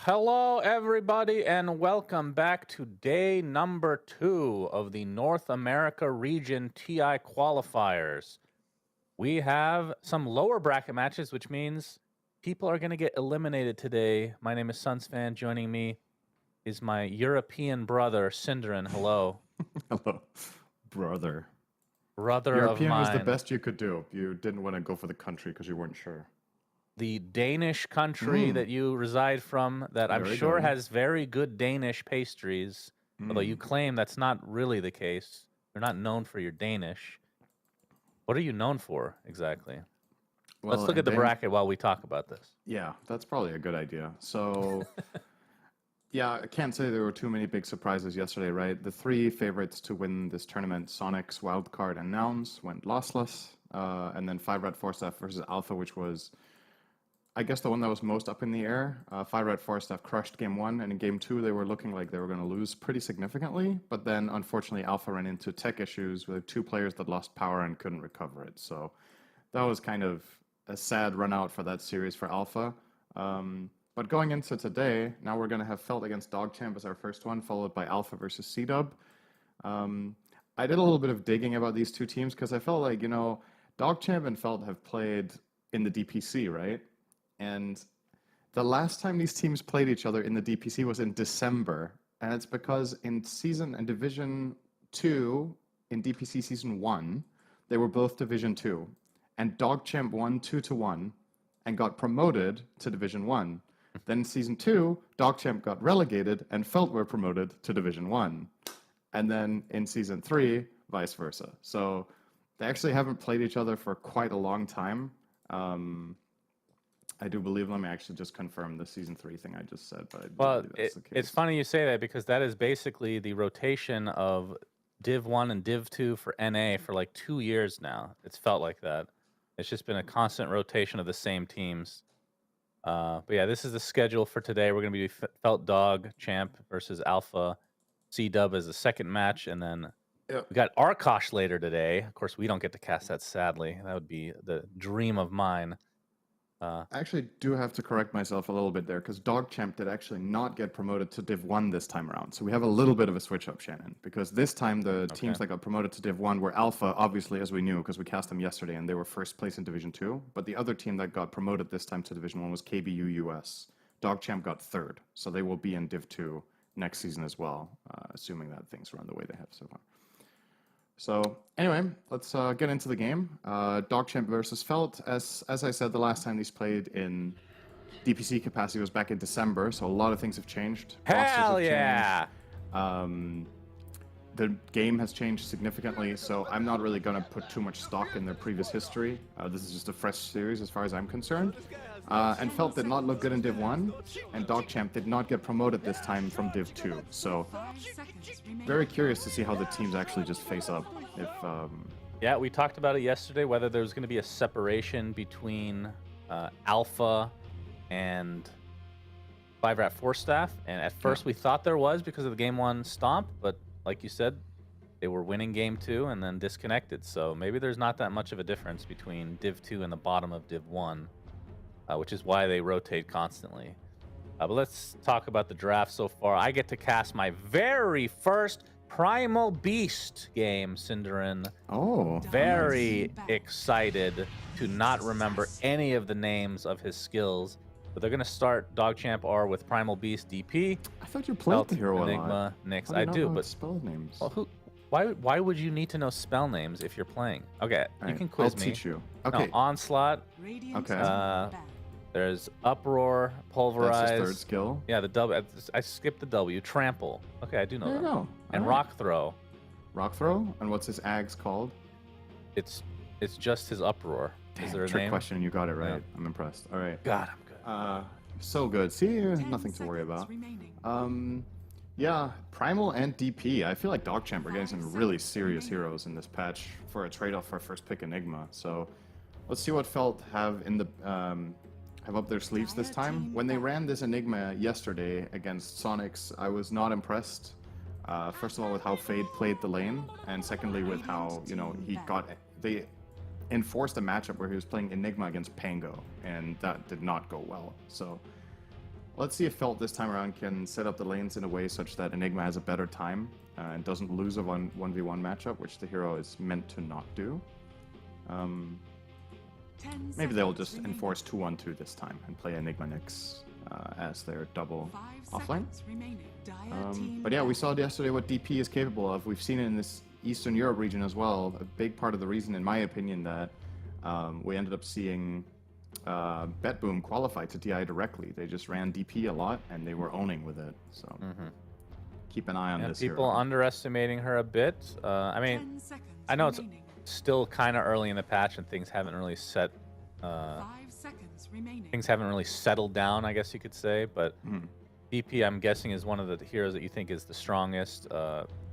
Hello, everybody, and welcome back to day number 2 of the North America Region TI qualifiers. We have some lower bracket matches, which means people are going to get eliminated today. My name is Sunsfan. Joining me is my European brother, Cinderin. Hello. Hello, brother. Brother of European was the mine. best you could do. You didn't want to go for the country because you weren't sure. The Danish country that you reside from, that I'm Very sure good. has very good Danish pastries, although you claim that's not really the case. You're not known for your Danish. What are you known for exactly? Let's look at the bracket while we talk about this. Yeah, that's probably a good idea. So, yeah, I can't say there were too many big surprises yesterday, right? The three favorites to win this tournament, Sonic's, Wildcard, and Nouns, went lossless. And then 5 Red 4 Staff versus Alpha, which was, I guess, the one that was most up in the air. 5 Red 4 Staff crushed game 1, and in game 2, they were looking like they were going to lose pretty significantly. But then, unfortunately, Alpha ran into tech issues with 2 players that lost power and couldn't recover it. So that was kind of a sad run out for that series for Alpha. But going into today, now we're going to have Felt against DogChamp as our first one, followed by Alpha versus C-Dub. I did a little bit of digging about these two teams because I felt like, DogChamp and Felt have played in the DPC, right? And the last time these teams played each other in the DPC was in December. And it's because in Season and Division 2, in DPC Season 1, they were both Division 2. And DogChamp won 2-1 and got promoted to Division 1. Then in Season 2, DogChamp got relegated and Felt were promoted to Division 1. And then in Season 3, vice versa. So they actually haven't played each other for quite a long time. I do believe, let me actually just confirm the Season 3 thing I just said, but I do believe that's the case. It's funny you say that because that is basically the rotation of Div 1 and Div 2 for NA for like 2 years now. It's felt like that. It's just been a constant rotation of the same teams. But yeah, this is the schedule for today. We're going to be Felt Dog Champ versus Alpha. C-Dub as the second match, and then we got Arkosh later today. Of course, we don't get to cast that, sadly. That would be the dream of mine. I actually do have to correct myself a little bit there, because DogChamp did actually not get promoted to Div 1 this time around. So we have a little bit of a switch up, Shannon, because this time the teams that got promoted to Div 1 were Alpha, obviously, as we knew, because we cast them yesterday, and they were first place in Division 2. But the other team that got promoted this time to Division 1 was KBU US. DogChamp got third, so they will be in Div 2 next season as well, assuming that things run the way they have so far. So anyway, let's get into the game. DogChamp versus Felt. As I said, the last time these played in DPC capacity was back in December, so a lot of things have changed. Hell yeah! The game has changed significantly, so I'm not really going to put too much stock in their previous history. This is just a fresh series as far as I'm concerned. And Felt did not look good in Div 1, and DogChamp did not get promoted this time from Div 2. So, very curious to see how the teams actually just face up. Yeah, we talked about it yesterday, whether there's going to be a separation between Alpha and 5 Rat 4 Staff. And at first we thought there was because of the Game 1 stomp, but like you said, they were winning Game 2 and then disconnected. So maybe there's not that much of a difference between Div 2 and the bottom of Div 1. Which is why they rotate constantly. But let's talk about the draft so far. I get to cast my very first Primal Beast game, Cinderin. Oh. Very excited to not remember any of the names of his skills. But they're going to start DogChamp R with Primal Beast DP. I thought you played the hero Enigma, Nyx. I do, but spell names. Well, why would you need to know spell names if you're playing? Okay, you can quiz me. I'll teach you. Okay. No, Onslaught. Okay. There's Uproar, Pulverize. That's his third skill. Yeah, the W. I skipped the W. Trample. Okay, I do know that. There you go. And Rock Throw. Rock Throw? And what's his Ags called? It's just his Uproar. Is there a trick name? question. You got it right. Yeah. I'm impressed. All right. God, I'm good. So good. See, nothing to worry about. Yeah, Primal and DP. I feel like DogChamp are getting some really serious heroes in this patch for a trade-off for first pick Enigma. So let's see what Felt have in the have up their sleeves this time. When they ran this Enigma yesterday against Sonics, I was not impressed. First of all, with how Fade played the lane, and secondly, with how they enforced a matchup where he was playing Enigma against Pango, and that did not go well. So Let's see if Felt this time around can set up the lanes in a way such that Enigma has a better time and doesn't lose a 1v1 matchup, which the hero is meant to not do. Maybe they'll just enforce 2-1-2 this time and play Enigma Nyx as their double offlane. But yeah, we saw yesterday what DP is capable of. We've seen it in this Eastern Europe region as well. A big part of the reason, in my opinion, that we ended up seeing BetBoom qualify to DI directly. They just ran DP a lot and they were owning with it. So keep an eye on this people hero. underestimating her a bit. I mean, I know it's still kind of early in the patch and things haven't really settled down, I guess you could say. But DP, I'm guessing, is one of the heroes that you think is the strongest.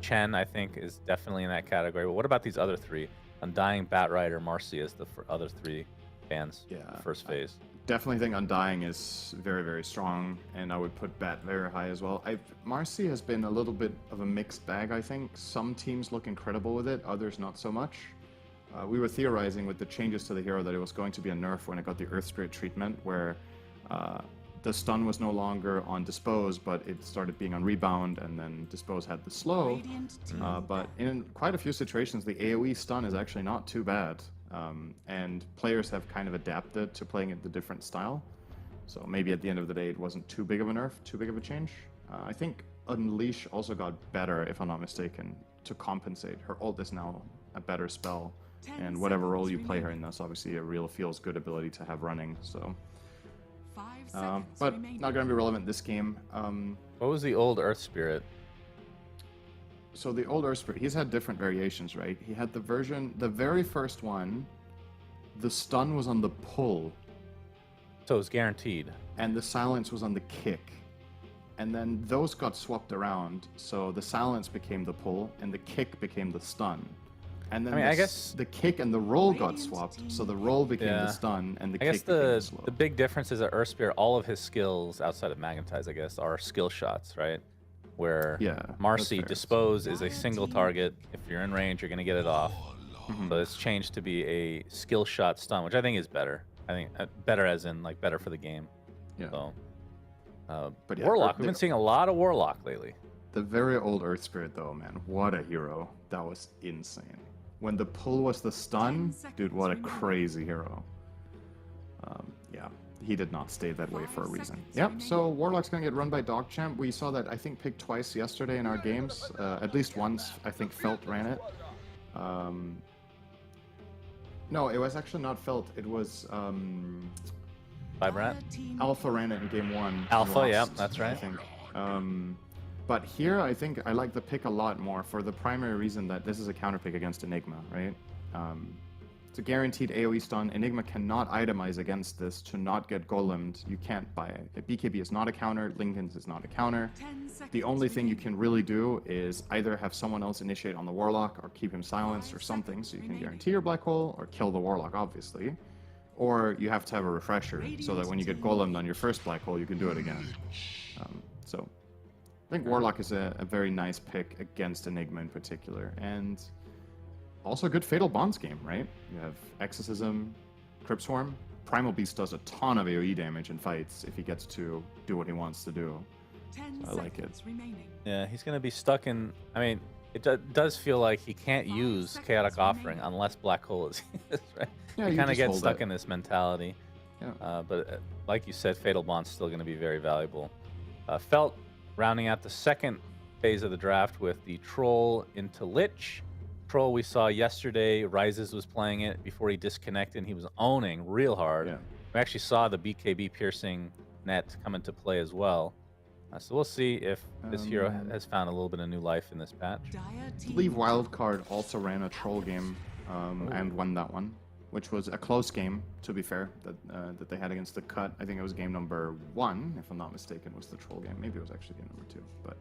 Chen, I think, is definitely in that category. But what about these other three? Undying, Batrider, Marcy as the other three fans. Yeah, first phase. Definitely think Undying is very, very strong, and I would put Bat very high as well. Marcy has been a little bit of a mixed bag, I think. Some teams look incredible with it, others not so much. We were theorizing with the changes to the hero that it was going to be a nerf when it got the Earth Spirit treatment, where the stun was no longer on Dispose, but it started being on Rebound, and then Dispose had the slow. But in quite a few situations, the AoE stun is actually not too bad. And players have kind of adapted to playing it the different style. So maybe at the end of the day, it wasn't too big of a nerf, too big of a change. I think Unleash also got better, if I'm not mistaken, to compensate. Her ult is now a better spell. And whatever role you play her in, that's obviously a real feels good ability to have running. So, but not going to be relevant this game. What was the old Earth Spirit? So the old Earth Spirit, he's had different variations, right? He had the very first one, the stun was on the pull. So it was guaranteed. And the silence was on the kick. And then those got swapped around, so the silence became the pull, and the kick became the stun. And then I guess the kick and the roll got swapped, so the roll became the stun, and the kick became the slow. The big difference is that Earth Spirit, all of his skills, outside of Magnetize, I guess, are skill shots, right? Where Marcy Dispose is a single target. If you're in range, you're going to get it off. So it's changed to be a skill shot stun, which I think is better. I think better as in like better for the game. Yeah. So, but yeah, Warlock, we've been seeing a lot of Warlock lately. The very old Earth Spirit, though, man, what a hero! That was insane. When the pull was the stun, dude, what a crazy hero. Yeah. He did not stay that way for a reason. Yep, so Warlock's going to get run by Dogchamp. We saw that, I think, picked twice yesterday in our games. At least once, I think Felt ran it. No, it was actually not Felt. It was... Vibrant? Alpha ran it in game 1. Alpha, yeah, that's right. I think. But here, I think I like the pick a lot more for the primary reason that this is a counter pick against Enigma, right? It's a guaranteed AoE stun. Enigma cannot itemize against this to not get golemed. You can't buy it. BKB is not a counter. Linken's is not a counter. The only thing you can really do is either have someone else initiate on the Warlock or keep him silenced or something so you can guarantee your Black Hole or kill the Warlock, obviously. Or you have to have a refresher so that when you get golemed on your first Black Hole, you can do it again. So I think Warlock is a very nice pick against Enigma in particular. And also a good Fatal Bonds game, right? You have Exorcism, Crypt Swarm. Primal Beast does a ton of AoE damage in fights if he gets to do what he wants to do. I like it. Yeah, he's going to be stuck in... I mean, it does feel like he can't use Chaotic Offering unless Black Hole is used, right? Yeah, you kind of get stuck in this mentality. Yeah. But like you said, Fatal Bond's still going to be very valuable. Felt rounding out the second phase of the draft with the Troll into Lich. Troll we saw yesterday, Rises was playing it before he disconnected, and he was owning real hard. Yeah. We actually saw the BKB piercing net come into play as well. So we'll see if this hero has found a little bit of new life in this patch. I believe Wildcard also ran a Troll game and won that one, which was a close game, to be fair, that they had against the Cut. I think it was game number 1, if I'm not mistaken, was the Troll game. Maybe it was actually game number 2, but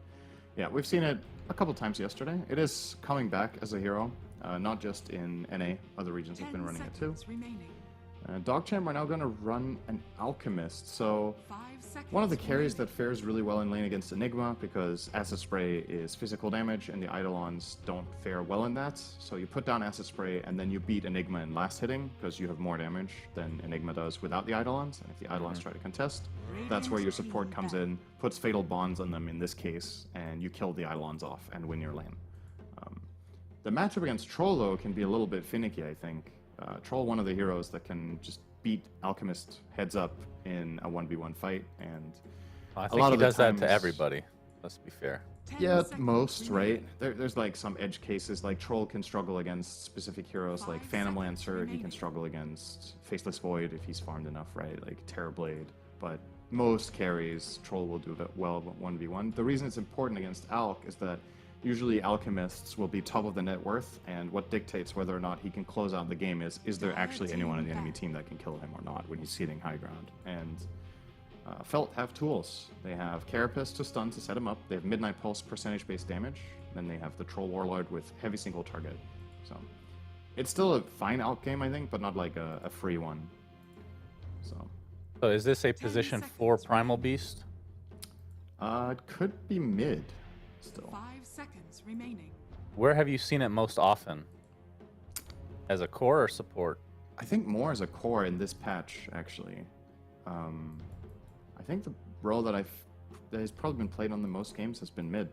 yeah, we've seen it a couple times yesterday. It is coming back as a hero, not just in NA. Other regions have been running it too. Dogchamp are now going to run an Alchemist. So 5 seconds. one of the carries that fares really well in lane against Enigma, because Acid Spray is physical damage and the Eidolons don't fare well in that. So you put down Acid Spray and then you beat Enigma in last hitting because you have more damage than Enigma does without the Eidolons. And if the Eidolons try to contest, that's where your support comes in, puts Fatal Bonds on them in this case, and you kill the Eidolons off and win your lane. The matchup against Troll, though, can be a little bit finicky, I think. Troll, one of the heroes that can just beat Alchemist heads up in a 1v1 fight, and I a think lot he of the does that times- to everybody. Let's be fair. 10 Yeah, seconds most, remaining. right? There's like some edge cases, like Troll can struggle against specific heroes like 5 Phantom seconds Lancer, he remaining. can struggle against Faceless Void if he's farmed enough, right? Like Terrorblade. But most carries, Troll will do that well 1v1. The reason it's important against Alk is that usually Alchemists will be top of the net worth, and what dictates whether or not he can close out the game is there actually anyone in the enemy team that can kill him or not when he's hitting high ground. And Felt have tools. They have Carapace to stun to set him up. They have Midnight Pulse percentage-based damage. Then they have the Troll Warlord with heavy single target. So it's still a fine out game, I think, but not like a free one. So is this a position for Primal Beast? It could be mid still. 5 seconds remaining. Where have you seen it most often? As a core or support? I think more as a core in this patch, actually. I think the role that has probably been played on the most games has been mid.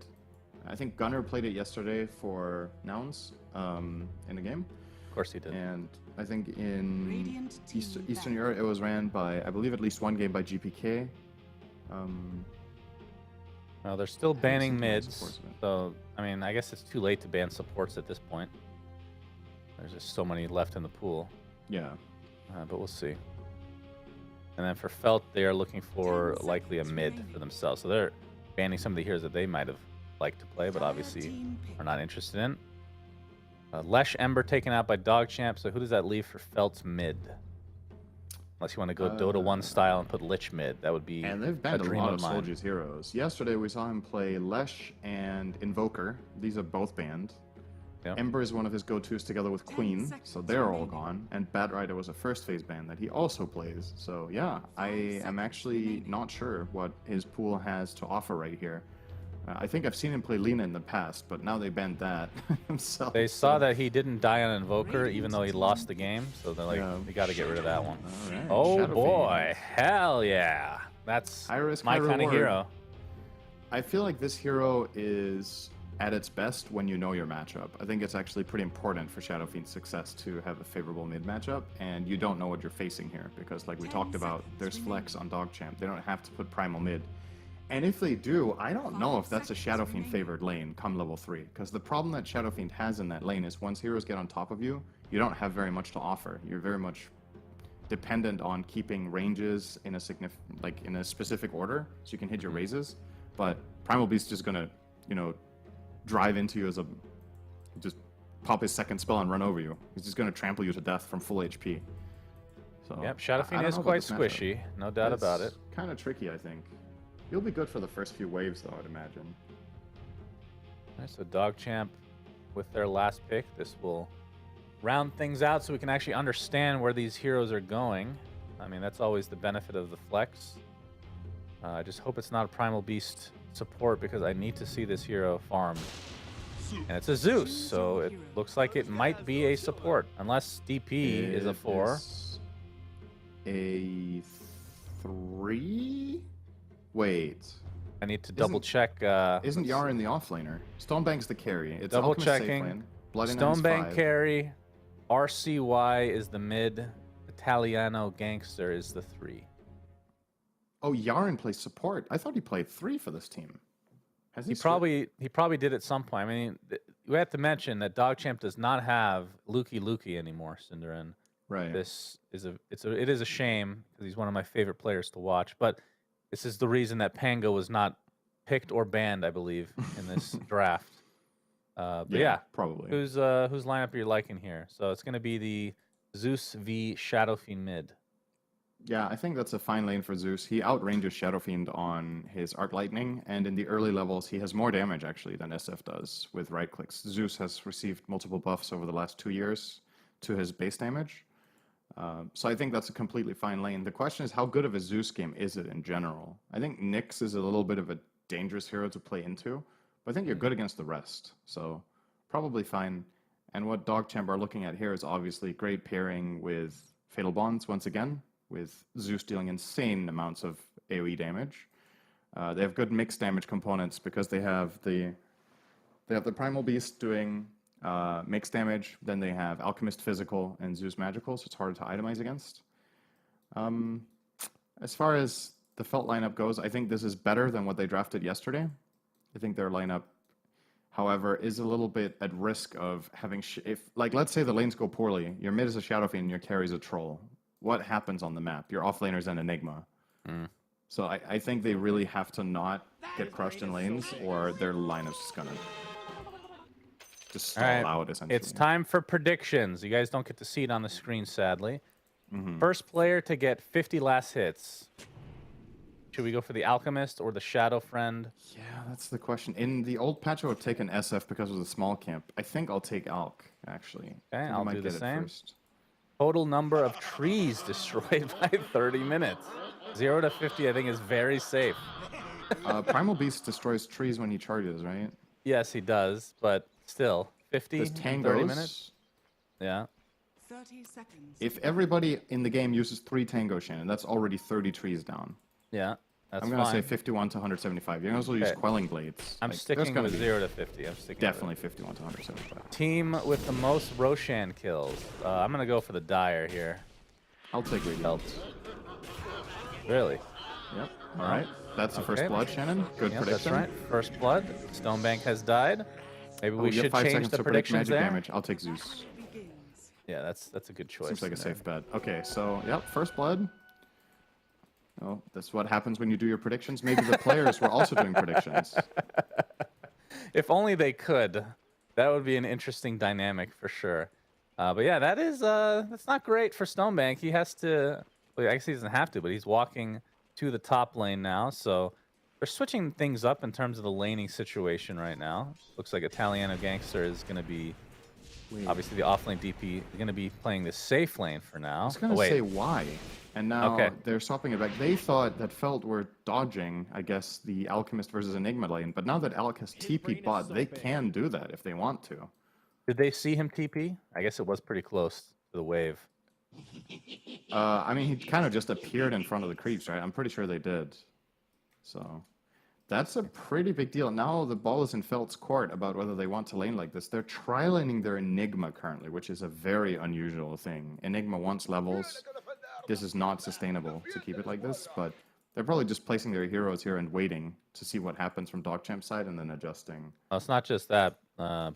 I think Gunner played it yesterday for Nouns in a game. Of course he did. And I think in Radiant team Eastern back. Europe it was ran by, I believe, at least one game by GPK. Well, they're still banning something on mids, supports of it. so I mean, I guess it's too late to ban supports at this point. There's just so many left in the pool, Yeah. but we'll see. And then for Felt, they are looking for 10 likely a seconds mid remaining. for themselves, so they're banning some of the heroes that they might have liked to play, but obviously Team pick. are not interested in. Lesh Ember taken out by Dogchamp, so who does that leave for Felt's mid? Unless you want to go Dota 1 style and put Lich mid, that would be And they've a banned a dream lot of of mine. Soldier's heroes. Yesterday we saw him play Lesh and Invoker. These are both banned. Yep. Ember is one of his go-tos together with 10 Queen, so seconds they're all remaining. gone. And Bat Rider was a first phase ban that he also plays. So yeah, I 5 am seconds actually remaining. not sure what his pool has to offer right here. I think I've seen him play Lina in the past, but now they banned that himself. They saw so- that he didn't die on Invoker, even though he lost the game, so they're like, Yeah. we got to get rid of that one. All right, Oh Shadow boy, Fiend. hell yeah. That's High risk, my high kind of reward. hero. I feel like this hero is at its best when you know your matchup. I think it's actually pretty important for Shadow Fiend's success to have a favorable mid matchup, and you don't know what you're facing here because, like we 10 talked about, seconds there's remaining. flex on Dogchamp. They don't have to put Primal mid. And if they do, I don't know 5 if that's a seconds Shadow Fiend remaining. favored lane come level 3, because the problem that Shadow Fiend has in that lane is once heroes get on top of you, you don't have very much to offer. You're very much dependent on keeping ranges in a in a specific order, so you can hit your raises. But Primal Beast is just gonna, drive into you as just pop his second spell and run over you. He's just gonna trample you to death from full HP. So Yep, Shadow Fiend is quite squishy, no doubt about it. Kind of tricky, I think. He'll be good for the first few waves, though, I'd imagine. Alright, so Dogchamp with their last pick. This will round things out so we can actually understand where these heroes are going. I mean, that's always the benefit of the flex. I just hope it's not a Primal Beast support because I need to see this hero farmed. And it's a Zeus, so it looks like it might be a support, unless DP is a 4. Is a 3? Wait. I need to double check. Isn't Yara in the offlaner? Stonebank's the carry. It's Double Alchemist safe checking. lane. Bloody Nine's Stonebank 5. carry, RCY is the mid, Italiano Gangster is the 3. Oh, Yaren plays support. I thought he played 3 for this team. Has He switched? probably did at some point. I mean, we have to mention that Dogchamp does not have Lukey anymore, Cinderin. Right. This is it is a shame because he's one of my favorite players to watch. But this is the reason that Pango was not picked or banned, I believe, in this draft. But yeah, probably. whose lineup are you liking here? So it's going to be the Zeus v Shadow Fiend mid. Yeah, I think that's a fine lane for Zeus. He outranges Shadow Fiend on his Arc Lightning, and in the early levels, he has more damage actually than SF does with right clicks. Zeus has received multiple buffs over the last 2 years to his base damage. So I think that's a completely fine lane. The question is, how good of a Zeus game is it in general? I think Nyx is a little bit of a dangerous hero to play into, but I think you're good against the rest. So probably fine. And what Dogchamp are looking at here is obviously great pairing with Fatal Bonds once again, with Zeus dealing insane amounts of AoE damage. They have good mixed damage components because they have the Primal Beast doing mixed damage, then they have Alchemist Physical and Zeus Magical, so it's harder to itemize against. As far as the Felt lineup goes, I think this is better than what they drafted yesterday. I think their lineup, however, is a little bit at risk of having... like, let's say the lanes go poorly, your mid is a Shadow Fiend and your carry is a Troll. What happens on the map? Your offlaner is an Enigma. So I think they really have to not get crushed in lanes, or their lineup's just gonna just stall out, essentially. It's time for predictions. You guys don't get to see it on the screen, sadly. First player to get 50 last hits. Should we go for the Alchemist or the Shadow Friend? Yeah, that's the question. In the old patch, I would take an SF because of the small camp. I think I'll take Alk, actually. Okay, I I'll might do the get it same. first. Total number of trees destroyed by 30 minutes. 0 to 50, I think, is very safe. Primal Beast destroys trees when he charges, right? Yes, he does, but still, 50 Does in Tangos, 30 minutes? Yeah. 30 seconds. if everybody in the game uses 3 Tango Shannon, that's already 30 trees down. Yeah, that's I'm going to say fine. 51 to 175. You can also use Okay. Quelling Blades. I'm Like, there's sticking gonna with be 0 to 50. I'm sticking Definitely with 51 to 175. it. Team with the most Roshan kills. I'm going to go for the Dire here. I'll take Radiant. Belts. Really? Yep. All right. That's the first Okay. blood, Shannon. Good Yep, that's prediction. right. First blood. Stonebank has died. Maybe we You have should 5 change seconds the to predict predictions magic there. damage. I'll take Zeus. Begins. Yeah, that's a good choice. Seems like a there. safe bet. Okay, so, yep, first blood. Oh, that's what happens when you do your predictions. Maybe the players were also doing predictions. If only they could. That would be an interesting dynamic for sure. But yeah, that's not great for Stonebank. He has to. Well, I guess he doesn't have to, but he's walking to the top lane now. So they're switching things up in terms of the laning situation right now. Looks like Italiano Gangster is going to be obviously the offlane DP. Is going to be playing the safe lane for now. I was going to say why. And now Okay. they're swapping it back. They thought that Felt were dodging, I guess, the Alchemist versus Enigma lane. But now that Alk has TP bot, they can do that if they want to. Did they see him TP? I guess it was pretty close to the wave. I mean, he kind of just appeared in front of the creeps, right? I'm pretty sure they did. So that's a pretty big deal. Now the ball is in Felt's court about whether they want to lane like this. They're tri-laning their Enigma currently, which is a very unusual thing. Enigma wants levels. This is not sustainable to keep it like this, but they're probably just placing their heroes here and waiting to see what happens from Dogchamp's side and then adjusting. Well, it's not just that.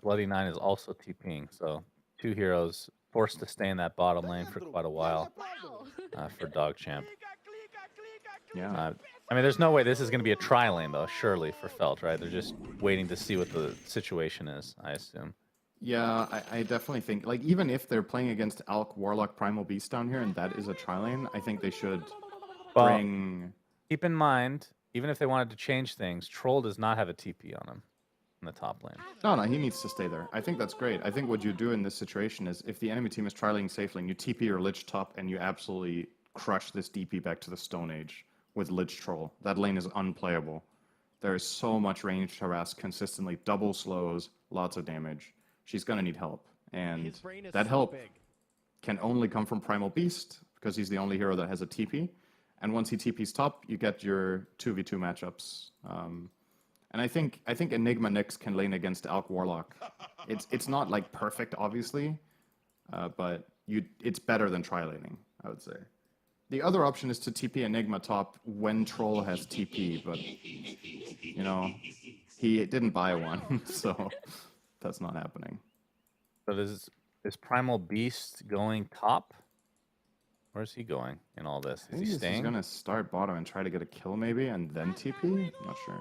Bloody Nine is also TPing, so 2 heroes forced to stay in that bottom lane for quite a while for Dogchamp. Yeah. I mean, there's no way this is going to be a tri lane, though, surely, for Felt, right? They're just waiting to see what the situation is, I assume. Yeah, I definitely think, like, even if they're playing against Alk, Warlock, Primal Beast down here, and that is a tri-lane, I think they should Well, bring... Keep in mind, even if they wanted to change things, Troll does not have a TP on him in the top lane. No, he needs to stay there. I think that's great. I think what you do in this situation is, if the enemy team is tri-laning safe lane, you TP your Lich top, and you absolutely crush this DP back to the Stone Age with Lich Troll. That lane is unplayable. There is so much range to harass consistently, double slows, lots of damage. She's going to need help. And that help can only come from Primal Beast, because he's the only hero that has a TP. And once he TP's top, you get your 2v2 matchups. And I think Enigma Nyx can lane against Alk Warlock. It's not like perfect, obviously, but it's better than tri-laning, I would say. The other option is to TP Enigma top when Troll has TP, but, you know, he didn't buy one, so that's not happening. But is Primal Beast going top? Where's he going in all this? Is he He's staying? going to start bottom and try to get a kill maybe, and then TP? I'm not sure.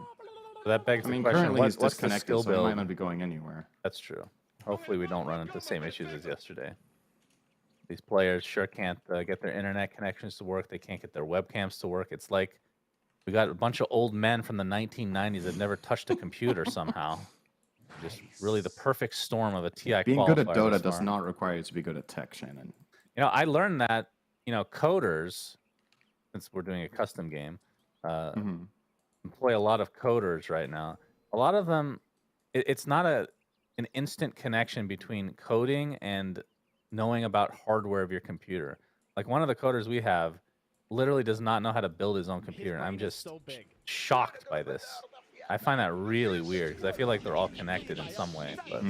So that begs I the mean, question, currently he's what's the disconnected, skill so he build? might not be going anywhere. That's true. Hopefully we don't run into the same issues as yesterday. These players sure can't get their internet connections to work. They can't get their webcams to work. It's like we got a bunch of old men from the 1990s that never touched a computer somehow. Just really the perfect storm of a TI Being good at qualifier Dota thus does far. not require you to be good at tech, Shannon. I learned that coders, since we're doing a custom game, uh, Hmm. employ a lot of coders right now. A lot of them, it's not an instant connection between coding and knowing about hardware of your computer. Like one of the coders we have literally does not know how to build his own computer, and I'm just shocked by this. I find that really weird because I feel like they're all connected in some way. But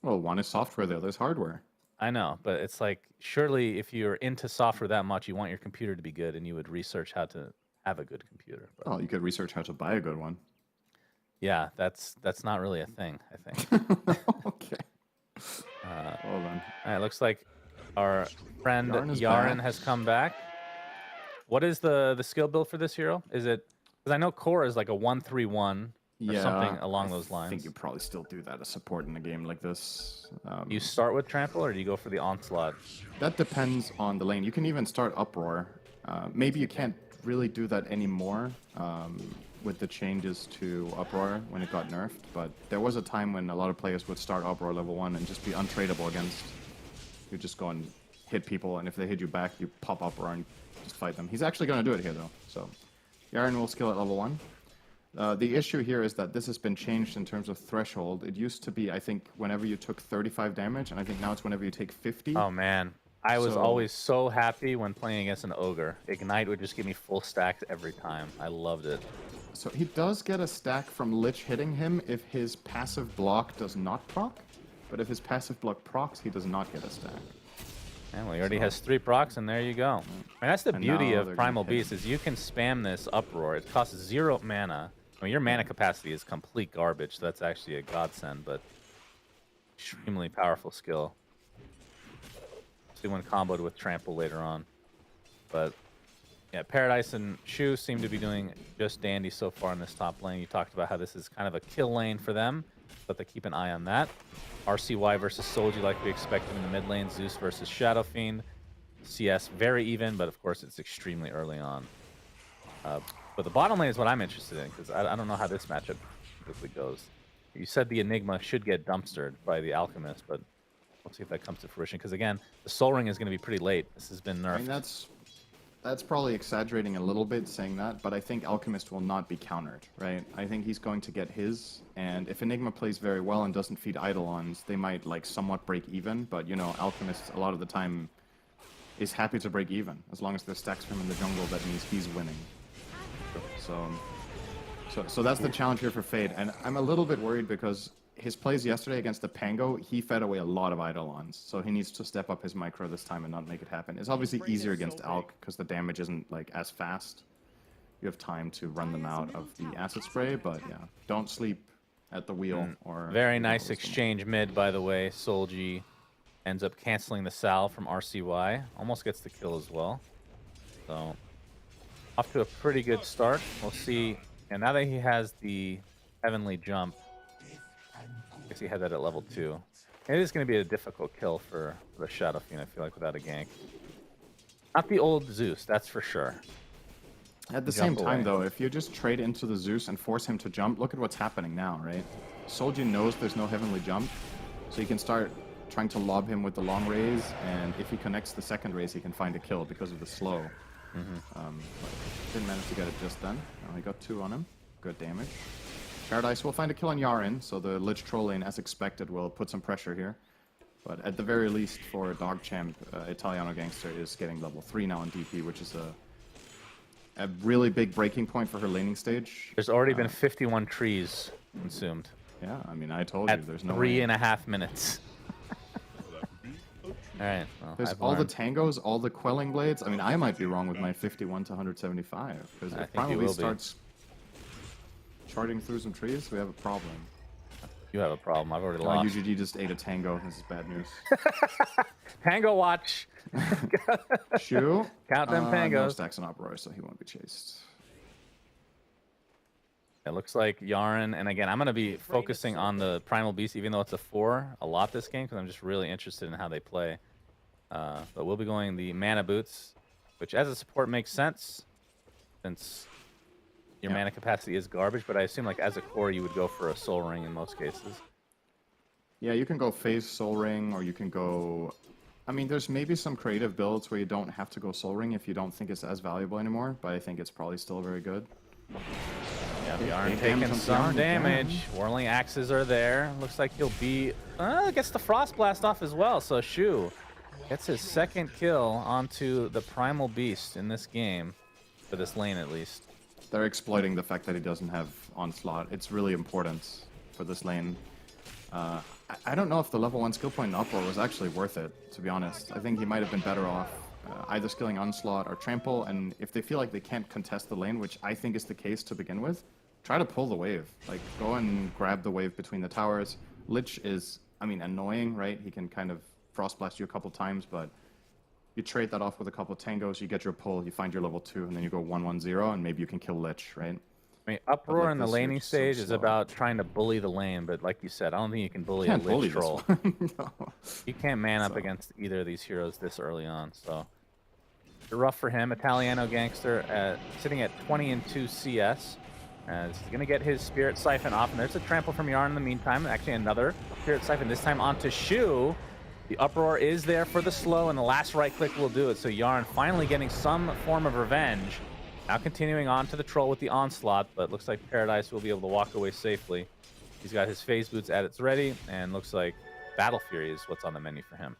Well, one is software, the other is hardware. I know, but it's like surely if you're into software that much, you want your computer to be good, and you would research how to have a good computer. But Oh, you could research how to buy a good one. yeah, that's not really a thing, I think. Okay. Hold on. All right, looks like our friend Yarn is Yaren back. has come back. What is the skill build for this hero? Is it because I know core is like a 1-3-1 or something along those I think lines? you probably still do that as support in a game like this. Do you start with trample or do you go for the onslaught? That depends on the lane. You can even start uproar. Maybe you can't really do that anymore with the changes to uproar when it got nerfed. But there was a time when a lot of players would start uproar level 1 and just be untradeable against. You just go and hit people, and if they hit you back, you pop uproar and just fight them. He's actually going to do it here though. So Yaren will skill at level 1. The issue here is that this has been changed in terms of threshold. It used to be, I think, whenever you took 35 damage, and I think now it's whenever you take 50. Oh man, I was So- always so happy when playing against an ogre. Ignite would just give me full stacks every time. I loved it. So he does get a stack from Lich hitting him if his passive block does not proc, but if his passive block procs, he does not get a stack. And well, he already has 3 procs, and there you go. And that's the And beauty now of they're Primal gonna hit Beast is you can spam this uproar. It costs 0 mana. I mean, your mana capacity is complete garbage, so that's actually a godsend, but extremely powerful skill. See when comboed with trample later on. But yeah, Paradise and Shu seem to be doing just dandy so far in this top lane. You talked about how this is kind of a kill lane for them, but they keep an eye on that. RCY versus Solji like we expected in the mid lane. Zeus versus Shadow Fiend. CS very even, but of course it's extremely early on. But the bottom lane is what I'm interested in, because I don't know how this matchup typically goes. You said the Enigma should get dumpstered by the Alchemist, but we'll see if that comes to fruition. Because again, the Soul Ring is going to be pretty late. This has been nerfed. I mean, that's probably exaggerating a little bit saying that, but I think Alchemist will not be countered, right? I think he's going to get his, and if Enigma plays very well and doesn't feed Eidolons, they might like somewhat break even, but you know, Alchemist a lot of the time is happy to break even. As long as there's stacks for him in the jungle, that means he's winning. So that's the challenge here for Fade, and I'm a little bit worried because his plays yesterday against the Pango, he fed away a lot of Eidolons, so he needs to step up his micro this time and not make it happen. It's obviously easier against Alk because the damage isn't like as fast. You have time to run them out of the acid spray, but yeah, don't sleep at the wheel or. Very nice exchange mid, by the way. Solji ends up canceling the salve from RCY. Almost gets the kill as well. So off to a pretty good start. We'll see. And now that he has the Heavenly Jump, I guess he had that at level 2. It is going to be a difficult kill for the Shadow Fiend, I feel like, without a gank. Not the old Zeus, that's for sure. At the Jump same time, away. though, if you just trade into the Zeus and force him to jump, look at what's happening now, right? Soldier knows there's no Heavenly Jump, so he can start trying to lob him with the long raise, and if he connects the second raise, he can find a kill because of the slow. But didn't manage to get it just then. Now he got 2 on him. Good damage. Paradise will find a kill on Yaren, so the Lich troll lane, as expected, will put some pressure here. But at the very least, for Dog Champ, Italiano Gangster is getting level 3 now on DP, which is a really big breaking point for her laning stage. There's already been 51 trees consumed Yeah, I mean, I told at you, there's no 3.5 minutes. All right. Well, There's I've all learned. the tangos, all the quelling blades. I mean, I might be wrong with my 51 to 175. Because I if think you Primal will Beast be. starts charting through some trees, we have a problem. You have a problem. I've already Oh, lost. UGG just ate a tango. This is bad news. Tango watch. Shu? Count them No tangos. stacks on Uproar, so he won't be chased. It looks like Yaren, and again, I'm going to be focusing on the Primal Beast, even though it's a 4 a lot this game, because I'm just really interested in how they play. But we'll be going the Mana Boots, which as a support makes sense, since your Yeah. mana capacity is garbage, but I assume like as a core you would go for a Soul Ring in most cases. Yeah, you can go Phase Soul Ring, or you can go I mean, there's maybe some creative builds where you don't have to go Soul Ring if you don't think it's as valuable anymore, but I think it's probably still very good. Yeah, Eight Bjarn damage taking on some Bjarn damage. again. Whirling axes are there. Looks like he'll be gets the Frost Blast off as well. So Shu gets his second kill onto the Primal Beast in this game, for this lane at least. They're exploiting the fact that he doesn't have Onslaught. It's really important for this lane. I don't know if the level 1 skill point in Uproar was actually worth it, to be honest. I think he might have been better off either skilling Onslaught or Trample, and if they feel like they can't contest the lane, which I think is the case to begin with, try to pull the wave. Like, go and grab the wave between the towers. Lich is, I mean, annoying, right? He can kind of Frost Blast you a couple times, but you trade that off with a couple tangos, you get your pull, you find your level 2, and then you go 1-1-0, and maybe you can kill Lich, right? I mean, Uproar like in the this, laning you're so stage is slow. about trying to bully the lane, but like you said, I don't think you can bully Can't a bully Lich this troll. one. No. You can't man up So. against either of these heroes this early on, so rough for him. Italiano Gangster sitting at 20-2 CS. He's going to get his Spirit Siphon off, and there's a trample from Yarn in the meantime. Actually, another Spirit Siphon, this time onto Shu. The Uproar is there for the slow, and the last right click will do it. So Yarn finally getting some form of revenge. Now continuing on to the Troll with the Onslaught, but looks like Paradise will be able to walk away safely. He's got his Phase Boots at its ready, and looks like Battle Fury is what's on the menu for him.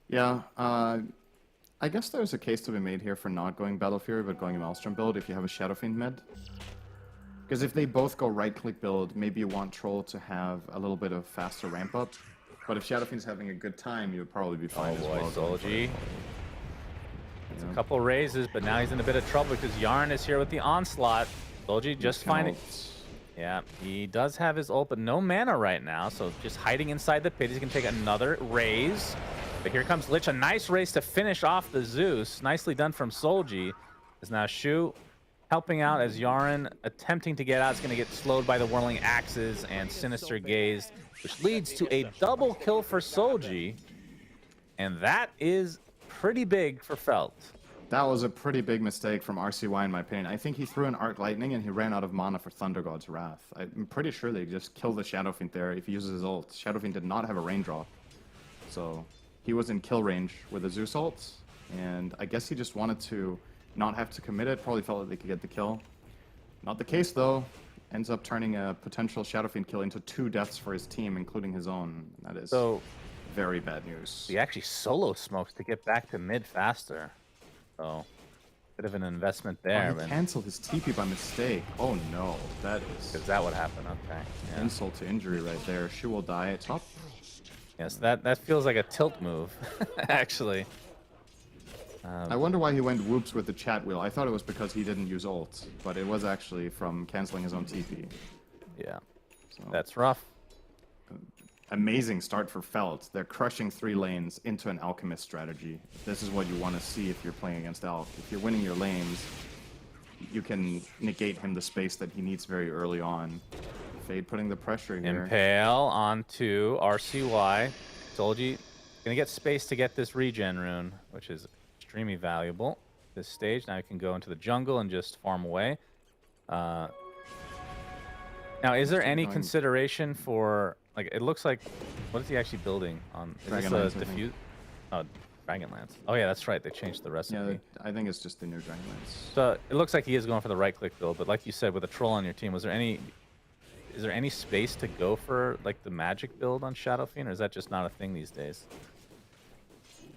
Yeah, I guess there's a case to be made here for not going Battle Fury, but going a Maelstrom build if you have a Shadow Fiend mid. Because if they both go right-click build, maybe you want Troll to have a little bit of faster ramp-up. But if Shadow Fiend's having a good time, you'd probably be fine as well. Solji. It's Yeah. a couple raises, but now he's in a bit of trouble because Yarn is here with the Onslaught. Solji just finding... Yeah, he does have his ult, but no mana right now, so just hiding inside the pit. He's going to take another raise. But here comes Lich, a nice raise to finish off the Zeus. Nicely done from Solji. Is now Shu helping out as Yaren attempting to get out. It's going to get slowed by the Whirling Axes and Sinister Gaze, which leads to a double kill for Solji. And that is pretty big for Felt. That was a pretty big mistake from RCY in my opinion. I think he threw an Arc Lightning and he ran out of mana for Thunder God's Wrath. I'm pretty sure they just killed the Shadow Fiend there if he uses his ult. Shadow Fiend did not have a raindrop. So he was in kill range with the Zeus ult, and I guess he just wanted to not have to commit it, probably felt that they could get the kill. Not the case though. Ends up turning a potential Shadow Fiend kill into 2 deaths for his team, including his own. That is very bad news. He actually solo smokes to get back to mid faster. So, bit of an investment there. Oh, he canceled his TP by mistake. Oh no, that is... Is that what happened? Okay. Yeah. Insult to injury right there. She will die at top. Yes, that feels like a tilt move, actually. I wonder why he went whoops with the chat wheel. I thought it was because he didn't use ult, but it was actually from canceling his own TP. Yeah, So, that's rough. amazing start for Felt. They're crushing 3 lanes into an Alchemist strategy. This is what you want to see if you're playing against Alch. If you're winning your lanes, you can negate him the space that he needs very early on. Fade putting the pressure here. Impale onto RCY. Solji gonna get space to get this regen rune, which is extremely valuable at this stage. Now you can go into the jungle and just farm away. Now, is there any consideration for, like, it looks like, what is he actually building on? Is Dragonlance, this I a think. diffuse? Oh, Dragonlance. Oh yeah, that's right. They changed the recipe. Yeah, I think it's just the new Dragonlance. So it looks like he is going for the right-click build, but like you said, with a troll on your team, is there any space to go for like the magic build on Shadow Fiend, or is that just not a thing these days?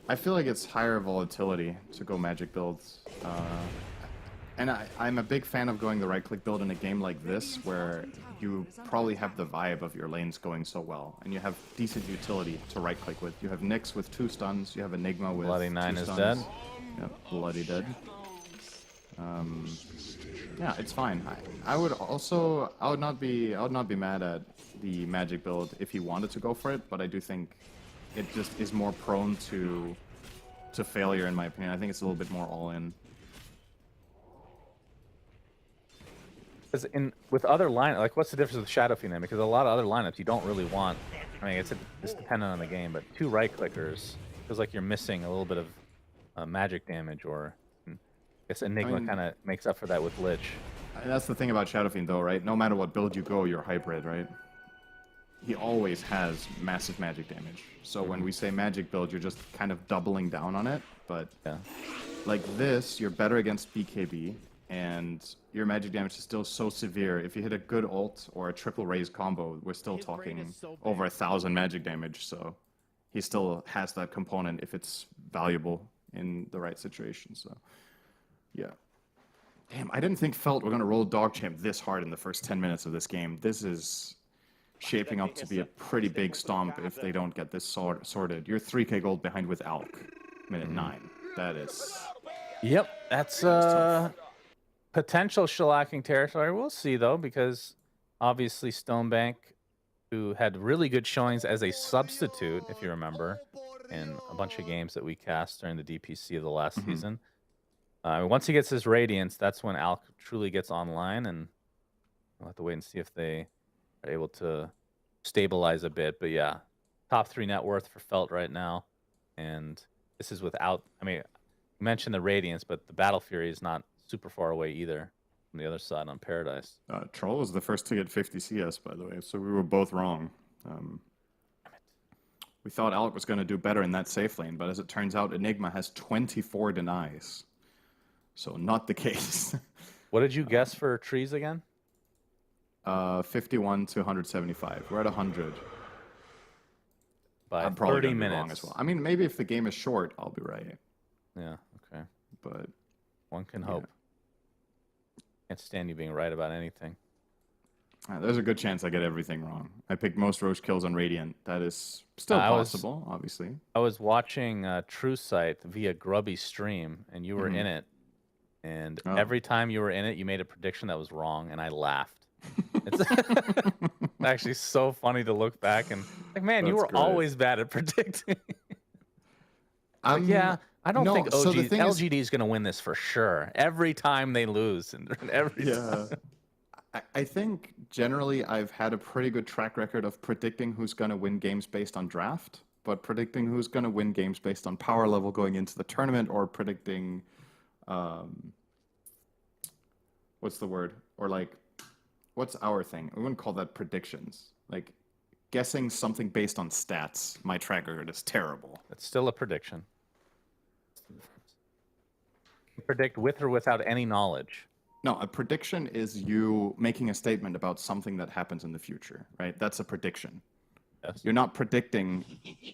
I feel like it's higher volatility to go magic builds. And I'm a big fan of going the right-click build in a game like this, where you probably have the vibe of your lanes going so well, and you have decent utility to right-click with. You have Nyx with 2 stuns, you have Enigma with Bloody 2 Nine is stuns. dead. Yep, bloody dead. Yeah, it's fine. I would not be mad at the magic build if he wanted to go for it, but I do think it just is more prone to failure in my opinion. I think it's a little bit more all-in. Because with other line, like, what's the difference with Shadow Fiend then? Because a lot of other lineups you don't really want. I mean, it's dependent on the game, but 2 right clickers feels like you're missing a little bit of magic damage, or I guess Enigma kind of makes up for that with Lich. And that's the thing about Shadow Fiend though, right? No matter what build you go, you're hybrid, right? he always has massive magic damage. So when we say magic build, you're just kind of doubling down on it. But Yeah. like this, you're better against BKB, and your magic damage is still so severe. If you hit a good ult or a triple raise combo, we're still talking over 1,000 magic damage. So he still has that component if it's valuable in the right situation. So yeah. Damn, I didn't think Felt were going to roll Dogchamp this hard in the first 10 minutes of this game. This is shaping up to be a pretty big stomp if they don't get this sorted. You're 3k gold behind with Alk, minute 9. That is... Yep, that's potential shellacking territory. We'll see, though, because obviously Stonebank, who had really good showings as a substitute, if you remember, in a bunch of games that we cast during the DPC of the last season. Once he gets his Radiance, that's when Alk truly gets online, and we'll have to wait and see if they are able to stabilize a bit. But yeah, top 3 net worth for Felt right now. And this is without, I mean, you mentioned the Radiance, but the Battle Fury is not super far away either from the other side on Paradise. Troll was the first to get 50 CS, by the way, so we were both wrong. We thought Alk was going to do better in that safe lane, but as it turns out, Enigma has 24 denies. So not the case. What did you guess for trees again? 51 to 175. We're at 100. By I'm probably 30 gonna be minutes. wrong as well. I mean, maybe if the game is short, I'll be right. Yeah, okay. But One can hope. Can't stand you being right about anything. there's a good chance I get everything wrong. I picked most Roche kills on Radiant. That is still possible, obviously. I was watching True Sight via Grubby stream, and you were in it. And every time you were in it, you made a prediction that was wrong, and I laughed. It's actually so funny to look back and like, man, you That's were great. always bad at predicting. Like, yeah, I don't think so the thing is- LGD is going to win this for sure. Every time they lose, and every time. I think generally I've had a pretty good track record of predicting who's going to win games based on draft, but predicting who's going to win games based on power level going into the tournament, or predicting, what's the word? Or like, what's our thing? We wouldn't call that predictions. Like, guessing something based on stats. My track record is terrible. It's still a prediction. You predict with or without any knowledge. No, a prediction is you making a statement about something that happens in the future, right? That's a prediction. Yes. You're not predicting,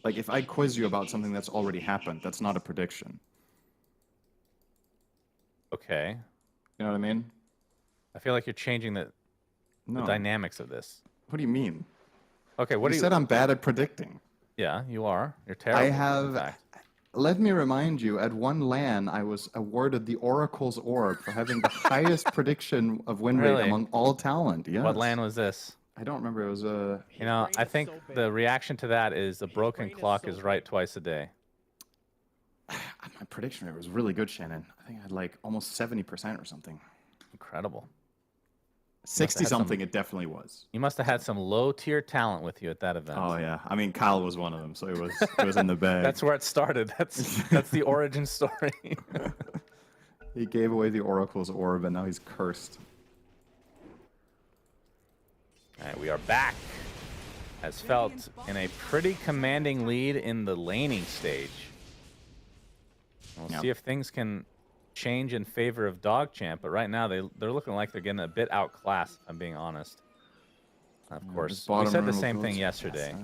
like if I quiz you about something that's already happened, that's not a prediction. Okay. You know what I mean? I feel like you're changing the dynamics of this. What do you mean? Okay, what You do you said I'm bad at predicting. Yeah, you are. You're terrible. I in have. fact. Let me remind you, at one LAN, I was awarded the Oracle's Orb for having the highest prediction of win rate Really? among all talent. Yes. What LAN was this? I don't remember. It was You know, I think the reaction to that is a broken clock is right twice a day. my prediction rate was really good, Shannon. I think I had like almost 70% or something. Incredible. 60 something, it definitely was. You must have had some low tier talent with you at that event. Oh yeah, I mean Kyle was one of them, so it was in the bag. That's where it started. That's the origin story. He gave away the Oracle's Orb, and now he's cursed. All right, we are back. As Felt in a pretty commanding lead in the laning stage. We'll see if things can change in favor of Dogchamp, but right now they're looking like they're getting a bit outclassed, if I'm being honest. Of course, we said the same thing yesterday.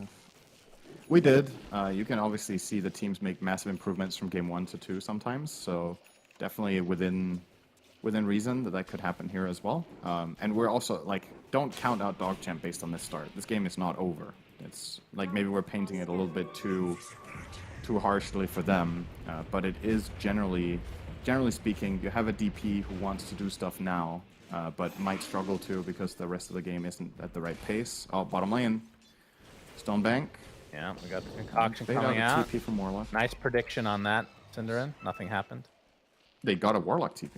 We did. You can obviously see the teams make massive improvements from game 1 to 2 sometimes, so definitely within reason that could happen here as well. And we're also, like, don't count out Dogchamp based on this start. This game is not over. It's like maybe we're painting it a little bit too harshly for them, but it is generally speaking, you have a DP who wants to do stuff now, but might struggle to because the rest of the game isn't at the right pace. Oh, bottom lane, Stonebank. Yeah, we got the concoction They coming got a out. TP from Warlock. Nice prediction on that, Cinderin. Nothing happened. They got a Warlock TP.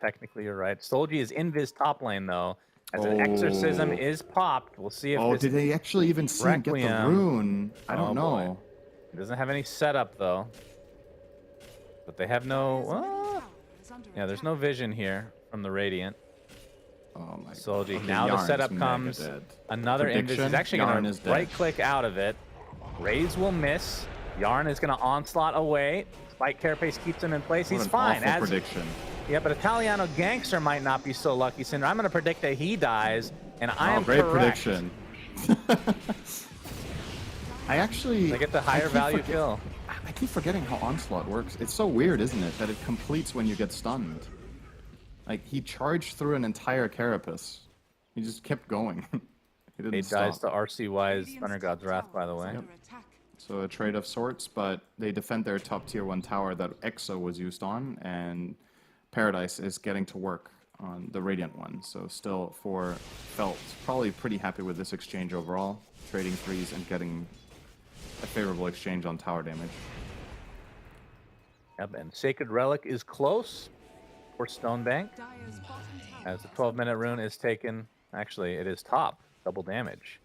Technically, you're right. Solji is in Viz top lane, though, as an exorcism is popped. We'll see if Oh, this did they actually even see him get the Requiem. rune? I don't Oh, boy. know. It doesn't have any setup, though. But they have no... Middle tower is under yeah, there's attack. no vision here from the Radiant. Oh my Solji. Okay, Now the Yarn's setup mega comes. dead. Another invis. He's Prediction, actually Yarn going is to dead. right-click out of it. Raise will miss. Yarn is going to onslaught away. Spike Carapace keeps him in place. What He's an fine. awful prediction. Yeah, but Italiano Gangster might not be so lucky, Cinder. I'm going to predict that he dies, and I am great correct. prediction. I actually... I get the higher value kill. I keep forgetting how Onslaught works. It's so weird, isn't it, that it completes when you get stunned. Like, he charged through an entire Carapace. He just kept going. He didn't He stop. dies to RCY's Thunder God's Wrath, by the way. Yep. So a trade of sorts, but they defend their top tier 1 tower that Exo was used on, and Paradise is getting to work on the Radiant one. So still for Felt, probably pretty happy with this exchange overall. Trading threes and getting a favorable exchange on tower damage. Yep, and Sacred Relic is close for Stonebank. Dire's bottom tower As the 12-minute rune is taken. Actually, it is top. Double damage.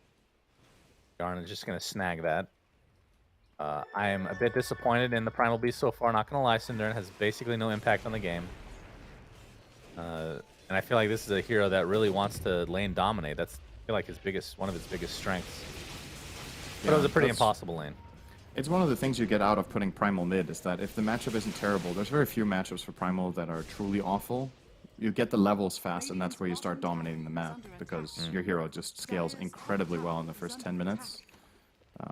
Yarn is just going to snag that. I am a bit disappointed in the Primal Beast so far. Not going to lie, Cinderin has basically no impact on the game. And I feel like this is a hero that really wants to lane dominate. That's, I feel like, one of his biggest strengths. But it was a pretty impossible lane. It's one of the things you get out of putting Primal mid, is that if the matchup isn't terrible, there's very few matchups for Primal that are truly awful. You get the levels fast, and that's where you start dominating the map, because your hero just scales incredibly well in the first 10 minutes.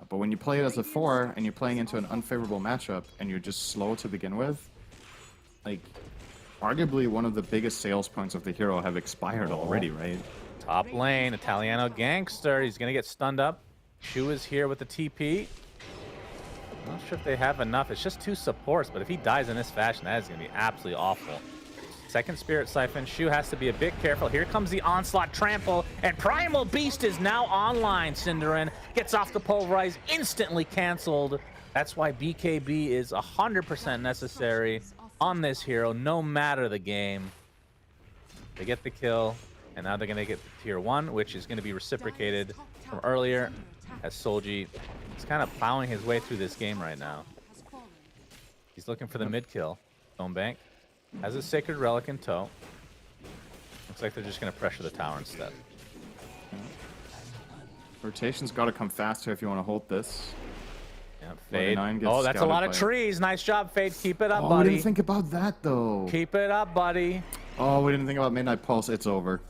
But when you play it as a 4, and you're playing into an unfavorable matchup, and you're just slow to begin with, like, arguably one of the biggest sales points of the hero have expired already, right? Top lane, Italiano Gangster. He's going to get stunned up. Shu is here with the TP. I'm not sure if they have enough. It's just 2 supports, but if he dies in this fashion, that is going to be absolutely awful. Second Spirit Siphon. Shu has to be a bit careful. Here comes the Onslaught Trample, and Primal Beast is now online. Cinderin gets off the Pulverize, instantly canceled. That's why BKB is 100% necessary on this hero, no matter the game. They get the kill, and now they're going to get the tier 1, which is going to be reciprocated from earlier, as Solji is kind of plowing his way through this game right now. He's looking for the mid kill. Stonebank has a Sacred Relic in tow. Looks like they're just going to pressure the tower instead. Rotation's got to come faster if you want to hold this. Yeah, Fade. 49 gets Oh, that's a lot of scouted by- trees. Nice job, Fade. Keep it up, Oh, we buddy. didn't think about that, though. Keep it up, buddy. Oh, we didn't think about Midnight Pulse. It's over.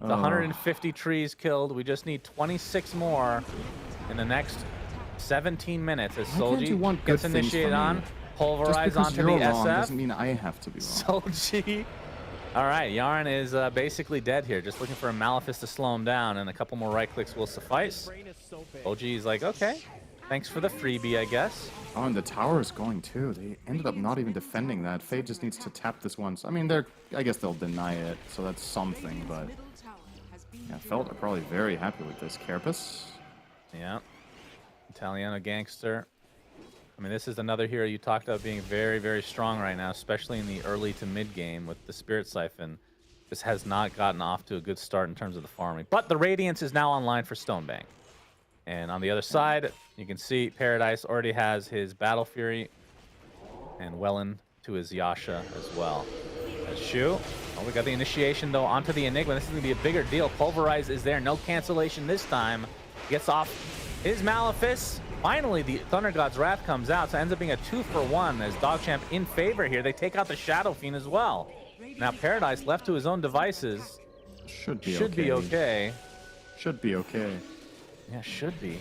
The 150 trees killed. We just need 26 more in the next 17 minutes as Why can't you Solji want good gets things initiated from me? on. Just Pulverize because onto you're the wrong SF. doesn't mean I have to be wrong. Solji. All right, Yarn is basically dead here. Just looking for a Malefice to slow him down, and a couple more right clicks will suffice. OG is like, okay, thanks for the freebie, I guess. Oh, and the tower is going too. They ended up not even defending that. Fade just needs to tap this once. I mean, I guess they'll deny it, so that's something, but middle tower has been yeah, Felt are probably very happy with this. Carapace. Yeah. Italiano Gangster. I mean, this is another hero you talked about being very, very strong right now, especially in the early to mid game with the Spirit Siphon. This has not gotten off to a good start in terms of the farming. But the Radiance is now online for Stonebank. And on the other side, you can see Paradise already has his Battle Fury and well into his Yasha as well. As Shu. Oh, we got the initiation, though, onto the Enigma. This is going to be a bigger deal. Pulverize is there. No cancellation this time. Gets off his Malefice. Finally, the Thunder God's Wrath comes out, so it ends up being a 2-for-1 as Dogchamp in favor here. They take out the Shadow Fiend as well. Now Paradise, left to his own devices, Should be be okay. Should be okay. Yeah, should be.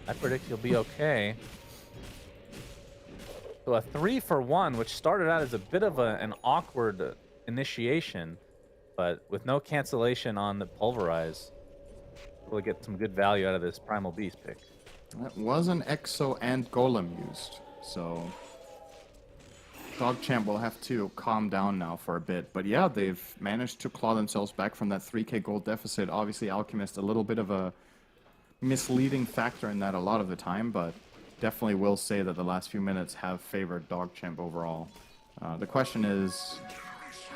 I predict he'll be okay. So a 3-for-1, which started out as a bit of an awkward initiation, but with no cancellation on the Pulverize, we'll get some good value out of this Primal Beast pick. That was an Exo and Golem used, so Dogchamp will have to calm down now for a bit. But yeah, they've managed to claw themselves back from that 3k gold deficit. Obviously, Alchemist, a little bit of a misleading factor in that a lot of the time, but definitely will say that the last few minutes have favored Dogchamp overall. The question is,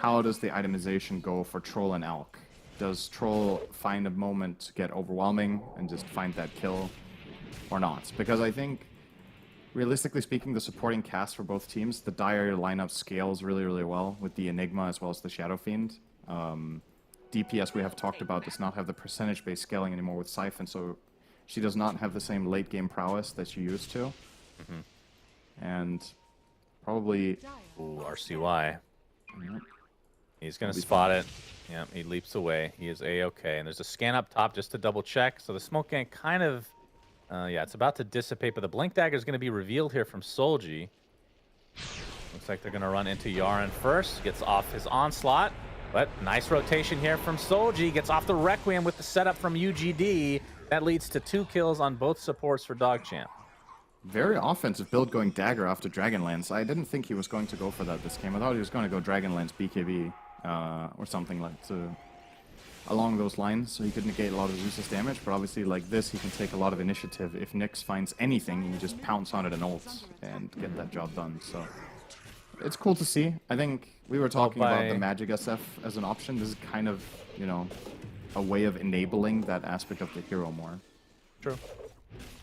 how does the itemization go for Troll and Alk? Does Troll find a moment to get overwhelming and just find that kill? Or not, because I think, realistically speaking, the supporting cast for both teams, the Dire lineup scales really, really well with the Enigma as well as the Shadow Fiend. DPS we have talked about does not have the percentage-based scaling anymore with Siphon, so she does not have the same late-game prowess that she used to. And probably... Ooh, RCY. He's going to spot it. Yeah, he leaps away. He is A-okay. And there's a scan up top just to double check. So the smoke gang kind of... yeah, it's about to dissipate, but the Blink Dagger is going to be revealed here from Solji. Looks like they're going to run into Yaren first. Gets off his onslaught. But nice rotation here from Solji. Gets off the Requiem with the setup from UGD. That leads to 2 kills on both supports for DogChamp. Very offensive build going Dagger after Dragonlance. I didn't think he was going to go for that this game. I thought he was going to go Dragonlance BKB or something like along those lines, so he could negate a lot of Zeus's damage. But obviously, like this, he can take a lot of initiative. If Nyx finds anything, he can just pounce on it and ults and get that job done. So it's cool to see. I think we were talking about the Magic SF as an option. This is kind of, you know, a way of enabling that aspect of the hero more. True.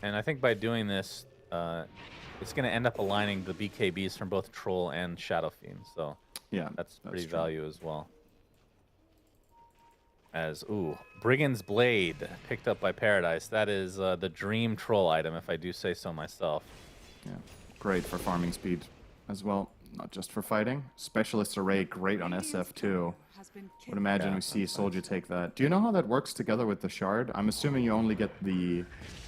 And I think by doing this, it's going to end up aligning the BKBs from both Troll and Shadow Fiend. So yeah, that's pretty value as well. As, ooh, Brigand's Blade picked up by Paradise. That is the dream Troll item, if I do say so myself. Yeah, great for farming speed as well, not just for fighting. Specialist Array, great on SF too. Would imagine we see Soldier take that. Do you know how that works together with the Shard? I'm assuming you only get the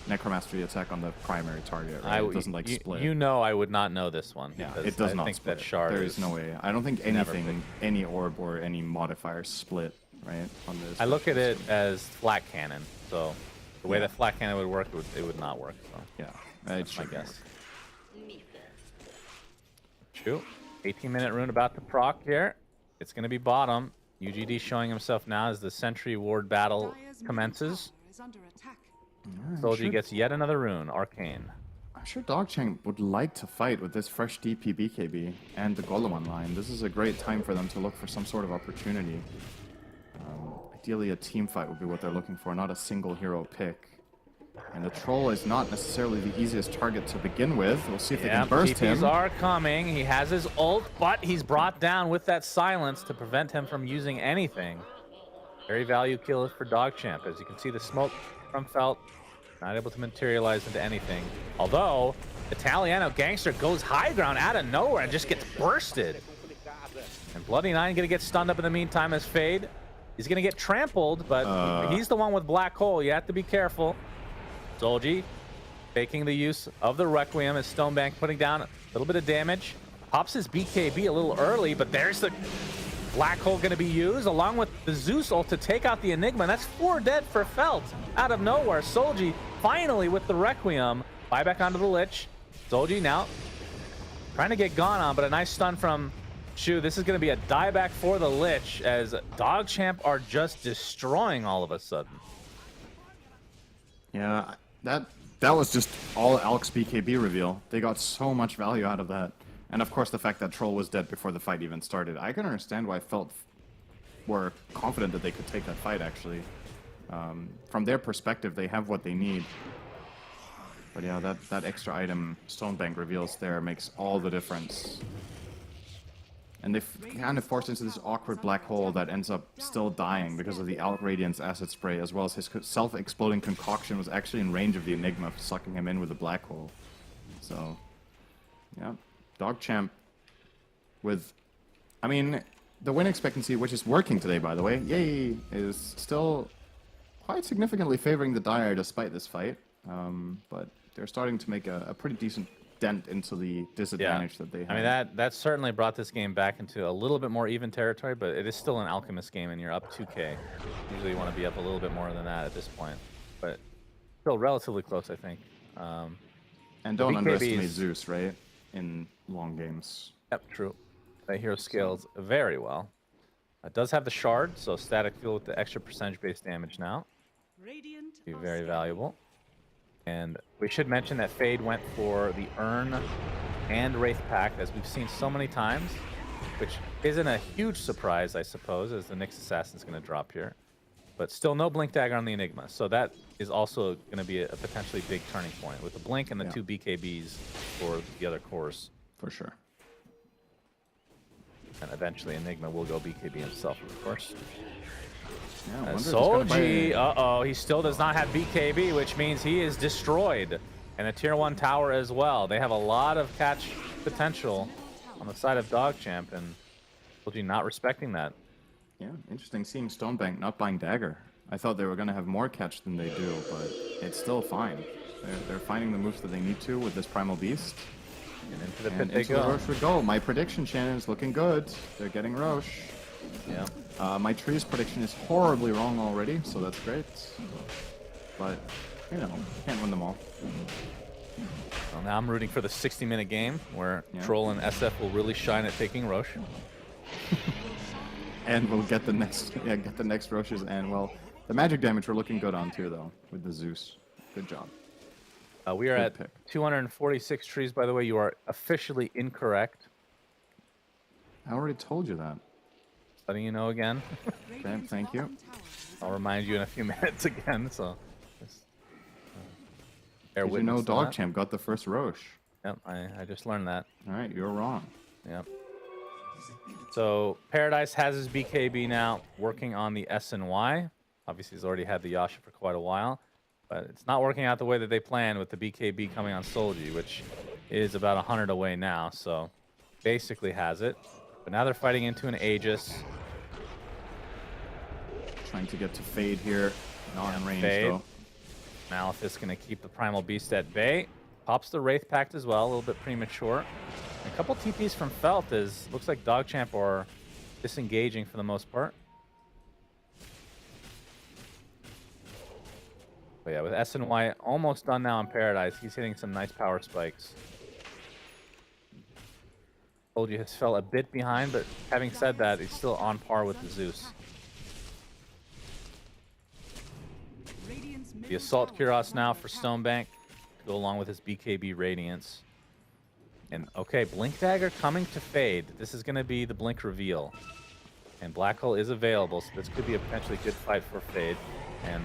Necromastery attack on the primary target, right? It doesn't like split. You know I would not know this one. Yeah, it does not split. That Shard there is no way. I don't think anything, any orb or any modifier split, right? On this. I look at it as flat cannon, so the way that flat cannon would work, it would not work. So yeah, that's my guess. True. 18-minute rune about to proc here. It's going to be bottom. UGD showing himself now as the Sentry Ward battle commences. Solji gets yet another rune, Arcane. I'm sure DogChamp would like to fight with this fresh DP BKB and the Golem online. This is a great time for them to look for some sort of opportunity. Ideally, a team fight would be what they're looking for, not a single hero pick. And the Troll is not necessarily the easiest target to begin with. We'll see if they can burst him. TPs are coming. He has his ult, but he's brought down with that silence to prevent him from using anything. Very value kill for DogChamp. As you can see, the smoke from Felt not able to materialize into anything. Although, Italiano Gangster goes high ground out of nowhere and just gets bursted. And Bloody Nine going to get stunned up in the meantime as Fade. He's going to get trampled, but he's the one with Black Hole. You have to be careful. Solji taking the use of the Requiem as Stonebank putting down a little bit of damage. Pops his BKB a little early, but there's the Black Hole going to be used along with the Zeus ult to take out the Enigma. And that's 4 dead for Felt out of nowhere. Solji finally with the Requiem. Buyback onto the Lich. Solji now trying to get gone on, but a nice stun from Shu. This is going to be a dieback for the Lich as DogChamp are just destroying all of a sudden. Yeah, that was just all Alk's BKB reveal. They got so much value out of that. And of course the fact that Troll was dead before the fight even started. I can understand why Felt were confident that they could take that fight, actually. From their perspective, they have what they need. But yeah, that extra item Stonebank reveals there makes all the difference. And they kind of forced into this awkward black hole that ends up still dying because of the Alk Radiance acid spray, as well as his self-exploding concoction was actually in range of the Enigma, sucking him in with a black hole. So, yeah, DogChamp with, I mean, the win expectancy, which is working today, by the way, yay, is still quite significantly favoring the Dire despite this fight. But they're starting to make a pretty decent dent into the disadvantage that they have. I mean, that certainly brought this game back into a little bit more even territory, but it is still an Alchemist game and you're up 2k. Usually you want to be up a little bit more than that at this point, but still relatively close, I think. And don't underestimate Zeus, right? In long games. Yep, true. That hero scales very well. It does have the Shard, so static fuel with the extra percentage-based damage now. Be very valuable. And we should mention that Fade went for the Urn and Wraith Pact, as we've seen so many times, which isn't a huge surprise, I suppose, as the Nyx Assassin's going to drop here. But still no Blink Dagger on the Enigma, so that is also going to be a potentially big turning point, with the Blink and the 2 BKBs for the other cores. For sure. And eventually Enigma will go BKB himself, of course. Yeah, I wonder if he's gonna Solji, buy- he still does not have BKB, which means he is destroyed. And a tier 1 tower as well. They have a lot of catch potential on the side of Dogchamp, and Solji not respecting that. Yeah, interesting seeing Stonebank not buying Dagger. I thought they were going to have more catch than they do, but it's still fine. They're finding the moves that they need to with this Primal Beast. And into the pit And they into the go. Roche we go. My prediction, Shannon, is looking good. They're getting Roche. Yeah. My trees prediction is horribly wrong already, so that's great. But, you know, can't win them all. Well, now I'm rooting for the 60-minute game where Yeah. Troll and SF will really shine at taking Roche. And we'll get the next Roches, and well, the magic damage we're looking good on too, though, with the Zeus. Good job. We are Good at pick. 246 trees, by the way. You are officially incorrect. I already told you that. Letting you know again. Radiant's thank you. bottom tower is I'll remind you in a few minutes again. So, just, bear Did you know witness to that. Dogchamp got the first Roche? Yep, I just learned that. All right, you're wrong. Yep. So Paradise has his BKB now, working on the SNY. Obviously, he's already had the Yasha for quite a while, but it's not working out the way that they planned with the BKB coming on Solji, which is about 100 away now. So basically has it. But now they're fighting into an Aegis. Trying to get to Fade here. Not in range, Fade. though. Malithus going to keep the Primal Beast at bay. Pops the Wraith Pact as well, a little bit premature. A couple TPs from Felt is looks like Dogchamp are disengaging for the most part. But yeah, with SNY almost done now in Paradise, he's hitting some nice power spikes. Told you, has fell a bit behind, but having said that, he's still on par with the Zeus. Radiant's The middle Assault tower Cuirass is now under for attack. Stonebank to go along with his BKB Radiance. And okay, Blink Dagger coming to Fade. This is going to be the Blink reveal. And Black Hole is available, so this could be a potentially good fight for Fade and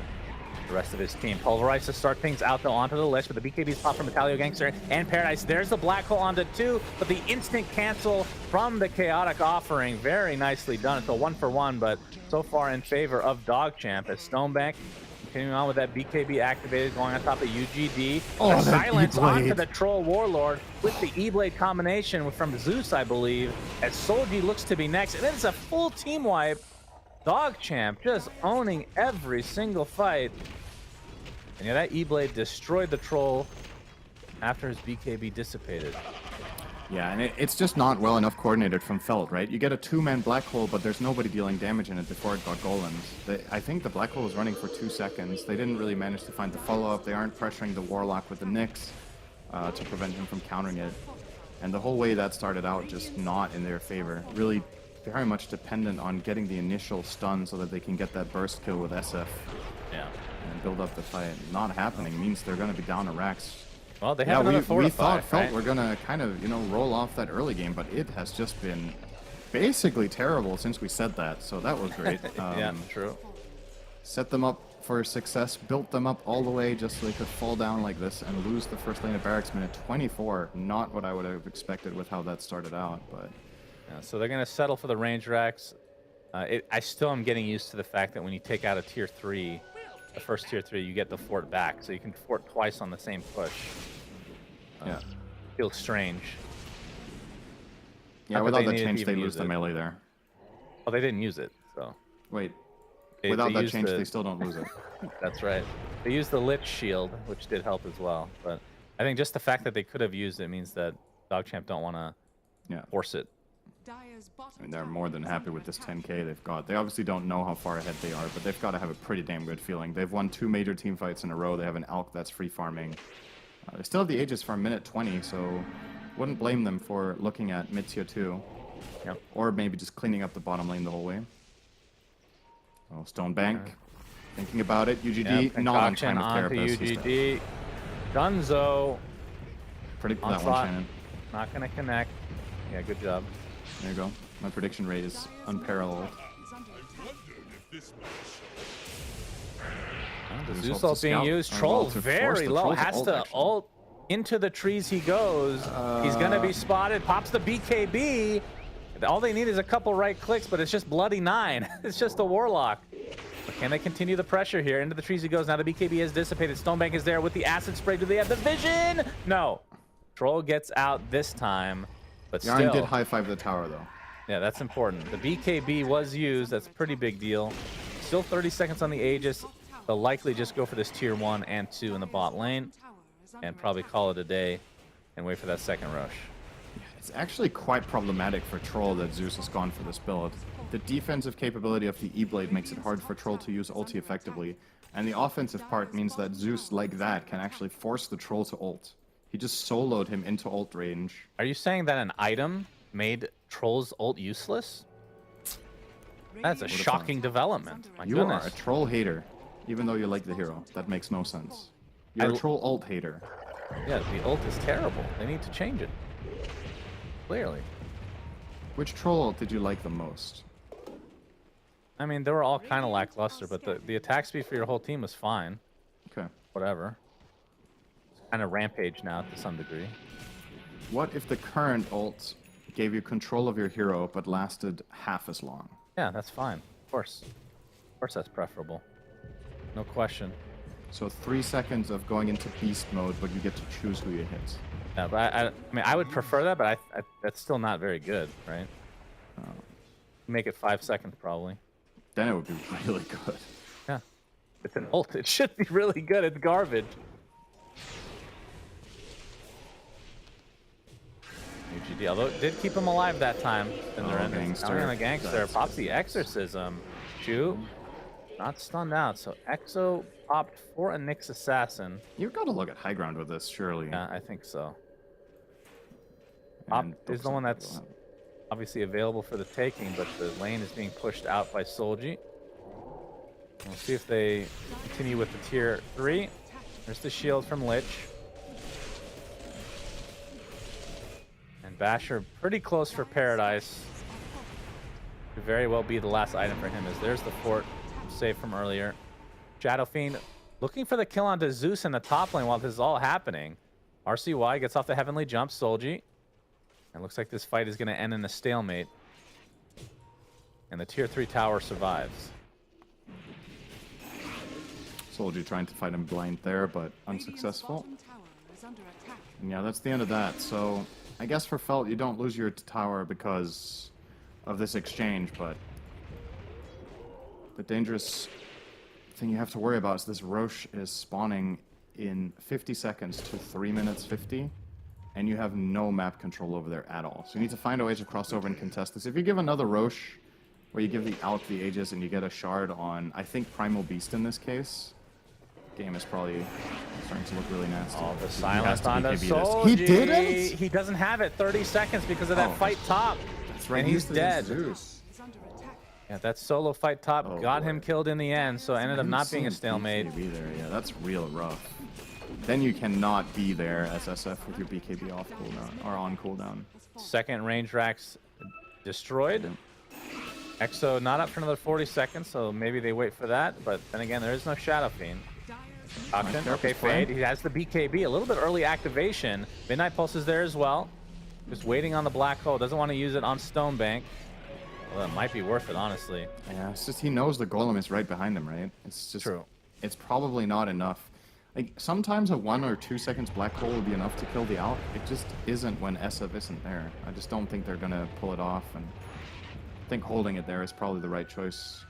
the rest of his team. Pulverize to start things out though onto the list, but the BKB's pop from Metalio Gangster and Paradise. There's the Black Hole onto 2, but the instant cancel from the Chaotic Offering. Very nicely done. It's a 1-for-1, but so far in favor of Dogchamp as Stonebank continuing on with that BKB activated, going on top of UGD. Oh, The that silence onto E-Blade. the Troll Warlord with the E-Blade combination from Zeus, I believe, as Solji looks to be next. And then it's a full team wipe. Dogchamp just owning every single fight. And yeah, that E-Blade destroyed the Troll after his BKB dissipated. Yeah, and it's just not well enough coordinated from Felt, right? You get a 2-man Black Hole, but there's nobody dealing damage in it before it got golems. I think the Black Hole was running for 2 seconds. They didn't really manage to find the follow-up. They aren't pressuring the Warlock with the Nyx to prevent him from countering it. And the whole way that started out just not in their favor. Really very much dependent on getting the initial stun so that they can get that burst kill with SF Yeah. and build up the fight. Not happening means they're going to be down to Rax. Well, they have another we 4 to thought 5, Felt right? were gonna kind of, roll off that early game, but it has just been basically terrible since we said that. So that was great. Yeah, true. Set them up for success, built them up all the way just so they could fall down like this and lose the first lane of Barracks minute 24. Not what I would have expected with how that started out, but Yeah, so they're going to settle for the range racks. I still am getting used to the fact that when you take out a tier 3, the first tier 3, you get the fort back. So you can fort twice on the same push. yeah. Feels strange. Yeah, Not that without they that needed to change, they even lose use the it. melee there. Well, they didn't use it, so. Wait, They without that used change, the- they still don't lose it. That's right. They used the Lich Shield, which did help as well. But I think just the fact that they could have used it means that Dogchamp don't want to Yeah. force it. Dire's bottom I mean, they're tower more than is happy under with this attack. 10k they've got. They obviously don't know how far ahead they are, but they've got to have a pretty damn good feeling. They've won 2 major team fights in a row. They have an Alk that's free farming. They still have the Aegis for minute 20, so wouldn't blame them for looking at mid tier 2. Yep. Or maybe just cleaning up the bottom lane the whole way. Oh, Stonebank. Thinking about it. UGD, Yep, not on concoction time with onto Carapace. He's UGD. Dunzo, Predict that one, onslaught. Shannon. Not going to connect. Yeah, good job. There you go. My prediction rate is unparalleled. Is under attack. The Zeus Zeus ult to ult being scout. used. Well, Troll's to force very the low. Troll's Has ult, to actually. ult. Into the trees he goes. He's going to be spotted. Pops the BKB. All they need is a couple right clicks, but it's just bloody 9. It's just a Warlock. The Can they continue the pressure here? Into the trees he goes. Now the BKB has dissipated. Stonebank is there with the acid spray. Do they have the vision? No. Troll gets out this time, but Yarn still. did high five the tower though. Yeah, that's important. The BKB was used. That's a pretty big deal. Still 30 seconds on the Aegis. They'll likely just go for this tier 1 and 2 in the bot lane and probably call it a day and wait for that second rush. It's actually quite problematic for Troll that Zeus has gone for this build. The defensive capability of the E-Blade makes it hard for Troll to use ulti effectively, and the offensive part means that Zeus, like that, can actually force the Troll to ult. He just soloed him into ult range. Are you saying that an item made Troll's ult useless? That's a shocking development. My You goodness. are a Troll hater, even though you like the hero. That makes no sense. You're a Troll ult hater. Yeah, the ult is terrible. They need to change it. Clearly. Which Troll ult did you like the most? I mean, they were all kind of lackluster, but the attack speed for your whole team was fine. Okay. Whatever. It's kind of rampage now to some degree. What if the current ult gave you control of your hero but lasted half as long? Yeah, that's fine. Of course. Of course that's preferable. No question. So 3 seconds of going into beast mode, but you get to choose who you hit. Yeah, but I mean, I would prefer that, but I that's still not very good, right? Make it 5 seconds probably. Then it would be really good. Yeah. It's an ult. It should be really good. It's garbage. UGD, although it did keep him alive that time. And they're in Gangster. the gangster. Pops the exorcism. Chew. Not stunned out. So Exo popped for a Nyx assassin. You've got to look at high ground with this, surely. Yeah, I think so. And Op is the one that's obviously available for the taking, but the lane is being pushed out by Solji. We'll see if they continue with the tier 3. There's the shield from Lich. And Basher pretty close for Paradise. Could very well be the last item for him, as there's the fort saved from earlier. Shadow Fiend looking for the kill onto Zeus in the top lane while this is all happening. RCY gets off the heavenly jump, Solji. It looks like this fight is going to end in a stalemate. And the tier 3 tower survives. Soldier trying to fight him blind there, but unsuccessful. And yeah, that's the end of that. So I guess for Felt, you don't lose your tower because of this exchange, but the dangerous thing you have to worry about is this Roche is spawning in 50 seconds to 3 minutes 50. And you have no map control over there at all. So you need to find a way to cross over and contest this. If you give another Roche, where you give the Alk the Aegis and you get a shard on, I think, Primal Beast in this case, game is probably starting to look really nasty. Oh, the He silence has to on the BKB this. Solji. He didn't? He doesn't have it. 30 seconds because of that Oh, fight top. That's right, And he's used it dead. against Zeus. Yeah, that solo fight top Oh, got boy. him killed in the end, so it ended up not being a stalemate. BKB there. Yeah, that's real rough. Then you cannot be there as SF with your BKB off cooldown or on cooldown. Second range racks destroyed. Exo not up for another 40 seconds, so maybe they wait for that. But then again, there is no Shadow Fiend. Option. Okay, Fade. He has the BKB. A little bit early activation. Midnight Pulse is there as well. Just waiting on the black hole. Doesn't want to use it on Stonebank. Well, it might be worth it, honestly. Yeah, it's just he knows the golem is right behind him, right? It's just True. It's probably not enough. Like sometimes a 1 or 2 seconds black hole will be enough to kill the Alk. It just isn't when SF isn't there. I just don't think they're gonna pull it off, and I think holding it there is probably the right choice.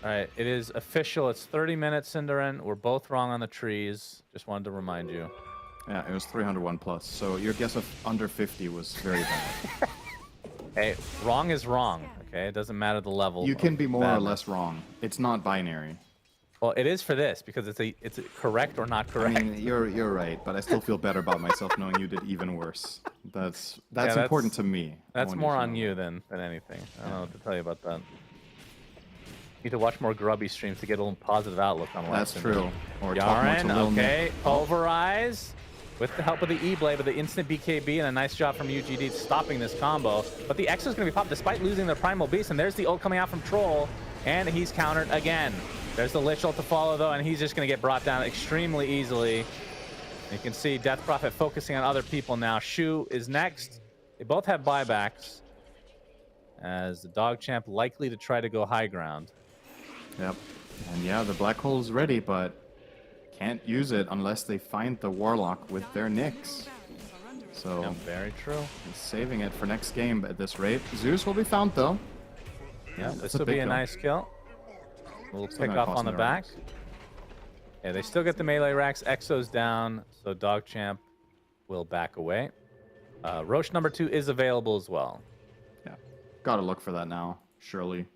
All right, it is official. It's 30 minutes, Cinderin. We're both wrong on the trees. Just wanted to remind you. Yeah, it was 301 plus. So your guess of under 50 was very bad. Hey, wrong is wrong. Okay, it doesn't matter the level. You can be more or badness. less wrong. It's not binary. Well, it is for this because it's a correct or not I correct. mean, you're right, but I still feel better about myself knowing you did even worse. That's important to me. I That's want more to on know. you than anything. I don't know what to tell you about that. Need to watch more grubby streams to get a little positive outlook on life. That's true. Or talk more to Yaren, Lil okay, Nick. pulverize with the help of the E-Blade, with the instant BKB, and a nice job from UGD stopping this combo. But the X is going to be popped despite losing the Primal Beast, and there's the ult coming out from Troll, and he's countered again. There's the Lich ult to follow, though, and he's just going to get brought down extremely easily. You can see Death Prophet focusing on other people now. Shu is next. They both have buybacks, as the Dog Champ likely to try to go high ground. Yep. And yeah, the black hole is ready, but can't use it unless they find the Warlock with their Nyx. So Yeah, very true. he's saving it for next game at this rate. Zeus will be found though. Yeah, that's this a will be big a kill. nice kill. We'll Still pick gonna off cost on the them back. racks. Yeah, they still get the melee racks. Exo's down, so Dogchamp will back away. Roche number 2 is available as well. Yeah, gotta look for that now, surely.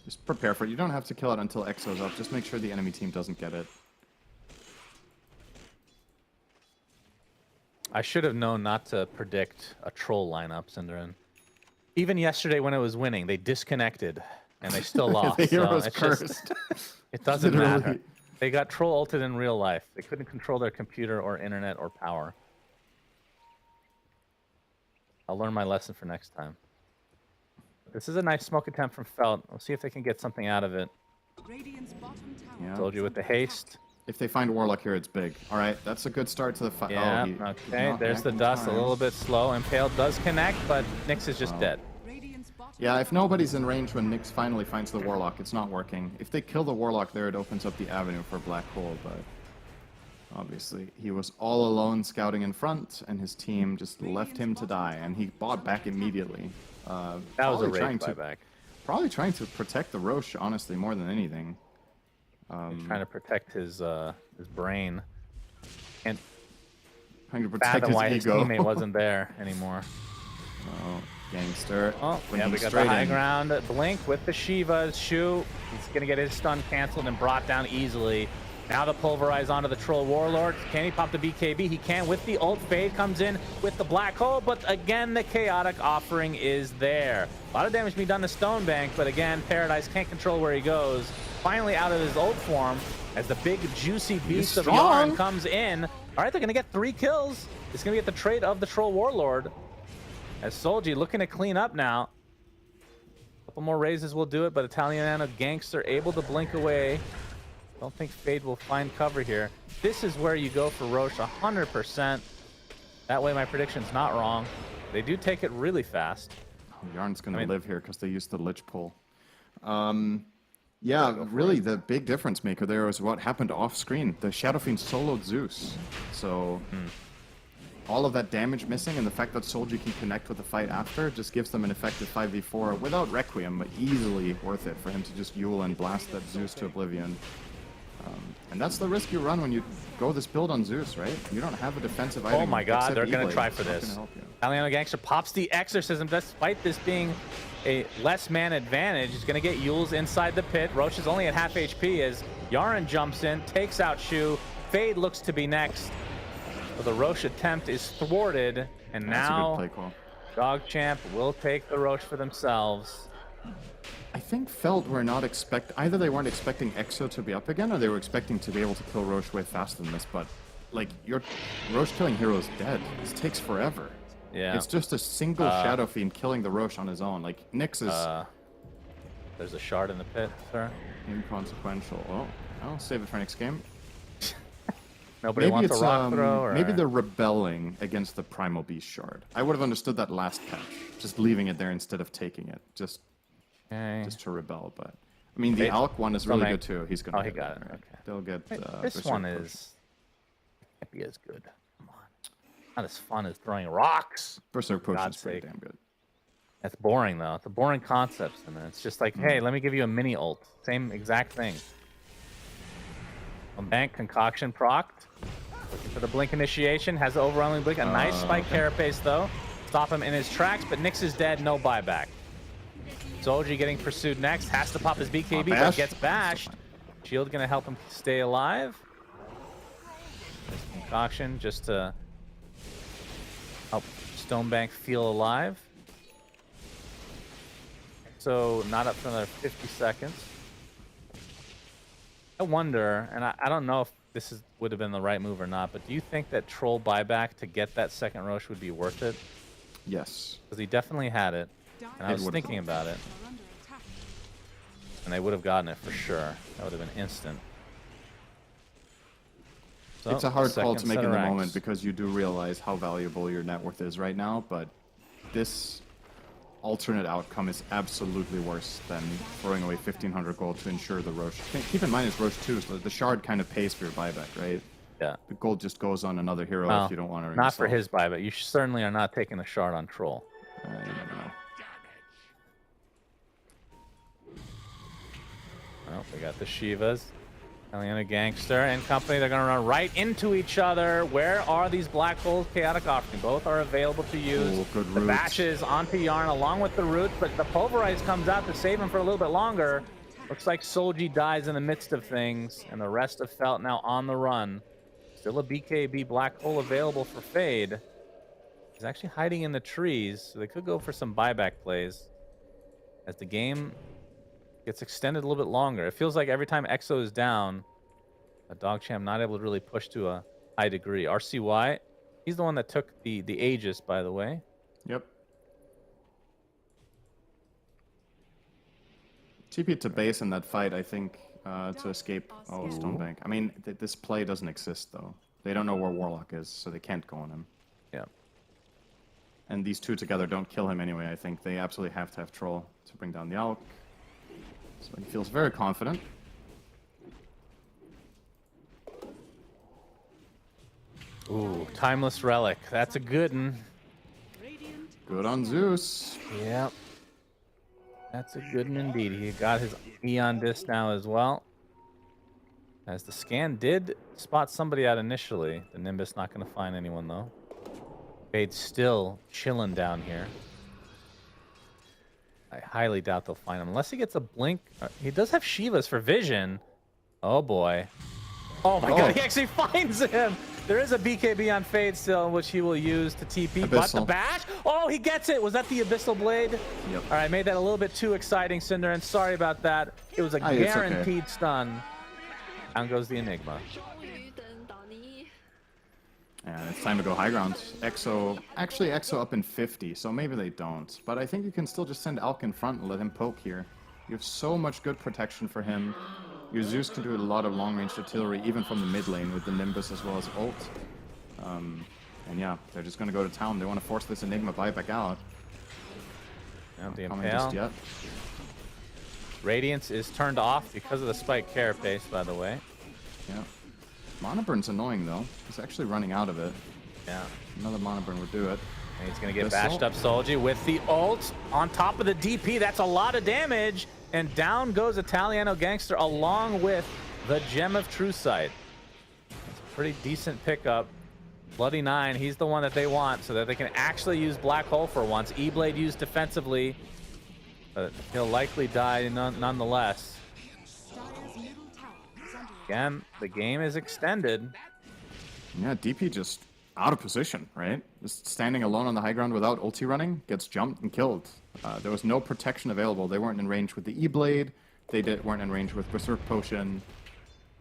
Just prepare for it. You don't have to kill it until Exo's up. Just make sure the enemy team doesn't get it. I should have known not to predict a troll lineup, Cinderin. Even yesterday when it was winning, they disconnected and they still lost. The hero's it's cursed. it doesn't Literally. matter. They got troll ulted in real life. They couldn't control their computer or internet or power. I'll learn my lesson for next time. This is a nice smoke attempt from Felt. We'll see if they can get something out of it. Radiant's bottom tower. Yeah. Told you with the haste. If they find Warlock here, it's big. All right, that's a good start to the fight. Yeah, oh, he's okay. not There's the connecting dust, a time. little bit slow. Impale does connect, but Nyx is just dead. Radiant's bottom Yeah, if nobody's in range when Nyx finally finds the Warlock, it's not working. If they kill the Warlock there, it opens up the avenue for Black Hole, but obviously he was all alone scouting in front, and his team just left him to die, and he bought back immediately. That was a Probably rage trying to- buyback. Probably trying to protect the Roche, honestly, more than anything. Trying to protect his brain. And Trying to protect fathom his why his ego. teammate wasn't there anymore. Oh, gangster. Oh, yeah, Blinking we got the straight high in. ground. Blink with the Shiva's Shu. He's going to get his stun canceled and brought down easily. Now the pulverize onto the Troll Warlord. Can he pop the BKB? He can with the ult. Fade comes in with the black hole, but again, the chaotic offering is there. A lot of damage being done to Stonebank, but again, Paradise can't control where he goes. Finally out of his ult form as the big juicy beast of strong. Yarn comes in. All right, they're going to get 3 kills. It's going to get the trade of the Troll Warlord. As Solji looking to clean up now. A couple more raises will do it, but Italiano Gangster able to blink away. Don't think Fade will find cover here. This is where you go for Roche 100%. That way my prediction's not wrong. They do take it really fast. Yarn's going I to mean- live here because they used the Lich pull. Yeah, really, the big difference maker there was what happened off screen. The Shadow Fiend soloed Zeus. So, all of that damage missing and the fact that Soldier can connect with the fight after just gives them an effective 5v4 without Requiem, but easily worth it for him to just Yule and blast that Zeus to oblivion. And that's the risk you run when you go this build on Zeus, right? You don't have a defensive item. Oh my god, except they're going to E-Blade. try for It's not this. gonna help you. Italiano Gangster pops the Exorcism despite this being a less man advantage. He's going to get Yules inside the pit. Roche is only at half HP as Yaren jumps in, takes out Shu. Fade looks to be next. So the Roche attempt is thwarted, and That's a now good play call. Dogchamp will take the Roche for themselves. I think Feld were not either they weren't expecting Exo to be up again, or they were expecting to be able to kill Roche way faster than this, but like your Roche killing hero is dead. This takes forever. Yeah. It's just a single Shadow Fiend killing the Roche on his own. Like Nyx is There's a shard in the pit, sir. inconsequential. Oh, I'll save it for next game. Nobody Maybe wants it's a rock throw, or maybe they're rebelling against the Primal Beast shard. I would have understood that last patch, just leaving it there instead of taking it, just Okay. to rebel. But I mean, the They- Alk one is really Something- good too. He's gonna. Oh, he get got it. right? Okay. They'll get. This Berserk one push. is can't be as good. Come on, not as fun as throwing rocks. Berserk push God's is pretty sake. damn good. That's boring though. It's a boring concept, and it's just like, hey, let me give you a mini ult. Same exact thing. Bank concoction procced. Looking for the blink initiation. Has the overwhelming blink. A nice spike carapace though. Stop him in his tracks, but Nyx is dead. No buyback. Solji getting pursued next. Has to pop his BKB, but bash. gets bashed. Shield gonna help him stay alive. This concoction just to help Stonebank feel alive. So not up for another 50 seconds. I wonder, and I don't know if this would have been the right move or not, but do you think that Troll buyback to get that second Roche would be worth it? Yes. Because he definitely had it, and I was would've. thinking about it, are under attack. and they would have gotten it for sure. That would have been instant. So, It's a hard call to second make set in of the racks. moment because you do realize how valuable your net worth is right now, but this alternate outcome is absolutely worse than throwing away 1,500 gold to ensure the Roche. Keep in mind it's Roche 2, so the shard kind of pays for your buyback, right? Yeah. The gold just goes on another hero Well, if you don't want to. not for his buy, but you certainly are not taking a shard on Troll. You never know. Well, we got the Shivas. Eliana Gangster and company, they're going to run right into each other. Where are these Black Holes Chaotic Offering? Both are available to use. Ooh, good the roots. bashes onto Yarn along with the roots, but the Pulverize comes out to save him for a little bit longer. Looks like Solji dies in the midst of things, and the rest of Felt now on the run. Still a BKB Black Hole available for Fade. He's actually hiding in the trees, so they could go for some buyback plays as the game gets extended a little bit longer. It feels like every time Exo is down, a Dogchamp not able to really push to a high degree. RCY, he's the one that took the Aegis, by the way. Yep. TP to base in that fight, I think, to escape. Oh, Stonebank. I mean, this play doesn't exist, though. They don't know where Warlock is, so they can't go on him. Yeah. And these two together don't kill him anyway. I think they absolutely have to have Troll to bring down the Alk. So he feels very confident. Ooh, Timeless Relic. That's a good one. Good on Zeus. Yep. That's a good one indeed. He got his Eon Disc now as well. As the scan did spot somebody out initially. The Nimbus not going to find anyone, though. Fade's still chilling down here. I highly doubt they'll find him. Unless he gets a blink. He does have Shivas for vision. Oh, boy. Oh, my God. He actually finds him. There is a BKB on Fade still, which he will use to TP. Abyssal. But the bash. Oh, he gets it. Was that the Abyssal Blade? Yep. All right, made that a little bit too exciting, Cinder, and sorry about that. It was a It's guaranteed stun. Down goes the Enigma. And it's time to go high ground. Actually Exo up in 50, so maybe they don't. But I think you can still just send Alk in front and let him poke here. You have so much good protection for him. Your Zeus can do a lot of long-range artillery, even from the mid lane with the Nimbus as well as ult. And yeah, they're just going to go to town. They want to force this Enigma buyback out. Not the Coming just Impale. yet. Radiance is turned off because of the spike carapace, by the way. Yeah. Mana Burn's annoying, though. He's actually running out of it. Yeah. Another Mana Burn would do it. And he's going to get Abyssal. bashed up Solji with the ult on top of the DP. That's a lot of damage. And down goes Italiano Gangster along with the Gem of True Sight. It's a pretty decent pickup. Bloody Nine, he's the one that they want so that they can actually use Black Hole for once. E-Blade used defensively, but he'll likely die nonetheless. Again, the game is extended. Yeah, DP just out of position, right? Just standing alone on the high ground without ulti running, gets jumped and killed. There was no protection available. They weren't in range with the E-Blade. They weren't in range with Berserk Potion.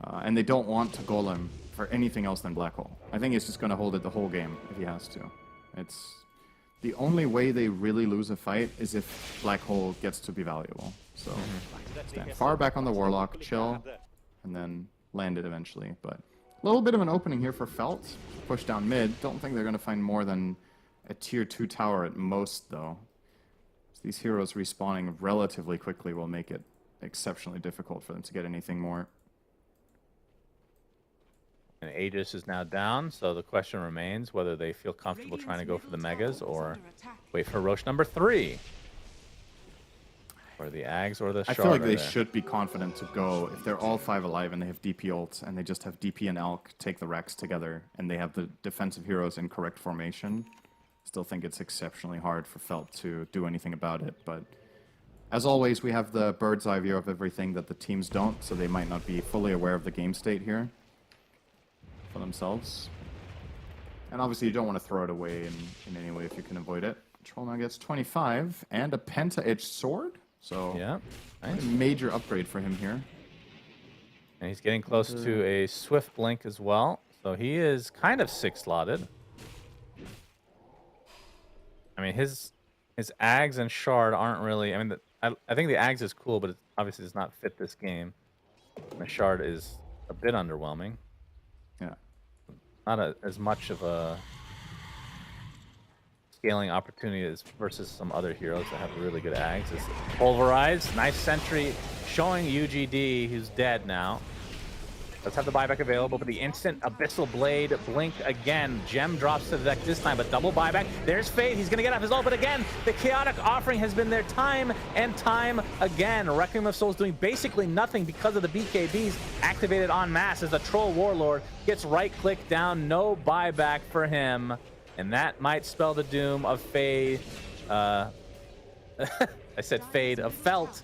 And they don't want to Golem for anything else than Black Hole. I think he's just going to hold it the whole game if he has to. It's the only way they really lose a fight is if Black Hole gets to be valuable. So stand far back on the Warlock, chill, and then land it eventually. But a little bit of an opening here for Felt. Push down mid. Don't think they're going to find more than a tier 2 tower at most, though. So these heroes respawning relatively quickly will make it exceptionally difficult for them to get anything more. And Aegis is now down, so the question remains whether they feel comfortable trying to go for the Megas or wait for Roche number 3. Or the Ags or the Shard. I feel like they there. should be confident to go if they're all 5 alive and they have DP ults and they just have DP and Alk take the Rex together and they have the defensive heroes in correct formation. Still think it's exceptionally hard for Felt to do anything about it, but as always, we have the bird's eye view of everything that the teams don't, so they might not be fully aware of the game state here for themselves. And obviously you don't want to throw it away in any way if you can avoid it. Troll now gets 25 and a Penta-Edged Sword. So Yeah, nice. a major upgrade for him here. And he's getting close to a Swift Blink as well. So he is kind of 6-slotted. I mean, his Ags and Shard aren't really... I mean, I think the Ags is cool, but it obviously does not fit this game. And the Shard is a bit underwhelming. Yeah. Not as much of a scaling opportunities versus some other heroes that have really good ags. Is Pulverize, nice sentry showing UGD, who's dead now. Let's have the buyback available, but the instant Abyssal Blade blink again. Gem drops to the deck this time, but double buyback. There's Fade. He's going to get off his ult, but again, the Chaotic Offering has been there time and time again. Requiem of Souls doing basically nothing because of the BKBs activated en masse as the Troll Warlord gets right-click down. No buyback for him, and that might spell the doom of Fade. I said Fade, of Felt.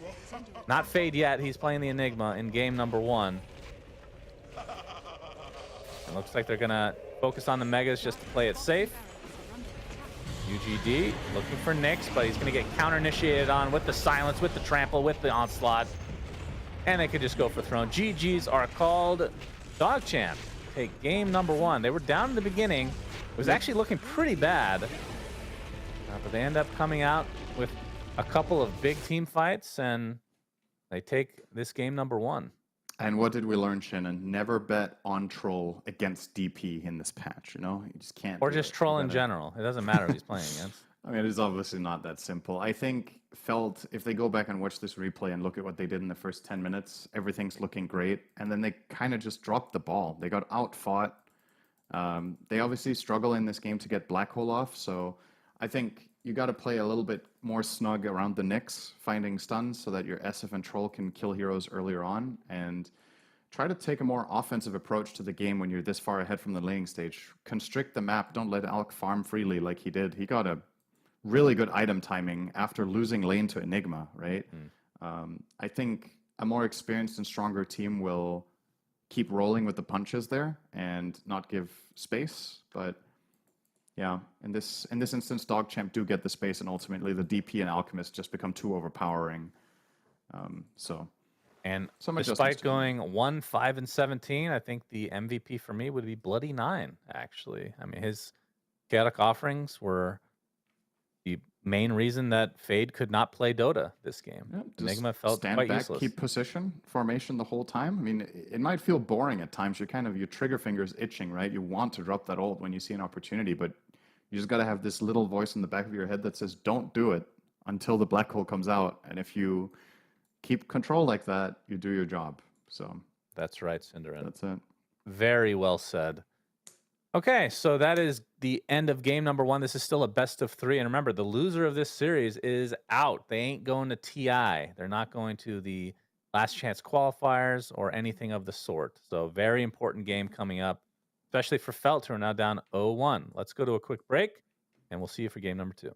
Not Fade yet. He's playing the Enigma in game number 1. It looks like they're gonna focus on the Megas just to play it safe. UGD looking for Nyx, but he's gonna get counter-initiated on with the Silence, with the Trample, with the Onslaught. And they could just go for Throne. GGs are called. Dogchamp take game number 1. They were down in the beginning. It was actually looking pretty bad. But they end up coming out with a couple of big team fights, and they take this game number 1. And what did we learn, Shannon? Never bet on troll against DP in this patch, you know? You just can't. Or just troll in general. It doesn't matter who he's playing against. I mean, it's obviously not that simple. I think Felt, if they go back and watch this replay and look at what they did in the first 10 minutes, everything's looking great. And then they kind of just dropped the ball. They got outfought. They obviously struggle in this game to get Black Hole off. So I think you got to play a little bit more snug around the Nyx, finding stuns so that your SF and Troll can kill heroes earlier on, and try to take a more offensive approach to the game when you're this far ahead from the laning stage. Constrict the map. Don't let Alk farm freely like he did. He got a really good item timing after losing lane to Enigma, right? I think a more experienced and stronger team will keep rolling with the punches there and not give space, but yeah, in this instance, Dogchamp do get the space, and ultimately the DP and Alchemist just become too overpowering. And some despite going 1-5-17, I think the MVP for me would be Bloody 9, actually. I mean, his Chaotic Offerings were the main reason that Fade could not play Dota this game. Yeah, Enigma felt stand quite back, useless. keep position, formation the whole time. I mean, it might feel boring at times. Your trigger finger's itching, right? You want to drop that ult when you see an opportunity, but you just got to have this little voice in the back of your head that says, don't do it until the black hole comes out. And if you keep control like that, you do your job. So that's right, Cinderin. That's it. Very well said. Okay, so that is the end of game number 1. This is still a best of 3. And remember, the loser of this series is out. They ain't going to TI. They're not going to the last chance qualifiers or anything of the sort. So very important game coming up, especially for Felt, who are now down 0-1. Let's go to a quick break, and we'll see you for game number 2.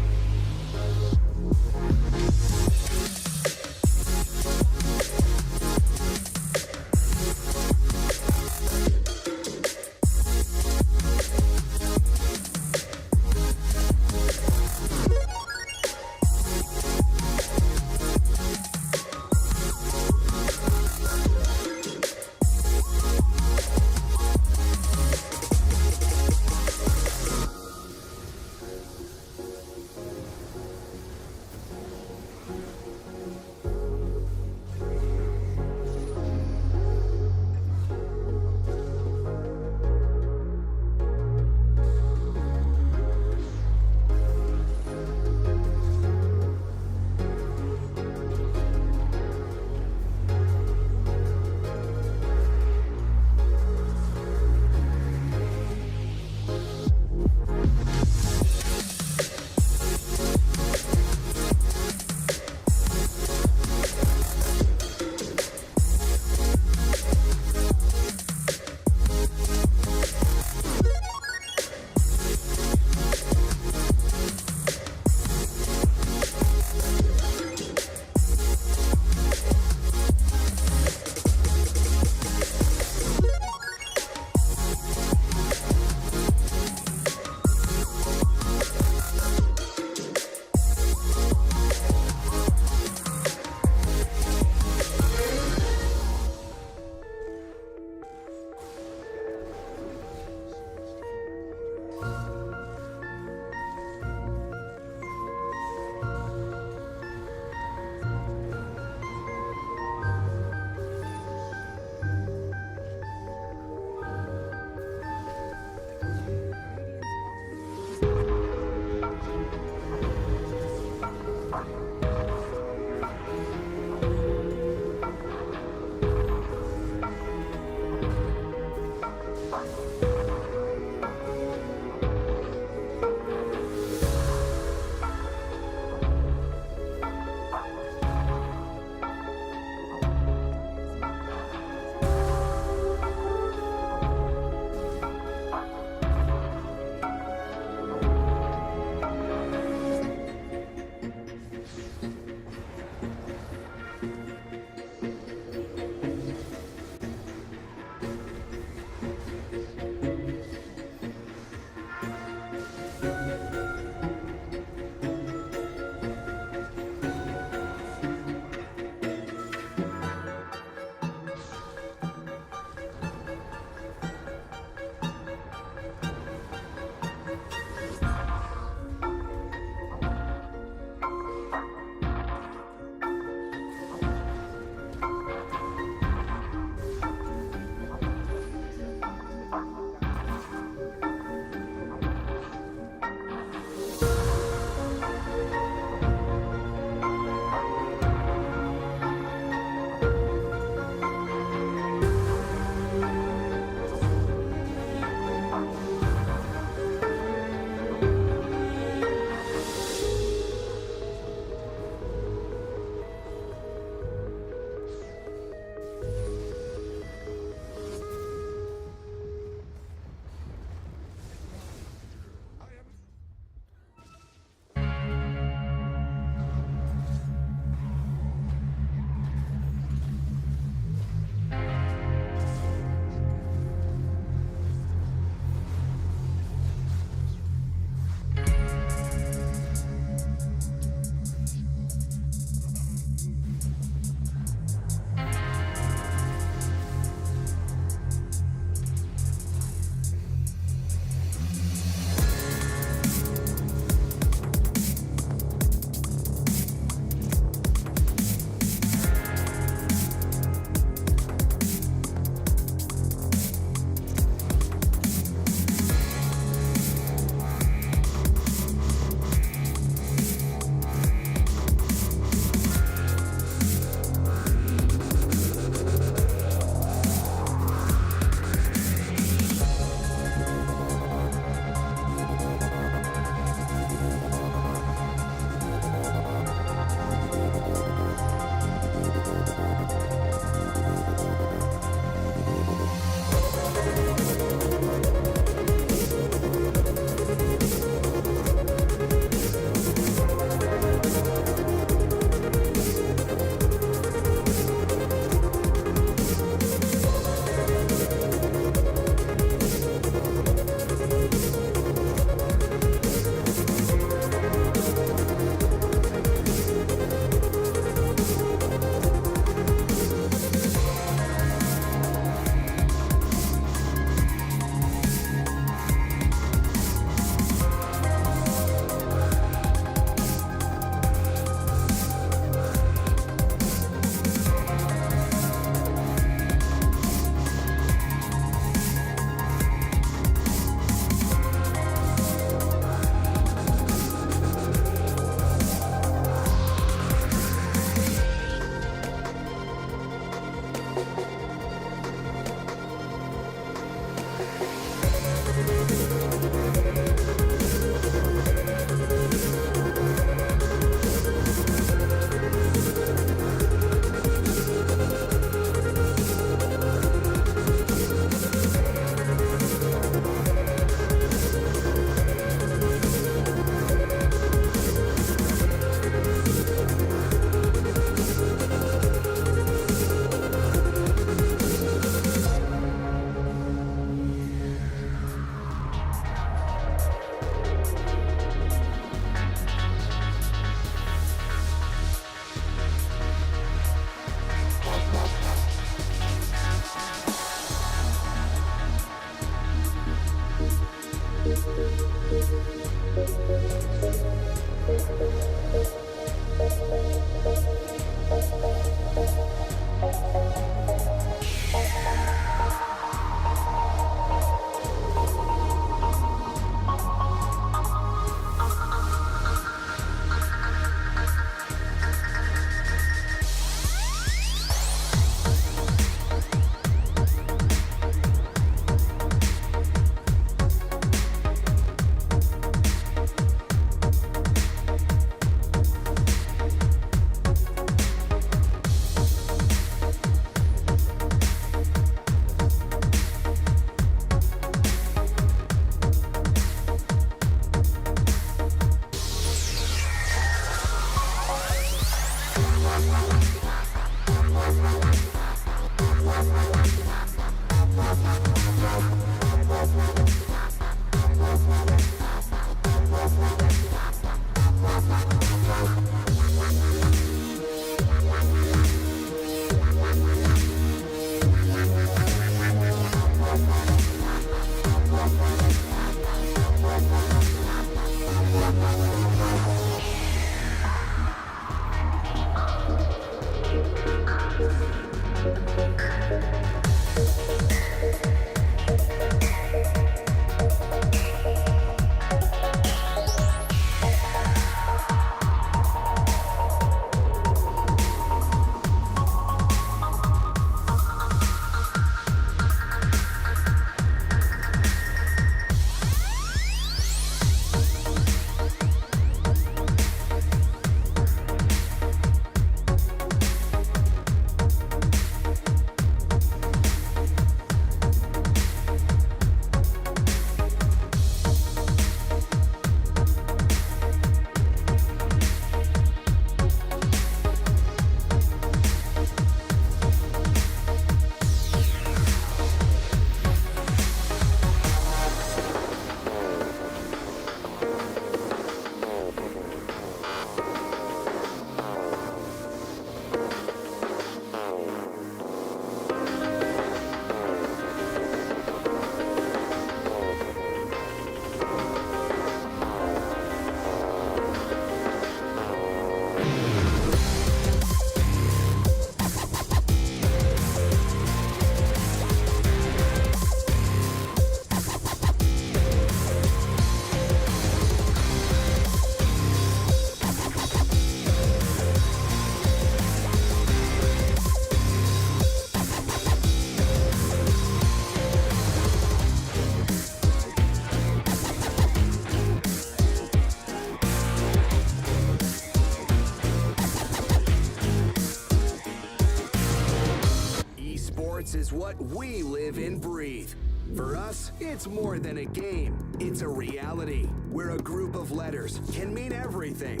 Esports is what we live and breathe. For us, it's more than a game. It's a reality where a group of letters can mean everything.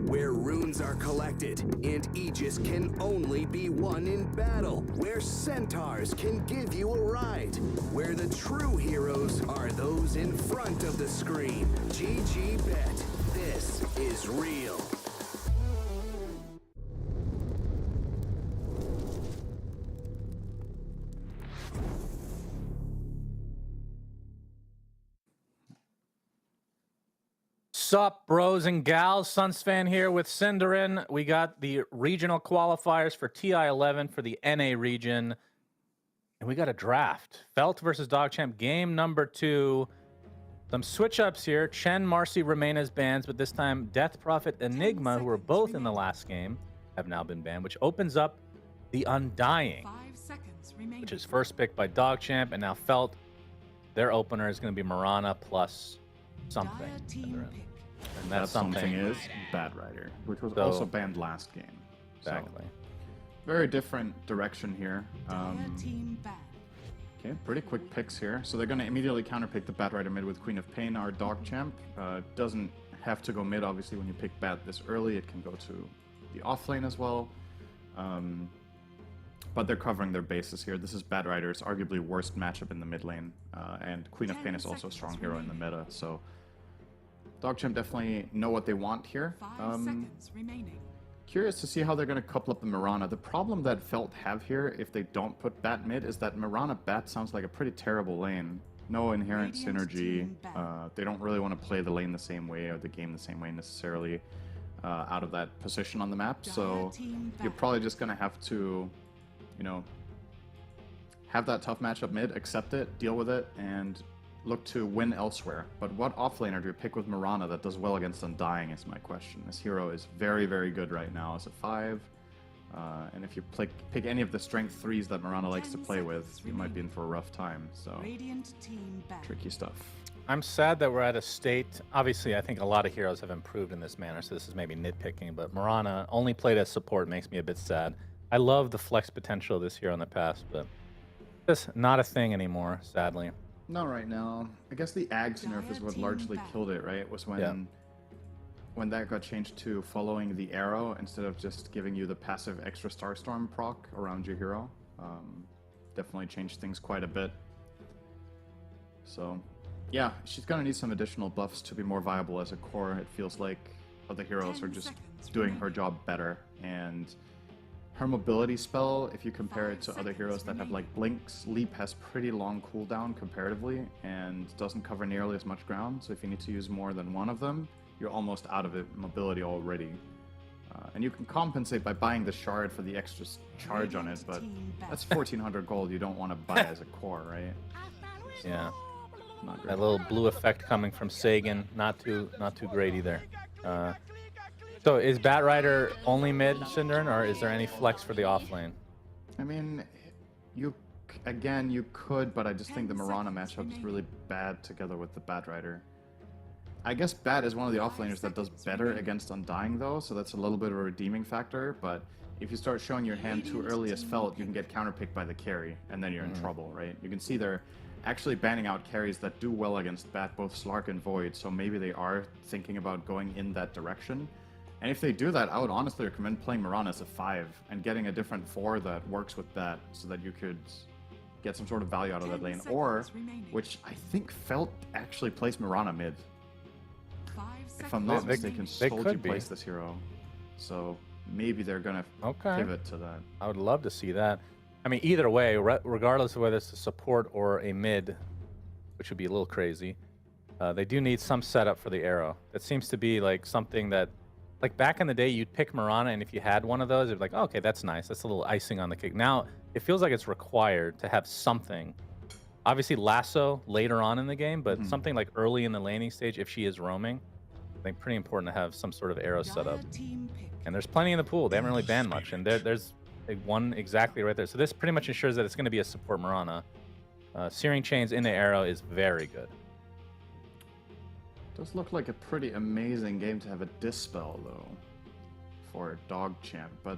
Where runes are collected and Aegis can only be won in battle. Where centaurs can give you a ride. Where the true heroes are those in front of the screen. GG Bet. This is real. Sup, bros and gals? Sunsfan here with Cinderin. We got the regional qualifiers for TI11 for the NA region. And we got a draft. Felt versus Dogchamp, game number 2. Some switch-ups here. Chen, Marcy remain as bans, but this time Death Prophet, Enigma, who were both in the last game, have now been banned, which opens up the Undying, 5 seconds remaining. which is first picked by Dogchamp, and now Felt. Their opener is going to be Marana plus something. Dire team pick. And That that's something is Bad Rider, which was So- also banned last game. Exactly. So, very different direction here. Dire team ban. Okay, pretty quick picks here. So they're going to immediately counterpick the Bad Rider mid with Queen of Pain, our Dogchamp. Doesn't have to go mid, obviously, when you pick Bad this early. It can go to the off lane as well. But they're covering their bases here. This is Bad Rider's arguably worst matchup in the mid lane. And Queen of Pain is also a strong hero in the meta. So Dogchamp definitely know what they want here. 5 seconds remaining. Curious to see how they're going to couple up the Mirana. The problem that Felt have here, if they don't put Bat mid, is that Mirana Bat sounds like a pretty terrible lane. No inherent Radiant synergy. team Bat. They don't really want to play the lane the same way or the game the same way necessarily out of that position on the map. So Dire team you're Bat. probably just going to have to, you know, have that tough matchup mid, accept it, deal with it, and look to win elsewhere. But what offlaner do you pick with Mirana that does well against Undying is my question. This hero is very, very good right now as a 5. And if you pick any of the strength 3s that Mirana likes to 10 play with, seconds you might be in remaining. for a rough time. So Radiant team ban. tricky stuff. I'm sad that we're at a state. Obviously, I think a lot of heroes have improved in this manner, so this is maybe nitpicking, but Mirana only played as support makes me a bit sad. I love the flex potential of this hero in the past, but just not a thing anymore, sadly. Not right now. I guess the Ags nerf is what Dire largely team killed it, right? Was when Yeah. when that got changed to following the arrow instead of just giving you the passive extra Starstorm proc around your hero. Definitely changed things quite a bit. So, yeah, she's gonna need some additional buffs to be more viable as a core. It feels like other heroes 10 are just seconds doing her remaining. job better, and her mobility spell, if you compare it to 5 other heroes that have like remaining. blinks, Leap has pretty long cooldown comparatively and doesn't cover nearly as much ground. So if you need to use more than one of them, you're almost out of it mobility already. And you can compensate by buying the shard for the extra charge on it, but that's 1400 gold you don't want to buy as a core, right? Yeah. Not great. That little blue effect coming from Sagan, not too great either. So is Bat Rider only mid, Synderen, or is there any flex for the off lane? I mean, you could, but I just think the 10 Mirana seconds matchup is remaining. really bad together with the Bat Rider. I guess Bat is one of the offlaners that does better against Undying though, so that's a little bit of a redeeming factor, but if you start showing your hand too early as Felt, you can get counterpicked by the carry, and then you're in trouble, right? You can see they're actually banning out carries that do well against Bat, both Slark and Void, so maybe they are thinking about going in that direction. And if they do that, I would honestly recommend playing Mirana as a 5 and getting a different 4 that works with that so that you could get some sort of value out of that 10 lane. Or, seconds remaining. which I think Felt actually plays Mirana mid. 5 If I'm seconds not They- mistaken, they Solji could be. plays this hero. So maybe they're going to Okay. pivot to that. I would love to see that. I mean, either way, regardless of whether it's a support or a mid, which would be a little crazy, they do need some setup for the arrow. That seems to be like something that, like back in the day, you'd pick Mirana, and if you had one of those, it'd be like, oh, okay, that's nice. That's a little icing on the cake. Now, it feels like it's required to have something. Obviously, Lasso later on in the game, but something like early in the laning stage, if she is roaming, I think pretty important to have some sort of arrow setup. Dire team pick. And there's plenty in the pool. They haven't really banned much, and there's one exactly right there. So this pretty much ensures that it's going to be a support Mirana. Searing Chains in the arrow is very good. Does look like a pretty amazing game to have a Dispel, though, for Dog Champ, but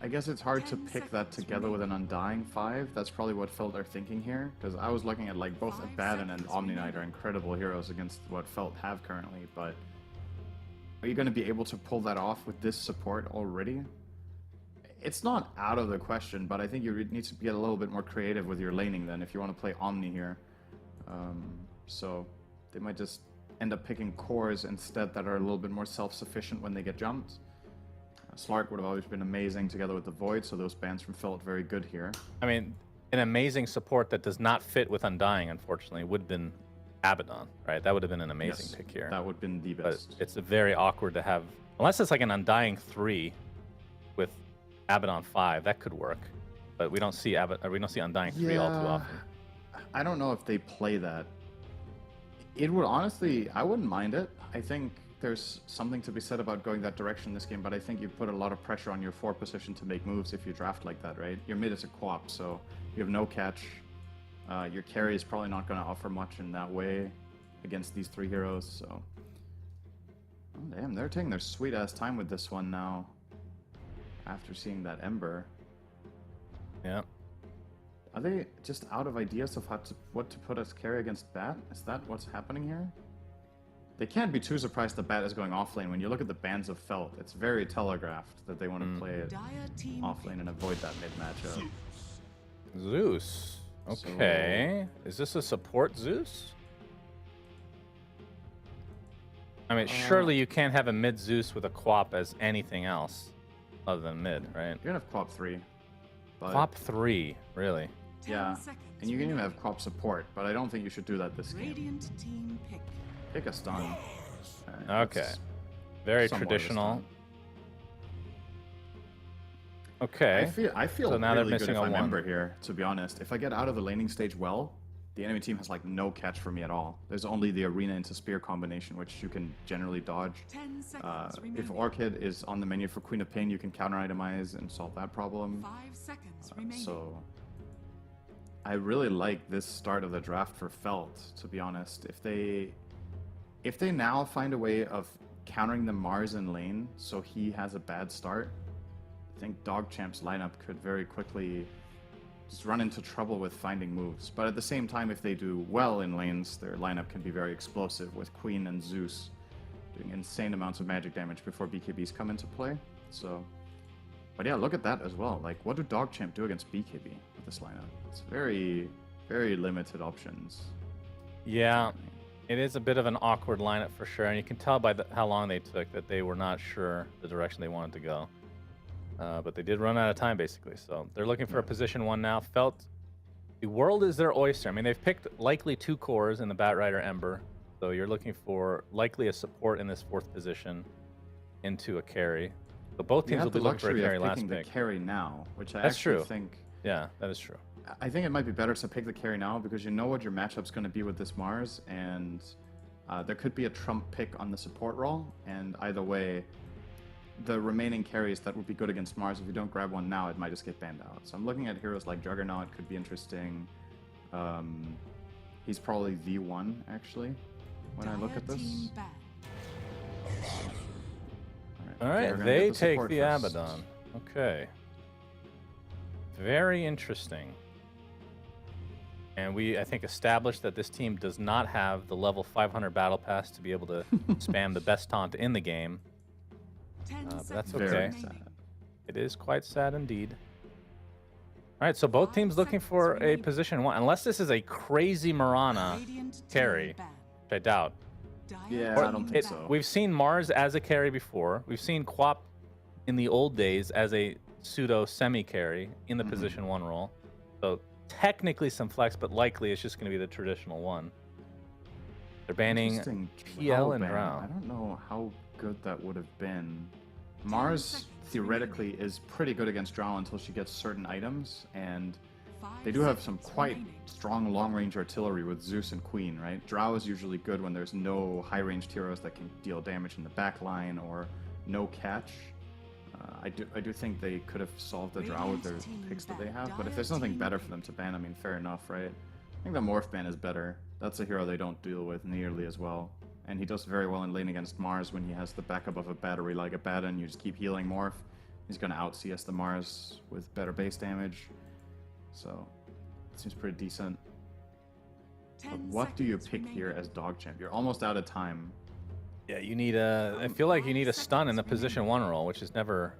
I guess it's hard to 10 pick that seconds together with an Undying 5. That's probably what Felt are thinking here, because I was looking at like both 5 Abaddon and seconds Omni Knight remaining. are incredible heroes against what Felt have currently, but are you going to be able to pull that off with this support already? It's not out of the question, but I think you need to get a little bit more creative with your laning then if you want to play Omni here. So they might just end up picking cores instead that are a little bit more self-sufficient when they get jumped. Slark would have always been amazing together with the Void, so those bans from Felt very good here. I mean, an amazing support that does not fit with Undying, unfortunately, would have been Abaddon, right? That would have been an amazing Yes, pick here. that would have been the But best. it's very awkward to have, unless it's like an Undying 3 with Abaddon 5, that could work. But we don't see Undying 3 all too often. I don't know if they play that. It would honestly, I wouldn't mind it. I think there's something to be said about going that direction in this game, but I think you put a lot of pressure on your 4 position to make moves if you draft like that, right? Your mid is a co-op, so you have no catch. Your carry is probably not going to offer much in that way against these 3 heroes, so... Oh, damn, they're taking their sweet-ass time with this one now. After seeing that Ember. Yeah. Are they just out of ideas of what to put as carry against Bat? Is that what's happening here? They can't be too surprised that Bat is going offlane. When you look at the bans of Felt, it's very telegraphed that they want to play it Dire team offlane and avoid that mid matchup. Zeus. Okay. Is this a support Zeus? I mean, surely you can't have a mid Zeus with a Quap as anything else other than mid, right? You're gonna have Quap 3. But Quap 3, really? 10 yeah. seconds And you can even remaining. have Quap support, but I don't think you should do that this game. Radiant team pick. Pick a stun. Okay. Very somewhat of a traditional. stun. Okay. I feel So now they're really good missing if a I'm one. Ember here, to be honest. If I get out of the laning stage well, the enemy team has like no catch for me at all. There's only the arena into spear combination, which you can generally dodge. 10 seconds remaining. If Orchid is on the menu for Queen of Pain, you can counter itemize and solve that problem. 5 seconds remaining. So I really like this start of the draft for Felt, to be honest. If they now find a way of countering the Mars in lane so he has a bad start, I think Dog Champ's lineup could very quickly just run into trouble with finding moves. But at the same time, if they do well in lanes, their lineup can be very explosive with Queen and Zeus doing insane amounts of magic damage before BKBs come into play. So, but yeah, look at that as well. Like, what do Dogchamp do against BKB with this lineup? It's very, very limited options. Yeah, it is a bit of an awkward lineup for sure, and you can tell by how long they took that they were not sure the direction they wanted to go. But they did run out of time, basically. So they're looking for a position 1 now. Felt the world is their oyster. I mean, they've picked likely 2 cores in the Batrider Ember. So you're looking for likely a support in this 4th position into a carry. So both teams will be looking for a carry last pick. The carry now, which I That's actually true. think. Yeah, that is true. I think it might be better to pick the carry now because you know what your matchup's going to be with this Mars, and there could be a trump pick on the support roll, and either way, the remaining carries that would be good against Mars, if you don't grab one now, it might just get banned out. So I'm looking at heroes like Juggernaut, could be interesting. He's probably V1, actually, when I look at this. All right, they take the Abaddon. Okay. Very interesting. And we, I think, established that this team does not have the level 500 battle pass to be able to spam the best taunt in the game. But that's okay. Very sad. It is quite sad indeed. All right, so both teams looking for a position 1. Unless this is a crazy Mirana carry, which I doubt. Yeah, Or I don't think so. We've seen Mars as a carry before. We've seen Quap in the old days as a pseudo semi-carry in the position 1 role. So technically some flex, but likely it's just going to be the traditional one. They're banning Interesting PL and ban. Drow. I don't know how good that would have been. Mars theoretically is pretty good against Drow until she gets certain items, and they do have some quite strong long-range artillery with Zeus and Queen, right? Drow is usually good when there's no high-ranged heroes that can deal damage in the back line or no catch. I do think they could have solved the Drow with their picks that they have, but if there's nothing better for them to ban, I mean, fair enough, right? I think the Morph ban is better. That's a hero they don't deal with nearly as well. And he does very well in lane against Mars when he has the backup of a battery like Abaddon. You just keep healing Morph. He's going to out-CS the Mars with better base damage. So, it seems pretty decent. But what do you pick here as Dogchamp? You're almost out of time. Yeah, you need a. I feel like you need a stun in the position 1 role, which is never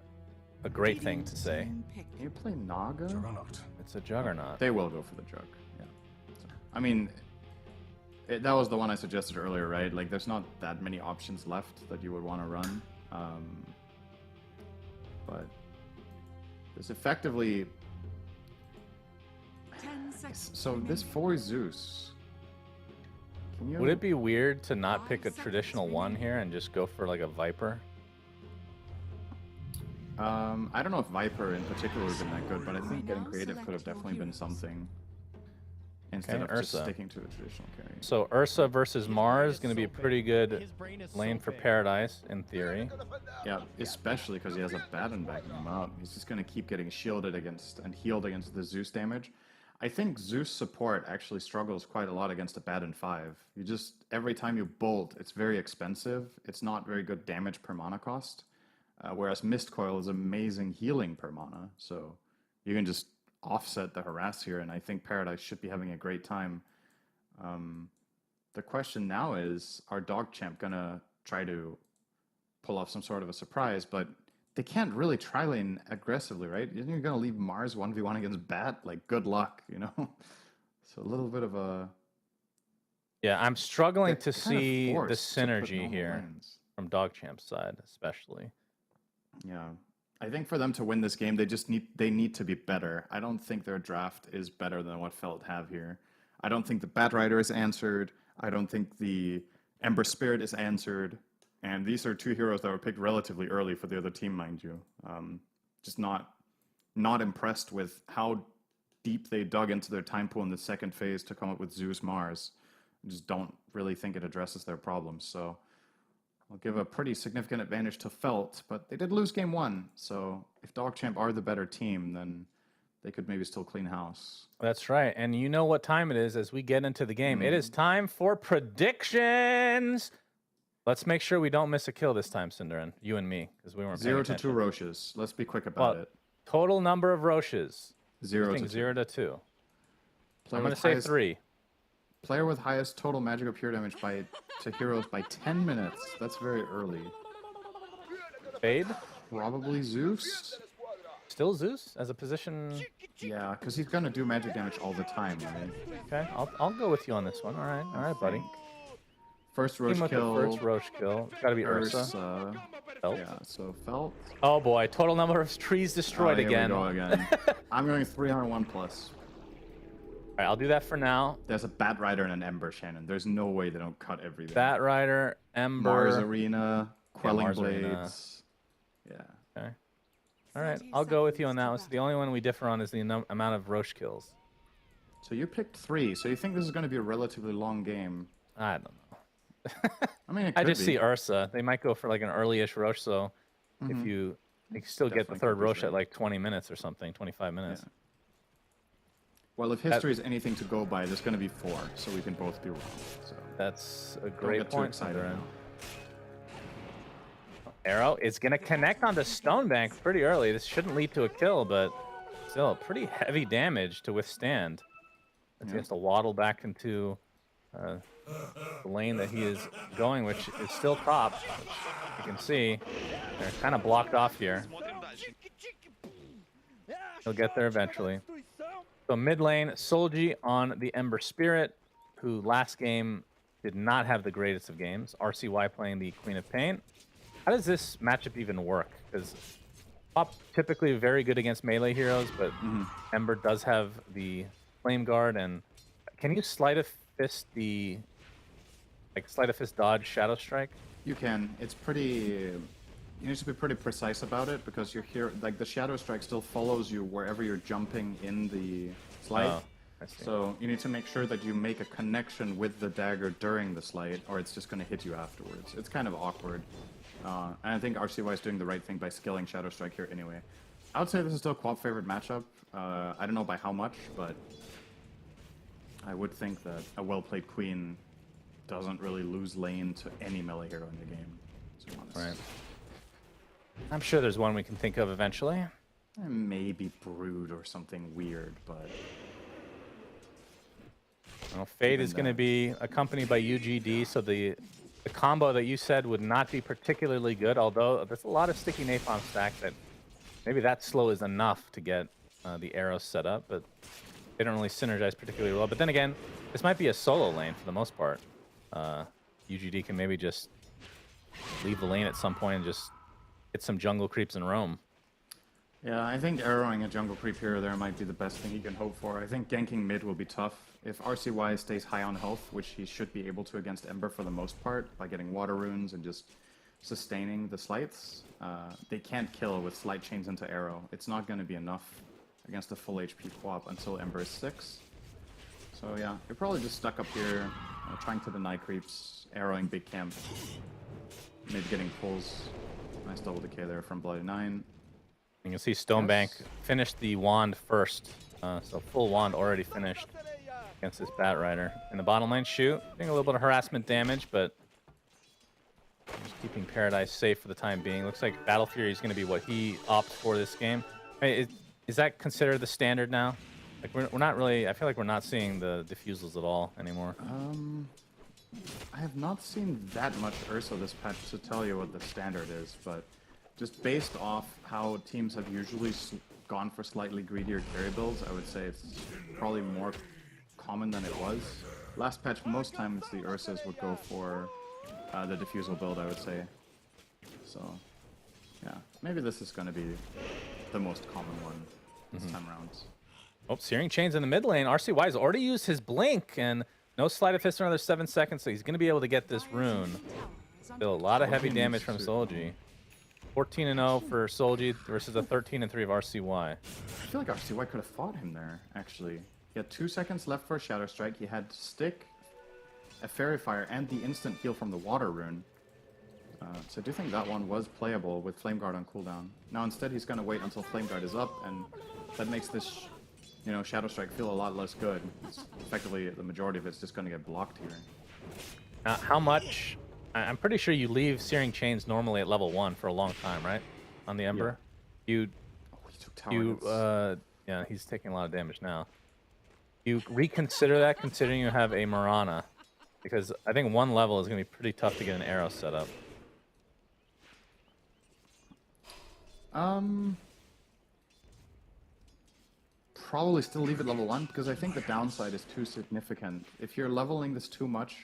a great thing to say. Can you play Naga? It's a Juggernaut. They will go for the Jug. Yeah. So, I mean, that was the one I suggested earlier, right? Like, there's not that many options left that you would want to run. But there's effectively. So this for Zeus. Can you... Would it be weird to not pick a traditional 1 here and just go for like a Viper? I don't know if Viper in particular would have been that good, but I think getting creative could have definitely been something instead of just sticking to a traditional carry. So Ursa versus Mars is going to be a pretty good lane for Paradise in theory. Yeah, especially because he has Abaddon backing him up. He's just going to keep getting shielded against and healed against the Zeus damage. I think Zeus support actually struggles quite a lot against Abaddon 5. You just, every time you bolt, it's very expensive. It's not very good damage per mana cost. Whereas Mist Coil is amazing healing per mana. So you can just offset the harass here, and I think Paradise should be having a great time. The question now is, are Dogchamp going to try to pull off some sort of a surprise? But they can't really tri-lane aggressively, right? Isn't you going to leave Mars 1v1 against Bat? Like, good luck, you know? So a little bit of a... Yeah, I'm struggling to see the synergy here from Dogchamp's side, especially. Yeah. I think for them to win this game, they need to be better. I don't think their draft is better than what Felt have here. I don't think the Batrider is answered. I don't think the Ember Spirit is answered. And these are 2 heroes that were picked relatively early for the other team, mind you. Just not impressed with how deep they dug into their time pool in the second phase to come up with Zeus Mars. I just don't really think it addresses their problems. So I'll give a pretty significant advantage to Felt, but they did lose game 1. So if Dogchamp are the better team, then they could maybe still clean house. That's right. And you know what time it is as we get into the game. It is time for predictions. Let's make sure we don't miss a kill this time, Cinderin. You and me, because we weren't paying 0 to attention. 2 Roches. Let's be quick about it. Total number of Roches. 0 to 2. 0 to 2. Player I'm going with to say highest- 3. Player with highest total magic pure damage to heroes by 10 minutes. That's very early. Fade? Probably Zeus? Still Zeus as a position? Yeah, because he's going to do magic damage all the time, right? Okay, I'll go with you on this one. All right, buddy. First Team Roche with the kill. first Roche kill. It's gotta be Ursa. Felt. Yeah, so Felt. Oh boy, total number of trees destroyed Here again. we go again. I'm going 301 plus. Alright, I'll do that for now. There's a Bat Rider and an Ember, Shannon. There's no way they don't cut everything. Bat Rider, Ember. Mars Arena, Quelling Mars Arena. Blades. Yeah. Okay. Alright, I'll go with you on that one. So the only one we differ on is the amount of Roche kills. So you picked 3. So you think this is going to be a relatively long game? I don't know. I mean, it I could just be. see Ursa. They might go for like an early-ish Roche, so if you can still get the Definitely third could be Roche so. at like 20 minutes or something, 25 minutes. Yeah. Well, if history is anything to go by, there's going to be 4, so we can both be wrong. So That's a don't great get too point. excited Sandra. now. Arrow is going to connect onto Stonebank pretty early. This shouldn't lead to a kill, but still pretty heavy damage to withstand. He has to waddle back into the lane that he is going, which is still top. Which you can see they're kind of blocked off here. He'll get there eventually. So mid lane, Solji on the Ember Spirit, who last game did not have the greatest of games. RCY playing the Queen of Pain. How does this matchup even work? Because Pop typically very good against melee heroes, but Ember does have the Flame Guard. And can you sleight of fist the sleight of fist dodge Shadow Strike? You can. It's pretty. You need to be pretty precise about it because you're here. Like the Shadow Strike still follows you wherever you're jumping in the slide. Oh, I see. So you need to make sure that you make a connection with the dagger during the slide, or it's just going to hit you afterwards. It's kind of awkward. And I think RCY is doing the right thing by skilling Shadow Strike here anyway. I would say this is still Quap favorite matchup. I don't know by how much, but I would think that a well-played Queen doesn't really lose lane to any melee hero in the game. To be honest. Right. I'm sure there's one we can think of eventually. Maybe Brood or something weird, but Well, Fade Even is going to that. be accompanied by UGD, so the combo that you said would not be particularly good, although there's a lot of sticky napalm stack that maybe that slow is enough to get the arrows set up, but they don't really synergize particularly well. But then again, this might be a solo lane for the most part. UGD can maybe just leave the lane at some point and just hit some jungle creeps and roam. yeah, I think arrowing a jungle creep here or there might be the best thing he can hope for. I think ganking mid will be tough. If RCY stays high on health, which he should be able to against Ember for the most part, by getting water runes and just sustaining the slights, they can't kill with slight chains into arrow. It's not going to be enough against a full HP Quap until Ember is 6. So yeah, you're probably just stuck up here, trying to deny creeps, arrowing big camp, maybe getting pulls. Nice double decay there from Bloody 9. You can see Stonebank Yes. finished the wand first, so full wand already finished against this Bat Rider. In the bottom lane, shoot, doing a little bit of harassment damage, but just keeping Paradise safe for the time being. Looks like Battle Fury is going to be what he opts for this game. Hey, is that considered the standard now? Like we're not really. I feel like we're not seeing the diffusals at all anymore. I have not seen that much Ursa this patch to tell you what the standard is, but just based off how teams have usually gone for slightly greedier carry builds, I would say it's probably more common than it was. Last patch, most times the Ursas would go for the diffusal build, I would say. So, yeah, maybe this is going to be the most common one this time around. Oh, Searing Chains in the mid lane. RCY has already used his blink and no Sleight of Fist for another 7 seconds, so he's going to be able to get this rune. Still a lot of heavy damage from Solji. 14-0 for Solji versus a 13-3 of RCY. I feel like RCY could have fought him there, actually. He had 2 seconds left for a Shadow Strike. He had Stick, a Fairy Fire, and the instant heal from the Water Rune. So I do think that one was playable with Flame Guard on cooldown. Now instead he's going to wait until Flame Guard is up, and that makes this, Shadow Strike feel a lot less good. It's effectively, the majority of it's just going to get blocked here. How much? I'm pretty sure you leave Searing Chains normally at level 1 for a long time, right? On the Ember. Oh, he took tower hits. Yeah, he's taking a lot of damage now. you reconsider that, considering you have a Marana, because I think one level is going to be pretty tough to get an arrow set up. Probably still leave it level 1 because I think the downside is too significant. If you're leveling this too much,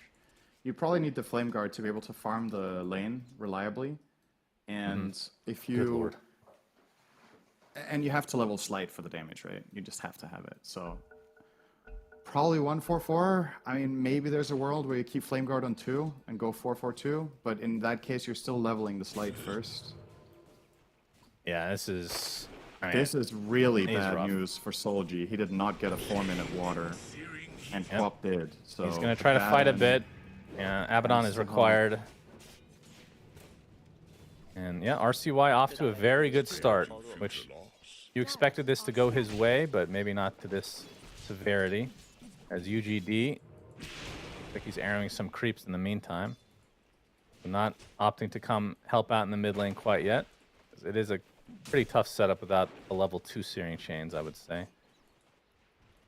you probably need the Flame Guard to be able to farm the lane reliably. And if you... Good lord. And you have to level Slight for the damage, right? You just have to have it. So probably 144. I mean, maybe there's a world where you keep Flame Guard on 2 and go 442, but in that case, you're still leveling the Slight first. Yeah, this is... I mean, This is really he's bad rough. news for Solji. He did not get a 4-minute water, and Yep. Quap did. So He's going to try to fight a bad. bit. Yeah, Abaddon is That's required. And yeah, RCY off to a very good start, which you expected this to go his way, but maybe not to this severity. As UGD, I think he's arrowing some creeps in the meantime. Not opting to come help out in the mid lane quite yet. It is a pretty tough setup without a level 2 Searing Chains, I would say.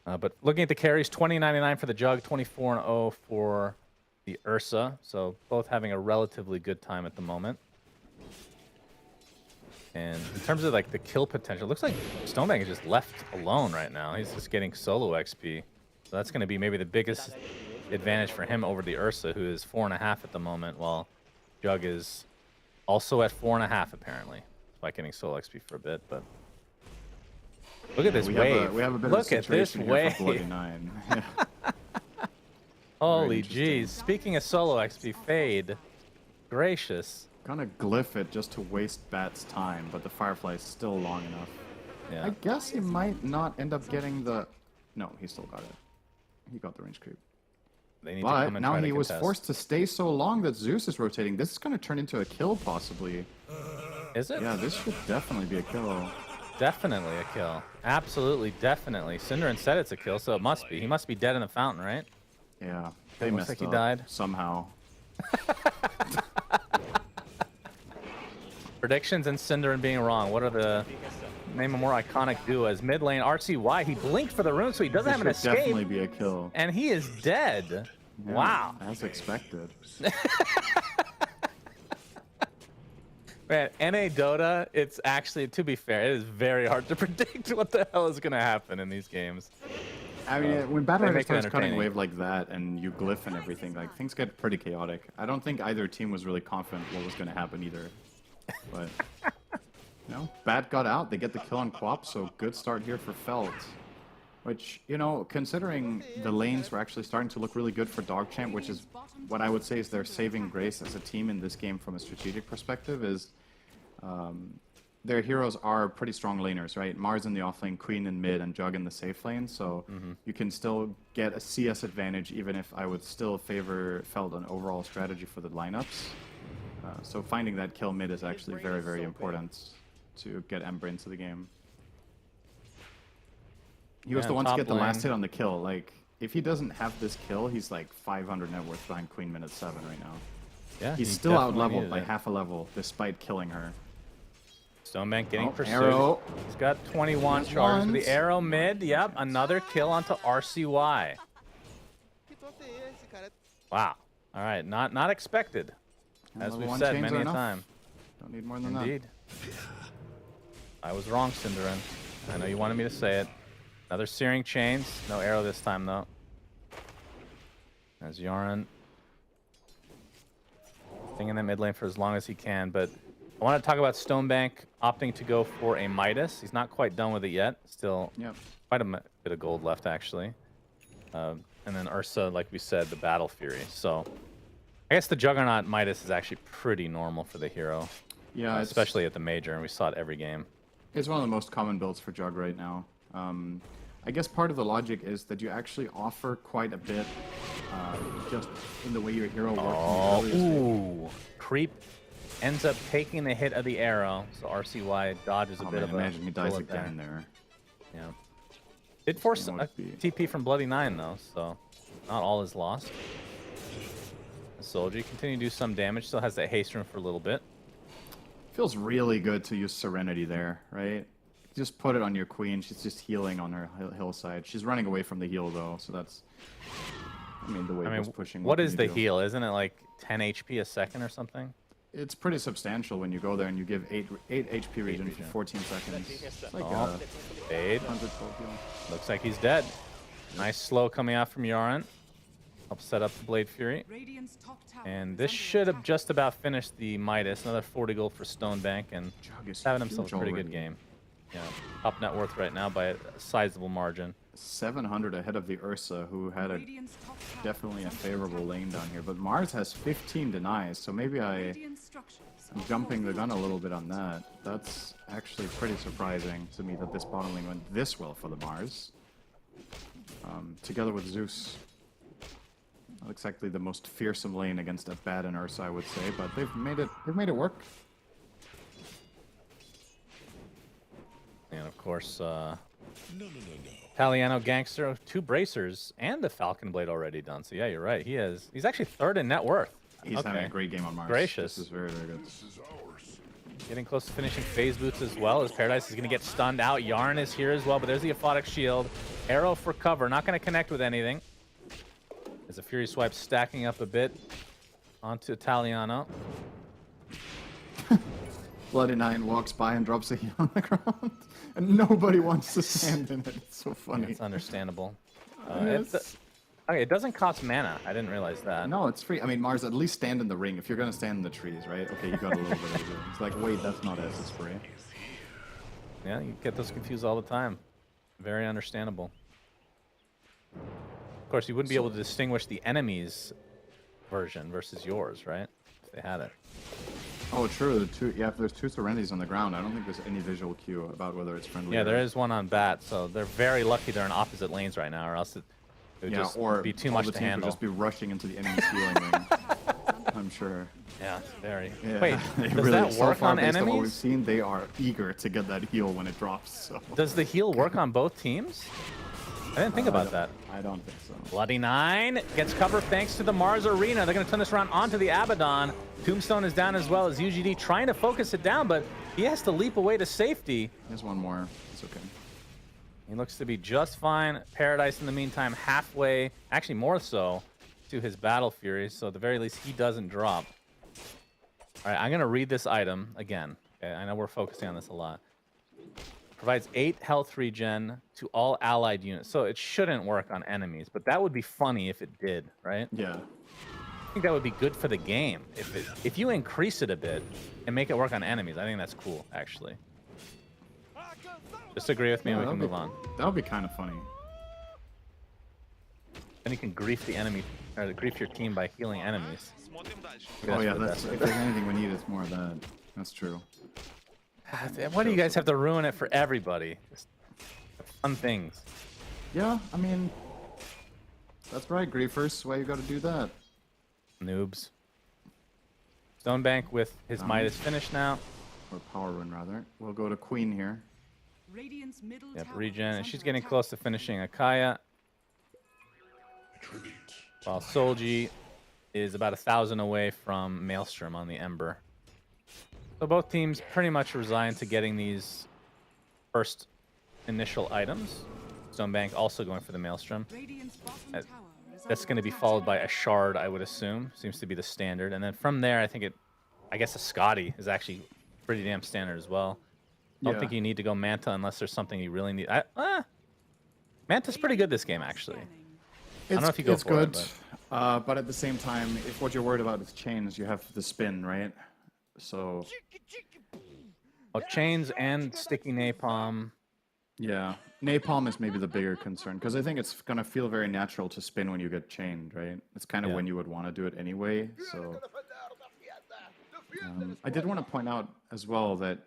But looking at the carries, 20.99 for the Jug, 24.0 for the Ursa. So both having a relatively good time at the moment. And in terms of like the kill potential, it looks like Stonebank is just left alone right now. He's just getting solo XP. So that's going to be maybe the biggest advantage for him over the Ursa, who is 4.5 at the moment, while Jug is also at 4.5 apparently. Despite getting solo XP for a bit, but look at this wave. We have a bit Look of a at this situation here for Bloody wave. 9. Holy interesting. jeez. Speaking of solo XP, Fade. Gracious. Gonna glyph it just to waste Bat's time, but the Firefly is still long enough. Yeah. I guess he might not end up getting the... No, he still got it. He got the range creep. They need to But come and now try to he was contest. forced to stay so long that Zeus is rotating. This is gonna turn into a kill, possibly. Is it? Yeah, this should definitely be a kill. Definitely a kill. Absolutely, definitely. Cinderin said it's a kill, so it must be. He must be dead in the fountain, right? Yeah, they looks messed like he up died. somehow. Predictions and Cinderin being wrong. What are the... Name a more iconic duo as mid lane RCY. He blinked for the rune, so he doesn't This have an should definitely escape. be a kill. And he is dead. Yeah, Wow. as expected. Man, NA Dota, it's actually, to be fair, it is very hard to predict what the hell is going to happen in these games. I mean, when Battle they Rider make it starts cutting entertaining. wave like that and you glyph and everything, like things get pretty chaotic. I don't think either team was really confident what was going to happen either. But, you know, Bat got out. They get the kill on Quap, so good start here for Felt. Which, you know, considering the lanes were actually starting to look really good for Dogchamp, which is what I would say is their saving grace as a team in this game from a strategic perspective, is their heroes are pretty strong laners, right? Mars in the offlane, Queen in mid, and Jug in the safe lane, so you can still get a CS advantage, even if I would still favor Felt an overall strategy for the lineups. So finding that kill mid is actually very, very important to get Ember into the game. He was Yeah, the one to top get the last lane. hit on the kill. Like, if he doesn't have this kill, he's like 500 net worth behind Queen minute 7 right now. Yeah, He's he still out definitely leveled needed by it. half a level, despite killing her. Stonebank getting Oh, pursued. arrow. He's got 21 charges for the Ones. arrow mid. Yep, another kill onto RCY. Wow. All right, not expected, And as level we've 1 said chains many are a enough. time. Don't need more than Indeed. I was wrong, Cinderin. I know you wanted me to say it. Another Searing Chains. No arrow this time, though. As Yaron staying in the mid lane for as long as he can. But I want to talk about Stonebank opting to go for a Midas. He's not quite done with it yet. Still that. Yep. quite a bit of gold left, actually. And then Ursa, like we said, the Battle Fury. So I guess the Juggernaut Midas is actually pretty normal for the hero. Yeah, Especially at the Major, and we saw it every game. It's one of the most common builds for Jug right now. I guess part of the logic is that you actually offer quite a bit just in the way your hero works. Oh, in the earlier stage. ooh. Creep ends up taking the hit of the arrow, so RCY dodges a Oh, bit man, of a imagine he dies bullet there. again there. Yeah. Did force Game a would be- TP from Bloody 9, though, so not all is lost. The Soldier continue to do some damage, still has that haste room for a little bit. Feels really good to use Serenity there, right? just put it on your queen. She's just healing on her hillside. She's running away from the heal though, so that's. I mean, the way he's pushing. What is can the you do? heal? Isn't it like 10 HP a second or something? It's pretty substantial when you go there and you give 8 HP regen for 14 seconds. It's like Fade. 112 heal. Looks like he's dead. Nice slow coming out from Yarn. Help set up the Blade Fury. Radiant's top tower And is this under should have attack. just about finished the Midas. Another 40 gold for Stonebank, and Jug is having himself a huge pretty good already. game. Yeah, top net worth right now by a sizable margin. 700 ahead of the Ursa, who had a Radiant's top tower definitely is a under favorable attack. lane down here. But Mars has 15 denies, so maybe I'm Radiant structures jumping the gun a little bit on that. That's actually pretty surprising to me that this bottom lane went this well for the Mars. Together with Zeus. Not exactly the most fearsome lane against a bad and Ursa, I would say, but they've made it work. And of course, Italiano Gangster, 2 bracers, and the Falcon Blade already done. So yeah, you're right. He's actually 3rd in net worth. He's having a great game on Mars. Gracious. This is very, very good. Getting close to finishing phase boots as well, as Paradise is going to get stunned out. Yarn is here as well, but there's the Aphotic Shield. Arrow for cover, not going to connect with anything. As a Fury Swipe stacking up a bit onto Italiano. Bloody Nine walks by and drops a heal on the ground, and nobody wants to stand in it. It's so funny. It's understandable. Yes. Okay, it doesn't cost mana. I didn't realize that. No, it's free. I mean, Mars, at least stand in the ring. If you're gonna stand in the trees, right? Okay, you got a little bit of it. It's like, wait, that's not Acid Spray. Yeah, you get those confused all the time. Very understandable. Of course, you wouldn't be able to distinguish the enemy's version versus yours, right? If they had it. Oh, true. If there's 2 Serenities on the ground, I don't think there's any visual cue about whether it's friendly. Yeah, or... there is one on bat, so they're very lucky they're in opposite lanes right now, or else it would just or be too all much the to teams handle. would just be rushing into the enemy's healing ring. I'm sure. Yeah, it's very. Yeah, Wait, they does really, that so work far, on based on what we've enemies? seen, they are eager to get that heal when it drops. So. Does the heal work on both teams? I didn't think about that. I don't think so. Bloody Nine gets cover thanks to the Mars Arena. They're going to turn this around onto the Abaddon. Tombstone is down as well as UGD trying to focus it down, but he has to leap away to safety. There's one more. It's okay. He looks to be just fine. Paradise, in the meantime, halfway, actually more so, to his Battle Fury. So at the very least, he doesn't drop. All right, I'm going to read this item again. Okay, I know we're focusing on this a lot. Provides 8 health regen to all allied units. So it shouldn't work on enemies, but that would be funny if it did, right? Yeah. I think that would be good for the game. If you increase it a bit and make it work on enemies, I think that's cool, actually. Just agree with me and we can move on. That would be kind of funny. Then you can grief the enemy, or grief your team by healing enemies. Oh yeah, for the that's best. if there's anything we need, it's more of that. That's true. Why do you guys have to ruin it for everybody? Just fun things. Yeah, I mean, that's right, Griefers. Why you got to do that? Noobs. Stonebank with his Midas finish now. Or Power Rune, rather. We'll go to Queen here. Radiant's middle Yep, tower regen, is and she's under getting attack. close to finishing Akaya. While Solji is about 1,000 away from Maelstrom on the Ember. So both teams pretty much resigned to getting these first initial items. Stonebank also going for the Maelstrom. Radiant's bottom That- tower is That's under going to be attack. followed by a Shard, I would assume. Seems to be the standard. And then from there, I guess a Scotty is actually pretty damn standard as well. I don't Yeah. think you need to go Manta unless there's something you really need. Manta's pretty good this game, actually. Scanning. don't know if you go it's for good, it, but at the same time, if what you're worried about is chains, you have the spin, right? So Oh, chains and sticky napalm. yeah, napalm is maybe the bigger concern because I think it's gonna feel very natural to spin when you get chained, right? It's kind of Yeah. when you would want to do it anyway. So I did want to point out as well that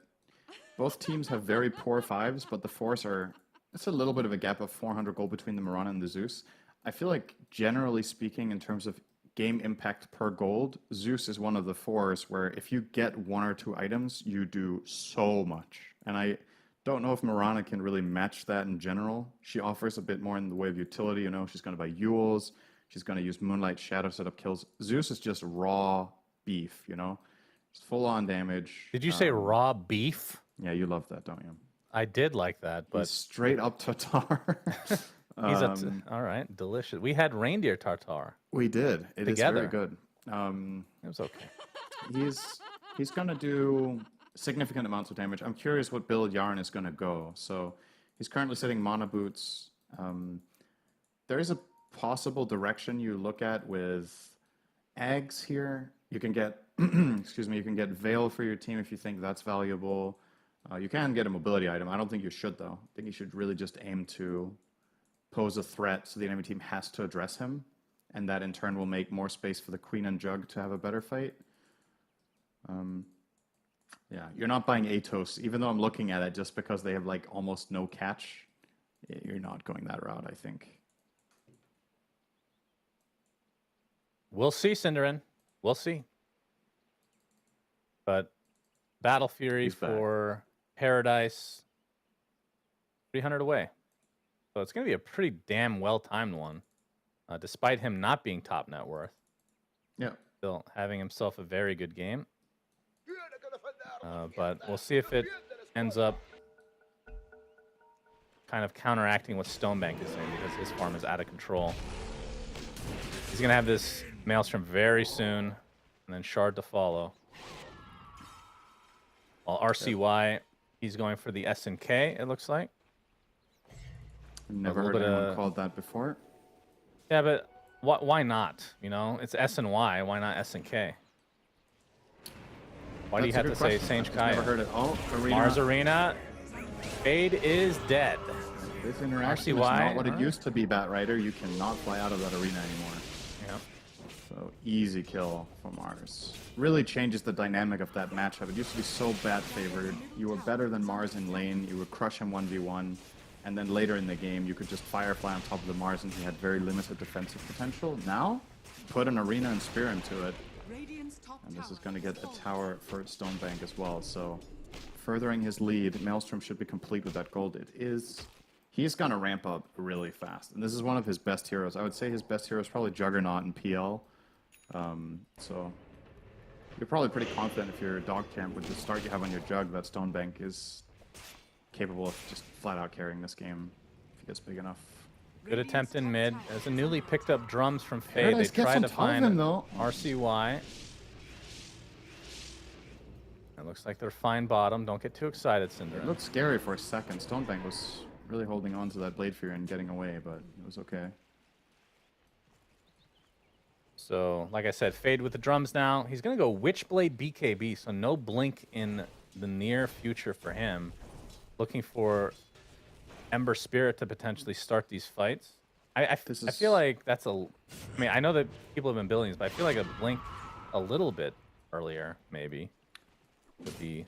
both teams have very poor 5s, but the 4s are. It's a little bit of a gap of 400 gold between the Mirana and the Zeus. I feel like, generally speaking, in terms of game impact per gold, Zeus is one of the 4s where if you get 1 or 2 items, you do so much. And I don't know if Mirana can really match that in general. She offers a bit more in the way of utility. You know, she's going to buy Yules. She's going to use Moonlight Shadow setup kills. Zeus is just raw beef, you know? Just full-on damage. Did you say raw beef? Yeah, you love that, don't you? I did like that, He's but straight up Tatar. all right, delicious. We had reindeer tartare. We did. It is Together. very good. It was okay. He's gonna do significant amounts of damage. I'm curious what build Yarn is gonna go. So he's currently sitting mana boots. There is a possible direction you look at with eggs here. You can get excuse me. You can get Veil for your team if you think that's valuable. You can get a mobility item. I don't think you should though. I think you should really just aim to pose a threat so the enemy team has to address him, and that in turn will make more space for the Queen and Jug to have a better fight. Yeah, you're not buying Atos, even though I'm looking at it just because they have like almost no catch. You're not going that route, I think. We'll see, Cinderin. We'll see. But Battle Fury He's back. for Paradise, 300 away. So it's going to be a pretty damn well-timed one, despite him not being top net worth. Yeah. Still having himself a very good game. But we'll see if it ends up kind of counteracting what Stonebank is doing, because his farm is out of control. He's going to have this Maelstrom very soon, and then Shard to follow. While RCY, he's going for the SNK, it looks like. Never A heard little bit anyone of- called that before. Yeah, but why not? You know, it's S and Y. Why not S and K? Why do you That's have a to good say question. Saint I've never Kaya? heard it. Oh, Arena. Mars Arena. Fade is dead. This interaction RCY, is not what it alright. used to be, Bat Rider. You cannot fly out of that arena anymore. Yeah. So easy kill for Mars. Really changes the dynamic of that matchup. It used to be so bad favored. You were better than Mars in lane. You would crush him 1v1. And then later in the game, you could just Firefly on top of the Mars and he had very limited defensive potential. Now, put an arena and spear into it. Radiant's top And this is tower going to get a fallen. tower for Stonebank as well. So furthering his lead, Maelstrom should be complete with that gold. It is. He's going to ramp up really fast. And this is one of his best heroes. I would say his best hero is probably Juggernaut and PL. So you're probably pretty confident if you're a dog camp with the start you have on your Jug that Stonebank is capable of just flat out carrying this game if he gets big enough. Good attempt in mid. As a newly picked up drums from Fade, they Paradise gets try on to top of find him, though. RCY. It looks like they're fine bottom. Don't get too excited, It Cinderella. looked scary for a second. Stonebank was really holding on to that Blade Fury and getting away, but it was okay. So, like I said, Fade with the drums now. He's going to go Witchblade BKB, so no blink in the near future for him. Looking for Ember Spirit to potentially start these fights. I feel like that's a... I mean, I know that people have been building these, but I feel like a blink a little bit earlier, maybe, would be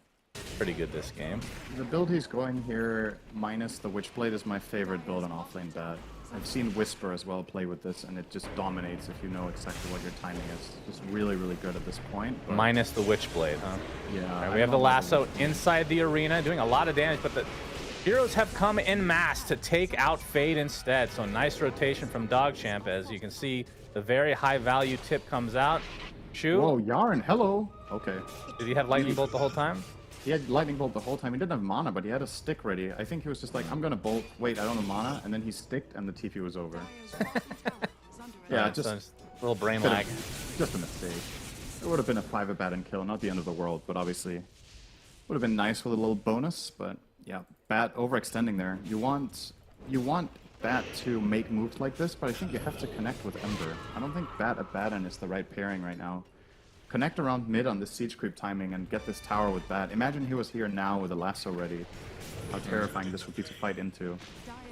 pretty good this game. The build he's going here, minus the Witchblade, is my favorite build on offlane bat. I've seen Whisper as well play with this, and it just dominates if you know exactly what your timing is. Just really, really good at this point. but- Minus the Witchblade, huh? Yeah. All right, I we have the don't like lasso inside the arena, doing a lot of damage, but the heroes have come en masse to take out Fade instead. So nice rotation from Dogchamp. As you can see, the very high value tip comes out. Shu, Whoa, Yarn, hello! Okay. did he have Lightning Bolt the whole time? He had Lightning Bolt the whole time. He didn't have mana, but he had a stick ready. I think he was just like, I'm gonna bolt. Wait, I don't have mana. And then he sticked, and the TP was over. Dire's bottom tower is under Yeah, attack. just So it's a little brain bit of- lag. just a mistake. It would have been a 5-a-bat kill, not the end of the world, but obviously would have been nice with a little bonus. But yeah, Bat overextending there. You want Bat to make moves like this, but I think you have to connect with Ember. I don't think Bat Abaddon is the right pairing right now. Connect around mid on this siege creep timing and get this tower with Bat. Imagine he was here now with a lasso ready. How terrifying this would be to fight into.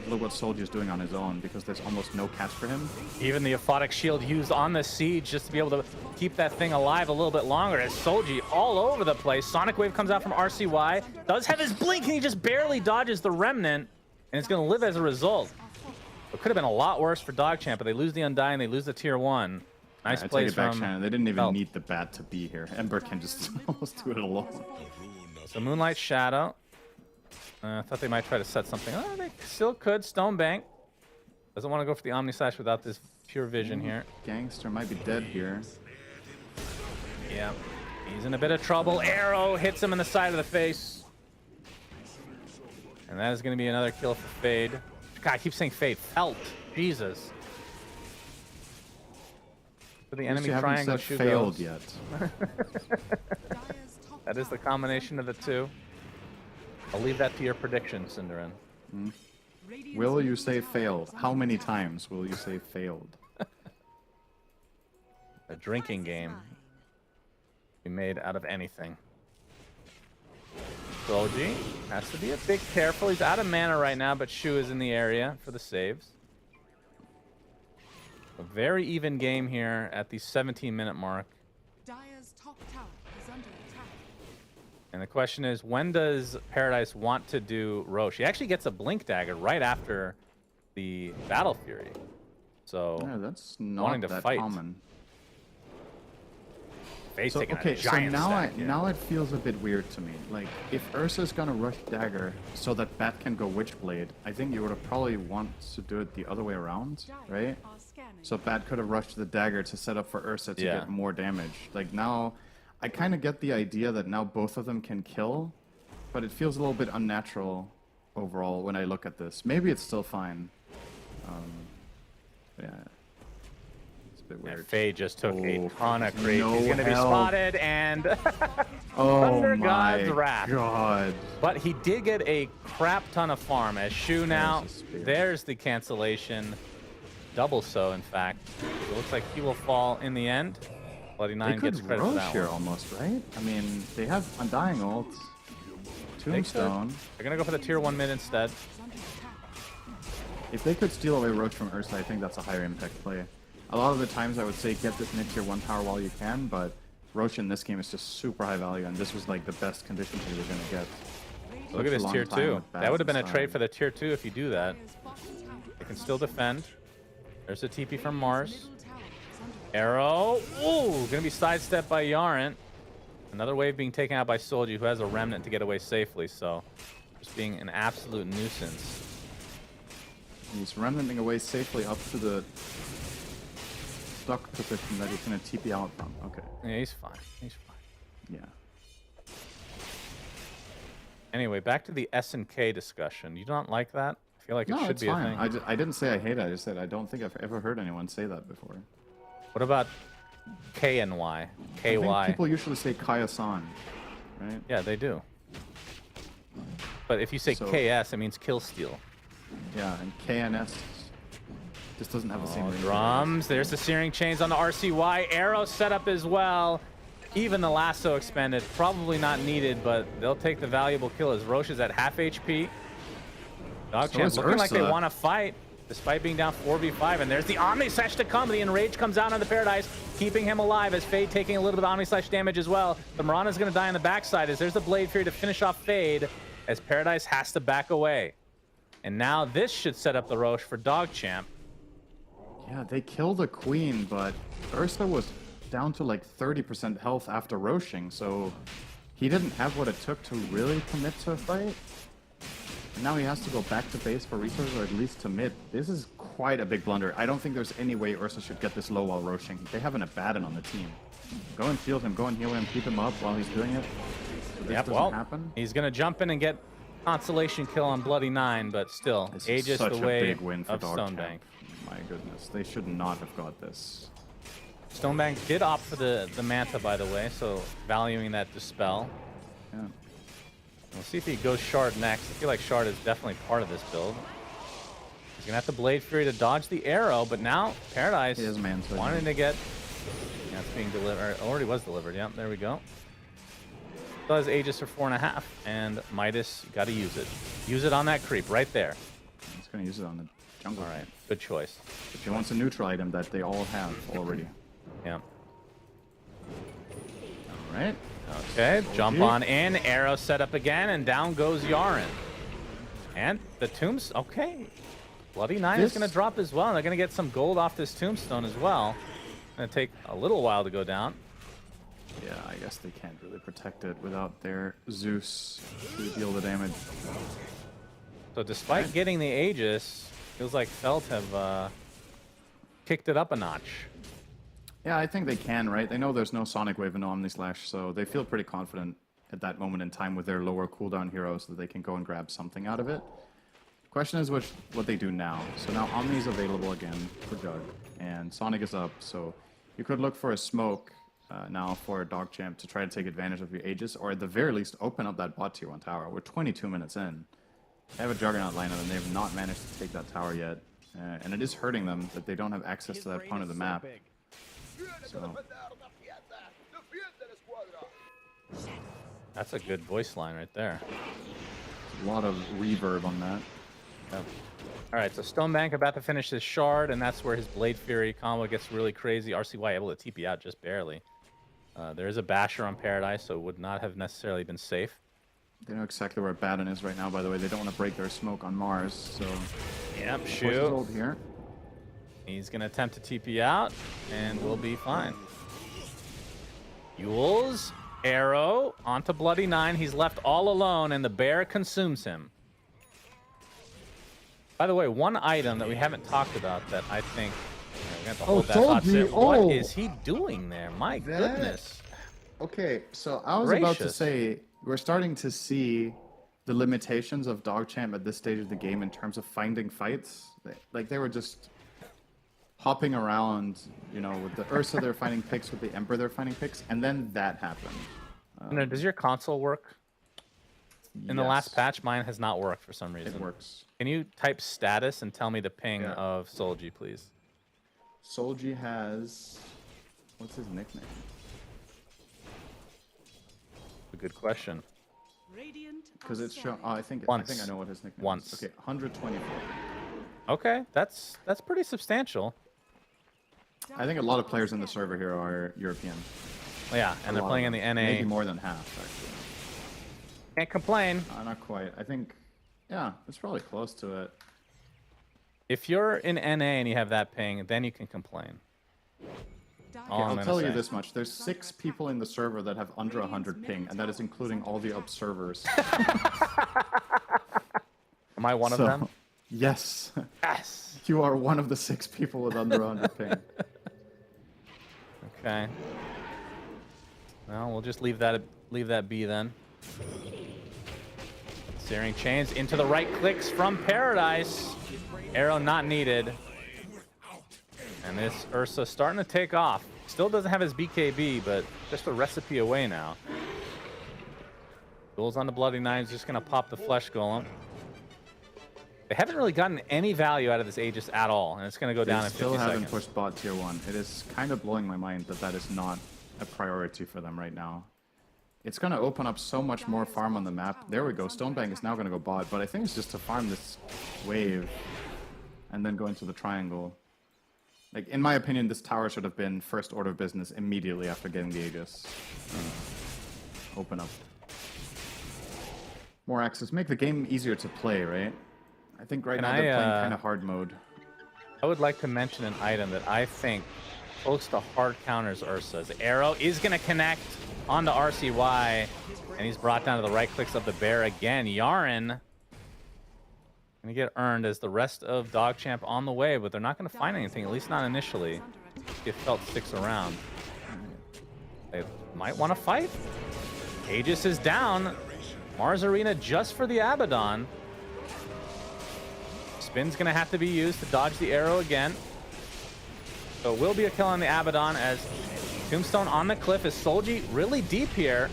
Look what Soldier's doing on his own, because there's almost no catch for him. Even the Aphotic Shield used on the siege just to be able to keep that thing alive a little bit longer. As Solji all over the place. Sonic Wave comes out from RCY. Does have his blink, and he just barely dodges the Remnant. And it's going to live as a result. It could have been a lot worse for Dogchamp, but they lose the Undying, they lose the Tier 1. Nice I take plays it back, from Shannon. They didn't even Felt. need the Bat to be here. Ember can just almost do it alone. So Moonlight Shadow. I thought they might try to set something. Oh, they still could. Stonebank doesn't want to go for the Omni Slash without this pure vision here. Gangster might be dead here. Yeah, he's in a bit of trouble. Arrow hits him in the side of the face. And that is going to be another kill for Fade. God, I keep saying Fade. Felt. Jesus. For the enemy You haven't triangle said shoe failed goes. yet. Dire's top That is the tower combination of the under two. I'll leave that to your prediction, Cinderin. attack. Radiant's Will you middle say tower failed? is How under many attack. times will you say failed? A drinking game. Be made out of anything. Soji has to be a bit careful. He's out of mana right now, but Shu is in the area for the saves. A very even game here at the 17-minute mark. Dire's top tower is under attack. And the question is, when does Paradise want to do Roche? He actually gets a Blink Dagger right after the Battle Fury. So, Yeah, that's wanting not to that fight. common. Face So, taking okay, a so giant now stack here. now it feels a bit weird to me. Like, if Ursa's gonna rush Dagger so that Bat can go Witchblade, I think you would have probably want to do it the other way around, Dire right? are scanning. So Bat could have rushed the Dagger to set up for Ursa to Yeah. get more damage. Like, now, I kind of get the idea that now both of them can kill, but it feels a little bit unnatural overall when I look at this. Maybe it's still fine. Yeah. It's a bit Yeah, weird. Faye just took a Oh, ton of creep. no He's going to be help. spotted, and Oh Thunder my God's Wrath. god. but he did get a crap ton of farm as Shu now. There's a spear. There's the cancellation. Double so, in fact. It looks like he will fall in the end. Bloody They Nine could gets credit for rush that here one. almost, right? I mean, they have Undying ult, Tombstone. They're going to go for the tier 1 mid instead. Is under attack. If they could steal away Roach from Ursa, I think that's a higher impact play. A lot of the times I would say get this mid tier 1 tower while you can, but Roach in this game is just super high value, and this was like the best conditions you were going to get. Look at Such a this long tier time 2. with That would have been a bats trade inside. for the tier 2 if you do that. Dire's bottom tower They can is still under defend. There's a TP from attack. Mars. Middle tower is under attack. Arrow. Ooh, gonna be sidestepped by Yarant. Another wave being taken out by Solji, who has a remnant to get away safely. So, just being an absolute nuisance. He's remnanting away safely up to the stuck position that he's going to TP out from. Okay, Yeah, he's fine. He's fine. yeah. Anyway, back to the S&K discussion. You don't like that? I feel like it No, should it's be a fine. thing. I didn't say I hate it. I just said I don't think I've ever heard anyone say that before. What about KNY? I think KY? people usually say Kaya-san, right? Yeah, they do. But if you say So- KS, it means kill steal. Yeah, and KNS just doesn't have the same Oh, ring. drums. There's the searing chains on the RCY. Arrow set up as well. Even the lasso expended. Probably not needed, but they'll take the valuable kill as Roche is at half HP. Dogchamp is looking like they Ursa. want to fight, despite being down 4v5. And there's the Omni Slash to come. The Enrage comes out on the Paradise, keeping him alive as Fade taking a little bit of Omni Slash damage as well. The Mirana's going to die on the backside as there's the Blade Fury to finish off Fade as Paradise has to back away. And now this should set up the Roche for Dogchamp. Yeah, they killed the queen, but Ursa was down to like 30% health after roshing, so he didn't have what it took to really commit to a fight. And now he has to go back to base for resources, or at least to mid. This is quite a big blunder. I don't think there's any way Ursa should get this low while roshing. They have an Abaddon on the team. Go and shield him, go and heal him, keep him up while he's doing it. So this Yep, doesn't well, happen. he's going to jump in and get consolation kill on Bloody Nine, but still, This is Aegis such the a way big win for of Dogchamp. Stonebank. My goodness, they should not have got this. Stonebank did opt for the Manta, by the way, so valuing that Dispel. Yeah. We'll see if he goes Shard next. I feel like Shard is definitely part of this build. He's going to have to Blade Fury to dodge the arrow, but now Paradise He has Manta. wanting to get... Yeah, it's being delivered. Already was delivered. Yep, there we go. Does Aegis for 4.5, and Midas, got to use it. Use it on that creep right there. He's gonna use it on the jungle. All right, good choice. If he wants a neutral item that they all have already. Yeah. All right. Okay, jump on in, arrow set up again, and down goes Yaren. And the tombs, okay. Bloody Nine is This- going to drop as well, and they're going to get some gold off this tombstone as well. Going to take a little while to go down. Yeah, I guess they can't really protect it without their Zeus to deal the damage. So despite getting the Aegis, feels like Felt have kicked it up a notch. Yeah, I think they can, right? They know there's no Sonic Wave and no Omni Slash, so they feel pretty confident at that moment in time with their lower cooldown heroes so that they can go and grab something out of it. Question is what they do now. So now Omni is available again for Jug, and Sonic is up, so you could look for a smoke now for Dogchamp to try to take advantage of your Aegis, or at the very least open up that bot tier 1 tower. We're 22 minutes in. They have a Juggernaut lineup and they have not managed to take that tower yet. And it is hurting them that they don't have access to that part of the map. So. That's a good voice line right there. A lot of reverb on that. Yeah. All right, so Stonebank about to finish his shard, and that's where his Blade Fury combo gets really crazy. RCY able to TP out just barely. There is a Basher on Paradise, so it would not have necessarily been safe. They know exactly where Baden is right now, by the way. They don't want to break their smoke on Mars, so... Yep, Forces shoot. hold here. He's going to attempt to TP out, and we'll be fine. Yules, arrow, onto Bloody Nine. He's left all alone, and the bear consumes him. By the way, one item that we haven't talked about that I think... We're going to have to hold that hot Solji, sip. What is he doing there? My goodness. Okay, so I was about to Gracious. say, we're starting to see the limitations of Dogchamp at this stage of the game in terms of finding fights. Like, they were just hopping around, you know, with the Ursa they're finding picks, with the Emperor they're finding picks, and then that happened. Does your console work? In the last Yes, patch, mine has not worked for some reason. it works. Can you type status and tell me the ping Yeah. of Solji, please? Solji has... What's his nickname? A good question. Radiant Because it's shown... Oh, I think Once. I know what his nickname Once. is. Okay, 124. Okay, that's pretty substantial. I think a lot of players in the server here are European. Well, yeah, and they're playing in the NA. Maybe more than half, actually. Can't complain. Not quite. I think, yeah, it's probably close to it. If you're in NA and you have that ping, then you can complain. All I'm I'll gonna tell you say. this much. There's 6 people in the server that have under 100 ping, and that is including all the observers. Am I one of them? Yes. Yes. You are one of the 6 people with under 100 ping. Okay. Well, we'll just leave that be then. Searing Chains into the right clicks from Paradise. Arrow not needed. And this Ursa starting to take off. Still doesn't have his BKB, but just a recipe away now. Duels on the Bloody Knives, just going to pop the Flesh Golem. They haven't really gotten any value out of this Aegis at all, and it's going to go down They in 50 still haven't seconds. pushed bot tier 1. It is kind of blowing my mind that that is not a priority for them right now. It's going to open up so much more farm on the map. There we go. Stonebank is now going to go bot, but I think it's just to farm this wave and then go into the triangle. Like, in my opinion, this tower should have been first order of business immediately after getting the Aegis. Open up more access. Make the game easier to play, right? I think right now they're playing kind of hard mode. I would like to mention an item that I think close to hard counters Ursa's. Arrow is going to connect onto RCY, and he's brought down to the right clicks of the bear again. Yaren going to get earned as the rest of Dogchamp on the way, but they're not going to find anything, at least not initially. If Felt sticks around. They might want to fight. Aegis is down. Mars Arena just for the Abaddon. Spin's going to have to be used to dodge the arrow again. So it will be a kill on the Abaddon as Tombstone on the cliff is Solji really deep here.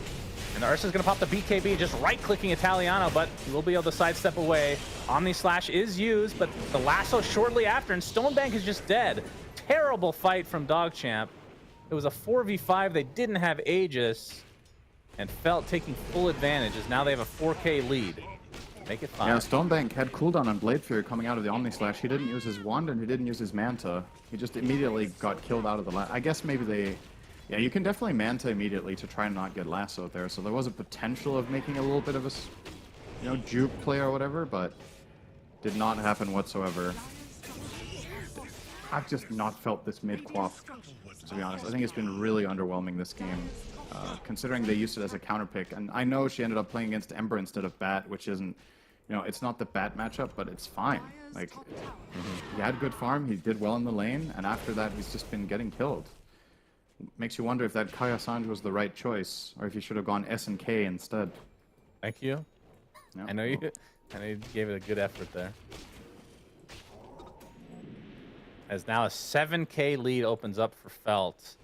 And Ursa's going to pop the BKB, just right-clicking Italiano, but he will be able to sidestep away. Omni Slash is used, but the lasso shortly after, and Stonebank is just dead. Terrible fight from Dogchamp. It was a 4v5. They didn't have Aegis, and Felt taking full advantage as now they have a 4K lead. Make it 5. Yeah, Stonebank had cooldown on Blade Fury coming out of the Omni Slash. He didn't use his wand and he didn't use his Manta. He just immediately got killed out of the I guess maybe they... Yeah, you can definitely Manta immediately to try and not get lassoed there. So there was a potential of making a little bit of a, you know, juke play or whatever, but did not happen whatsoever. I've just not felt this mid-quaff, to be honest. I think it's been really underwhelming this game, considering they used it as a counter pick. And I know she ended up playing against Ember instead of Bat, which isn't, you know, it's not the Bat matchup, but it's fine. Like, he had good farm, he did well in the lane, and after that he's just been getting killed. Makes you wonder if that Kaya Sanj was the right choice, or if you should have gone S and K instead. Thank you. Yeah, I know you. I know you gave it a good effort there. As now a 7K lead opens up for Felt.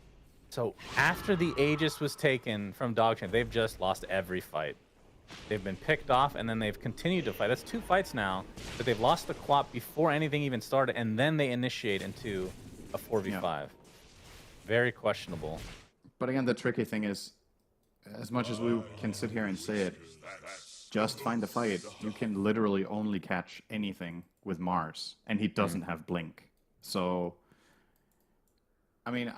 So after the Aegis was taken from Dogchamp, they've just lost every fight. They've been picked off, and then they've continued to fight. That's 2 fights now, but they've lost the Quap before anything even started, and then they initiate into a 4v5. Yeah. Very questionable. But again, the tricky thing is, as much as we can sit here and say it, just find the fight. You can literally only catch anything with Mars, and he doesn't have Blink. So, I mean,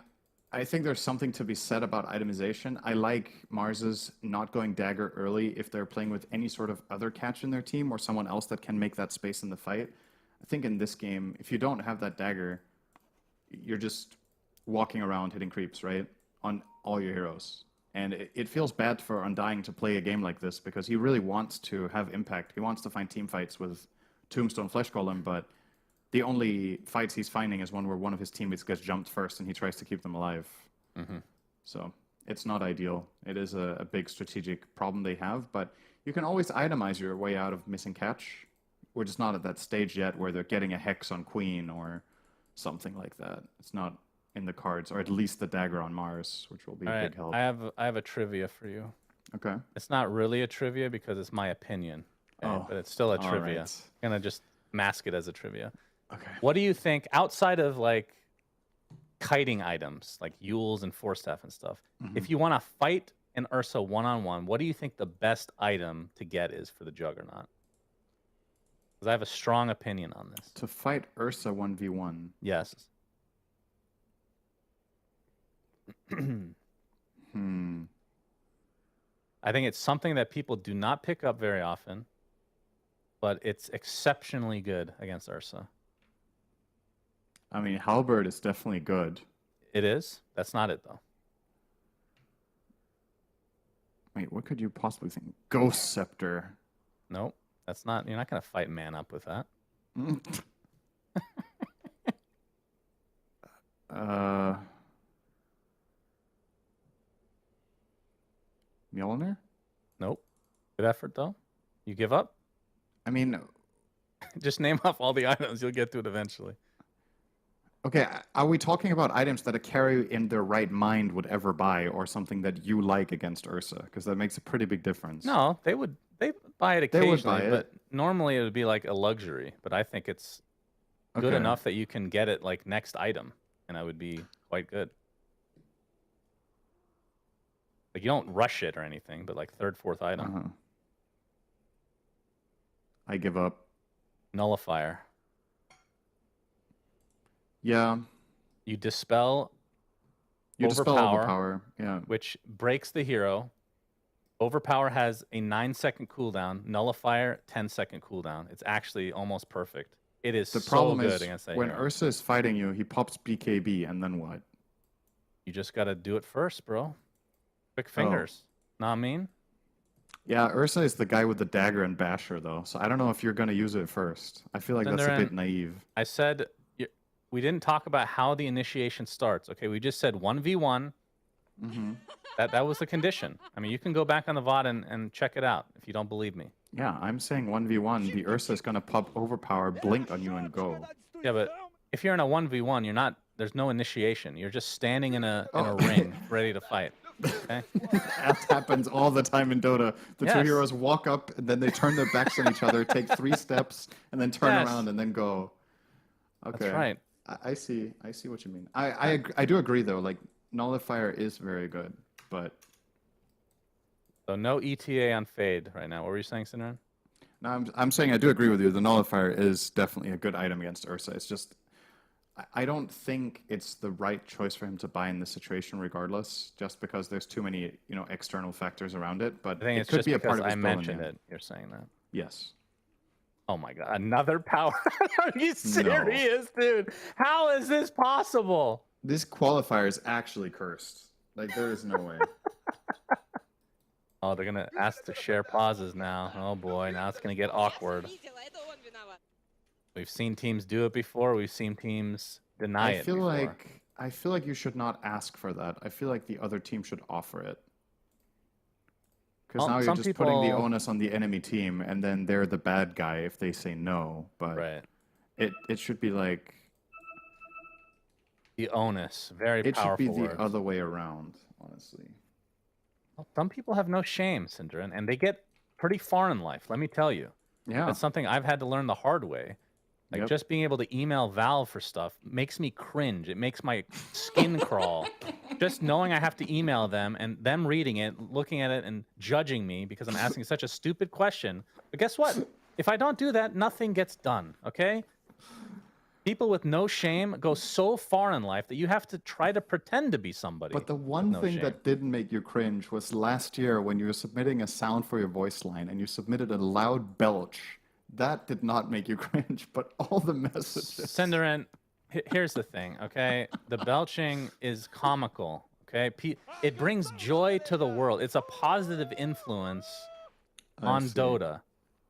I think there's something to be said about itemization. I like Mars's not going dagger early if they're playing with any sort of other catch in their team or someone else that can make that space in the fight. I think in this game, if you don't have that dagger, you're just walking around hitting creeps, right? On all your heroes. And it feels bad for Undying to play a game like this because he really wants to have impact. He wants to find team fights with Tombstone Flesh Golem, but the only fights he's finding is one where one of his teammates gets jumped first and he tries to keep them alive. So it's not ideal. It is a big strategic problem they have, but you can always itemize your way out of missing catch. We're just not at that stage yet where they're getting a Hex on Queen or something like that. It's not in the cards, or at least the dagger on Mars, which will be a big help. I have a trivia for you. Okay. It's not really a trivia because it's my opinion, okay? Oh, but it's still a all trivia. right. I'm gonna just mask it as a trivia. Okay. What do you think outside of like kiting items like Yules and Force Staff and stuff? If you want to fight an Ursa one-on-one, what do you think the best item to get is for the Juggernaut? Because I have a strong opinion on this. To fight Ursa 1v1. Yes. I think it's something that people do not pick up very often, but it's exceptionally good against Ursa. I mean, Halberd is definitely good. It is. That's not it, though. Wait, what could you possibly think? Ghost Scepter. Nope. That's not. You're not going to fight man up with that. Mjolnir? Nope. Good effort, though. You give up? I mean, Just name off all the items. You'll get to it eventually. okay, are we talking about items that a carry in their right mind would ever buy, or something that you like against Ursa? Because that makes a pretty big difference. No, they buy it They occasionally, would buy it. but normally it would be like a luxury. But I think it's good Okay. enough that you can get it like next item, and I would be quite good. Like you don't rush it or anything, but like third, fourth item. Uh-huh. I give up. Nullifier. Yeah. You dispel, You dispel Overpower. overpower. Yeah. which breaks the hero. Overpower has a 9-second cooldown. Nullifier, 10-second cooldown. It's actually almost perfect. It is The so problem good is against that when hero. Ursa is fighting you, he pops BKB, and then what? You just got to do it first, bro. Quick Oh. fingers. Know what I mean? Yeah, Ursa is the guy with the dagger and basher, though. So I don't know if you're going to use it first. I feel like Then that's a they're bit in- naive. I said we didn't talk about how the initiation starts. Okay, we just said 1v1. That was the condition. I mean, you can go back on the VOD and check it out if you don't believe me. Yeah, I'm saying 1v1. The Ursa is going to pop overpower, blink on you, and go. Yeah, but if you're in a 1v1, you're not. There's no initiation. You're just standing in a ring, ready to fight. Okay. That happens all the time in Dota. The two Yes. heroes walk up, and then they turn their backs on each other, take 3 steps, and then turn Yes. around and then go. Okay. That's right. I see what you mean. I do agree, though. Like, Nullifier is very good, but So no ETA on Fade right now. What were you saying, Sinran? no, I'm saying I do agree with you. The Nullifier is definitely a good item against Ursa. It's just I don't think it's the right choice for him to buy in this situation, regardless. Just because there's too many external factors around it. But I think it it's could just be a because part of his I build in mentioned the it. end. You're saying that. Yes. Oh my god, another power. Are you serious, dude? How is this possible? This qualifier is actually cursed. Like, there is no way. Oh, they're gonna ask to share pauses now. Oh boy, now it's gonna get awkward. We've seen teams do it before. We've seen teams deny I it feel before. like I feel like you should not ask for that. I feel like the other team should offer it. Because Well, now you're some just putting the people- onus on the enemy team, and then they're the bad guy if they say no. But Right. it should be like The onus. Very it should powerful be the words. other way around, honestly. Well, some people have no shame, Syndra, and they get pretty far in life. Let me tell you. Yeah. That's something I've had to learn the hard way. Like Yep. just being able to email Valve for stuff makes me cringe. It makes my skin crawl. Just knowing I have to email them and them reading it, looking at it and judging me because I'm asking such a stupid question. But guess what? If I don't do that, nothing gets done, okay? People with no shame go so far in life that you have to try to pretend to be somebody. But the with one no thing shame. that didn't make you cringe was last year when you were submitting a sound for your voice line and you submitted a loud belch. That did not make you cringe, but all the messages. Cinderin, here's the thing, okay? The belching is comical, okay? It brings joy to the world. It's a positive influence on see. Dota,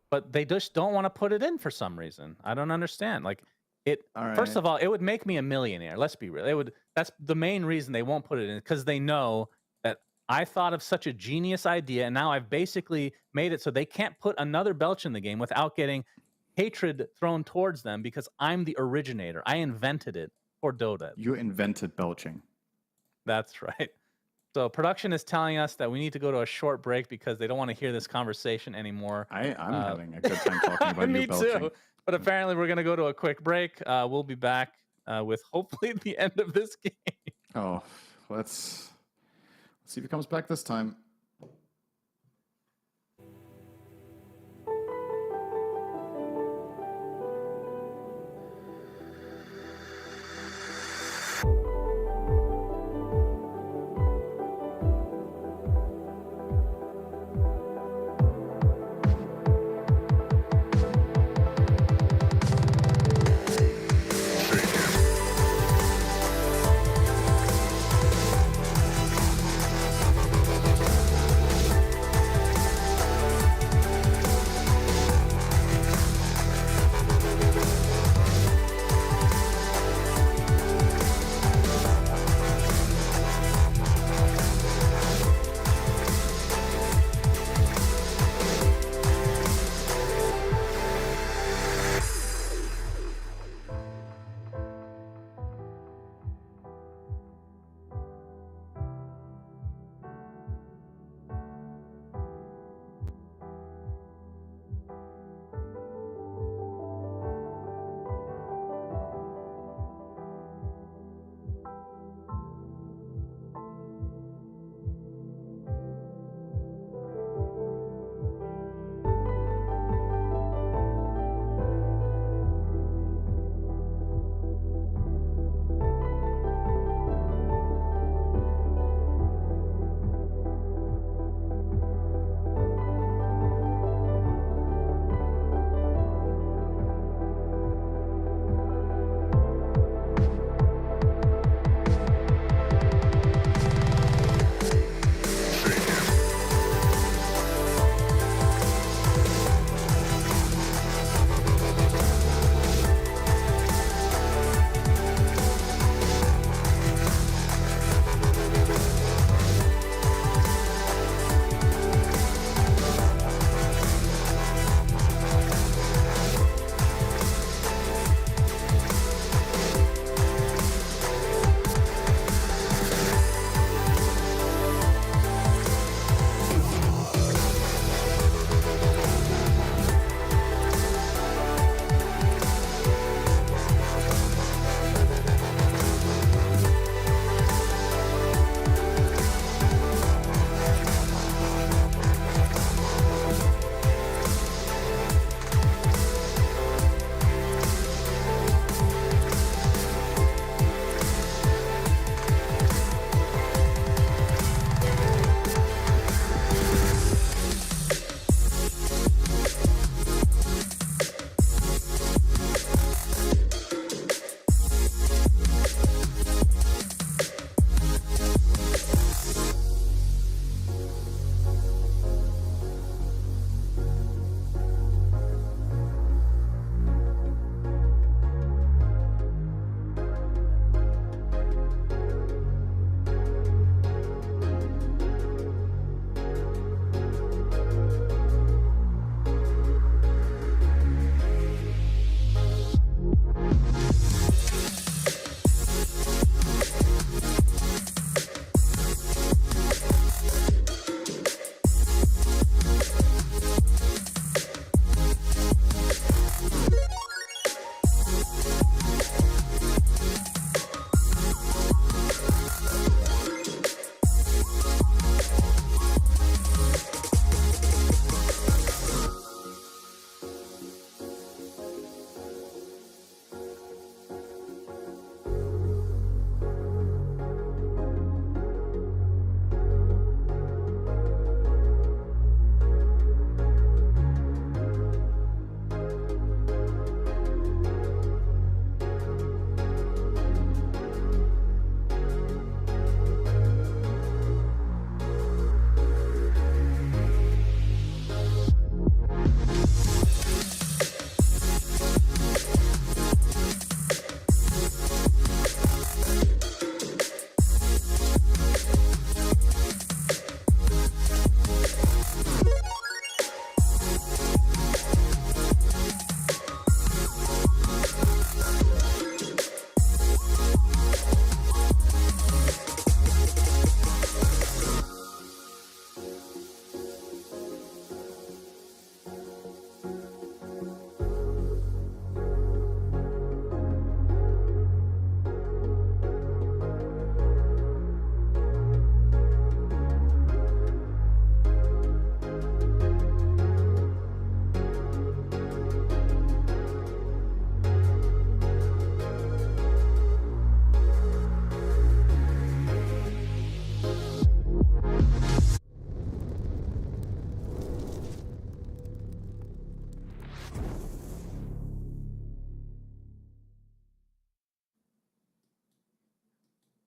but they just don't want to put it in for some reason. I don't understand. Like it. All First right. of all, it would make me a millionaire. Let's be real. It would. That's the main reason they won't put it in because they know that I thought of such a genius idea, and now I've basically made it so they can't put another belch in the game without getting hatred thrown towards them because I'm the originator. I invented it for Dota. You invented belching. That's right. So production is telling us that we need to go to a short break because they don't want to hear this conversation anymore. I'm having a good time talking about Me you belching. too. But apparently we're going to go to a quick break. We'll be back with hopefully the end of this game. Oh, let's see if he comes back this time.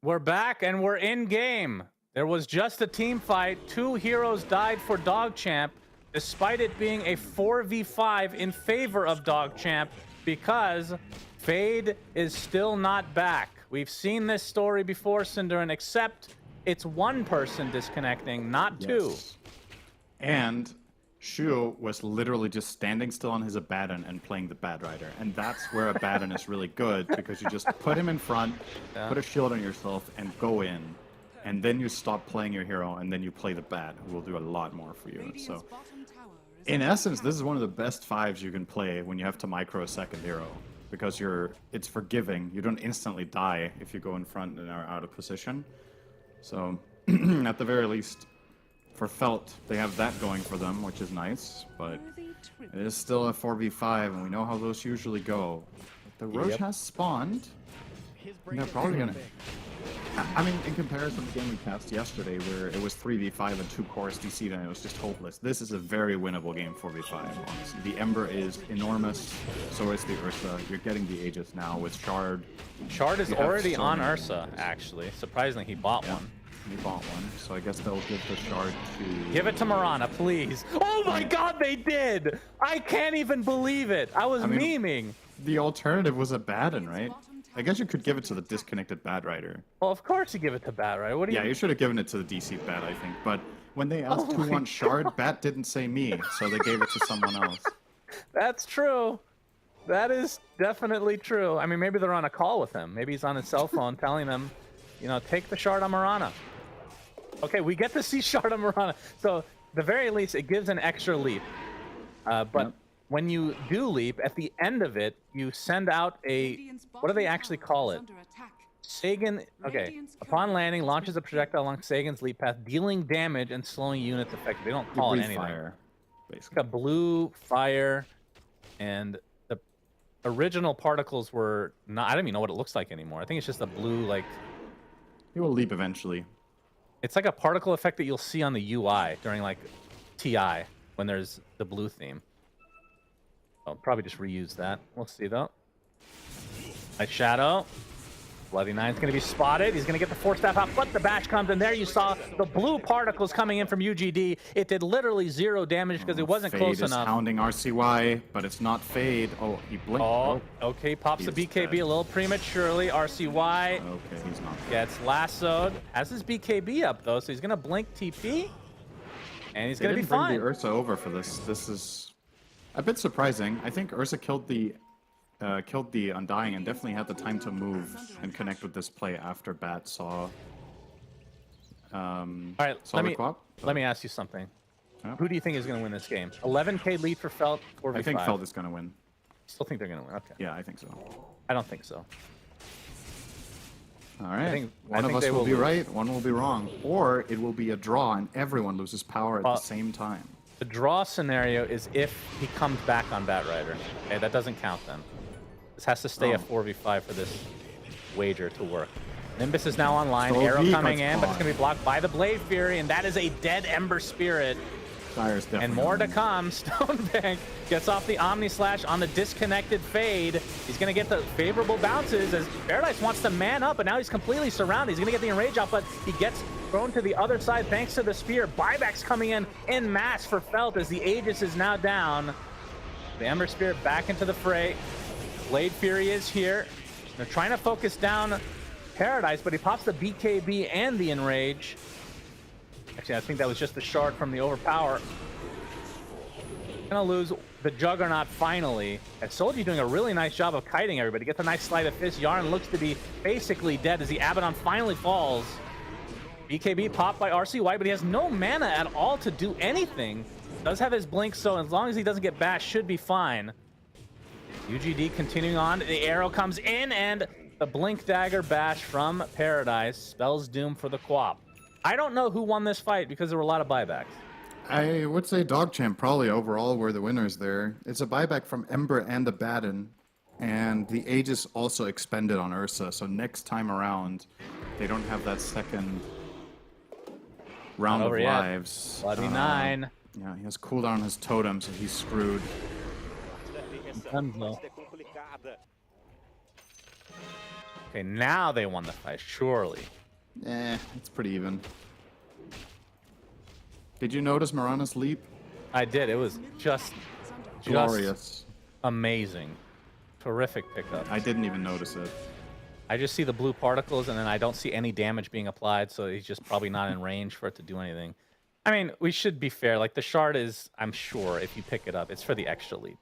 We're back and we're in game. There was just a team fight. 2 heroes died for Dogchamp, despite it being a 4v5 in favor of Dogchamp, because Fade is still not back. We've seen this story before, Cinderin, except it's one person disconnecting, not two. Yes. And Shu was literally just standing still on his Abaddon and playing the Bad Rider. And that's where Abaddon is really good, because you just put him in front, put a shield on yourself, and go in. And then you stop playing your hero, and then you play the Bad, who will do a lot more for you. Radiant's So, bottom tower is in under essence, this attack. is one of the best 5s you can play when you have to micro a second hero. Because it's forgiving. You don't instantly die if you go in front and are out of position. So, at the very least, for Felt, they have that going for them, which is nice, but Worthy tribute. it is still a 4v5, and we know how those usually go. The Roche has spawned, and they're probably gonna... I mean, in comparison to the game we cast yesterday, where it was 3v5 and 2 cores DC'd, and it was just hopeless, this is a very winnable game 4v5, honestly. The Ember is enormous, so is the Ursa. You're getting the Aegis now with Shard. Shard is You have already so on many Ursa, abilities. actually. Surprisingly, he bought Yeah. one. He bought one, so I guess they'll give the Shard to... Give it to Mirana, please. Oh my god, they did! I can't even believe it. I was mean- memeing. The alternative was Abaddon, right? I guess you could give it to the disconnected Bad Rider. Well, of course you give it to Bat, right? What do you Yeah, you should have given it to the DC Bat, I think. But when they asked who wants Shard, Bat didn't say me, so they gave it to someone else. That's true. That is definitely true. I mean, maybe they're on a call with him. Maybe he's on his cell phone telling them, you know, take the Shard on Mirana. Okay, we get to see Shard on Mirana. So, the very least, it gives an extra leap. But Yep. when you do leap, at the end of it, you send out a... Radiant's What do they bottom actually tower call is it? under attack. Sagan, okay. Radiant's Upon courier landing, has launches a been projectile along Sagan's leap path, dealing damage and slowing units effectively. They don't You call it breathe anything. fire, Like basically. a blue fire, and the original particles were not. I don't even know what it looks like anymore. I think it's just a blue, like He will leap eventually. it's like a particle effect that you'll see on the UI during like TI when there's the blue theme. I'll probably just reuse that. We'll see though. Nice shadow. Bloody Nine's going to be spotted. He's going to get the Force Staff out, but the bash comes, and there you saw the blue particles coming in from UGD. It did literally 0 damage because it wasn't Fade close is enough. hounding RCY, but it's not Fade. Oh, he blinked. Oh, okay, pops the He's BKB dead. a little prematurely. RCY Okay, he's not. gets lassoed. Has his BKB up, though, so he's going to blink TP, and he's They going to be didn't bring fine. the Ursa over for this. This is a bit surprising. I think Ursa killed the Undying and definitely had the time to move and connect with this play after Bat saw. All right, saw let the me, co-op, let me ask you something. Yeah. Who do you think is going to win this game? 11k lead for Felt, 4v5. I think Feld is going to win. Still think they're gonna win. Okay. Yeah, I think so. I don't think so. All right. think- I one of think us they will will be lose. right, one will be wrong. Or it will be a draw and everyone loses power at the same time. The draw scenario is if he comes back on Batrider. Okay, that doesn't count then. This has to stay a 4v5 for this wager to work. Nimbus is now online. So Arrow he coming gets in, but it's caught. going to be blocked by the Blade Fury, and that is a dead Ember Spirit. Fire's definitely And more to on. come. Stonebank gets off the Omni Slash on the disconnected Fade. He's going to get the favorable bounces as Paradise wants to man up, and now he's completely surrounded. He's going to get the Enrage out, but he gets thrown to the other side thanks to the Spear. Buybacks coming in mass for Felt as the Aegis is now down. The Ember Spirit back into the fray. Blade Fury is here. They're trying to focus down Paradise, but he pops the BKB and the Enrage. Actually, I think that was just the shard from the Overpower. Gonna lose the Juggernaut finally. And Solji doing a really nice job of kiting everybody. Gets a nice sleight of fist. Yarn looks to be basically dead as the Abaddon finally falls. BKB popped by RCY, but he has no mana at all to do anything. Does have his blink, so as long as he doesn't get bashed, should be fine. UGD continuing on. The arrow comes in, and the blink dagger bash from Paradise spells doom for the Quap. I don't know who won this fight because there were a lot of buybacks. I would say Dogchamp probably overall were the winners there. It's a buyback from Ember and Abaddon, and the Aegis also expended on Ursa, so next time around, they don't have that second round Not of over yet. lives. Bloody 9. Yeah, he has cooldown on his totem, so he's screwed. Okay, now they won the fight, surely. It's pretty even. Did you notice Mirana's leap? I did. It was just Glorious. amazing. Terrific pickup. I didn't even notice it. I just see the blue particles, and then I don't see any damage being applied, so he's just probably not in range for it to do anything. I mean, we should be fair. Like, the shard is, I'm sure, if you pick it up, it's for the extra leap.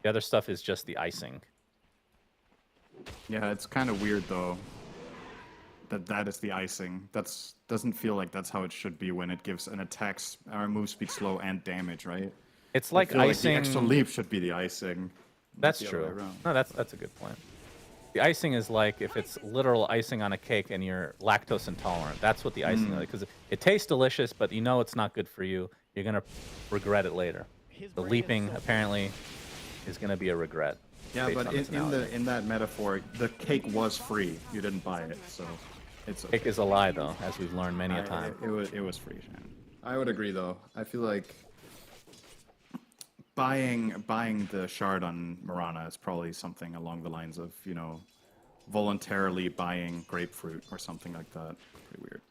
The other stuff is just the icing. Yeah, it's kind of weird though. That is the icing. Doesn't feel like that's how it should be when it gives an attack or move speed slow and damage, right? It's I like feel icing. Like the extra leap should be the icing. That's the other way true. around. No, that's a good point. The icing is like if it's literal icing on a cake and you're lactose intolerant. That's what the icing is, because it tastes delicious, but you know it's not good for you. You're gonna regret it later. The leaping apparently is gonna be a regret. Yeah, based but on this analogy. in that metaphor, the cake was free. You didn't buy it, so it's okay. Cake is a lie, though, as we've learned many a time. It was free, Shannon. I would agree though. I feel like buying the shard on Mirana is probably something along the lines of, you know, voluntarily buying grapefruit or something like that. Pretty weird.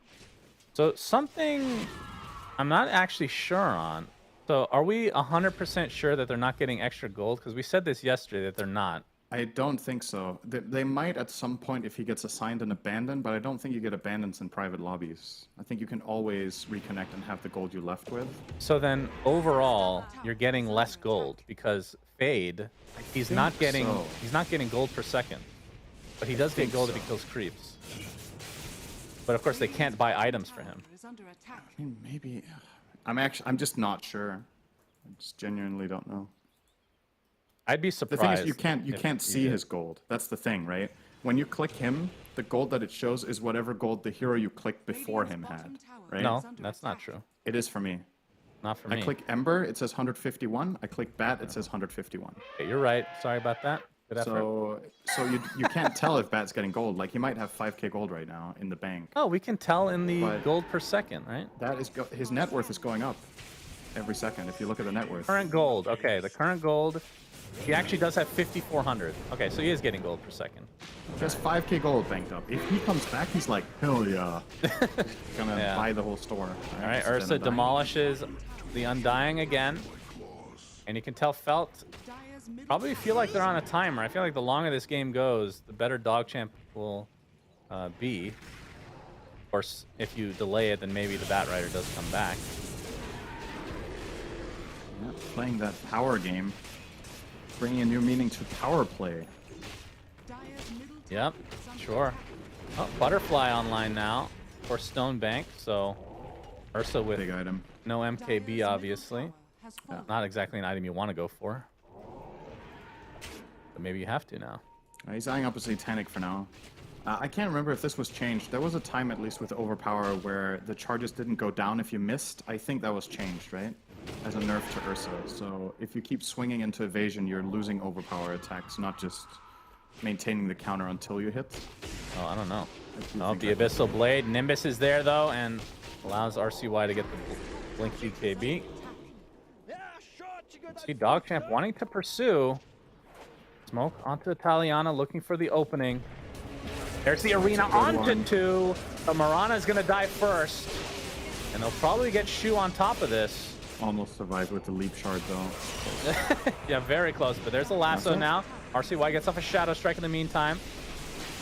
So something I'm not actually sure on. So are we 100% sure that they're not getting extra gold? Because we said this yesterday that they're not. I don't think so. They might at some point if he gets assigned an abandon, but I don't think you get abandons in private lobbies. I think you can always reconnect and have the gold you left with. So then overall, you're getting less gold because Fade, he's not getting gold per second, but he does get gold if he kills creeps. But of course, they can't buy items for him. Is under attack. I mean, maybe. I'm just not sure. I just genuinely don't know. I'd be The surprised. thing is, you if can't he see did. his gold. That's the thing, right? When you click him, the gold that it shows is whatever gold the hero you clicked before him had, right? No, that's not true. It is for me. Not for I me. click Ember, it says 151. I click Bat, it says 151. Okay, you're right. Sorry about that. Good effort. So you can't tell if Bat's getting gold. Like he might have 5k gold right now in the bank. Oh, we can tell in the But- gold per second, right? That is his net worth is going up every second. If you look at the net worth. Current gold. Okay, the current gold. He actually does have 5,400. Okay, so he is getting gold per second. He has 5k gold banked up. If he comes back, he's like, hell yeah. He's gonna Yeah. buy the whole store. All right, Ursa demolishes the Undying again. And you can tell Felt Dire's middle probably feel like they're on a timer. I feel like the longer this game goes, the better Dogchamp will be. Of course, if you delay it, then maybe the Batrider does come back. Yeah, playing that power game. Bringing a new meaning to power play. Dire's middle tower Yep, is under sure. attack. Oh, Butterfly online now for Stonebank. So Ursa with Big item. no Dire's MKB, middle obviously. tower has fallen. Not exactly an item you want to go for. Maybe you have to now. He's eyeing up a Satanic for now. I can't remember if this was changed. There was a time, at least with Overpower, where the charges didn't go down if you missed. I think that was changed, right? As a nerf to Ursa. So if you keep swinging into evasion, you're losing Overpower attacks, not just maintaining the counter until you hit. Oh, I don't know. I Oh, the Abyssal Blade. Nimbus is there, though, and allows RCY to get the Blink BKB. See Dogchamp wanting to pursue. Smoke onto Italiana, looking for the opening. There's the arena onto 2. But Mirana is going to die first. And they'll probably get Shu on top of this. Almost survived with the leap shard, though. Yeah, very close. But there's a lasso now. RCY gets off a Shadow Strike in the meantime.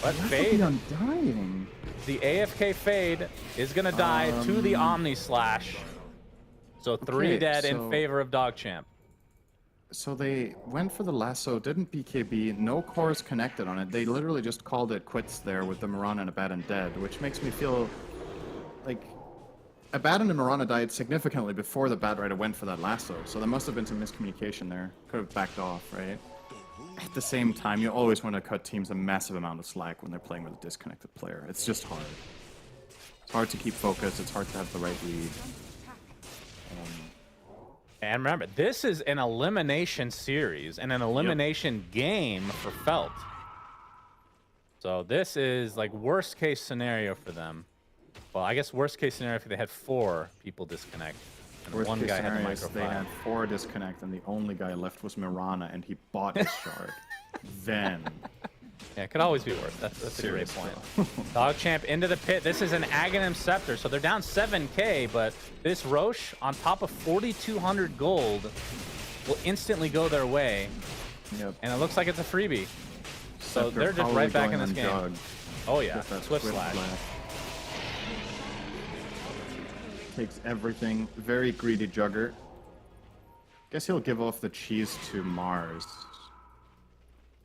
But Fade, Undying. the AFK Fade is going to die to the Omni Slash. So 3 Okay, dead in so- favor of Dogchamp. So they went for the lasso, didn't BKB, no cores connected on it. They literally just called it quits there with the Mirana and Abaddon dead, which makes me feel like Abaddon and Mirana died significantly before the Bad Rider went for that lasso. So there must have been some miscommunication there. Could have backed off, right? At the same time, you always want to cut teams a massive amount of slack when they're playing with a disconnected player. It's just hard. It's hard to keep focus. It's hard to have the right lead. And remember, this is an elimination series and an elimination game for Felt. So this is like worst case scenario for them. Well, I guess worst case scenario if they had 4 people disconnect. And Worst one case guy had the scenario is micro they 5. had 4 disconnect and the only guy left was Mirana and he bought his shard. Then Yeah, it could always be worse. That's a great Serious, point. Dogchamp into the pit. This is an Aghanim Scepter, so they're down 7k, but this Roche on top of 4,200 gold will instantly go their way. Yep. And it looks like it's a freebie. So Scepter they're just probably right back going in this on game. Jug. Oh yeah, Get that Swift Slash. Takes everything. Very greedy Jugger. Guess he'll give off the cheese to Mars.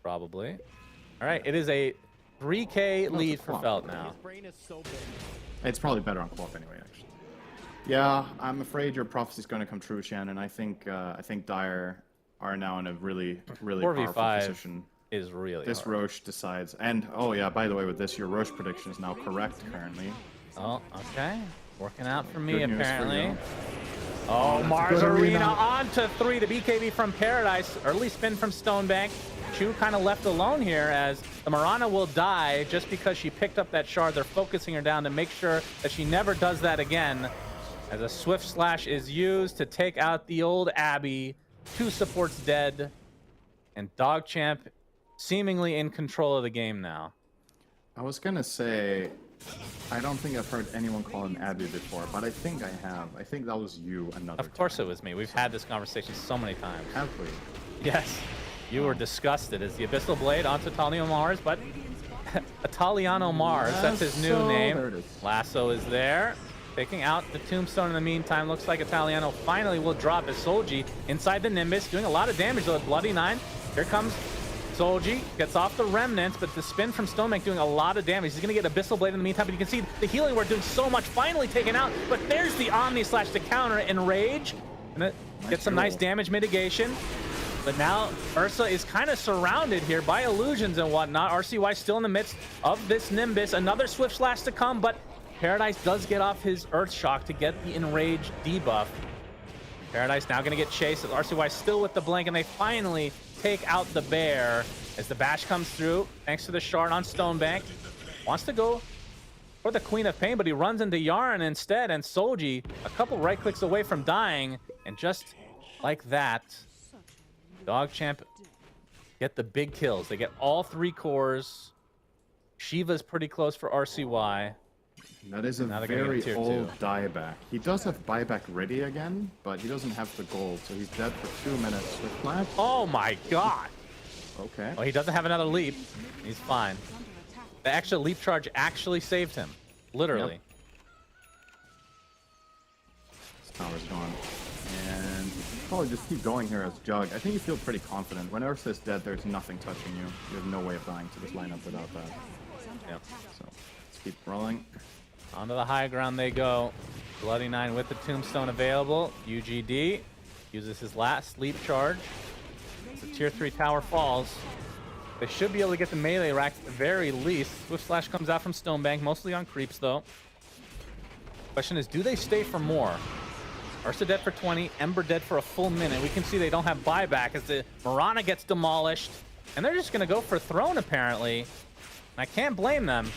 Probably. All right, it is a 3k it's a lead for flop. Felt now. It's probably better on co-op anyway, actually. Yeah, I'm afraid your prophecy's going to come true, Shannon. I think Dire are now in a really powerful 4v5 position. is really This hard. Roche decides, and oh yeah, by the way, with this, your Roche prediction is now correct currently. Oh, okay. Working out for me, Good news for apparently. you. Oh, that's a Mars good Arena arena. on to 3. The BKB from Paradise. Early spin from Stonebank. Chu kind of left alone here as the Mirana will die just because she picked up that shard. They're focusing her down to make sure that she never does that again. As a Swift Slash is used to take out the old Abby. 2 supports dead. And Dogchamp seemingly in control of the game now. I was gonna say, I don't think I've heard anyone call him Abby before, but I think I have. I think that was you another Of course time. it was me. We've had this conversation so many times. Have we? Yes. You were disgusted as the Abyssal Blade onto Italiano Mars, but Italiano Mars, that's his new Lasso, name. there it is. Lasso is there. Taking out the Tombstone in the meantime. Looks like Italiano finally will drop as Solji inside the Nimbus, doing a lot of damage though with Bloody 9. Here comes Solji, gets off the Remnants, but the spin from Stonebank doing a lot of damage. He's going to get Abyssal Blade in the meantime, but you can see the healing word doing so much, finally taken out. But there's the Omni Slash to counter Enrage. And it gets some nice roll. damage mitigation. But now Ursa is kind of surrounded here by illusions and whatnot. RCY still in the midst of this Nimbus. Another Swift Slash to come, but Paradise does get off his Earth Shock to get the Enrage debuff. Paradise now going to get chased as RCY still with the blink, and they finally take out the bear as the bash comes through thanks to the shard on Stonebank. Wants to go for the Queen of Pain, but he runs into Yarn instead, and Solji a couple right clicks away from dying, and just like that, Dogchamp get the big kills. They get all 3 cores. Shiva's pretty close for RCY. That is a Now they're gonna very get tier old 2. dieback. He does have buyback ready again, but he doesn't have the gold, so he's dead for 2 minutes with flash. Oh my god! Okay. Oh, he doesn't have another leap. He's fine. The extra leap charge actually saved him. Literally. Yep. His tower's gone. And probably just keep going here as Jug. I think you feel pretty confident. When Ursa's dead, there's nothing touching you. You have no way of dying to this lineup without that. Yep. So let's keep rolling. Onto the high ground they go. Bloody 9 with the Tombstone available. UGD uses his last leap charge. As the tier 3 tower falls. They should be able to get the melee rack at the very least. Swift Slash comes out from Stonebank, mostly on creeps though. Question is, do they stay for more? Ursa dead for 20, Ember dead for a full minute. We can see they don't have buyback as the Mirana gets demolished. And they're just going to go for Throne, apparently. And I can't blame them.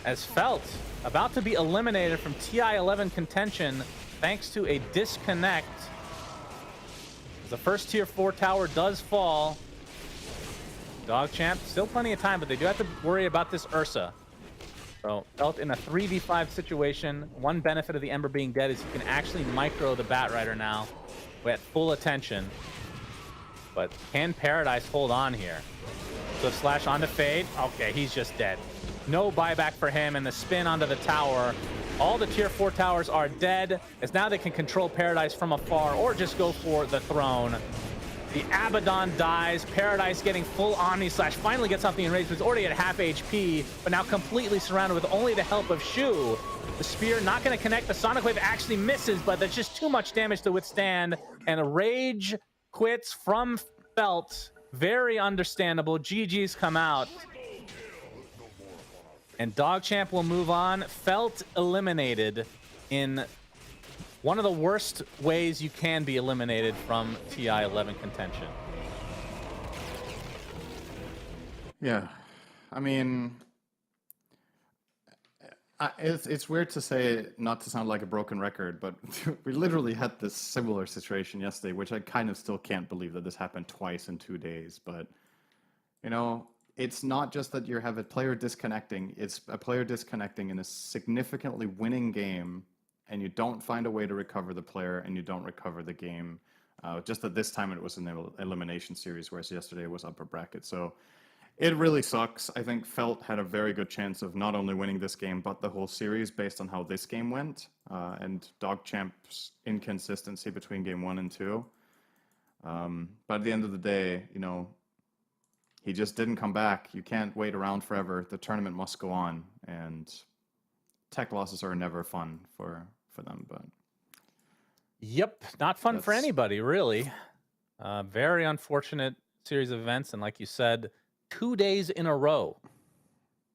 As Felt about to be eliminated from TI-11 contention thanks to a disconnect. The first tier 4 tower does fall. Dogchamp, still plenty of time, but they do have to worry about this Ursa. So, Felt in a 3v5 situation. One benefit of the Ember being dead is you can actually micro the Batrider now with full attention. But can Paradise hold on here? So Slash onto Fade. Okay, he's just dead. No buyback for him, and the spin onto the tower. All the tier 4 towers are dead, as now they can control Paradise from afar or just go for the Throne. The Abaddon dies. Paradise getting full Omni Slash. Finally gets off the enraged, but it's already at half HP, but now completely surrounded with only the help of Shu. The Spear not going to connect. The Sonic Wave actually misses, but there's just too much damage to withstand. And a Rage quits from Felt. Very understandable. GG's come out. And Dogchamp will move on. Felt eliminated in one of the worst ways you can be eliminated from TI-11 contention. Yeah, I mean, it's weird to say, not to sound like a broken record, but we literally had this similar situation yesterday, which I kind of still can't believe that this happened twice in 2 days. But, you know, it's not just that you have a player disconnecting, it's a player disconnecting in a significantly winning game, and you don't find a way to recover the player, and you don't recover the game. Just that this time it was an elimination series, whereas yesterday it was upper bracket. So it really sucks. I think Felt had a very good chance of not only winning this game, but the whole series based on how this game went, and Dogchamp's inconsistency between game 1 and 2. But at the end of the day, you know, he just didn't come back. You can't wait around forever. The tournament must go on, and tech losses are never fun for them. But Yep, not fun for anybody, really. Very unfortunate series of events, and like you said, 2 days in a row.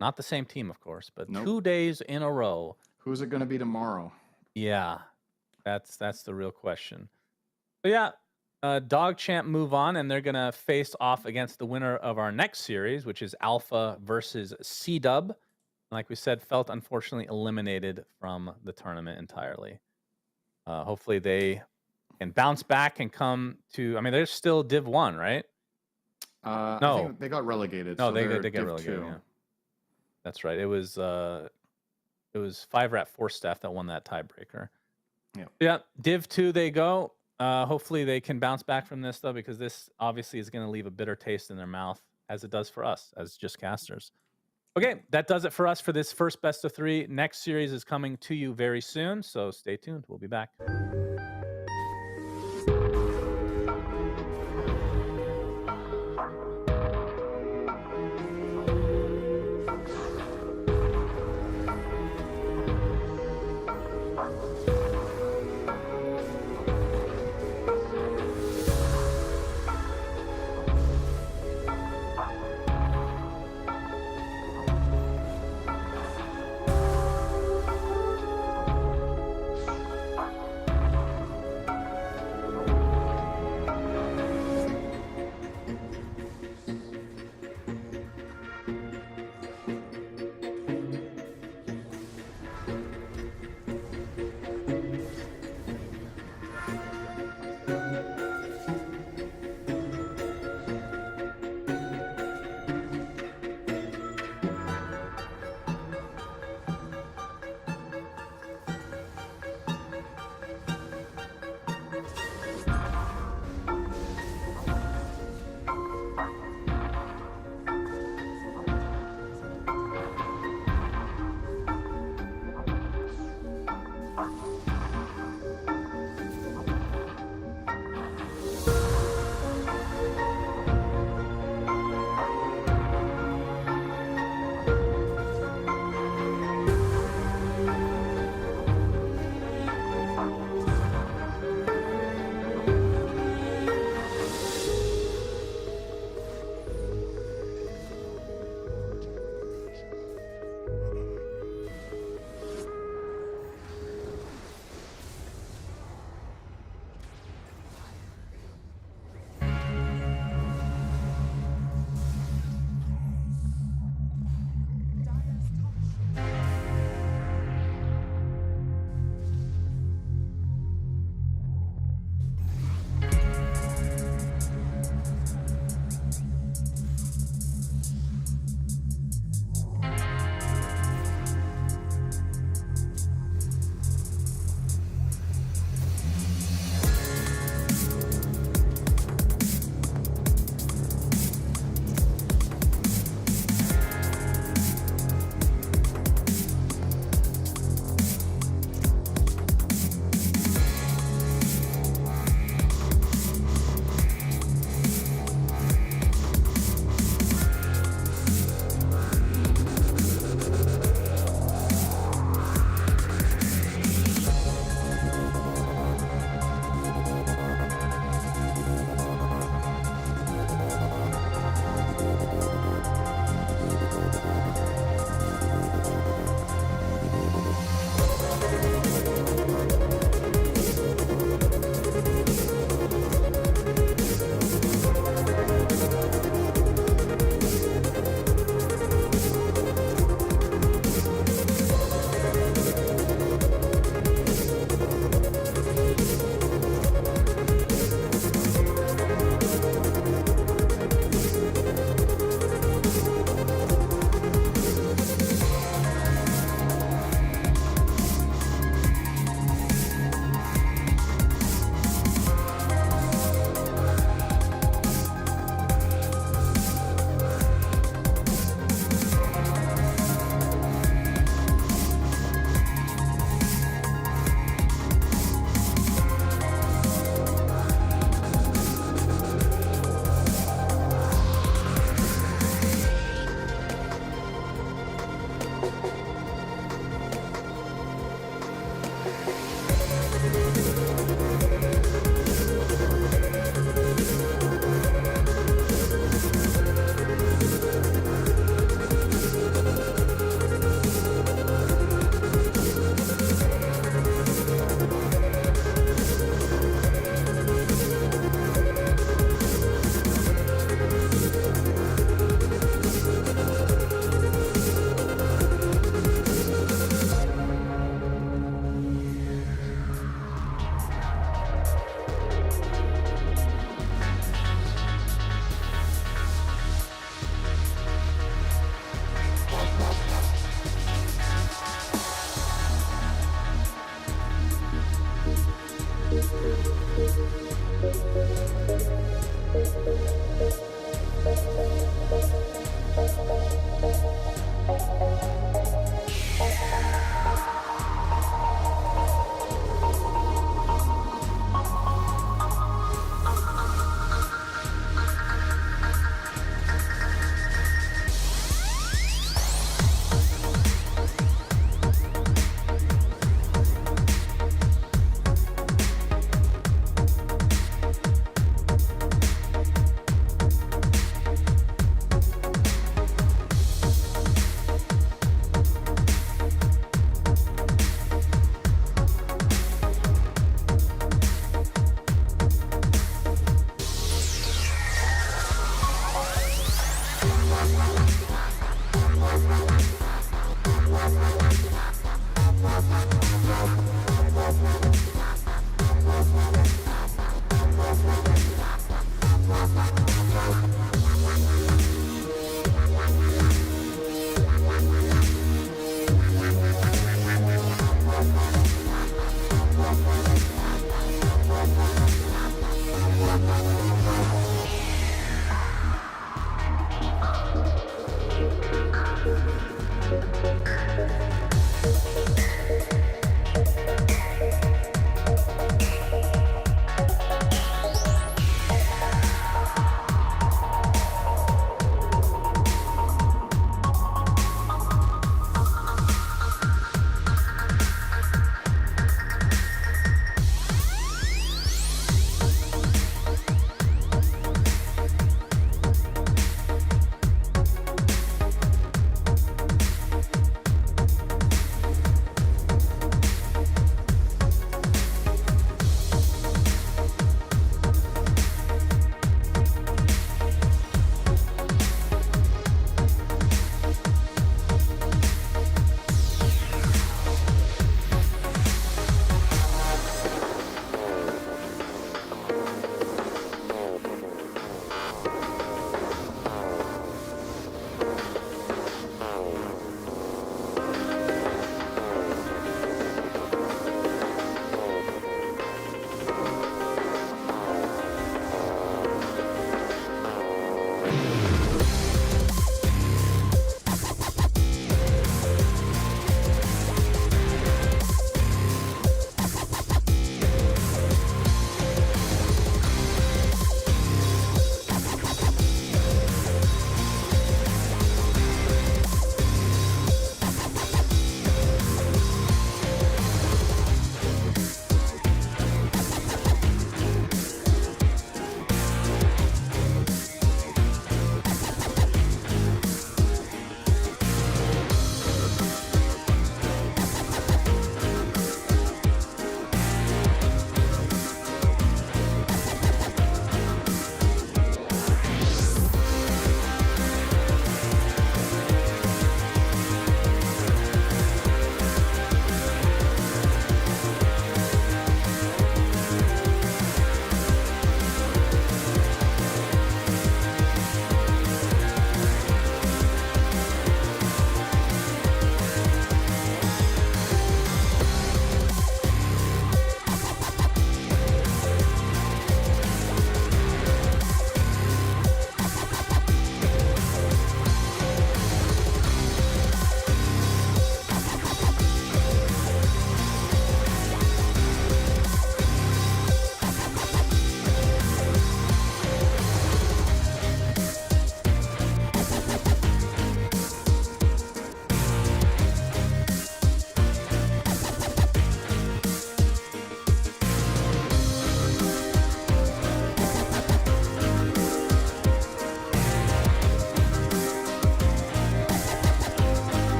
Not the same team, of course, but Nope. 2 days in a row. Who's it going to be tomorrow? Yeah, that's the real question. But yeah, Dogchamp move on, and they're going to face off against the winner of our next series, which is Alpha versus C-Dub. Like we said, Felt unfortunately eliminated from the tournament entirely. Hopefully they can bounce back and come to... I mean, they're still Div 1, right? No. I think they got relegated. No, so they they're get Div relegated, 2. yeah. That's right. It was 5-Rat 4 staff that won that tiebreaker. Yeah, Div 2 they go. Hopefully they can bounce back from this, though, because this obviously is going to leave a bitter taste in their mouth, as it does for us, as just casters. Okay, that does it for us for this first best of 3. Next series is coming to you very soon, so stay tuned. We'll be back.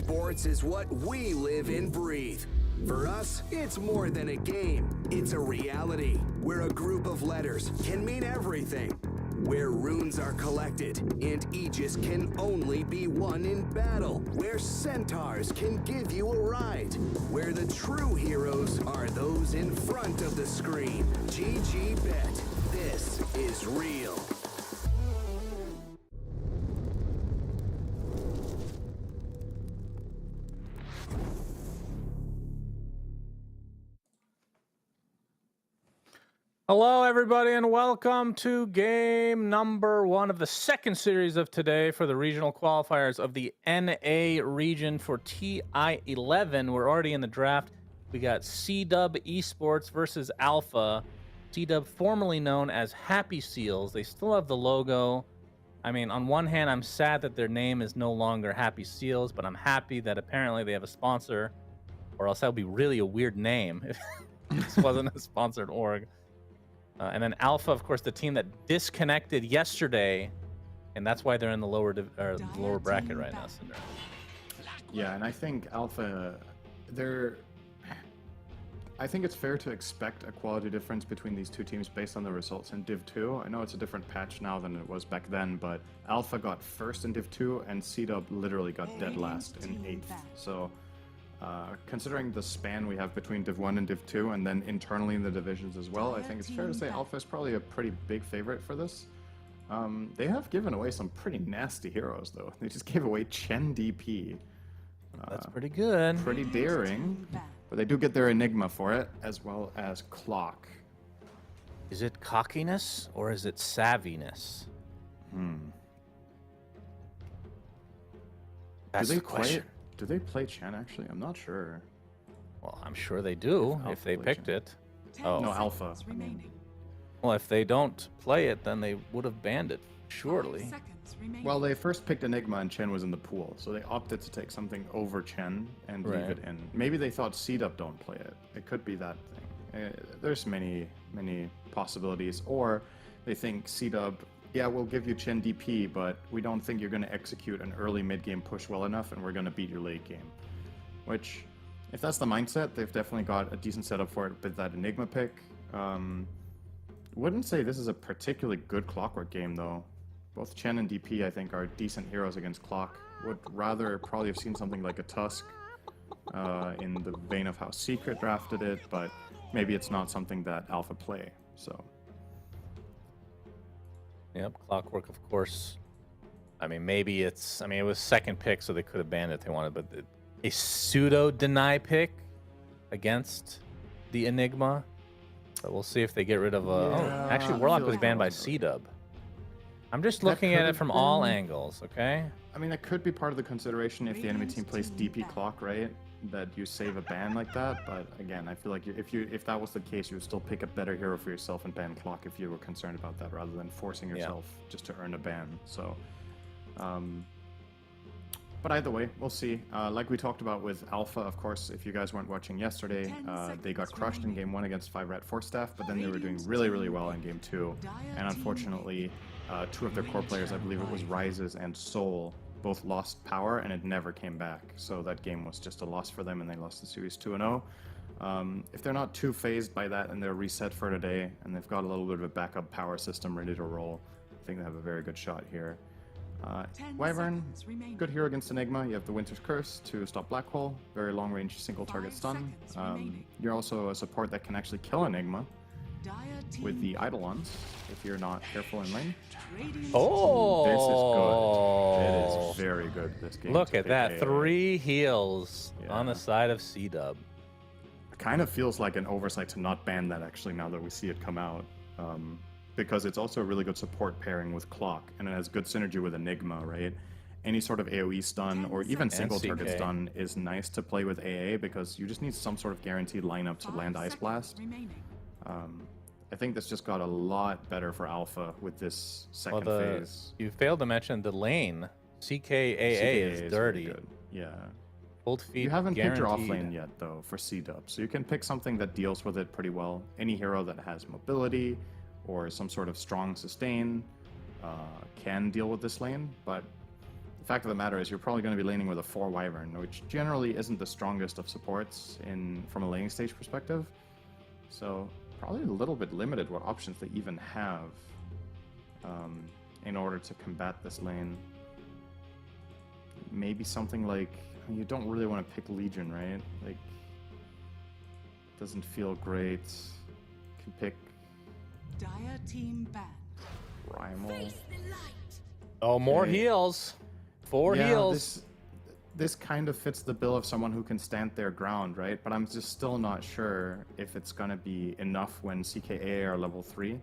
Sports is what we live and breathe. For us, it's more than a game. It's a reality where a group of letters can mean everything. Where runes are collected and Aegis can only be won in battle. Where centaurs can give you a ride. Where the true heroes are those in front of the screen. GG Bet. This is real. Hello, everybody, and welcome to game number 1 of the second series of today for the regional qualifiers of the NA region for TI11. We're already in the draft. We got C-Dub Esports versus Alpha. C-Dub, formerly known as Happy Seals. They still have the logo. I mean, on one hand, I'm sad that their name is no longer Happy Seals, but I'm happy that apparently they have a sponsor, or else that would be really a weird name if this wasn't a sponsored org. And then Alpha, of course, the team that disconnected yesterday, and that's why they're in the lower bracket right now. Cinder. Yeah, and I think Alpha, I think it's fair to expect a quality difference between these two teams based on the results in Div 2. I know it's a different patch now than it was back then, but Alpha got first in Div 2, and C-Dub literally got dead last in 8th. So considering the span we have between Div 1 and Div 2, and then internally in the divisions as well, I think it's fair to say Alpha is probably a pretty big favorite for this. They have given away some pretty nasty heroes, though. They just gave away Chen DP. That's pretty good. Pretty daring, but they do get their Enigma for it, as well as Clock. Is it cockiness or is it savviness? That's the question. Do they play Chen, actually? I'm not sure. Well, I'm sure they do if they picked it. Oh, no, Alpha. I mean, well, if they don't play it, then they would have banned it, surely. well, they first picked Enigma and Chen was in the pool, so they opted to take something over Chen and leave it in. Maybe they thought C-Dub don't play it. It could be that thing. There's many possibilities. Or they think C-Dub, yeah, we'll give you Chen DP, but we don't think you're going to execute an early mid-game push well enough, and we're going to beat your late game. Which, if that's the mindset, they've definitely got a decent setup for it with that Enigma pick. Wouldn't say this is a particularly good Clockwork game, though. Both Chen and DP, I think, are decent heroes against Clock. Would rather probably have seen something like a Tusk in the vein of how Secret drafted it, but maybe it's not something that Alpha play, so... Yep, Clockwork, of course. I mean, maybe it's... I mean, it was second pick, so they could have banned it if they wanted, but a pseudo-deny pick against the Enigma. But we'll see if they get rid of... oh, actually, Warlock was banned by C-Dub. I'm just looking at it from all angles, okay? I mean, that could be part of the consideration if the enemy team plays DP Clock, right? That you save a ban like that, but again, I feel like if that was the case, you would still pick a better hero for yourself and ban Clock if you were concerned about that, rather than forcing yourself just to earn a ban. So, but either way, we'll see. Like we talked about with Alpha, of course, if you guys weren't watching yesterday, they got crushed in Game 1 against 5 Rat 4 Staff, but then they were doing really, really well in Game 2, and unfortunately, 2 of their core players, I believe it was Rises and Soul, both lost power, and it never came back. So that game was just a loss for them, and they lost the series 2-0. If they're not too phased by that and they're reset for today, and they've got a little bit of a backup power system ready to roll, I think they have a very good shot here. Wyvern, good hero against Enigma. You have the Winter's Curse to stop Black Hole, very long range single target stun. You're also a support that can actually kill Enigma with the Eidolons if you're not careful in lane. Oh, this is good. It is very good, this game. Look at that. 3 heals on the side of C-Dub. It kind of feels like an oversight to not ban that, actually, now that we see it come out. Because it's also a really good support pairing with Clock, and it has good synergy with Enigma, right? Any sort of AoE stun, or even single target stun, is nice to play with AA, because you just need some sort of guaranteed lineup to land Ice Blast. I think this just got a lot better for Alpha with this second phase. You failed to mention the lane. CKAA is dirty. Really good. Yeah. Cold feet You haven't picked your guaranteed. off lane yet, though, for C-Dub. So you can pick something that deals with it pretty well. Any hero that has mobility or some sort of strong sustain can deal with this lane. But The fact of the matter is you're probably going to be laning with a 4 Wyvern, which generally isn't the strongest of supports from a laning stage perspective. So probably a little bit limited what options they even have in order to combat this lane. Maybe something like, you don't really want to pick Legion, right? Like, it doesn't feel great. You can pick Dire team banned. Primal. Oh, more Okay. heals. 4 heals. This kind of fits the bill of someone who can stand their ground, right? But I'm just still not sure if it's going to be enough when CKA are level 3.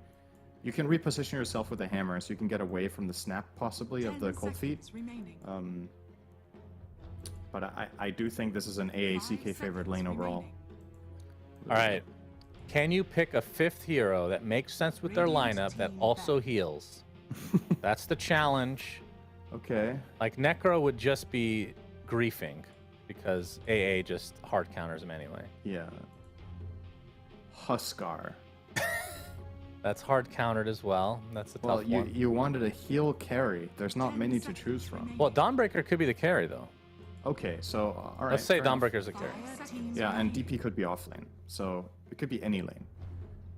You can reposition yourself with a hammer, so you can get away from the snap, possibly, of the 10 cold feet. seconds remaining. But I do think this is an 5 AACK favored lane seconds overall. remaining. All right. Can you pick a 5th hero that makes sense with their Radiant lineup that team also back. heals? That's the challenge. Okay. Like, Necro would just be griefing because AA just hard counters him anyway. Yeah. Huskar. That's hard countered as well. That's the Well, tough you one. you wanted a heal carry. There's not 10 many to seconds choose from. remaining. Well, Dawnbreaker could be the carry, though. Okay, so all right. Let's say fair enough. Dawnbreaker's a carry. 5 seconds Yeah, and remaining. DP could be off lane, so it could be any lane.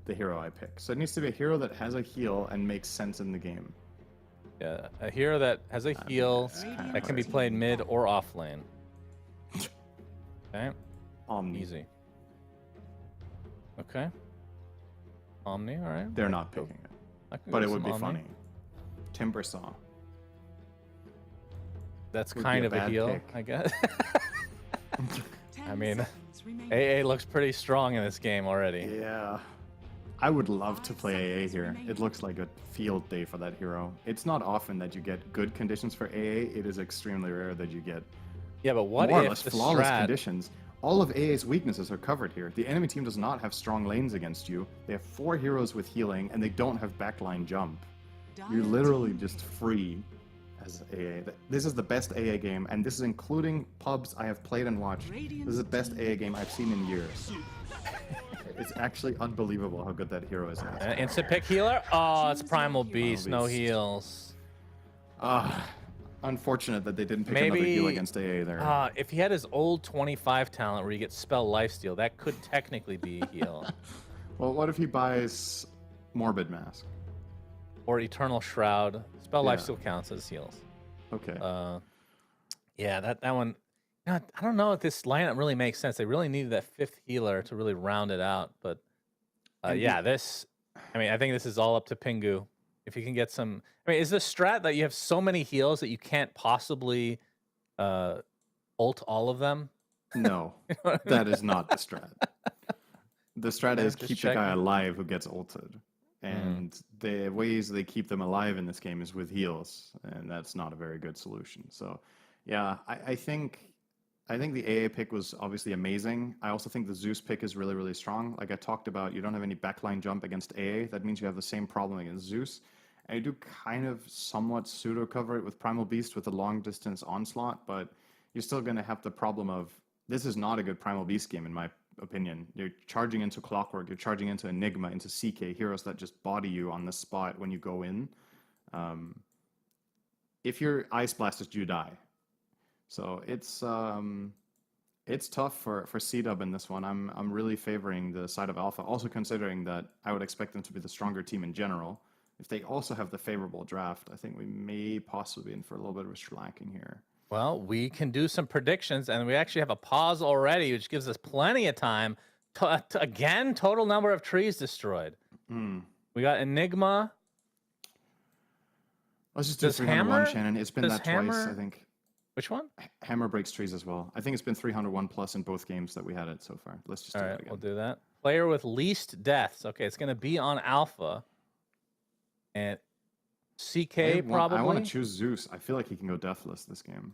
The hero I pick. So it needs to be a hero that has a heal and makes sense in the game. Yeah, a hero that has a heal that's kinda that can be hard. played mid or off lane. Okay, Omni. easy. Okay. Omni, all right. They're not picking it, I can but go it would some be Omni. funny. Timbersaw. That's Would be kind a of a bad heal, pick. I guess. 10 mean, seconds remaining. AA looks pretty strong in this game already. Yeah. I would love to play AA here. It looks like a field day for that hero. It's not often that you get good conditions for AA. It is extremely rare that you get Yeah, but what more or if less the flawless strat... conditions. All of AA's weaknesses are covered here. The enemy team does not have strong lanes against you. They have 4 heroes with healing, and they don't have backline jump. You're Dire literally team just free as AA. This is the best AA game, and this is including pubs I have played and watched. This is the best AA game I've seen in years. It's actually unbelievable how good that hero is. in this. Instant pick healer? Oh, it's Primal Beast, no Beast. heals. Unfortunate that they didn't pick another heal Maybe against AA there. if he had his old 25 talent where you get spell lifesteal, that could technically be a heal. Well, what if he buys Morbid Mask? Or Eternal Shroud. Spell Yeah. lifesteal counts as heals. Okay. Yeah, that one. You know, I don't know if this lineup really makes sense. They really needed that 5th healer to really round it out. But yeah, this. I mean, I think this is all up to Pingu. If you can get some. I mean, is the strat that you have so many heals that you can't possibly ult all of them? No, that is not the strat. The strat is just keep the guy checking. alive who gets ulted. And the ways they keep them alive in this game is with heals, and that's not a very good solution. So, yeah, I think the AA pick was obviously amazing. I also think the Zeus pick is really, really strong. Like I talked about, you don't have any backline jump against AA. That means you have the same problem against Zeus. And you do kind of somewhat pseudo cover it with Primal Beast with a long distance onslaught, but you're still going to have the problem of this is not a good Primal Beast game in my opinion. You're charging into Clockwork, you're charging into Enigma, into CK, heroes that just body you on the spot when you go in. If your Ice Blasters, you die. So it's tough for C-Dub in this one. I'm really favoring the side of Alpha, also considering that I would expect them to be the stronger team in general. If they also have the favorable draft, I think we may possibly be in for a little bit of a shellacking here. Well, we can do some predictions, and we actually have a pause already, which gives us plenty of time. Again, total number of trees destroyed. We got Enigma. Let's just do Does 301, Hammer- Shannon. It's been does that twice, Hammer- I think. Which one? Hammer breaks trees as well. I think it's been 301 plus in both games that we had it so far. Let's just All do right, it again. we'll do that. Player with least deaths. Okay, it's going to be on Alpha. And CK probably? I want to choose Zeus. I feel like he can go deathless this game,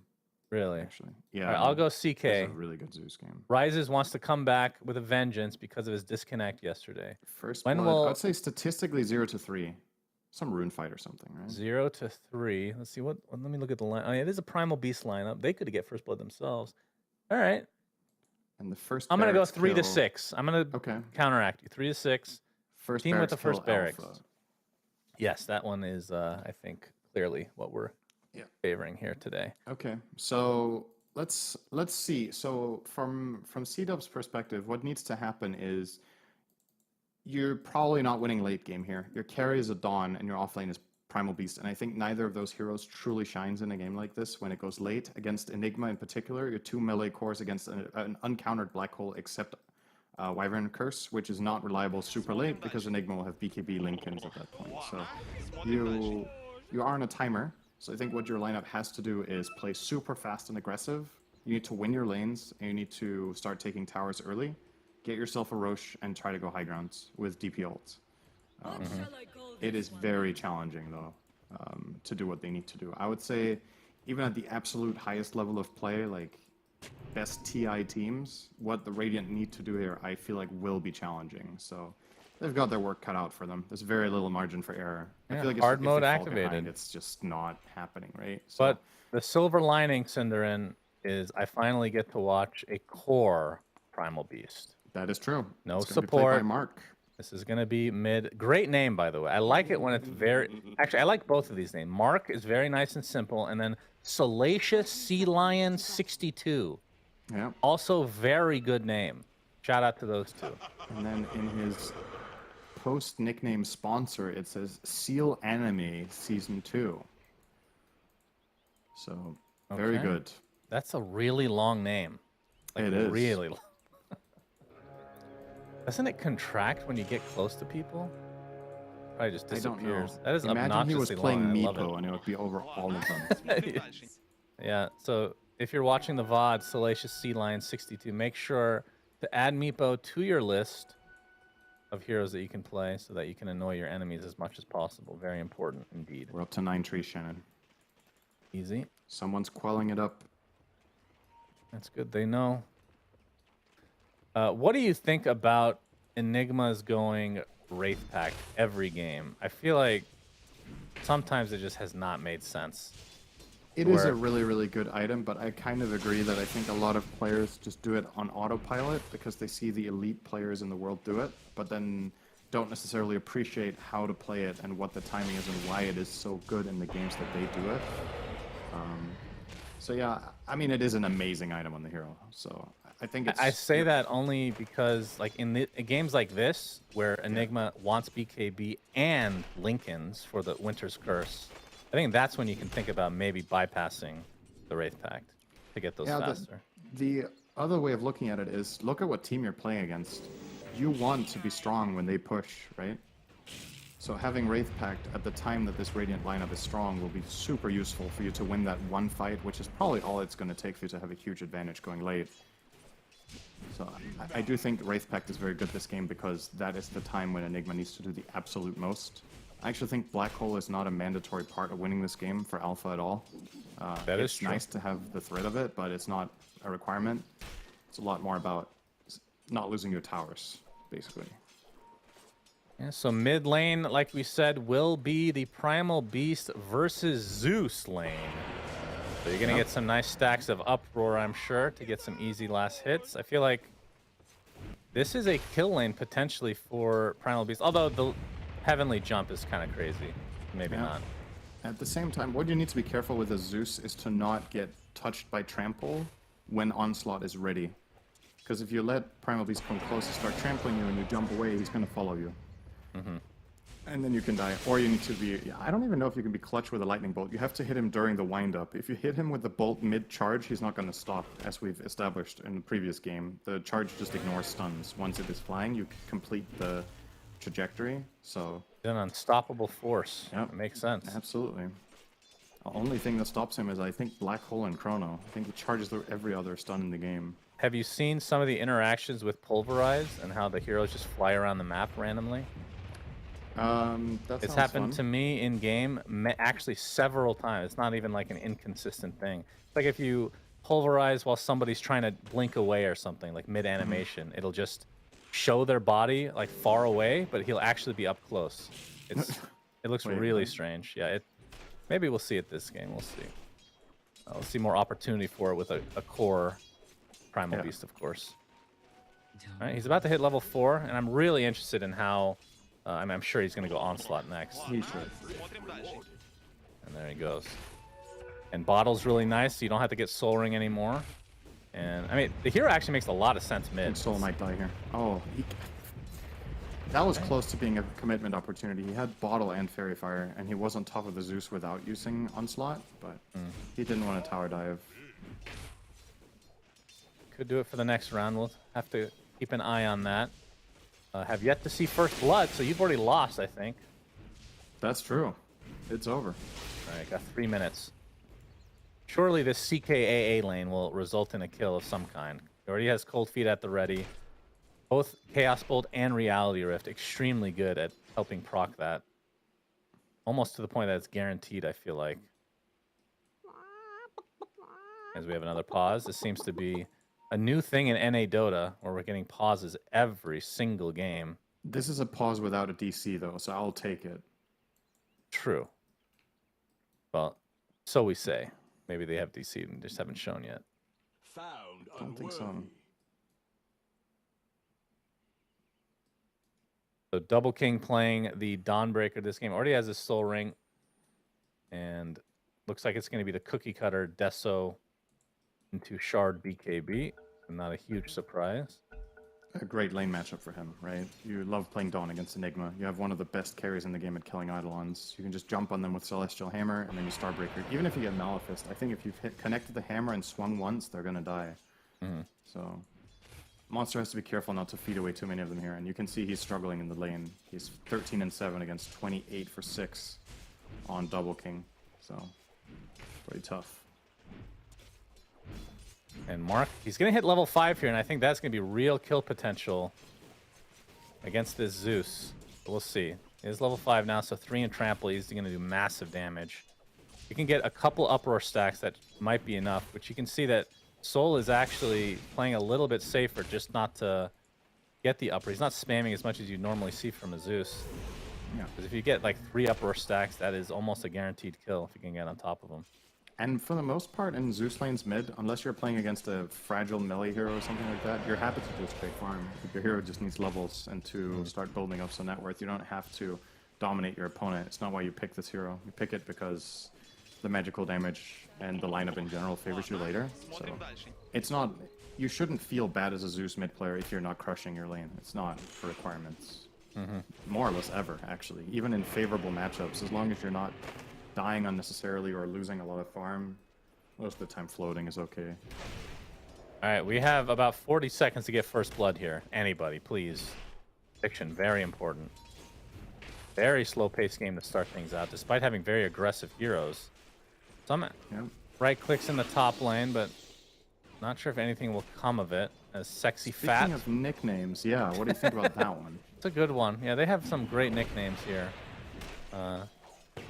Really? actually. Yeah. All right, I'll go It's CK. a really good Zeus game. Rises wants to come back with a vengeance because of his disconnect yesterday. First When blood, will- I would say statistically 0 to 3. Some rune fight or something, right? 0 to 3. Let's see what. Let me look at the line. Oh, yeah, it is a Primal Beast lineup. They could get first blood themselves. All right. And the first I'm going to go barracks 3 to kill- 6. I'm going to Okay. counteract you. 3 to 6. First Team with barracks the first kill barracks. Alpha. Yes, that one is, I think, clearly what we're favoring here today. Okay, so let's see. So from C-Dub's perspective, what needs to happen is you're probably not winning late game here. Your carry is a Dawn, and your offlane is Primal Beast, and I think neither of those heroes truly shines in a game like this when it goes late. Against Enigma in particular, your 2 melee cores against an uncountered black hole except Wyvern Curse, which is not reliable super late because Enigma will have BKB Lincolns at that point. So you are on a timer. So I think what your lineup has to do is play super fast and aggressive. You need to win your lanes, and you need to start taking towers early. Get yourself a Roche and try to go high grounds with DP ults. It is very challenging, though, to do what they need to do. I would say, even at the absolute highest level of play, like best TI teams, what the Radiant need to do here, I feel like will be challenging. So they've got their work cut out for them. There's very little margin for error. Yeah, I feel like hard if mode they fall activated. behind, it's just not happening, right? So, But the silver lining, Cinderin, is I finally get to watch a core Primal Beast. that is true. No It's gonna be played by support. Mark. This is going to be mid. Great name, by the way. I like it when it's very... Actually, I like both of these names. Mark is very nice and simple. And then Salacious Sea Lion 62. Yeah. Also very good name. Shout out to those two. And then in his post nickname sponsor, it says Seal Anime Season 2. So, very Okay. good. That's a really long name. Like, It is. really long. Doesn't it contract when you get close to people? Probably just I don't know. disappears. That is Imagine he was obnoxiously playing long. I love Meepo and it would be over all of them. it. Yeah, so if you're watching the VOD, Salacious Sea Lion 62, make sure to add Meepo to your list of heroes that you can play so that you can annoy your enemies as much as possible. Very important indeed. We're up to 9 trees, Shannon. Easy. Someone's quelling it up. That's good. They know. What do you think about Enigma's going Wraith Pact every game? I feel like sometimes it just has not made sense. It is Where- a really, really good item, but I kind of agree that I think a lot of players just do it on autopilot because they see the elite players in the world do it, but then don't necessarily appreciate how to play it and what the timing is and why it is so good in the games that they do it. So yeah, I mean, it is an amazing item on the hero. So I think it's... I say that only because, like, in games like this, where Enigma wants BKB and Lincolns for the Winter's Curse, I think that's when you can think about maybe bypassing the Wraith Pact to get those faster. The other way of looking at it is look at what team you're playing against. You want to be strong when they push, right? So having Wraith Pact at the time that this Radiant lineup is strong will be super useful for you to win that one fight, which is probably all it's going to take for you to have a huge advantage going late. So I do think Wraith Pact is very good this game because that is the time when Enigma needs to do the absolute most. I actually think Black Hole is not a mandatory part of winning this game for Alpha at all. That is it's true. nice to have the threat of it, but it's not a requirement. It's a lot more about not losing your towers, basically. Yeah, so mid lane, like we said, will be the Primal Beast versus Zeus lane. So you're going to get some nice stacks of Uproar, I'm sure, to get some easy last hits. I feel like this is a kill lane potentially for Primal Beast, although the Heavenly Jump is kind of crazy. Maybe not. At the same time, what you need to be careful with a Zeus is to not get touched by Trample when Onslaught is ready. Because if you let Primal Beast come close and start trampling you and you jump away, he's going to follow you. And then you can die. Or you need to be... Yeah, I don't even know if you can be clutch with a Lightning Bolt. You have to hit him during the wind-up. If you hit him with the bolt mid-charge, he's not going to stop, as we've established in the previous game. The charge just ignores stuns. Once it is flying, you complete the trajectory, so... An unstoppable force. Yep. It makes sense. Absolutely. The only thing that stops him is, I think, Black Hole and Chrono. I think he charges through every other stun in the game. Have you seen some of the interactions with Pulverize and how the heroes just fly around the map randomly? It's happened to me in game actually several times. It's not even like an inconsistent thing. It's like if you pulverize while somebody's trying to blink away or something, like mid animation, it'll just show their body like far away, but he'll actually be up close. It looks Wait, really what? strange. Yeah, maybe we'll see it this game. We'll see. We'll see more opportunity for it with a core Primal Beast, of course. All right, he's about to hit level 4, and I'm really interested in how. I'm sure he's going to go Onslaught next. He should. And there he goes. And Bottle's really nice, so you don't have to get Soul Ring anymore. And I mean, the hero actually makes a lot of sense I mid. think Soul might die here. Oh, that was close to being a commitment opportunity. He had Bottle and Fairy Fire, and he was on top of the Zeus without using Onslaught, but he didn't want to tower dive. Could do it for the next round. We'll have to keep an eye on that. Have yet to see First Blood, so you've already lost, I think. That's true. It's over. All right, got 3 minutes. Surely this CKAA lane will result in a kill of some kind. He already has Cold Feet at the ready. Both Chaos Bolt and Reality Rift extremely good at helping proc that. Almost to the point that it's guaranteed, I feel like. As we have another pause. This seems to be a new thing in NA Dota, where we're getting pauses every single game. This is a pause without a DC, though, so I'll take it. True. Well, so we say. Maybe they have DC and just haven't shown yet. Found I don't think so. So Double King playing the Dawnbreaker this game. Already has his Soul Ring. And looks like it's going to be the cookie cutter Deso into Shard BKB. Not a huge surprise. A great lane matchup for him, right? You love playing Dawn against Enigma. You have one of the best carries in the game at killing Eidolons. You can just jump on them with Celestial Hammer, and then you Starbreaker. Even if you get Malefist, I think if you've connected the hammer and swung once, they're going to die. So Monster has to be careful not to feed away too many of them here, and you can see he's struggling in the lane. He's 13 and 7 against 28 for 6 on Double King, so pretty tough. And Mark, he's going to hit level 5 here, and I think that's going to be real kill potential against this Zeus. We'll see. He is level 5 now, so 3 in trample. He's going to do massive damage. You can get a couple Uproar stacks that might be enough, but you can see that Soul is actually playing a little bit safer just not to get the Uproar. He's not spamming as much as you normally see from a Zeus. Yeah. Because if you get like 3 Uproar stacks, that is almost a guaranteed kill if you can get on top of them. And for the most part, in Zeus lane's mid, unless you're playing against a fragile melee hero or something like that, you're happy to do a straight farm. If your hero just needs levels and to start building up some net worth, you don't have to dominate your opponent. It's not why you pick this hero. You pick it because the magical damage and the lineup in general favors you later. So it's not... You shouldn't feel bad as a Zeus mid player if you're not crushing your lane. It's not a requirement. More or less ever, actually. Even in favorable matchups, as long as you're not dying unnecessarily or losing a lot of farm, most of the time floating is okay. All right, we have about 40 seconds to get First Blood here. Anybody, please. Fiction, very important. Very slow-paced game to start things out, despite having very aggressive heroes. Some right clicks in the top lane, but not sure if anything will come of it. As Sexy Fat. Speaking of nicknames, yeah, what do you think about that one? It's a good one. Yeah, they have some great nicknames here.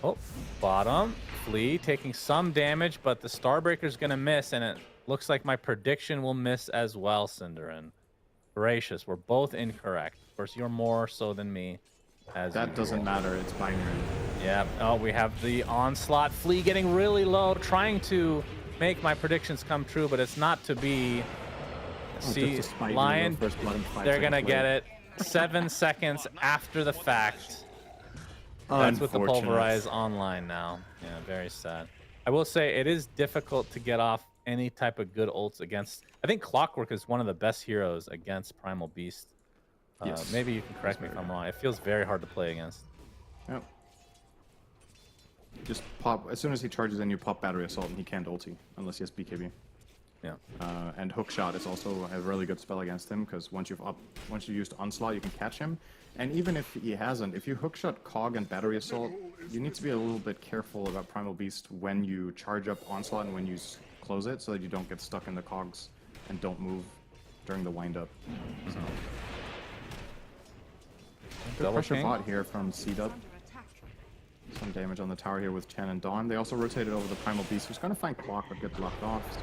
Oh, bottom. Flea taking some damage, but the Starbreaker's going to miss, and it looks like my prediction will miss as well, Cinderin. Gracious, we're both incorrect. Of course, you're more so than me. As That doesn't matter, it's binary. Yeah. Oh, we have the Onslaught. Flea getting really low, trying to make my predictions come true, but it's not to be. See, Lion, they're going to get it 7 seconds after the fact. That's with the Pulverize online now. Yeah, very sad. I will say it is difficult to get off any type of good ults against... I think Clockwork is one of the best heroes against Primal Beast. Yes. Maybe you can correct me if I'm wrong. It feels very hard to play against. Yep. Just pop... As soon as he charges in, you pop Battery Assault, and he can't ulti, unless he has BKB. Yeah. And Hookshot is also a really good spell against him, because once you've used Onslaught, you can catch him. And even if he hasn't, if you Hookshot Cog and Battery Assault, you need to be a little bit careful about Primal Beast when you charge up Onslaught and when you close it, so that you don't get stuck in the cogs and don't move during the wind-up. So. Good pressure bot here from C-Dub. Some damage on the tower here with Chen and Dawn. They also rotated over the Primal Beast, who's going to find Clock but get blocked off. So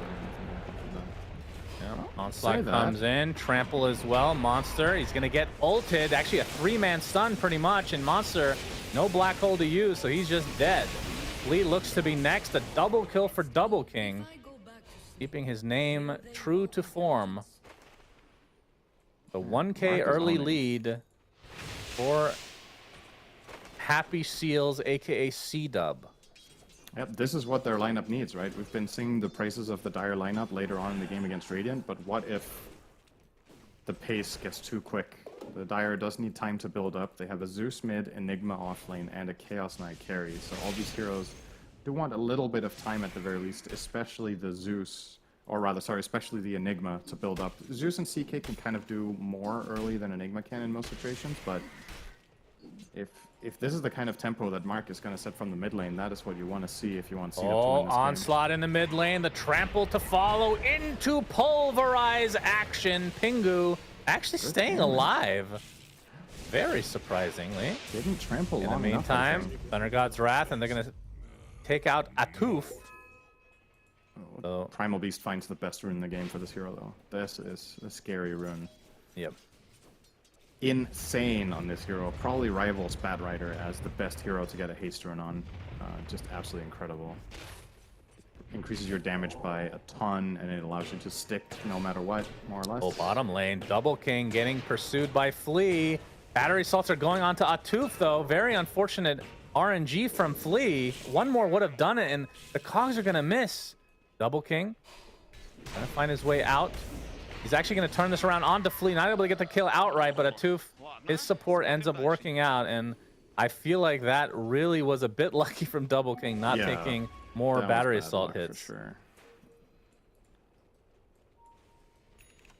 yeah, Onslaught comes in, trample as well. Monster, he's gonna get ulted. Actually, a 3-man stun pretty much, and Monster, no black hole to use, so he's just dead. Lee looks to be next. A double kill for Double King, keeping his name true to form. The 1K early lead for Happy Seals, aka C-Dub. Yep, this is what their lineup needs, right? We've been singing the praises of the Dire lineup later on in the game against Radiant, but what if the pace gets too quick? The Dire does need time to build up. They have a Zeus mid, Enigma offlane, and a Chaos Knight carry. So all these heroes do want a little bit of time at the very least, especially the Zeus, or rather, sorry, especially the Enigma to build up. Zeus and CK can kind of do more early than Enigma can in most situations, but if this is the kind of tempo that Mark is going to set from the mid lane, that is what you want to see if you want to see Oh, to win this game. onslaught in the mid lane. The trample to follow into pulverize action. Pingu actually staying alive. Very surprisingly. Didn't trample In the long enough, I meantime, think. Thunder God's Wrath, and they're going to take out Atuf. So, Primal Beast finds the best rune in the game for this hero, though. This is a scary rune. yep. Insane on this hero. Probably rivals Bad Rider as the best hero to get a haste rune on. Just absolutely incredible. Increases your damage by a ton, and it allows you to stick no matter what, more or less. Oh, bottom lane. Double King getting pursued by Flea. Battery assaults are going on to Atuf, though. Very unfortunate RNG from Flea. One more would have done it, and the cogs are going to miss. Double King trying to find his way out. He's actually going to turn this around onto Flea. Not able to get the kill outright, but Atuf, his support ends up working out, and I feel like that really was a bit lucky from Double King, not Yeah, taking more that was battery bad assault luck for hits. sure.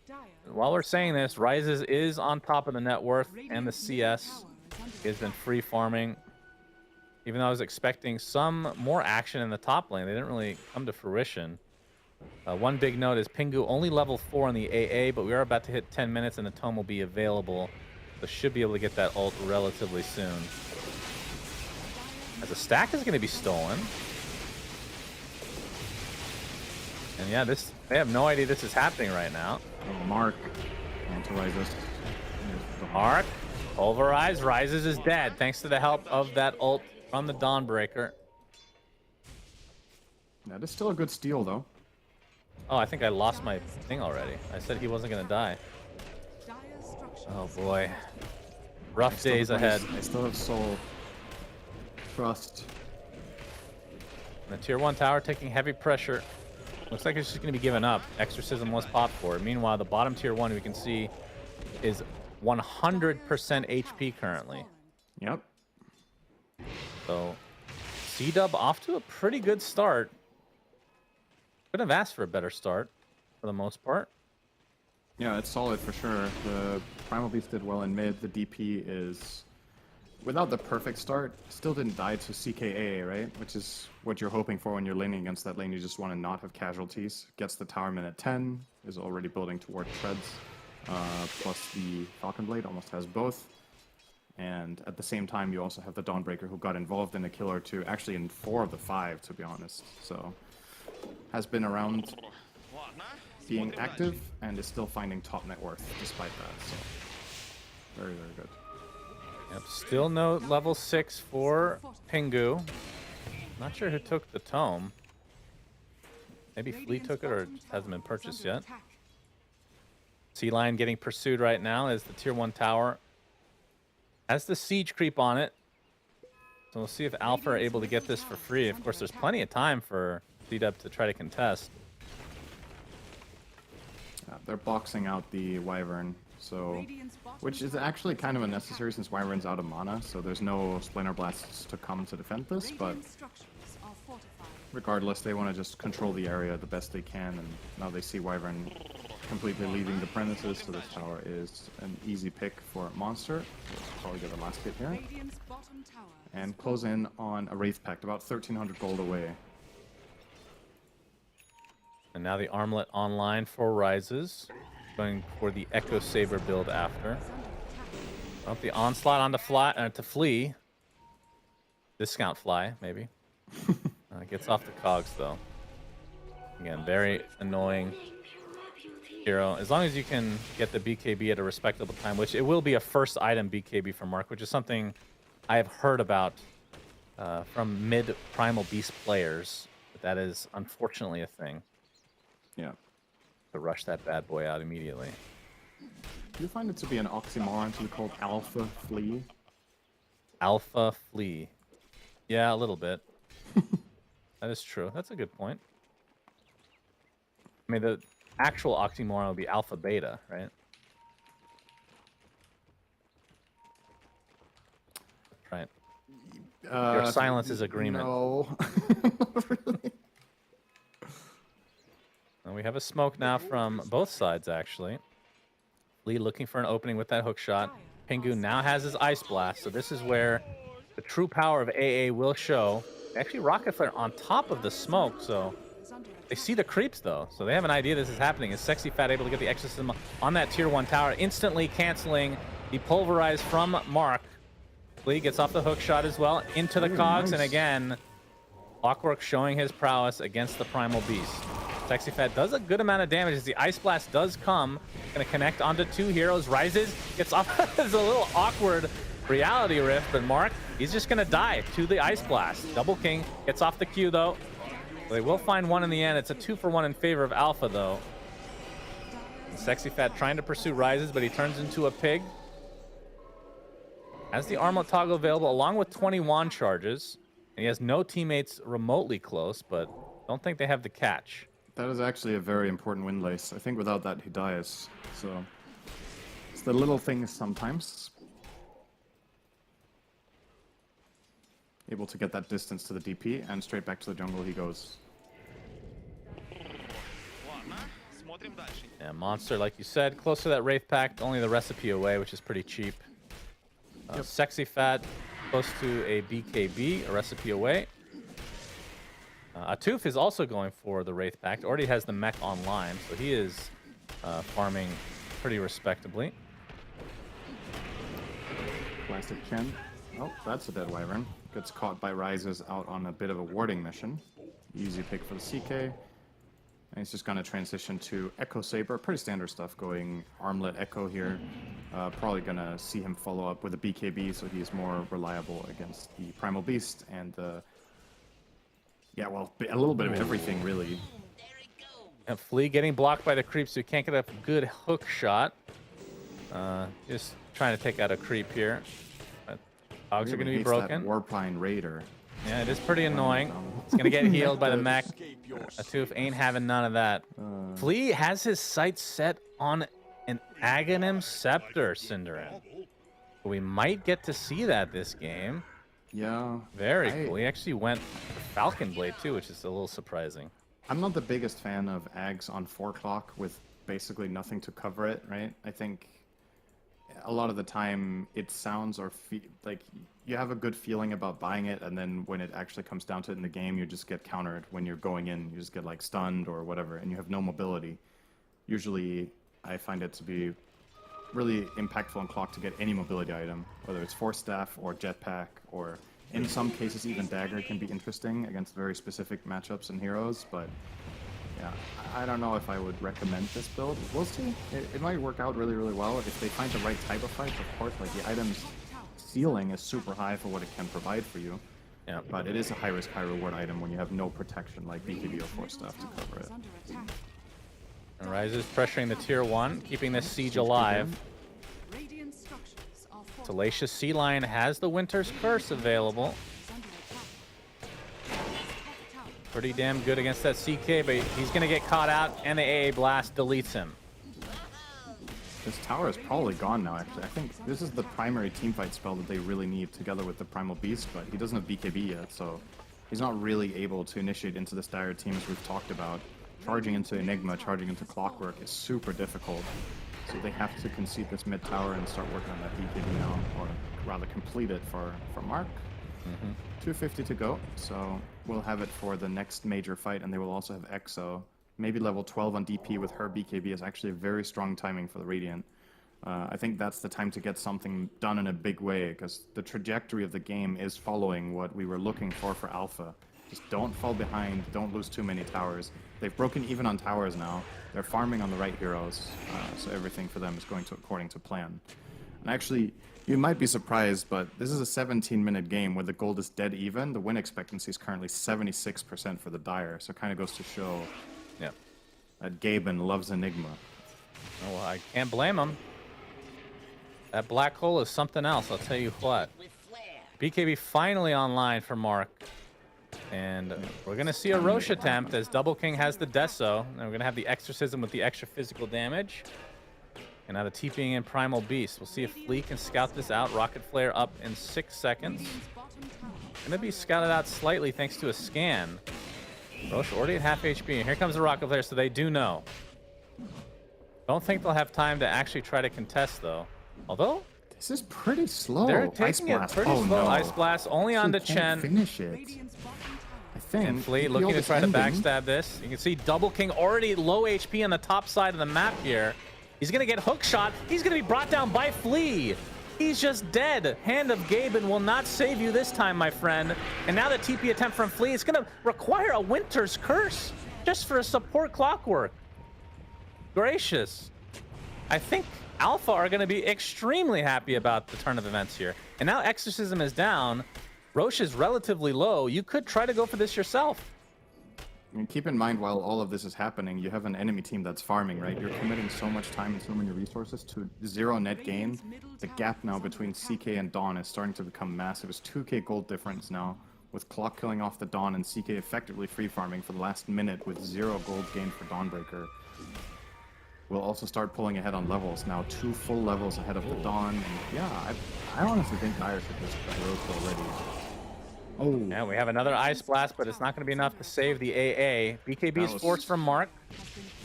Dire While we're saying this, Rises is on top of the net worth and the CS. He has been free farming. Even though I was expecting some more action in the top lane, they didn't really come to fruition. One big note is Pingu only level 4 in the AA, but we are about to hit 10 minutes and the tome will be available. So should be able to get that ult relatively soon. As a stack is going to be stolen. And yeah, they have no idea this is happening right now. Oh, Mark onto Rises. Mark, Pulverize, Rises is dead thanks to the help of that ult from the Dawnbreaker. That is still a good steal, though. Oh, I think I lost my thing already. I said he wasn't going to die. Dire structures. Oh boy. Rough days ahead. I still have soul. Trust. The tier 1 tower taking heavy pressure. Looks like it's just going to be given up. Exorcism was popped for it. Meanwhile, the bottom tier 1 we can see is 100% HP currently. Yep. So C-Dub off to a pretty good start. Could have asked for a better start for the most part. Yeah, it's solid for sure. The Primal Beast did well in mid. The DP is, without the perfect start, still didn't die to CKAA, right? Which is what you're hoping for when you're laning against that lane. You just want to not have casualties. Gets the tower min at 10, is already building toward treads. Plus the Falcon Blade almost has both. And at the same time, you also have the Dawnbreaker who got involved in a kill or two, actually in 4 of the 5, to be honest. So, has been around being active and is still finding top net worth despite that. So, very, very good. Yep, still no level 6 for Pingu. Not sure who took the tome. Maybe Flea took it or it hasn't been purchased yet. Sea Lion getting pursued right now as the tier 1 tower has the siege creep on it. So we'll see if Alpha are able to get this for free. Of course, there's plenty of time for C-Dub to try to contest. They're boxing out the Wyvern, so which is actually kind of unnecessary since Wyvern's out of mana, so there's no Splinter Blasts to come to defend this, but regardless, they want to just control the area the best they can, and now they see Wyvern completely leaving the premises, so this tower is an easy pick for Monster. We'll probably get the last hit here. And close in on a Wraith Pact, about 1,300 gold away. And now the armlet online for Rises. Going for the Echo Saber build after. Up the onslaught onto to Flea. Discount Fly, maybe. Gets off the cogs though. Again, very annoying hero. As long as you can get the BKB at a respectable time, which it will be a first item BKB for Mark, which is something I have heard about from mid Primal Beast players. But that is unfortunately a thing. Yeah. To rush that bad boy out immediately. Do you find it to be an oxymoron to be called Alpha Flea? Alpha Flea. Yeah, a little bit. That is true. That's a good point. I mean, the actual oxymoron would be alpha beta, right? Right. Your silence is agreement. No. Really? And we have a smoke now from both sides, actually. Lee looking for an opening with that hook shot. Pingu now has his Ice Blast, so this is where the true power of AA will show. Actually, Rocket Flare on top of the smoke, so they see the creeps, though. So they have an idea this is happening. Is Sexy Fat able to get the Exorcism on that Tier 1 tower, instantly canceling the Pulverize from Mark. Lee gets off the hook shot as well, into the cogs, and again, Clockwork showing his prowess against the Primal Beast. Sexy Fat does a good amount of damage as the Ice Blast does come. Gonna connect onto 2 heroes. Rises, gets off. It's a little awkward reality rift, but Mark, he's just gonna die to the Ice Blast. Double King gets off the Q though. They will find one in the end. It's a 2-for-1 in favor of Alpha though. And Sexy Fat trying to pursue Rises, but he turns into a pig. Has the armlet toggle available along with 20 wand charges. And he has no teammates remotely close, but don't think they have the catch. That is actually a very important win lace. I think without that he dies. So it's the little things sometimes. Able to get that distance to the DP and straight back to the jungle he goes. Yeah, Monster, like you said, close to that Wraith Pact, only the recipe away, which is pretty cheap. Sexy Fat, close to a BKB, a recipe away. Atuf is also going for the Wraith Pact, already has the mech online, so he is farming pretty respectably. Plastic Chen. Oh, that's a dead wyvern. Gets caught by Rises out on a bit of a warding mission. Easy pick for the CK. And he's just going to transition to Echo Saber. Pretty standard stuff going Armlet Echo here. Probably going to see him follow up with a BKB so he's more reliable against the Primal Beast. And yeah, well, a little bit of everything really. And Flea getting blocked by the creep, so he can't get a good hook shot. Just trying to take out a creep here. Hogs are going to be broken. That Warpine Raider. Yeah, it is pretty annoying. It's going to get healed by the mech. Atuf ain't having none of that. Flea has his sights set on an Aghanim Scepter, Cinderin. We might get to see that this game. Yeah. Very cool. He actually went for Falcon Blade too, which is a little surprising. I'm not the biggest fan of Ags on 4 o'clock with basically nothing to cover it, right? I think a lot of the time it sounds or like you have a good feeling about buying it, and then when it actually comes down to it in the game, you just get countered when you're going in. You just get like stunned or whatever, and you have no mobility. Usually, I find it to be really impactful on clock to get any mobility item, whether it's Force Staff or Jetpack, or in some cases even Dagger can be interesting against very specific matchups and heroes, but yeah, I don't know if I would recommend this build. We'll see. It might work out really, really well if they find the right type of fight. Of course, like the item's ceiling is super high for what it can provide for you. Yeah. But it is a high risk, high reward item when you have no protection like BKB or Force Staff to cover it. And Rises pressuring the Tier 1, keeping this siege alive. Salacious Sea Lion has the Winter's Curse available. Pretty damn good against that CK, but he's going to get caught out, and the AA Blast deletes him. This tower is probably gone now, actually. I think this is the primary teamfight spell that they really need together with the Primal Beast, but he doesn't have BKB yet, so he's not really able to initiate into this dire team as we've talked about. Charging into Enigma, charging into Clockwork is super difficult. So they have to concede this mid tower and start working on that BKB now, or rather complete it for Mark. 250 to go, so we'll have it for the next major fight, and they will also have Exo. Maybe level 12 on DP with her BKB is actually a very strong timing for the Radiant. I think that's the time to get something done in a big way, because the trajectory of the game is following what we were looking for Alpha. Just don't fall behind, don't lose too many towers. They've broken even on towers now. They're farming on the right heroes, so everything for them is going according to plan. And actually, you might be surprised, but this is a 17-minute game where the gold is dead even. The win expectancy is currently 76% for the Dire, so it kind of goes to show that Gaben loves Enigma. Oh, well, I can't blame him. That black hole is something else, I'll tell you what. BKB finally online for Mark. And we're going to see a Roche attempt as Double King has the Deso. And we're going to have the Exorcism with the extra physical damage. And now the TPing in Primal Beast. We'll see if Flea can scout this out. Rocket Flare up in 6 seconds. Going to be scouted out slightly thanks to a scan. Roche already at half HP. And here comes the Rocket Flare, so they do know. Don't think they'll have time to actually try to contest, though. Although... This is pretty slow. they're taking it pretty slow. No. Ice Blast only on the Can't Chen. finish it. I think. And Flea the looking to field try is to ending. backstab this. You can see Double King already low HP on the top side of the map here. He's going to get hook shot. He's going to be brought down by Flea. He's just dead. Hand of Gaben will not save you this time, my friend. And now the TP attempt from Flea is going to require a Winter's Curse just for a support Clockwork. Gracious. I think Alpha are going to be extremely happy about the turn of events here. And now Exorcism is down. Roche is relatively low. You could try to go for this yourself. I mean, keep in mind, while all of this is happening, you have an enemy team that's farming, right? You're committing so much time and so many resources to 0 net gain. The gap now between CK and Dawn is starting to become massive. It's 2k gold difference now, with Clock killing off the Dawn and CK effectively free farming for the last minute with 0 gold gain for Dawnbreaker. We'll also start pulling ahead on levels now, 2 full levels ahead of the Dawn. And yeah, I honestly think Dire should just roast already. Oh, Yeah, we have another Ice Blast, but it's not going to be enough to save the AA. BKB's was- force from Mark.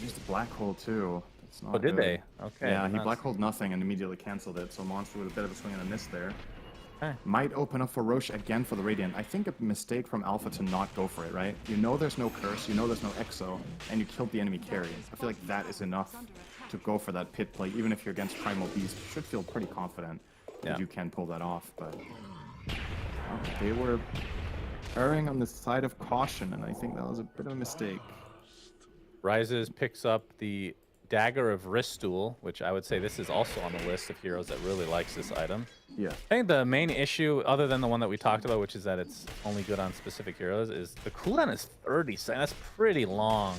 used the black hole too. That's not Oh, did good. they? Okay. Yeah, he nuts. black holed nothing and immediately canceled it. So Monster with a bit of a swing and a miss there. Okay. Might open up for Roche again for the Radiant. I think a mistake from Alpha to not go for it, right? You know there's no curse, you know there's no exo, and you killed the enemy carry. I feel like that is enough to go for that pit play. Even if you're against Primal Beast, you should feel pretty confident that Yeah. you can pull that off. But they were erring on the side of caution, and I think that was a bit of a mistake. Rises picks up the Dagger of Ristool, which I would say this is also on the list of heroes that really likes this item. Yeah. I think the main issue, other than the one that we talked about, which is that it's only good on specific heroes, is the cooldown is 30 seconds. That's pretty long.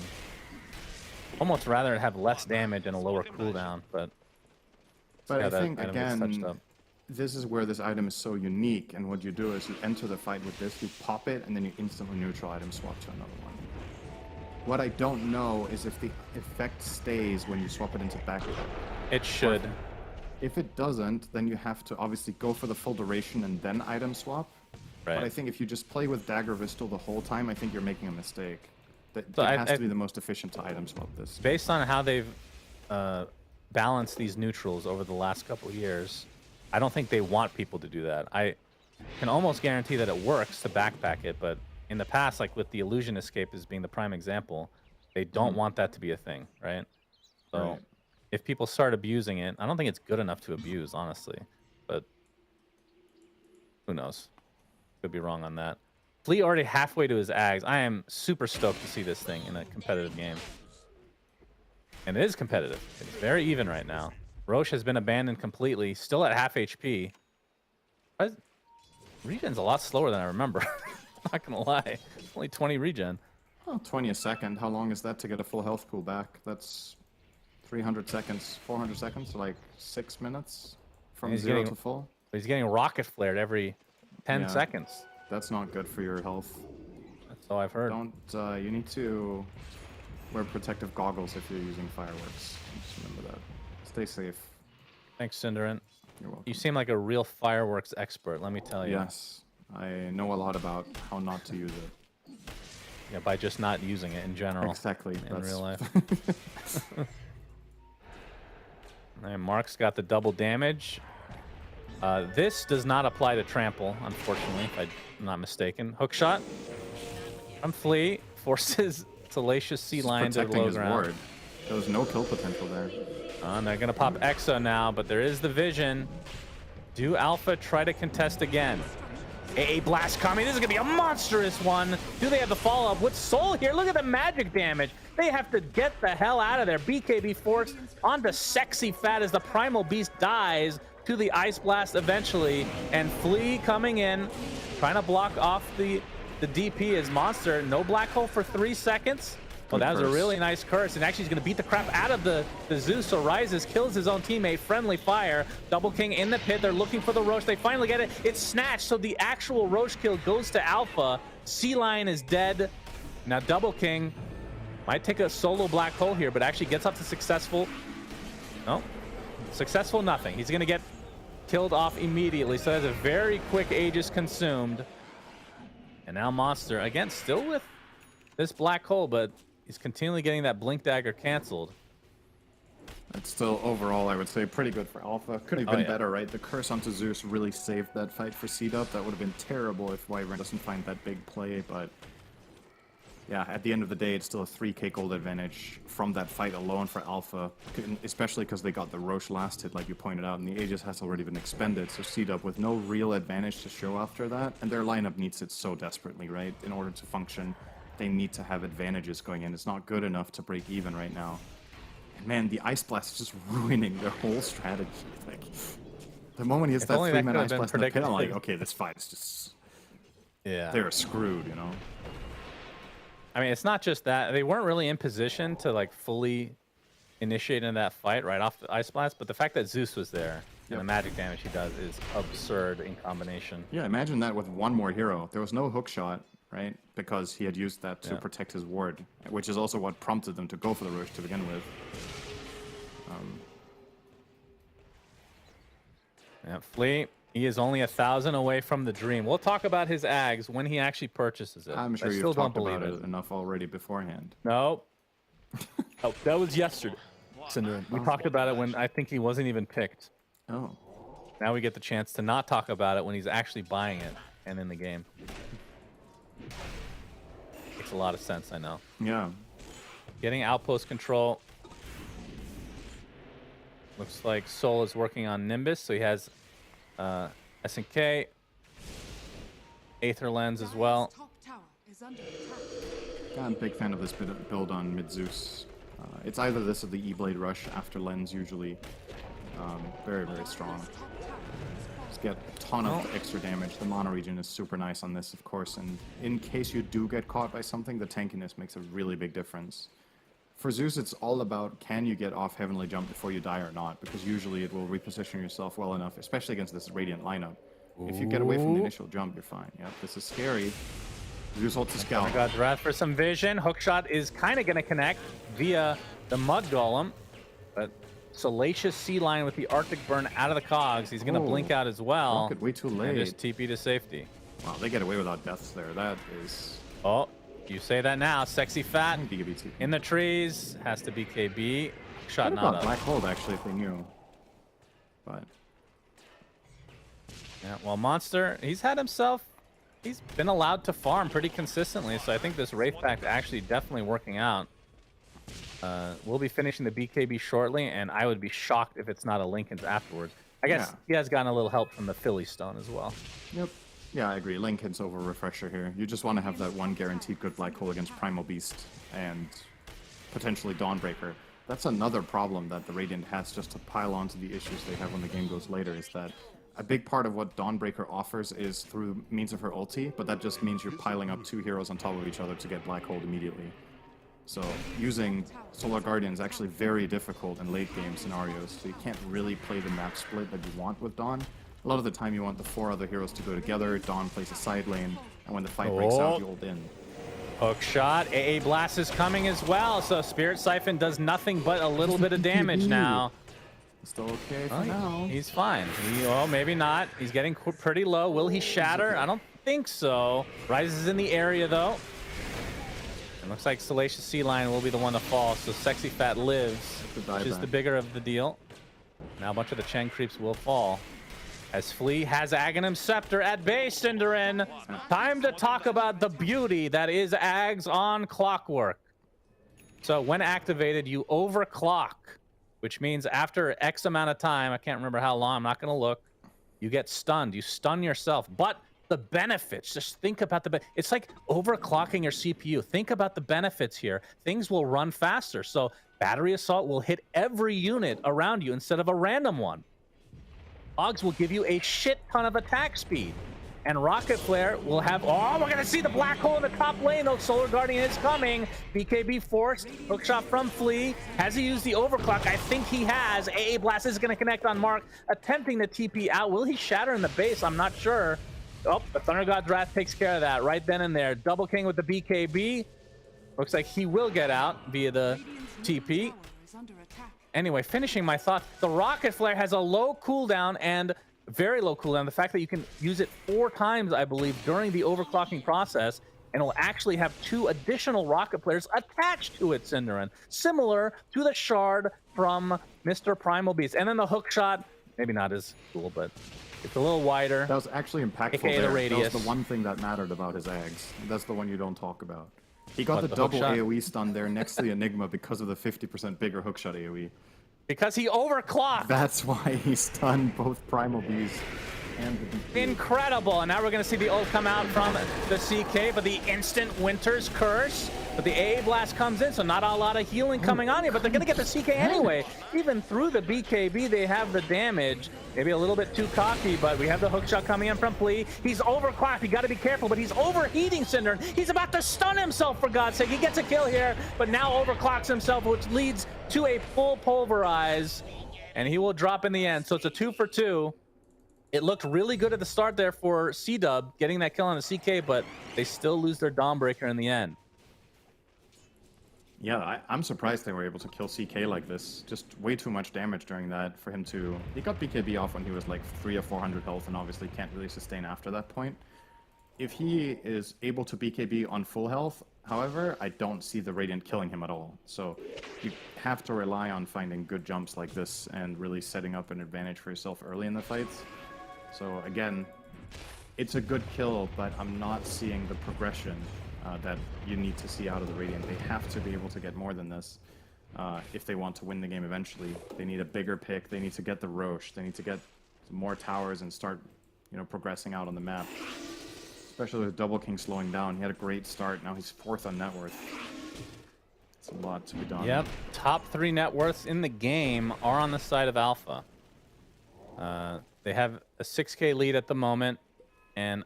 Almost rather have less damage and a lower cooldown, but But yeah, I that think, item gets touched again, up. this is where this item is so unique, and what you do is you enter the fight with this, you pop it, and then you instantly neutral item swap to another one. What I don't know is if the effect stays when you swap it into backup. it should. If it doesn't, then you have to obviously go for the full duration and then item swap. But I Right. think if you just play with Dagger Vistal the whole time, I think you're making a mistake. That So it I- has I- to be the most efficient to item swap this. Based on how they've balanced these neutrals over the last couple of years, I don't think they want people to do that. I can almost guarantee that it works to backpack it, but in the past, like with the Illusion Escape as being the prime example, they don't want that to be a thing, right? So Right. if people start abusing it, I don't think it's good enough to abuse, honestly. But who knows? Could be wrong on that. Flea already halfway to his Ags. I am super stoked to see this thing in a competitive game. And it is competitive. It's very even right now. Roche has been abandoned completely, still at half HP. Regen's a lot slower than I remember. Not gonna lie. Only 20 regen. Oh, 20 a second. How long is that to get a full health pool back? That's 300 seconds, 400 seconds, so like 6 minutes from He's 0 getting- to full. He's getting rocket flared every 10 Yeah. seconds. That's not good for your health. That's all I've heard. Don't, you need to wear protective goggles if you're using fireworks. Just remember that. Stay safe. Thanks, Cinderin. You're welcome. You seem like a real fireworks expert, let me tell you. Yes, I know a lot about how not to use it. Yeah, by just not using it in general. Exactly. In real life. And Mark's got the double damage. This does not apply to trample, unfortunately, if I'm not mistaken. Hook shot from Flea forces Salacious Sea Lion to the Protecting low his ground. ward. There was no kill potential there. And they're gonna pop Exo now, but there is the vision. Do Alpha try to contest again? AA Blast coming. This is gonna be a monstrous one. Do they have the follow-up with Soul here? Look at the magic damage. They have to get the hell out of there. BKB force onto Sexy Fat as the Primal Beast dies to the Ice Blast eventually. And Flea coming in, trying to block off the DP as Monster. No black hole for 3 seconds. Well, Good that was a curse. really nice curse, and actually he's going to beat the crap out of the Zeus, so Rises kills his own teammate. Friendly fire. Double King in the pit. They're looking for the Roche. They finally get it. It's snatched, so the actual Roche kill goes to Alpha. Sea Lion is dead. Now Double King might take a solo black hole here, but actually gets up to successful. No, successful nothing. He's gonna get killed off immediately. So that's a very quick Aegis consumed. And now Monster, again, still with this black hole, but he's continually getting that Blink Dagger canceled. That's still, overall, I would say, pretty good for Alpha. Could have been better, right? The curse onto Zeus really saved that fight for C-Dub. That would have been terrible if Wyvern doesn't find that big play, but yeah, at the end of the day, it's still a 3k gold advantage from that fight alone for Alpha, especially because they got the Roche last hit, like you pointed out, and the Aegis has already been expended, so C-Dub with no real advantage to show after that, and their lineup needs it so desperately, right? In order to function, they need to have advantages going in. It's not good enough to break even right now. And man, the Ice Blast is just ruining their whole strategy. Like, the moment he hits that 3-man Ice Blast in the pit, I'm like, okay, this fight is just... Yeah. They're screwed, you know? I mean, it's not just that. They weren't really in position to, like, fully initiate in that fight right off the Ice Blast, but the fact that Zeus was there and the magic damage he does is absurd in combination. Yeah, imagine that with one more hero. There was no hook shot, right? Because he had used that to protect his ward, which is also what prompted them to go for the Roche to begin with. Yeah, Flea, he is only 1,000 away from the dream. We'll talk about his Ags when he actually purchases it. I'm sure I you've still talked don't believe about it enough already beforehand. No. Oh, that was yesterday. Cinderin. We talked about it when I think he wasn't even picked. Oh. Now we get the chance to not talk about it when he's actually buying it and in the game. Makes a lot of sense, I know. Yeah. Getting outpost control. Looks like Sol is working on Nimbus, so he has SNK, Aether Lens as well. Top tower is under attack. Yeah, I'm a big fan of this build on mid-Zeus. It's either this or the E-Blade Rush after Lens usually. Very, very strong. Top tower is Just get a ton of extra damage. The mono region is super nice on this, of course, and in case you do get caught by something, the tankiness makes a really big difference. For Zeus, it's all about can you get off Heavenly Jump before you die or not, because usually it will reposition yourself well enough, especially against this Radiant lineup. If you get away from the initial jump, you're fine. Yeah, this is scary. Zeus holds the Scout. I got Wrath for some vision. Hookshot is kind of going to connect via the Mud Golem, but Salacious Sea Lion with the Arctic Burn out of the cogs. He's going to blink out as well. Rocket way too late. And just TP to safety. Wow, they get away without deaths there. That is... Oh, you say that now. Sexy Fat BKB in the trees. Has to be KB. Shot not up. Black Hold, actually, if they knew. But... Yeah, well, Monster, he's been allowed to farm pretty consistently, so I think this Wraith Pact actually definitely working out. We'll be finishing the BKB shortly, and I would be shocked if it's not a Lincoln's afterwards. I guess he has gotten a little help from the Philly Stone as well. Yep. Yeah, I agree. Lincoln's over refresher here. You just want to have that one guaranteed good Black Hole against Primal Beast and potentially Dawnbreaker. That's another problem that the Radiant has, just to pile on to the issues they have when the game goes later, is that a big part of what Dawnbreaker offers is through means of her ulti, but that just means you're piling up two heroes on top of each other to get Black Hole immediately. So using Solar Guardian is actually very difficult in late game scenarios, so you can't really play the map split that you want with Dawn. A lot of the time you want the four other heroes to go together, Dawn plays a side lane, and when the fight breaks out, you ult in. Hook shot, AA Blast is coming as well, so Spirit Siphon does nothing but a little bit of damage now. Still okay for now. He's fine. Oh, maybe not. He's getting pretty low. Will he shatter? I don't think so. Rises in the area, though. It looks like Salacious Sea Lion will be the one to fall, so Sexy Fat lives, which is the bigger of the deal. Now a bunch of the Chen creeps will fall. As Flea has Aghanim Scepter at base, Cinderin. Time to talk about the beauty that is Ags on Clockwork. So when activated, you overclock, which means after X amount of time, I can't remember how long, I'm not going to look, you get stunned. You stun yourself. But the benefits, just think about it's like overclocking your CPU. Think about the benefits here. Things will run faster. So Battery Assault will hit every unit around you instead of a random one. Hogs will give you a shit ton of attack speed. And Rocket Flare will have... Oh, we're going to see the Black Hole in the top lane, though. Solar Guardian is coming. BKB forced. Hookshot from Flea. Has he used the overclock? I think he has. AA Blast is going to connect on Mark, attempting to TP out. Will he shatter in the base? I'm not sure. Oh, the Thunder God's Wrath takes care of that right then and there. Double King with the BKB. Looks like he will get out via the Radiant's TP. middle tower is under attack. Anyway, finishing my thought, the Rocket Flare has a low cooldown and very low cooldown. The fact that you can use it 4 times, I believe, during the overclocking process, and it'll actually have 2 additional Rocket Flares attached to it, Cinderin, similar to the Shard from Mr. Primal Beast. And then the hook shot, maybe not as cool, but it's a little wider. That was actually impactful AKA the there. That radius. was the one thing that mattered about his eggs. That's the one you don't talk about. He got What, the the hook double shot? AoE stun there next to the Enigma because of the 50% bigger hookshot AoE. Because he overclocked. That's why he stunned both Primal Bees and the DP. Incredible. And now we're going to see the ult come out from the CK, but the instant Winter's Curse. But the AA Blast comes in, so not a lot of healing coming on here, but they're going to get the CK anyway. Even through the BKB, they have the damage. Maybe a little bit too cocky, but we have the hookshot coming in from Plea. He's overclocked. You got to be careful, but he's overheating Cinderin. He's about to stun himself, for God's sake. He gets a kill here, but now overclocks himself, which leads to a full pulverize, and he will drop in the end. So it's a 2 for 2. It looked really good at the start there for C-Dub, getting that kill on the CK, but they still lose their Dawnbreaker in the end. Yeah, I'm surprised they were able to kill CK like this. Just way too much damage during that for him to... He got BKB off when he was like 300 or 400 health and obviously can't really sustain after that point. If he is able to BKB on full health, however, I don't see the Radiant killing him at all. So you have to rely on finding good jumps like this and really setting up an advantage for yourself early in the fights. So again, it's a good kill, but I'm not seeing the progression that you need to see out of the Radiant. They have to be able to get more than this if they want to win the game eventually. They need a bigger pick. They need to get the Roche. They need to get some more towers and start, progressing out on the map. Especially with Double King slowing down. He had a great start. Now he's 4th on net worth. It's a lot to be done. Yep, top 3 net worths in the game are on the side of Alpha. They have a 6K lead at the moment, and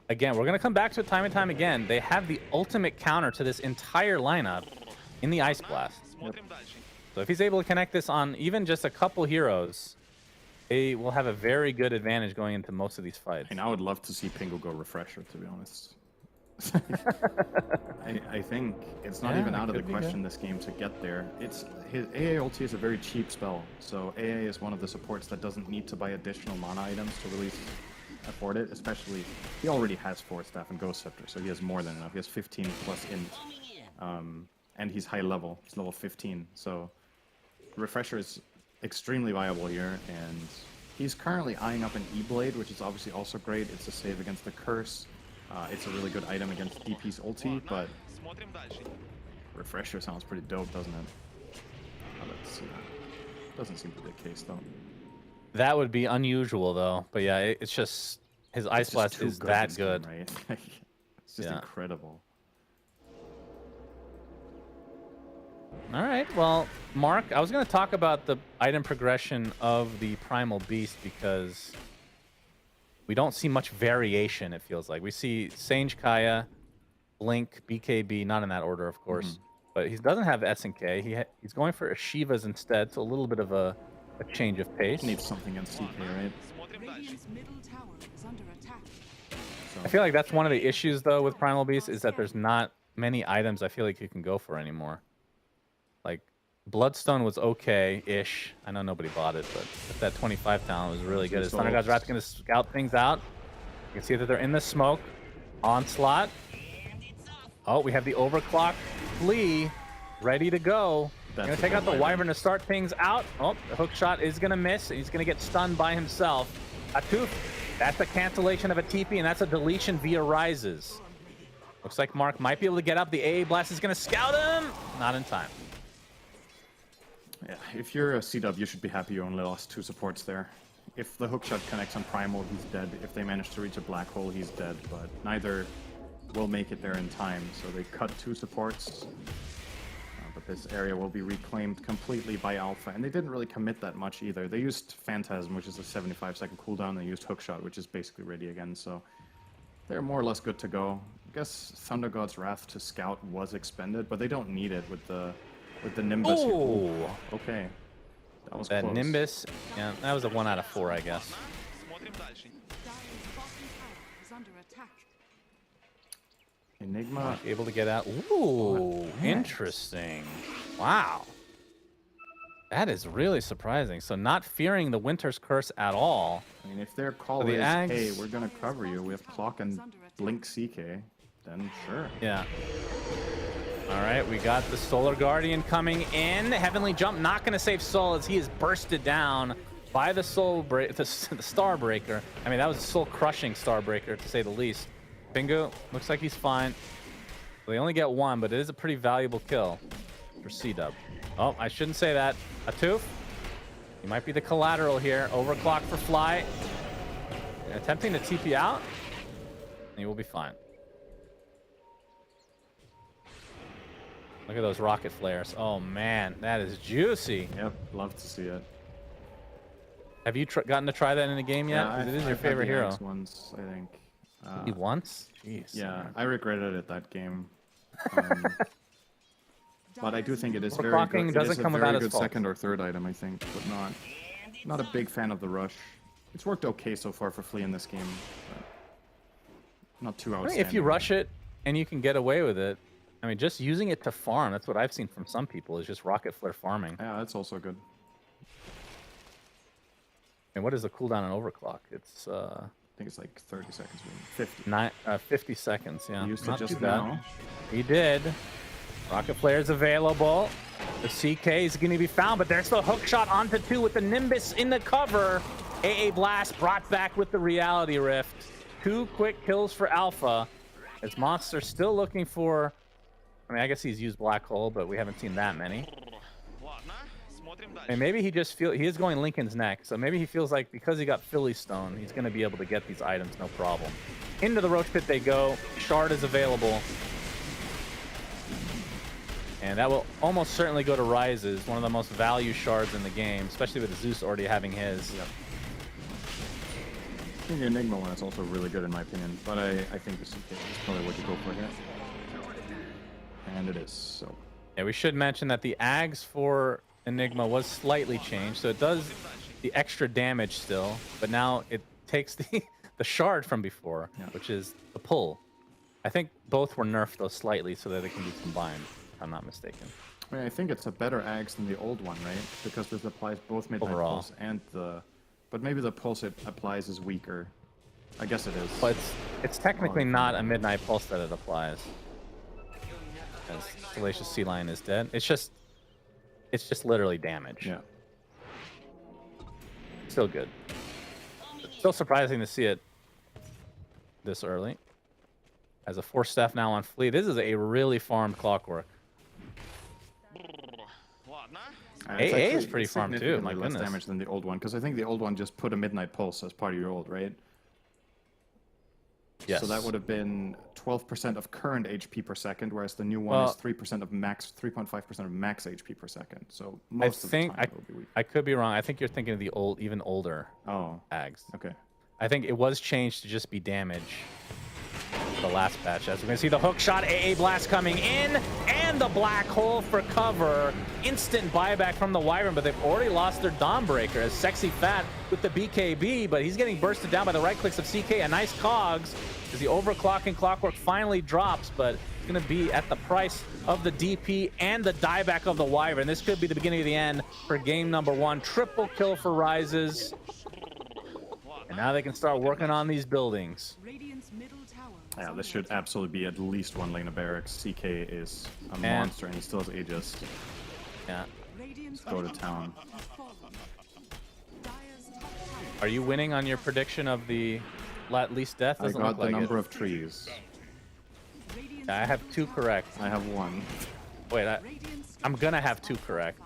again, we're going to come back to it time and time again. They have the ultimate counter to this entire lineup in the Ice Blast. Yep. So if he's able to connect this on even just a couple heroes, they will have a very good advantage going into most of these fights. And I would love to see Pingo go Refresher, to be honest. I think it's not even out of the question this game to get there. His AA ulti is a very cheap spell, so AA is one of the supports that doesn't need to buy additional mana items to really afford it, especially he already has 4 staff and Ghost Scepter, so he has more than enough. He has 15 plus int, and he's high level. He's level 15, so Refresher is extremely viable here, and he's currently eyeing up an E-Blade, which is obviously also great. It's a save against the Curse. It's a really good item against DP's ulti, but Refresher sounds pretty dope, doesn't it? Let's see. Doesn't seem to be the case, though. That would be unusual, though. But yeah, it's just his Ice Blast is that good. Right? It's just incredible. All right, well, Mark, I was going to talk about the item progression of the Primal Beast because we don't see much variation, it feels like. We see Sange Kaya, Blink, BKB, not in that order, of course, but he doesn't have S and K. He's going for Ashivas instead, so a little bit of a change of pace. He needs something against CK, right? Radiant's middle tower is under attack. I feel like that's one of the issues, though, with Primal Beast, is that there's not many items I feel like you can go for anymore. Like, Bloodstone was okay-ish. I know nobody bought it, but that 25 talent was really good. Is Thunder God's Wrath going to scout things out? You can see that they're in the smoke. Onslaught. Oh, we have the overclock Flea ready to go. Going to take out the Wyvern to start things out. Oh, the hook shot is going to miss. He's going to get stunned by himself. Atuf, that's a cancellation of a TP, and that's a deletion via Rises. Looks like Mark might be able to get up. The AA Blast is going to scout him. Not in time. Yeah, if you're a C-Dub, you should be happy you only lost 2 supports there. If the hookshot connects on Primal, he's dead. If they manage to reach a black hole, he's dead. But neither will make it there in time, so they cut 2 supports. But this area will be reclaimed completely by Alpha, and they didn't really commit that much either. They used Phantasm, which is a 75-second cooldown. They used Hookshot, which is basically ready again, so they're more or less good to go. I guess Thunder God's Wrath to scout was expended, but they don't need it with the Nimbus. Oh, okay. That was that close. Nimbus. Yeah, that was a 1 out of 4, I guess. Dire's bottom tower is under Enigma. Able to get out. Ooh, interesting. Wow. That is really surprising. So not fearing the Winter's Curse at all. I mean, if their call So the is, Ags- hey, we're going to cover you with Clock and Blink CK, then sure. Yeah. All right, we got the Solar Guardian coming in. Heavenly Jump not going to save Soul as he is bursted down by the the Starbreaker. I mean, that was a soul-crushing Starbreaker, to say the least. Bingo, looks like he's fine. They only get one, but it is a pretty valuable kill for C-Dub. Oh, I shouldn't say that. Atuf, he might be the collateral here. Overclock for Fly. Attempting to TP out. He will be fine. Look at those rocket flares. Oh, man, that is juicy. Yep, love to see it. Have you gotten to try that in a game yet? Yeah, It is your I've had favorite the hero. Ags once, I think. He once? Jeez. Yeah, I regretted it that game. But I do think it is very Overclocking good. doesn't It is come a without very its good faults. second or third item, I think, but not a big fan of the rush. It's worked okay so far for Flea in this game, but not too I mean, outstanding. if you rush it and you can get away with it, I mean, just using it to farm, that's what I've seen from some people, is just rocket flare farming. Yeah, that's also good. And what is the cooldown on overclock? It's I think it's like 30 seconds, maybe 50. 50 seconds, yeah. You used it Not just too bad. now. He did. Rocket flare is available. The CK is going to be found, but there's the hook shot onto 2 with the Nimbus in the cover. AA Blast brought back with the Reality Rift. 2 quick kills for Alpha. As Monster still looking for... I mean, I guess he's used Black Hole, but we haven't seen that many. And maybe he just he is going Lincoln's neck, so maybe he feels like because he got Philly Stone, he's going to be able to get these items no problem. Into the Roach Pit they go. Shard is available. And that will almost certainly go to Rises, one of the most value shards in the game, especially with Zeus already having his. Yep. I think the Enigma one is also really good in my opinion, but I think the CK is probably what you go for here. And it is, so. Yeah, we should mention that the Ags for Enigma was slightly changed, so it does the extra damage still, but now it takes the shard from before, which is the pull. I think both were nerfed though slightly so that they can be combined, if I'm not mistaken. I mean, I think it's a better Ags than the old one, right? Because this applies both Midnight Overall. Pulse and the... But maybe the Pulse it applies is weaker. I guess it is. But it's technically not a Midnight Pulse that it applies. As Salacious Sea Lion is dead. It's just literally damage. Yeah. Still good. Still surprising to see it this early. As a 4-staff now on Flea, this is a really farmed Clockwork. AA is pretty farmed too, my less goodness. damage than the old one, because I think the old one just put a Midnight Pulse as part of your ult, right? Yes. So that would have been 12% of current HP per second, whereas the new one is 3% of max, 3.5% of max HP per second. So most of the time it will be weak. I could be wrong. I think you're thinking of the even older Ags. Okay. I think it was changed to just be damage for the last patch. As we're going to see the hook shot, AA Blast coming in, and the Black Hole for cover. Instant buyback from the Wyvern, but they've already lost their Dawnbreaker as Sexy Fat with the BKB, but he's getting bursted down by the right clicks of CK. A nice cogs as the overclocking Clockwork finally drops, but it's going to be at the price of the DP and the dieback of the Wyvern. This could be the beginning of the end for game number 1. Triple kill for Rises. And now they can start working on these buildings. Radiant's middle tower is Yeah, under this should attack. absolutely be at least one lane of barracks. CK is a monster, and he still has Aegis. Yeah. Radiant's Go to middle town. tower has fallen. Dire's top tower Are you winning on your prediction of the least death? I Doesn't got look the like number it. of trees. Radiant's Yeah, I have 2 correct. I have 1. Wait, Radiant's I'm gonna have 2 correct.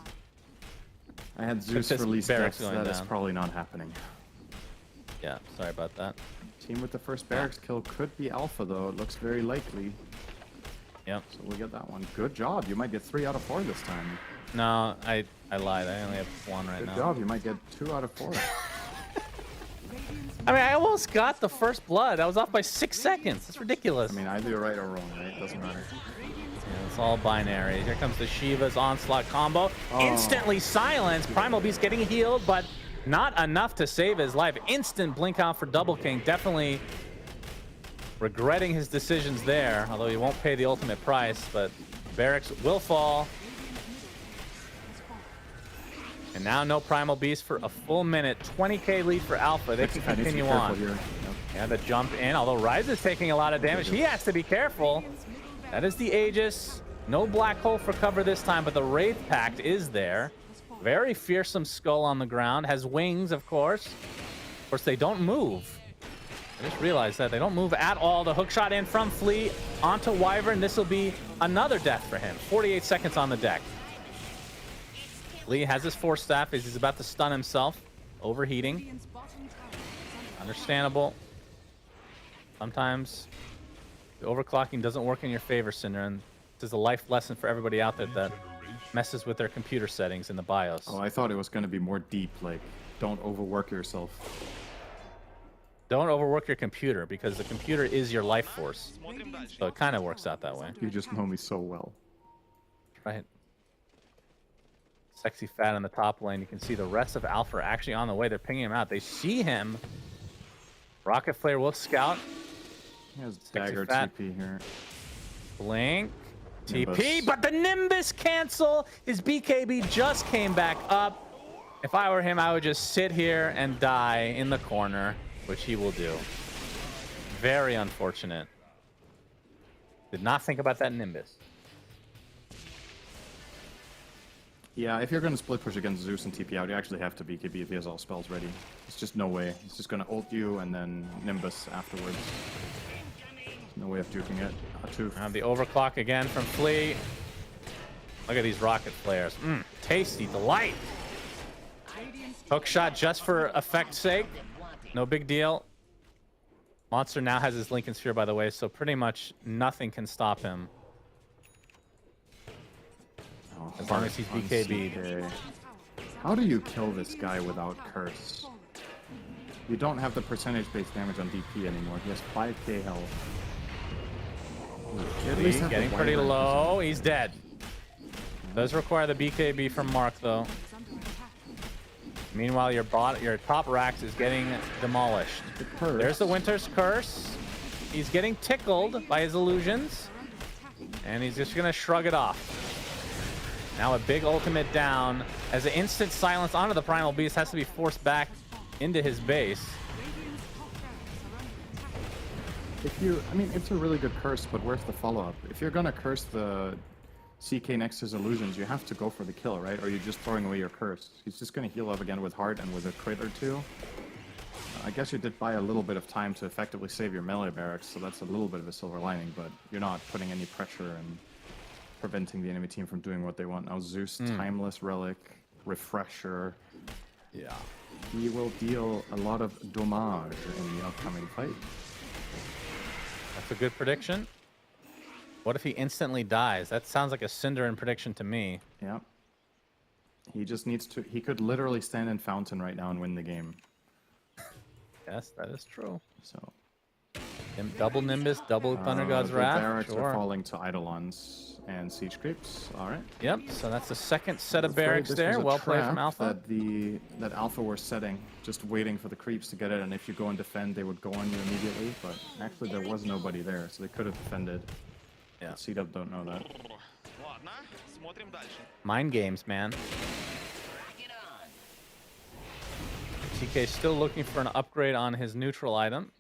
I had Zeus this release barracks deaths. going That is down. probably not happening. Yeah, sorry about that. Team with the first barracks kill could be Alpha, though. It looks very likely. Yep. So we'll get that one. Good job. You might get 3 out of 4 this time. No, I lied. I only have 1 right Good now. job. You might get 2 out of 4. I mean, I almost got the first blood. I was off by 6 seconds. It's ridiculous. I mean, either you're right or wrong, right? Doesn't matter. Yeah, it's all binary. Here comes the Shiva's onslaught combo. Instantly silenced. Primal Beast getting healed, but not enough to save his life. Instant blink out for Double King. Definitely regretting his decisions there, although he won't pay the ultimate price, but Barracks will fall. And now no Primal Beast for a full minute. 20k lead for Alpha. They can continue on. Here. Yep. Yeah, the jump in, although Rise is taking a lot of damage. He has to be careful. That is the Aegis. No black hole for cover this time, but the Wraith Pact is there. Very fearsome skull on the ground. Has wings, of course. Of course, they don't move. I just realized that they don't move at all. The hook shot in from Flea onto Wyvern. This will be another death for him. 48 seconds on the deck. Lee has his Force Staff as he's about to stun himself. Overheating. Understandable. Sometimes the overclocking doesn't work in your favor, Cinder, and this is a life lesson for everybody out there that messes with their computer settings in the BIOS. Oh, I thought it was going to be more deep, like, don't overwork yourself. Don't overwork your computer, because the computer is your life force. So it kind of works out that way. You just know me so well. Right. Sexy Fat in the top lane. You can see the rest of Alpha are actually on the way. They're pinging him out. They see him. Rocket Flare will scout. He has dagger Fat. TP here. Blink. Nimbus. TP, but the Nimbus cancel. His BKB just came back up. If I were him, I would just sit here and die in the corner, which he will do. Very unfortunate. Did not think about that Nimbus. Yeah, if you're going to split push against Zeus and TP out, you actually have to BKB if he has all spells ready. There's just no way. He's just going to ult you and then Nimbus afterwards. There's no way of duking it. Have the overclock again from Flea. Look at these rocket flares. Tasty delight. Hook shot just for effect's sake. No big deal. Monster now has his Lincoln Sphere, by the way, so pretty much nothing can stop him. Oh, As long as he's BKB'd. Okay. How do you kill this guy without Curse? You don't have the percentage-based damage on DP anymore. He has 5k health. At least have the Getting pretty Wyvern. low. He's dead. Does require the BKB from Mark, though. Meanwhile, your top Rax is getting demolished. There's the Winter's Curse. He's getting tickled by his illusions. And he's just going to shrug it off. Now a big ultimate down. As an instant silence onto the Primal Beast has to be forced back into his base. I mean, it's a really good curse, but where's the follow-up? If you're gonna curse the CK next to his illusions, you have to go for the kill, right? Or you're just throwing away your curse. He's just gonna heal up again with heart and with a crit or two. I guess you did buy a little bit of time to effectively save your melee barracks, so that's a little bit of a silver lining, but you're not putting any pressure and preventing the enemy team from doing what they want. Now Zeus, Timeless Relic, Refresher. Yeah. He will deal a lot of damage in the upcoming fight. That's a good prediction. What if he instantly dies? That sounds like a Cinderin prediction to me. Yeah. He just needs to... He could literally stand in Fountain right now and win the game. Yes, that is true. So... Double Nimbus, double Thunder God's the Wrath. barracks Sure. are falling to Eidolons and Siege Creeps. All right. Yep, so that's the second set of Afraid barracks this there. was a Well played from trap Alpha. That Alpha were setting, just waiting for the creeps to get it, and if you go and defend, they would go on you immediately. But actually, there was nobody there, so they could have defended. Yeah. But C-Dub don't know that. Ладно, смотрим дальше. Mind games, man. TK still looking for an upgrade on his neutral item.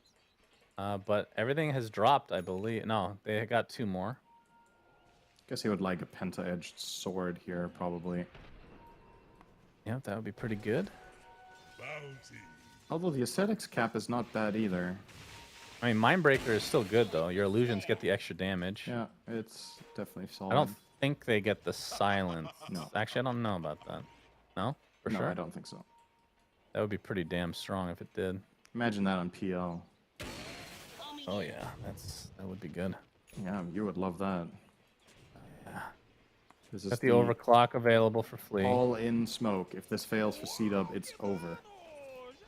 But everything has dropped, I believe. No, they got 2 more. Guess he would like a penta-edged sword here, probably. Yeah, that would be pretty good. Although the ascetics cap is not bad either. I mean, Mindbreaker is still good, though. Your illusions get the extra damage. Yeah, it's definitely solid. I don't think they get the silence. No. Actually, I don't know about that. No? For No, sure? I don't think so. That would be pretty damn strong if it did. Imagine that on PL. Oh, yeah. That would be good. Yeah, you would love that. Yeah. This is Got the overclock available for Flea. all in smoke. If this fails for C-Dub, it's over.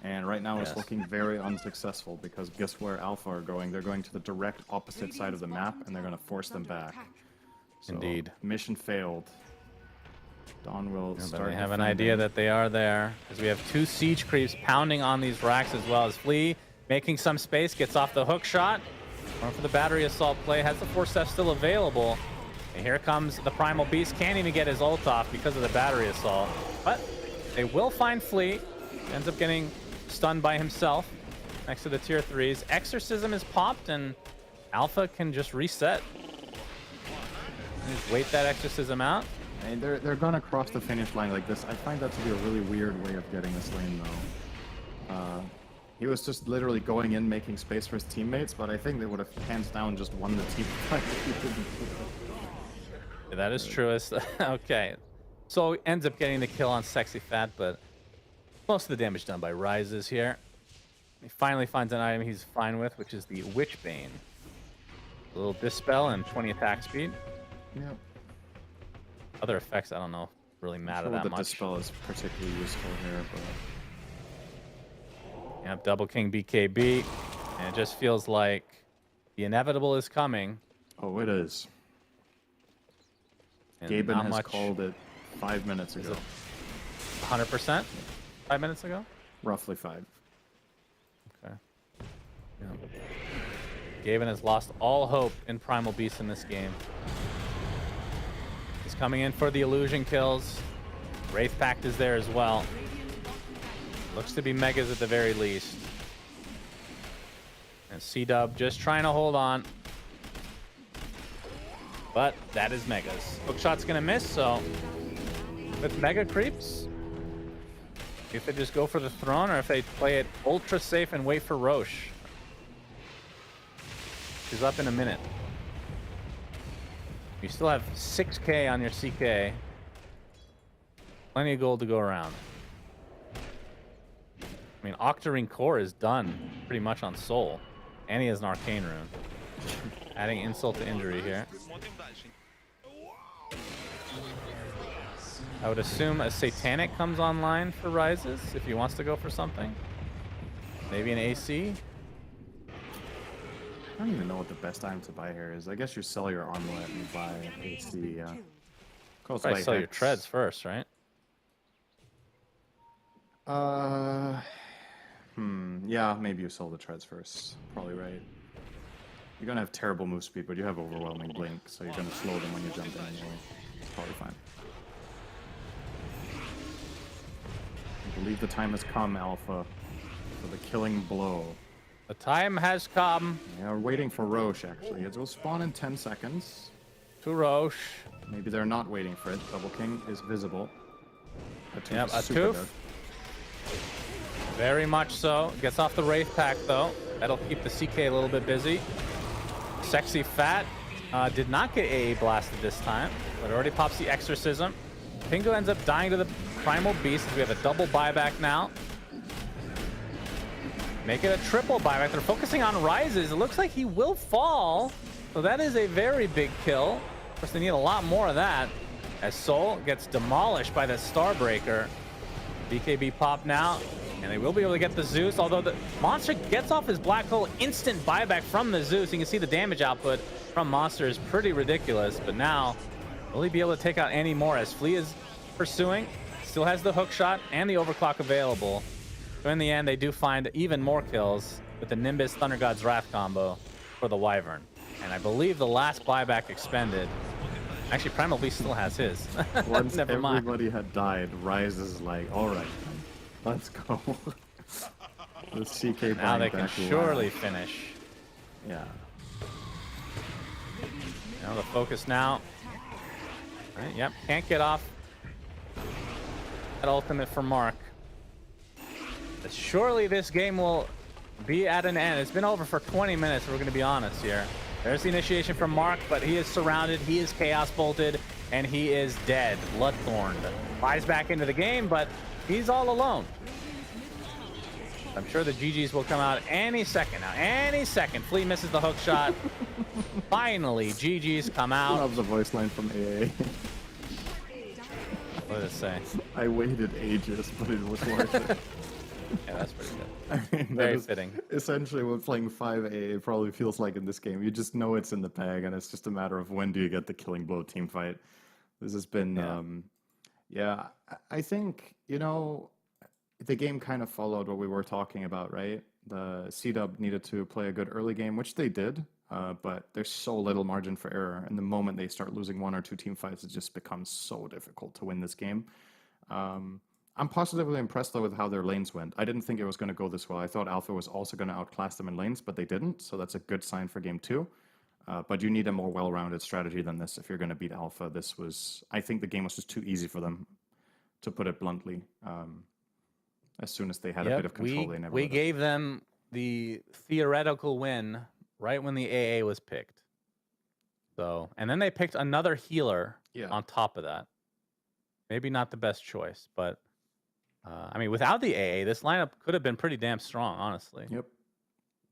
And right now it's Yes. looking very unsuccessful because guess where Alpha are going? They're going to the direct opposite side of the map and they're going to force them back. So, Indeed. Mission failed. Dawn will Yeah, but start they have an defending. idea that they are there. Because we have 2 siege creeps pounding on these racks as well as Flea making some space, gets off the hook shot. Going for the battery assault play. Has the Force Staff still available. And here comes the Primal Beast. Can't even get his ult off because of the battery assault. But they will find Fleet. Ends up getting stunned by himself next to the tier 3s. Exorcism is popped, and Alpha can just reset. Just wait that Exorcism out. And they're gonna cross the finish line like this. I find that to be a really weird way of getting this lane, though. He was just literally going in, making space for his teammates, but I think they would have hands down just won the team fight if he didn't do that. That is true. Okay. So ends up getting the kill on Sexy Fat, but most of the damage done by Rises here. He finally finds an item he's fine with, which is the Witchbane. A little Dispel and 20 attack speed. Yep. Other effects, I don't know, really matter Sure that the much. Dispel is particularly useful here, but... Yep, Double King BKB. And it just feels like the inevitable is coming. Oh, it is. And Gaben not has much. called it 5 minutes ago. 100%? 5 minutes ago? Roughly 5. Okay. Yeah. Gaben has lost all hope in Primal Beast in this game. He's coming in for the illusion kills. Wraith Pact is there as well. Looks to be Megas at the very least. And C-Dub just trying to hold on. But that is Megas. Hookshot's gonna miss, so with Mega creeps, if they just go for the throne or if they play it ultra safe and wait for Roche. She's up in a minute. You still have 6k on your CK. Plenty of gold to go around. I mean, Octarine Core is done pretty much on Soul. And he has an Arcane Rune. Adding insult to injury here. Смотрим дальше. I would assume a Satanic comes online for Rises if he wants to go for something. Maybe an AC. I don't even know what the best item to buy here is. I guess you sell your armlet and you buy AC, yeah. Close Probably by sell your Hex. treads first, right? Yeah, maybe you sell the treads first. Probably right. You're gonna have terrible move speed, but you have overwhelming blink, so you're gonna slow them when you jump in anyway. It's probably fine. I believe the time has come, Alpha, for the killing blow. The time has come Yeah, we're waiting for Roche, actually. It will spawn in 10 seconds. to Roche. Maybe they're not waiting for it. Double King is visible. Atoof Yep, is super Atoof. dead. Very much so. Gets off the Wraith Pack, though. That'll keep the CK a little bit busy. Sexy Fat did not get AA blasted this time, but already pops the Exorcism. Pingu ends up dying to the Primal Beast as we have a double buyback now. Make it a triple buyback. They're focusing on Rises. It looks like he will fall. So that is a very big kill. Of course, they need a lot more of that. As Soul gets demolished by the Starbreaker. BKB pop now. And they will be able to get the Zeus, although the Monster gets off his Black Hole. Instant buyback from the Zeus. You can see the damage output from Monster is pretty ridiculous. But now, will he be able to take out any more as Flea is pursuing? Still has the hook shot and the overclock available. So in the end, they do find even more kills with the Nimbus Thunder God's Wrath combo for the Wyvern. And I believe the last buyback expended. Actually, Primal Beast still has his. Once Never mind. everybody had died, Rise is like, alright, let's go. The CK Now they buying can back surely live. finish. Yeah. Now the focus now. All right, yep, can't get off that ultimate for Mark. But surely this game will be at an end. It's been over for 20 minutes, we're going to be honest here. There's the initiation from Mark, but he is surrounded, he is Chaos Bolted, and he is dead, Bloodthorned. Flies back into the game, but he's all alone. I'm sure the GGs will come out any second now. Any second. Flea misses the hook shot. Finally, GGs come I out. love the voice line from AA. What does it say? I waited ages, but it was worth it. Yeah, that's pretty good. I mean, that Very is fitting. Essentially, what playing 5A it probably feels like in this game. You just know it's in the bag, and it's just a matter of when do you get the killing blow team fight. This has been, Yeah. I think, you know, the game kind of followed what we were talking about, right? The C-Dub needed to play a good early game, which they did. but there's so little margin for error. And the moment they start losing one or two team fights, it just becomes so difficult to win this game. I'm positively impressed though with how their lanes went. I didn't think it was going to go this well. I thought Alpha was also going to outclass them in lanes, but they didn't. So that's a good sign for game 2. But you need a more well-rounded strategy than this if you're going to beat Alpha. I think the game was just too easy for them, to put it bluntly. As soon as they had a bit of control, they never. We gave them the theoretical win right when the AA was picked. So, and then they picked another healer on top of that. Maybe not the best choice, but I mean, without the AA, this lineup could have been pretty damn strong, honestly. Yep,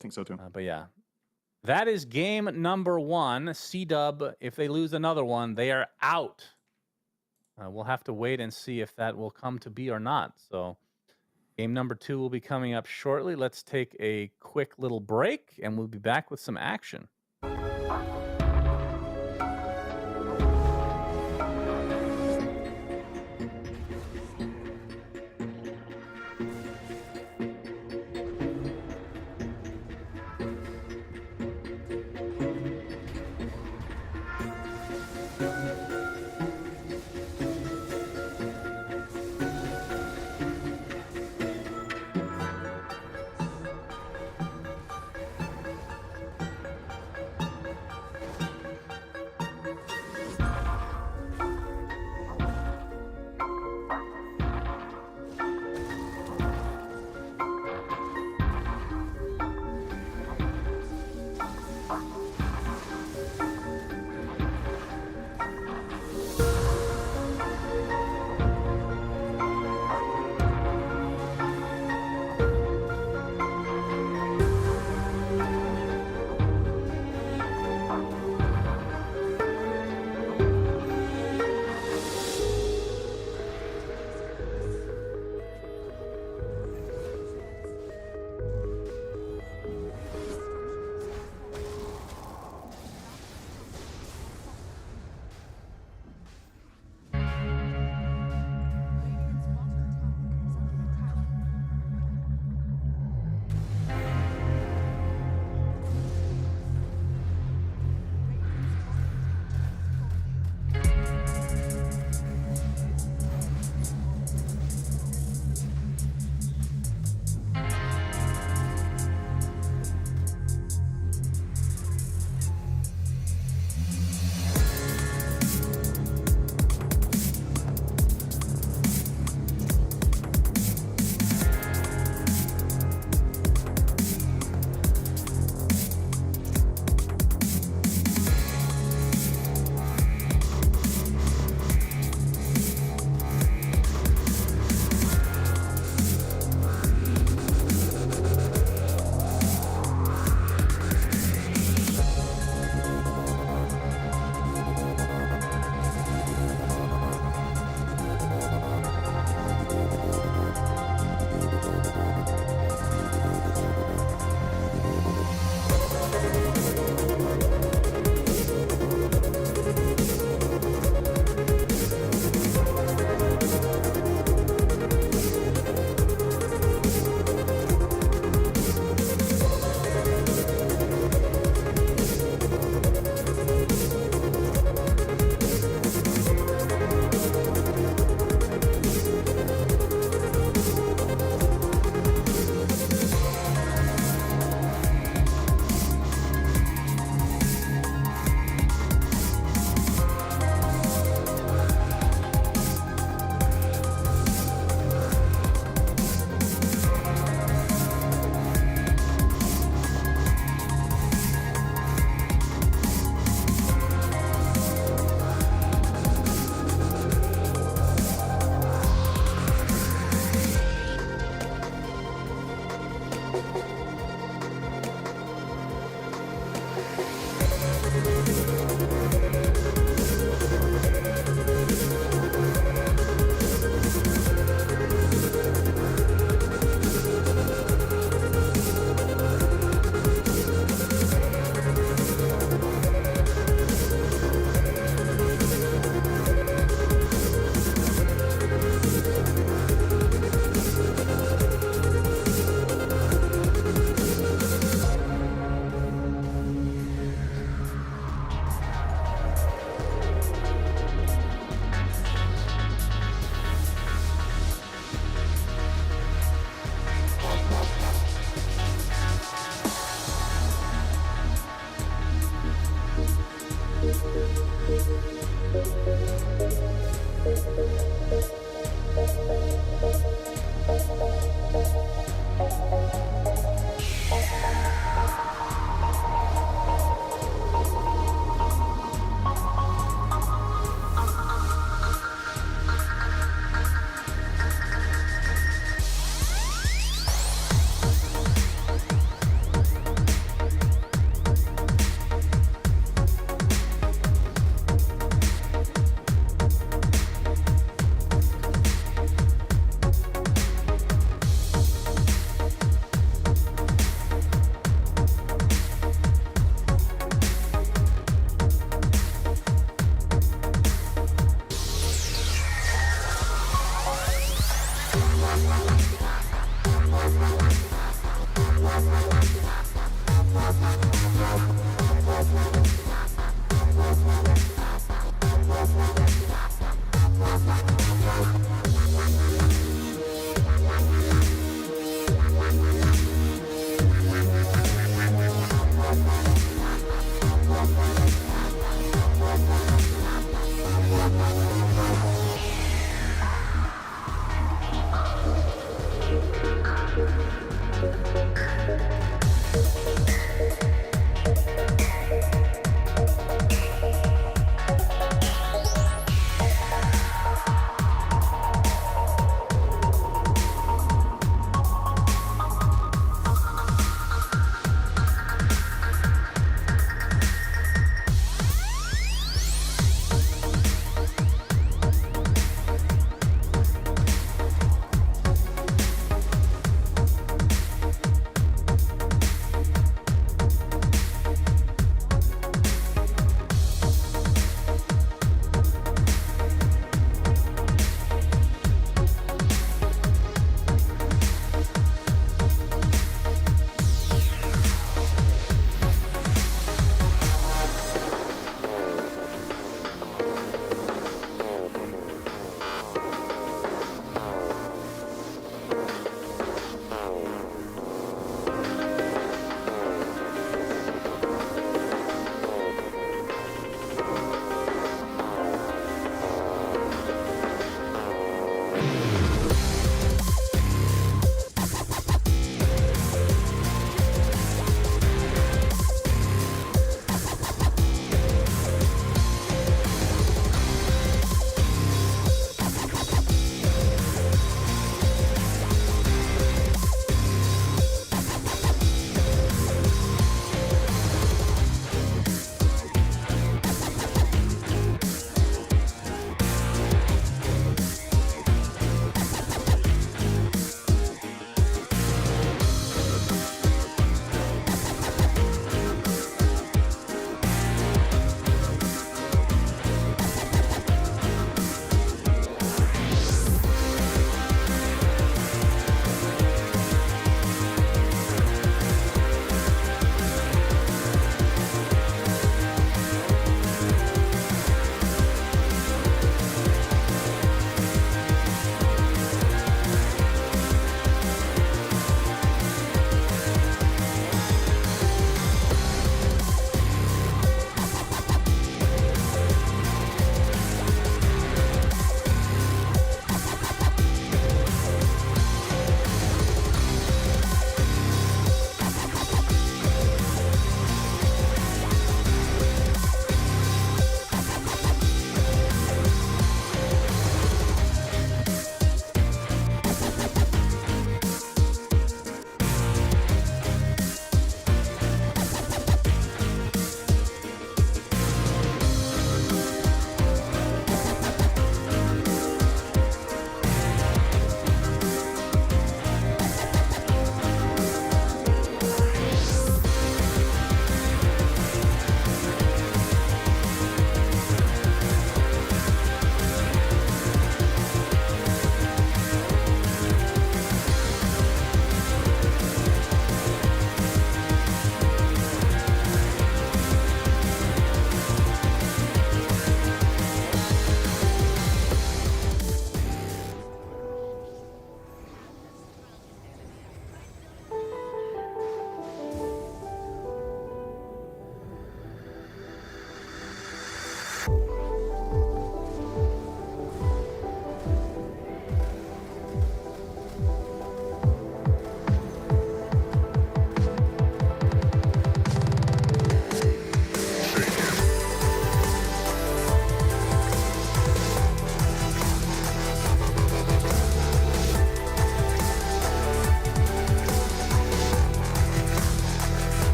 think so too. But yeah, that is game number 1. C-Dub, if they lose another one, they are out. We'll have to wait and see if that will come to be or not. So game number 2 will be coming up shortly. Let's take a quick little break, and we'll be back with some action.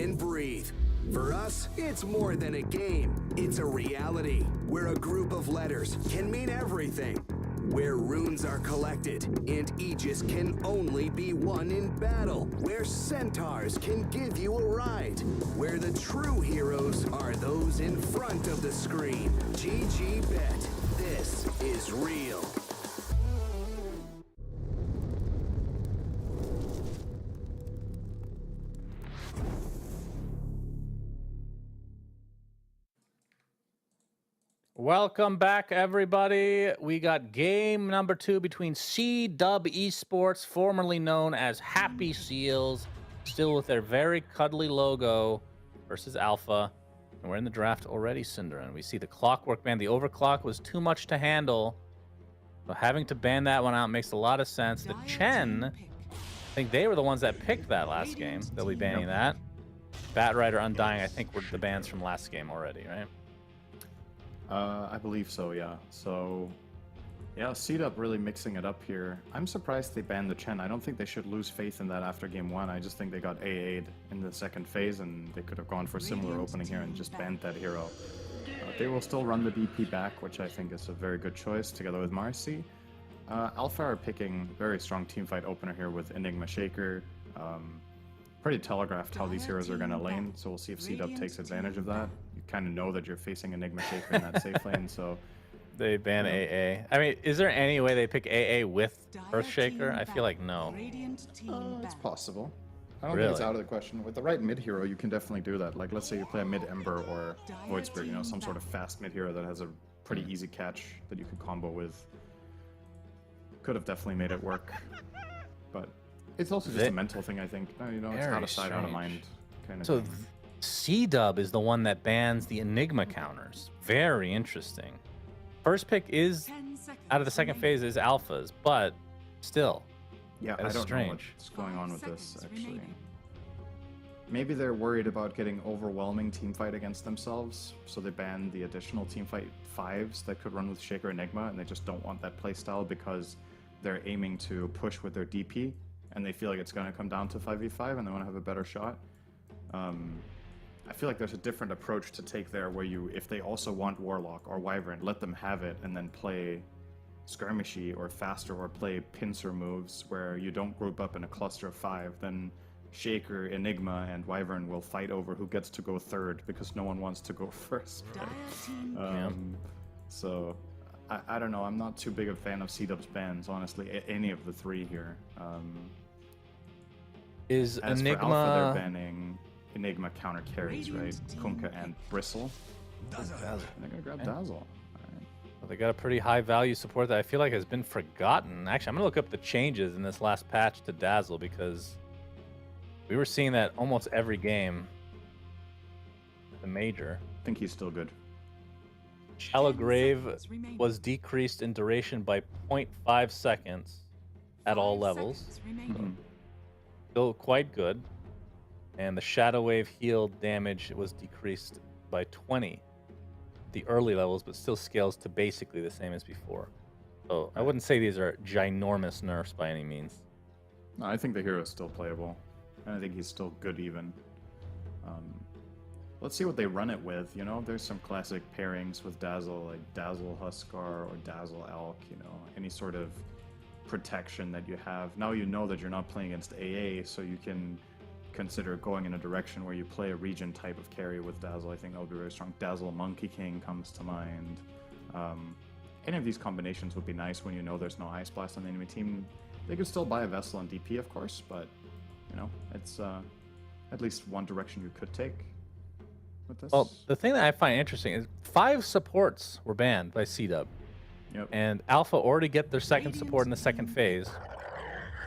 and breathe. For us, it's more than a game. It's a reality where a group of letters can mean everything. Where runes are collected and Aegis can only be won in battle. Where centaurs can give you a ride. Where the true heroes are those in front of the screen. GG Bet. This is real. Welcome back, everybody. We got game number 2 between C-Dub Esports, formerly known as Happy Seals, still with their very cuddly logo, versus Alpha. And we're in the draft already, Cinder. And we see the Clockwork ban. The overclock was too much to handle. So having to ban that one out makes a lot of sense. The Chen, I think they were the ones that picked that last game. They'll be banning that. Batrider, Undying, I think were the bans from last game already, right? I believe so, yeah. So, yeah, C-Dub really mixing it up here. I'm surprised they banned the Chen. I don't think they should lose faith in that after game 1. I just think they got AA'd in the second phase, and they could have gone for a similar opening here and just banned that hero. They will still run the DP back, which I think is a very good choice, together with Marcy. Alpha are picking very strong teamfight opener here with Enigma Shaker. Pretty telegraphed how these heroes are going to lane, so we'll see if C-Dub takes advantage of that. You kind of know that you're facing Enigma Shaker in that safe lane, so... They ban AA. I mean, is there any way they pick AA with Earthshaker? I feel like no. It's possible. I don't think it's out of the question. With the right mid hero, you can definitely do that. Like, let's say you play a mid Ember or Void Spirit, you know, some sort of fast mid hero that has a pretty easy catch that you could combo with. Could have definitely made it work, but it's also just a mental thing, I think. You know, it's out of sight, out of mind kind of thing. C-Dub is the one that bans the Enigma counters. Very interesting. First pick is, out of the second phase, is Alpha's, but still. Yeah, I don't know what's going on with this, actually. Maybe they're worried about getting overwhelming teamfight against themselves, so they ban the additional teamfight 5s that could run with Shaker Enigma, and they just don't want that playstyle because they're aiming to push with their DP, and they feel like it's going to come down to 5v5, and they want to have a better shot. I feel like there's a different approach to take there, where you, if they also want Warlock or Wyvern, let them have it, and then play Skirmishy or faster, or play pincer moves where you don't group up in a cluster of 5. Then Shaker, Enigma, and Wyvern will fight over who gets to go third because no one wants to go first. Right? So I don't know. I'm not too big a fan of C-Dub's bans, honestly. Any of the 3 here. Is as Enigma? For Alpha, they're banning Enigma counter carries, right? Kunkka and Bristle. Dazzle. They're gonna grab Dazzle. Well, they got a pretty high value support that I feel like has been forgotten. Actually, I'm gonna look up the changes in this last patch to Dazzle, because we were seeing that almost every game. The major. I think he's still good. Shallow Grave was decreased in duration by 0.5 seconds at all levels. Still quite good. And the Shadow Wave heal damage was decreased by 20 at the early levels, but still scales to basically the same as before. So I wouldn't say these are ginormous nerfs by any means. No, I think the hero is still playable, and I think he's still good even. Let's see what they run it with. You know, there's some classic pairings with Dazzle, like Dazzle Huskar or Dazzle Elk. You know, any sort of protection that you have. Now you know that you're not playing against AA, so you can consider going in a direction where you play a region type of carry with Dazzle. I think that would be very strong. Dazzle Monkey King comes to mind. Any of these combinations would be nice when you know there's no Ice Blast on the enemy team. They could still buy a Vessel and DP, of course, but you know, it's at least one direction you could take with this. Well, the thing that I find interesting is 5 supports were banned by C-Dub. Yep. And Alpha already get their second support in the second phase.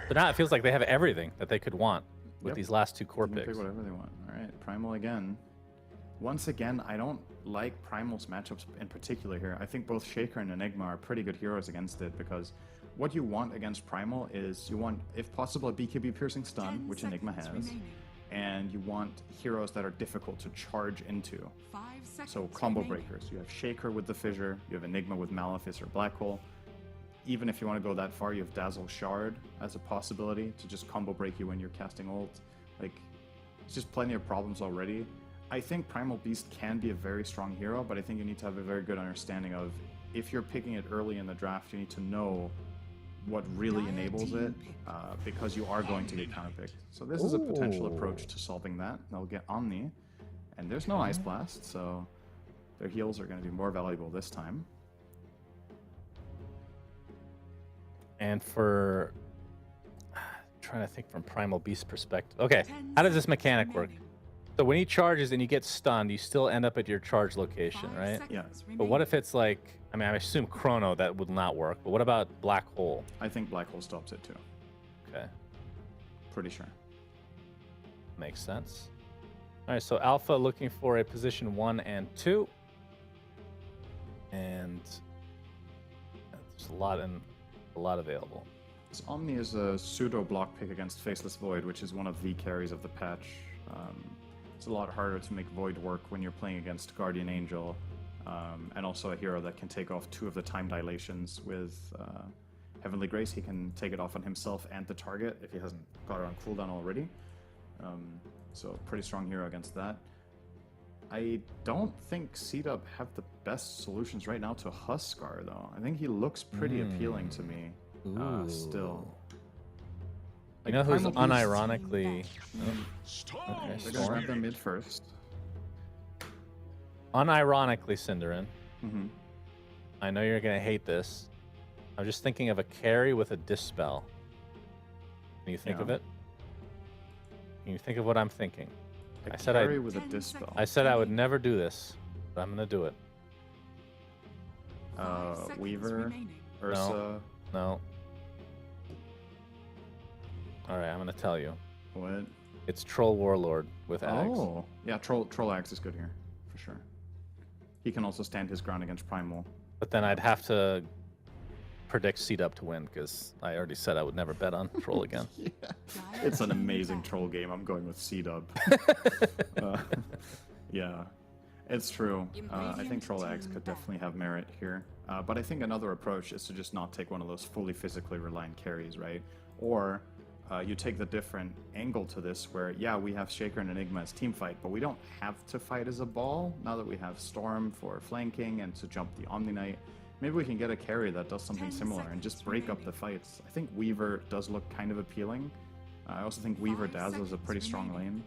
So now it feels like they have everything that they could want with these last 2 core picks. Pick whatever they want. All right, Primal again. Once again, I don't like Primal's matchups in particular here. I think both Shaker and Enigma are pretty good heroes against it, because what you want against Primal is you want, if possible, a BKB piercing stun, which Enigma has, and you want heroes that are difficult to charge into. So combo breakers. You have Shaker with the Fissure, you have Enigma with Malefice or Black Hole. Even if you want to go that far, you have Dazzle Shard as a possibility to just combo break you when you're casting ult. Like, It's just plenty of problems already. I think Primal Beast can be a very strong hero, but I think you need to have a very good understanding of if you're picking it early in the draft, you need to know what really enables it, because you are going to get counterpicked. So this is a potential approach to solving that. They'll get Omni, and there's no Ice Blast, so their heals are going to be more valuable this time. And for trying to think from Primal Beast perspective. Okay, how does this mechanic work? So when he charges and you get stunned, you still end up at your charge location, right? Yeah. But what if it's like, I mean, I assume Chrono, that would not work. But what about Black Hole? I think Black Hole stops it too. Okay, Pretty sure. makes sense. All right, so Alpha looking for a position 1 and 2. And there's a lot available. This Omni is a pseudo block pick against Faceless Void, which is one of the carries of the patch. It's a lot harder to make Void work when you're playing against Guardian Angel, and also a hero that can take off 2 of the time dilations with Heavenly Grace. He can take it off on himself and the target if he hasn't got it on cooldown already. So pretty strong hero against that. I don't think C-Dub have the best solutions right now to Huskar, though. I think he looks pretty appealing to me still. You know who's Primal Beast- unironically... Okay, They're gonna Storm. grab them mid first. Unironically, Cinderin, Mm-hmm. I know you're going to hate this. I'm just thinking of a carry with a Dispel. Can you think of Yeah. it? Can you think of what I'm thinking? A I said I- carry with a Dispel. I said I would never do this, but I'm going to do it. Weaver, Ursa. No. All right, I'm going to tell you. What? It's Troll Warlord with Axe. Oh, yeah, Troll Axe is good here, for sure. He can also stand his ground against Primal. But then I'd have to predict C-Dub to win because I already said I would never bet on Troll again. Yeah, it's an amazing Troll game. I'm going with C-Dub. Yeah, it's true. I think Troll Axe could definitely have merit here. But I think another approach is to just not take one of those fully physically reliant carries, right? Or you take the different angle to this where, yeah, we have Shaker and Enigma as team fight, but we don't have to fight as a ball now that we have Storm for flanking and to jump the Omni Knight. Maybe we can get a carry that does something 10 similar and just break up the fights. I think Weaver does look kind of appealing. I also think Weaver 5 Dazzle is a pretty seconds strong lane.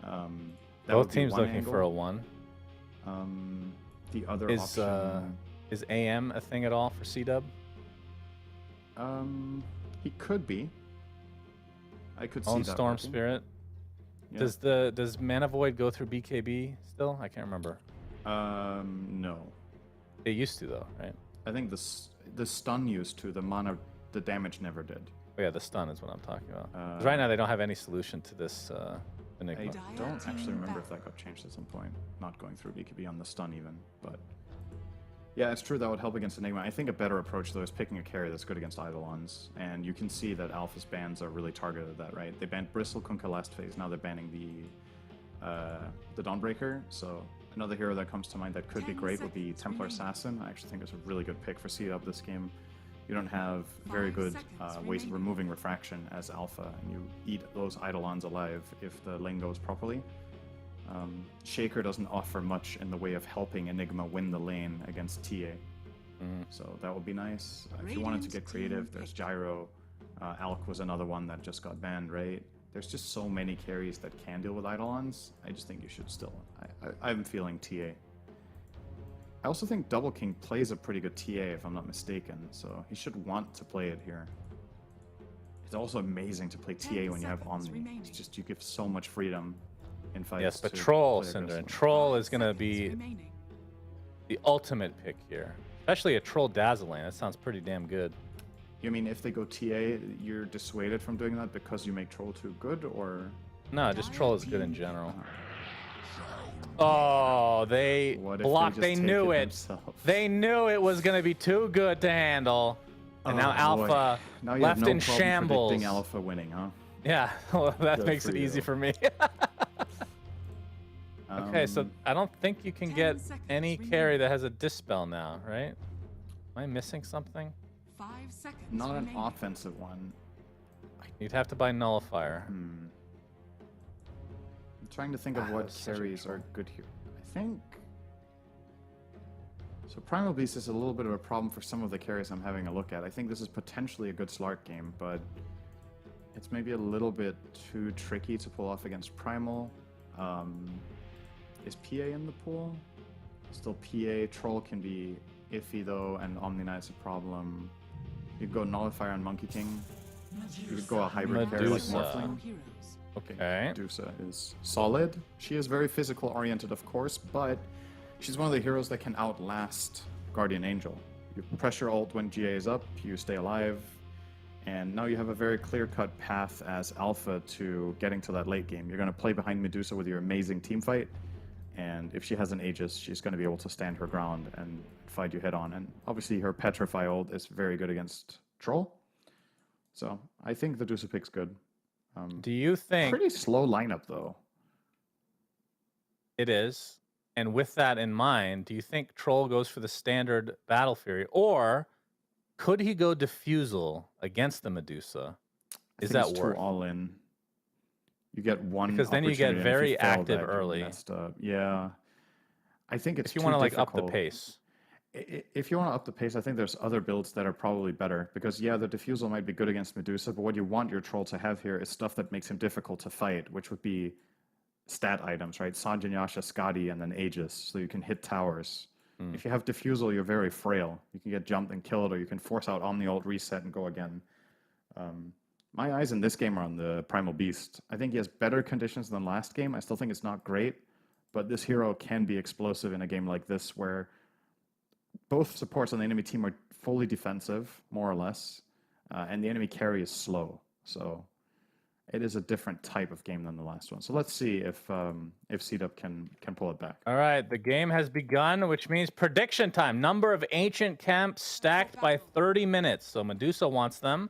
That Both would be teams one looking angle. for a 1. The other Is option, is AM a thing at all for C-Dub? he could be. I could see Own that Storm working. Spirit. Yeah. Does Mana Void go through BKB still? I can't remember. No. It used to though, right? I think the stun used to, the damage never did. Oh yeah, the stun is what I'm talking about. 'Cause Uh, right now they don't have any solution to this Enigma. I don't actually remember if that got changed at some point. Not going through BKB on the stun even, but yeah, it's true that would help against Enigma. I think a better approach though is picking a carry that's good against Eidolons, and you can see that Alpha's bans are really targeted at that, right? They banned Bristle Kunkka last phase, now they're banning the Dawnbreaker, so another hero that comes to mind that could be 10 great would be seconds Templar remaining. Assassin. I actually think it's a really good pick for C-Dub this game. You don't have very 5 good seconds ways of remaining. removing refraction as Alpha, and you eat those Eidolons alive if the lane goes properly. Shaker doesn't offer much in the way of helping Enigma win the lane against TA. So that would be nice. If you wanted to get Radiant creative, team there's pick. Gyro. Alk was another one that just got banned, right? There's just so many carries that can deal with Eidolons. I just think you should still. I'm feeling TA. I also think Double King plays a pretty good TA, if I'm not mistaken, so he should want to play it here. It's also amazing to play 10 TA when you have seconds Omni. remaining. It's just you give so much freedom in fights. Yes, but to Troll, play Cinder, and aggressively. Troll 5 is gonna seconds be remaining. the ultimate pick here. Especially a Troll Dazzle lane. That sounds pretty damn good. You mean if they go TA, you're dissuaded from doing that because you make Troll too good, or No, just Troll is good in general. Oh, they what if blocked. they, They just knew take it. themselves? They knew it was gonna be too good to handle. And now Oh, boy. Alpha Now you left have no in problem shambles. predicting Alpha winning, huh? Yeah, well, that Good makes for it easy you. for me. Okay, so I don't think you can 10 get seconds any remaining. carry that has a Dispel now, right? Am I missing something? 5 seconds not an remaining. offensive one. You'd have to buy Nullifier. I'm trying to think of what that's such a carries are good here. I think... So Primal Beast is a little bit of a problem for some of the carries I'm having a look at. I think this is potentially a good Slark game, but it's maybe a little bit too tricky to pull off against Primal. Is PA in the pool? Still PA. Troll can be iffy though, and Omni Knight's a problem. You could go Nullifier on Monkey King. You could go a hybrid carry like Medusa. Morphling. Heroes. Okay. Medusa is solid. She is very physical oriented, of course, but she's one of the heroes that can outlast Guardian Angel. You pressure ult when GA is up, you stay alive, and now you have a very clear-cut path as Alpha to getting to that late game. You're going to play behind Medusa with your amazing team fight, and if she has an Aegis, she's going to be able to stand her ground and fight you head on. And obviously her Petrify ult is very good against Troll. So I think the Medusa pick's good. Do you think Pretty slow lineup though. it is? And with that in mind, do you think Troll goes for the standard Battle Fury, or could he go Diffusal against the Medusa? Is that too worth? all in? You get one Because then you get opportunity, and if very you fail active that, you're early. messed up. Yeah, I think it's If you too want to like up the difficult. pace. If you want to up the pace, I think there's other builds that are probably better. Because yeah, the Diffusal might be good against Medusa, but what you want your Troll to have here is stuff that makes him difficult to fight, which would be stat items, right? Sanjin, Yasha, Skadi, and then Aegis, so you can hit towers. If you have Diffusal, you're very frail. You can get jumped and killed, or you can force out Omni Ult, reset, and go again. My eyes in this game are on the Primal Beast. I think he has better conditions than last game. I still think it's not great, but this hero can be explosive in a game like this where both supports on the enemy team are fully defensive, more or less, and the enemy carry is slow. So it is a different type of game than the last one. So let's see if CDUP can pull it back. All right, the game has begun, which means prediction time. Number of ancient camps stacked by 30 minutes. So Medusa wants them,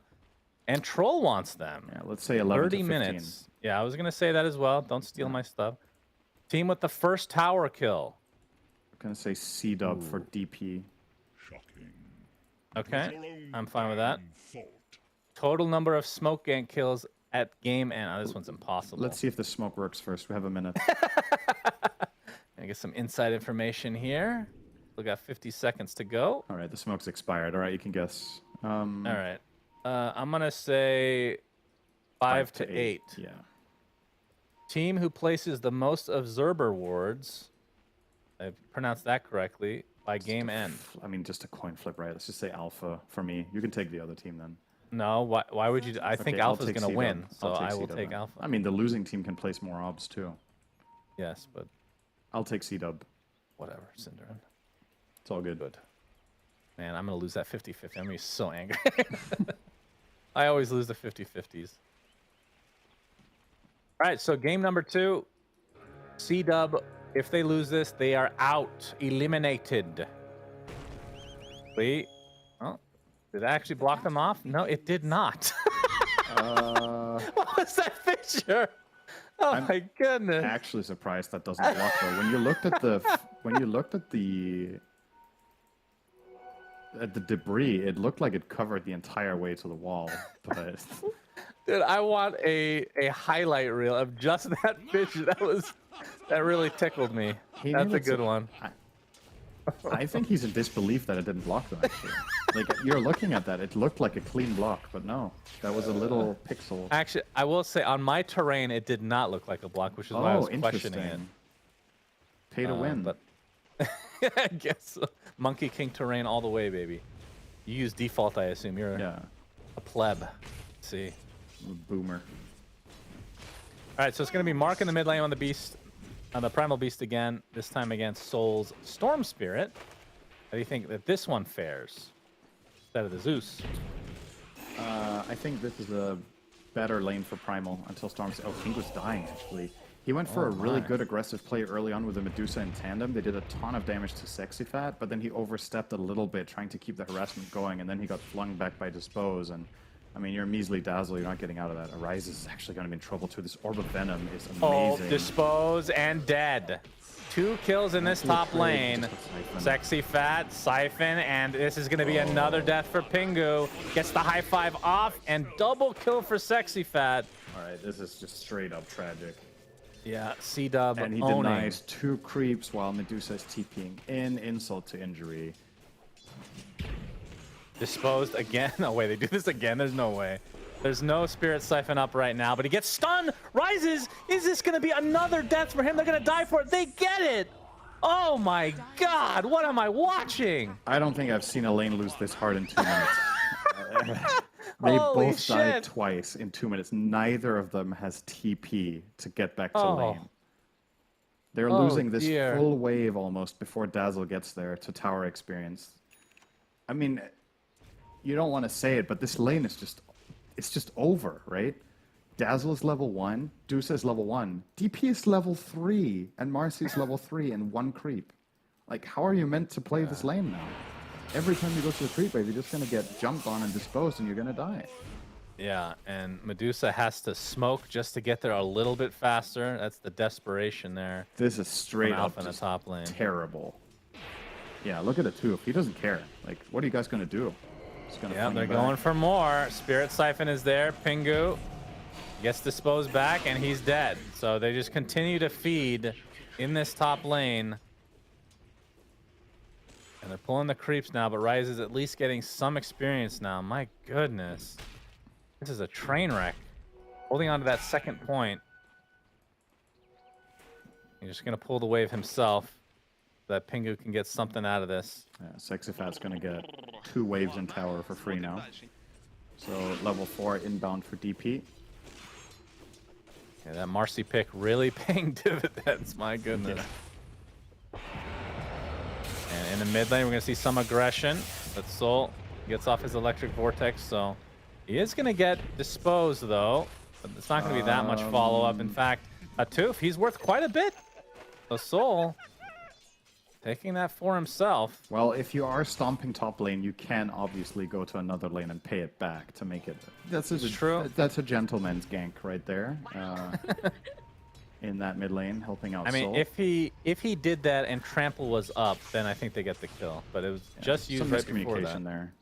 and Troll wants them. Yeah, let's say 11 30 to 15. minutes. Yeah, I was going to say that as well. Don't steal my stuff. Team with the first tower kill. I'm going to say CDUP for DP. Okay, I'm fine with that. Total number of smoke gank kills at game end. Oh, this one's impossible. Let's see if the smoke works first. We have a minute. Gonna get some inside information here. We got 50 seconds to go. All right, the smoke's expired. All right, you can guess. All right. I'm gonna say 5 to 8. Yeah. Team who places the most of Zerber wards, I pronounced that correctly, by game end. I mean, just a coin flip, right? Let's just say Alpha for me. You can take the other team then. No, why would you? I think Okay, I'll Alpha's take gonna C-Dub. win, so I'll I will C-Dub take then. Alpha. I mean, the losing team can place more obs too. Yes, but I'll take CDUB. whatever, Cinderin. It's all good. Good. Man, I'm gonna lose that 50-50. I'm gonna be so angry. I always lose the 50-50s. All right, so game number 2. C-Dub, if they lose this, they are out. Eliminated. Wait. Oh, did I actually block them off? No, it did not. What was that picture? Oh my goodness. Actually surprised that doesn't block though. When you looked at the debris, it looked like it covered the entire way to the wall. But Dude, I want a highlight reel of just that picture. That really tickled me. He That's a needed good to- one. I think he's in disbelief that it didn't block them. Actually, like you're looking at that, it looked like a clean block, but no, that was a little pixel. Actually, I will say on my terrain, it did not look like a block, which is why I was questioning it. interesting. Pay to win. But I guess so. Monkey King terrain all the way, baby. You use default, I assume. You're Yeah, a pleb. Let's see. boomer. All right, so it's going to be Mark in the mid lane on the beast, on the Primal Beast again, this time against Soul's Storm Spirit. How do you think that this one fares instead of the Zeus? I think this is a better lane for Primal until Storm's. Oh, King was dying actually. He went for a really good aggressive play early on with the Medusa in tandem. They did a ton of damage to Sexy Fat, but then he overstepped a little bit trying to keep the harassment going, and then he got flung back by Dispose. And I mean, you're measly Dazzle, you're not getting out of that. Arise is actually going to be in trouble too. This Orb of Venom is amazing. Oh, Dispose and dead. 2 kills in this top lane. Sexy Fat, Siphon, and this is going to be another death for Pingu. Gets the high 5 off, and double kill for Sexy Fat. All right, this is just straight up tragic. Yeah, C-Dub And he owning. denies 2 creeps while Medusa is TPing in, insult to injury. Disposed again. No way, they do this again. There's no way. There's no Spirit Siphon up right now, but he gets stunned. Rises. Is this going to be another death for him? They're going to die for it. They get it. Oh my God. What am I watching? I don't think I've seen a lane lose this hard in 2 minutes. They Holy both died shit. twice in 2 minutes. Neither of them has TP to get back to Oh. lane. They're Oh, losing this dear. full wave almost before Dazzle gets there to tower experience. I mean, you don't want to say it, but this lane is just over, right? Dazzle is level 1, Deuce is level 1, DP is level 3, and Marcy is level 3 and 1 creep. Like, how are you meant to play this lane now? Every time you go to the creep wave, you're just going to get jumped on and disposed, and you're going to die. Yeah, and Medusa has to smoke just to get there a little bit faster. That's the desperation there. This is straight From up Alpha in the just top lane. terrible. Yeah, look at it too. If he doesn't care, like, what are you guys going to do? Just gonna Yeah, fling they're him back? going for more. Spirit Siphon is there. Pingu gets disposed back, and he's dead. So they just continue to feed in this top lane. And they're pulling the creeps now, but Rise is at least getting some experience now. My goodness. This is a train wreck. Holding on to that second point. He's just going to pull the wave himself so that Pingu can get something out of this. Yeah, Sexy Fat's going to get 2 waves in tower for free now. So level 4 inbound for DP. Yeah, that Marcy pick really paying dividends. My goodness. And in the mid lane, we're going to see some aggression. But Soul gets off his electric vortex, so he is going to get disposed, though. But it's not going to be that much follow-up. In fact, Atuf, he's worth quite a bit. So Soul taking that for himself. Well, if you are stomping top lane, you can obviously go to another lane and pay it back to make it. That's true. That's a gentleman's gank right there. In that mid lane, helping out I mean, Soul. if he did that and Trample was up, then I think they get the kill. But it was just used some right before miscommunication that. there.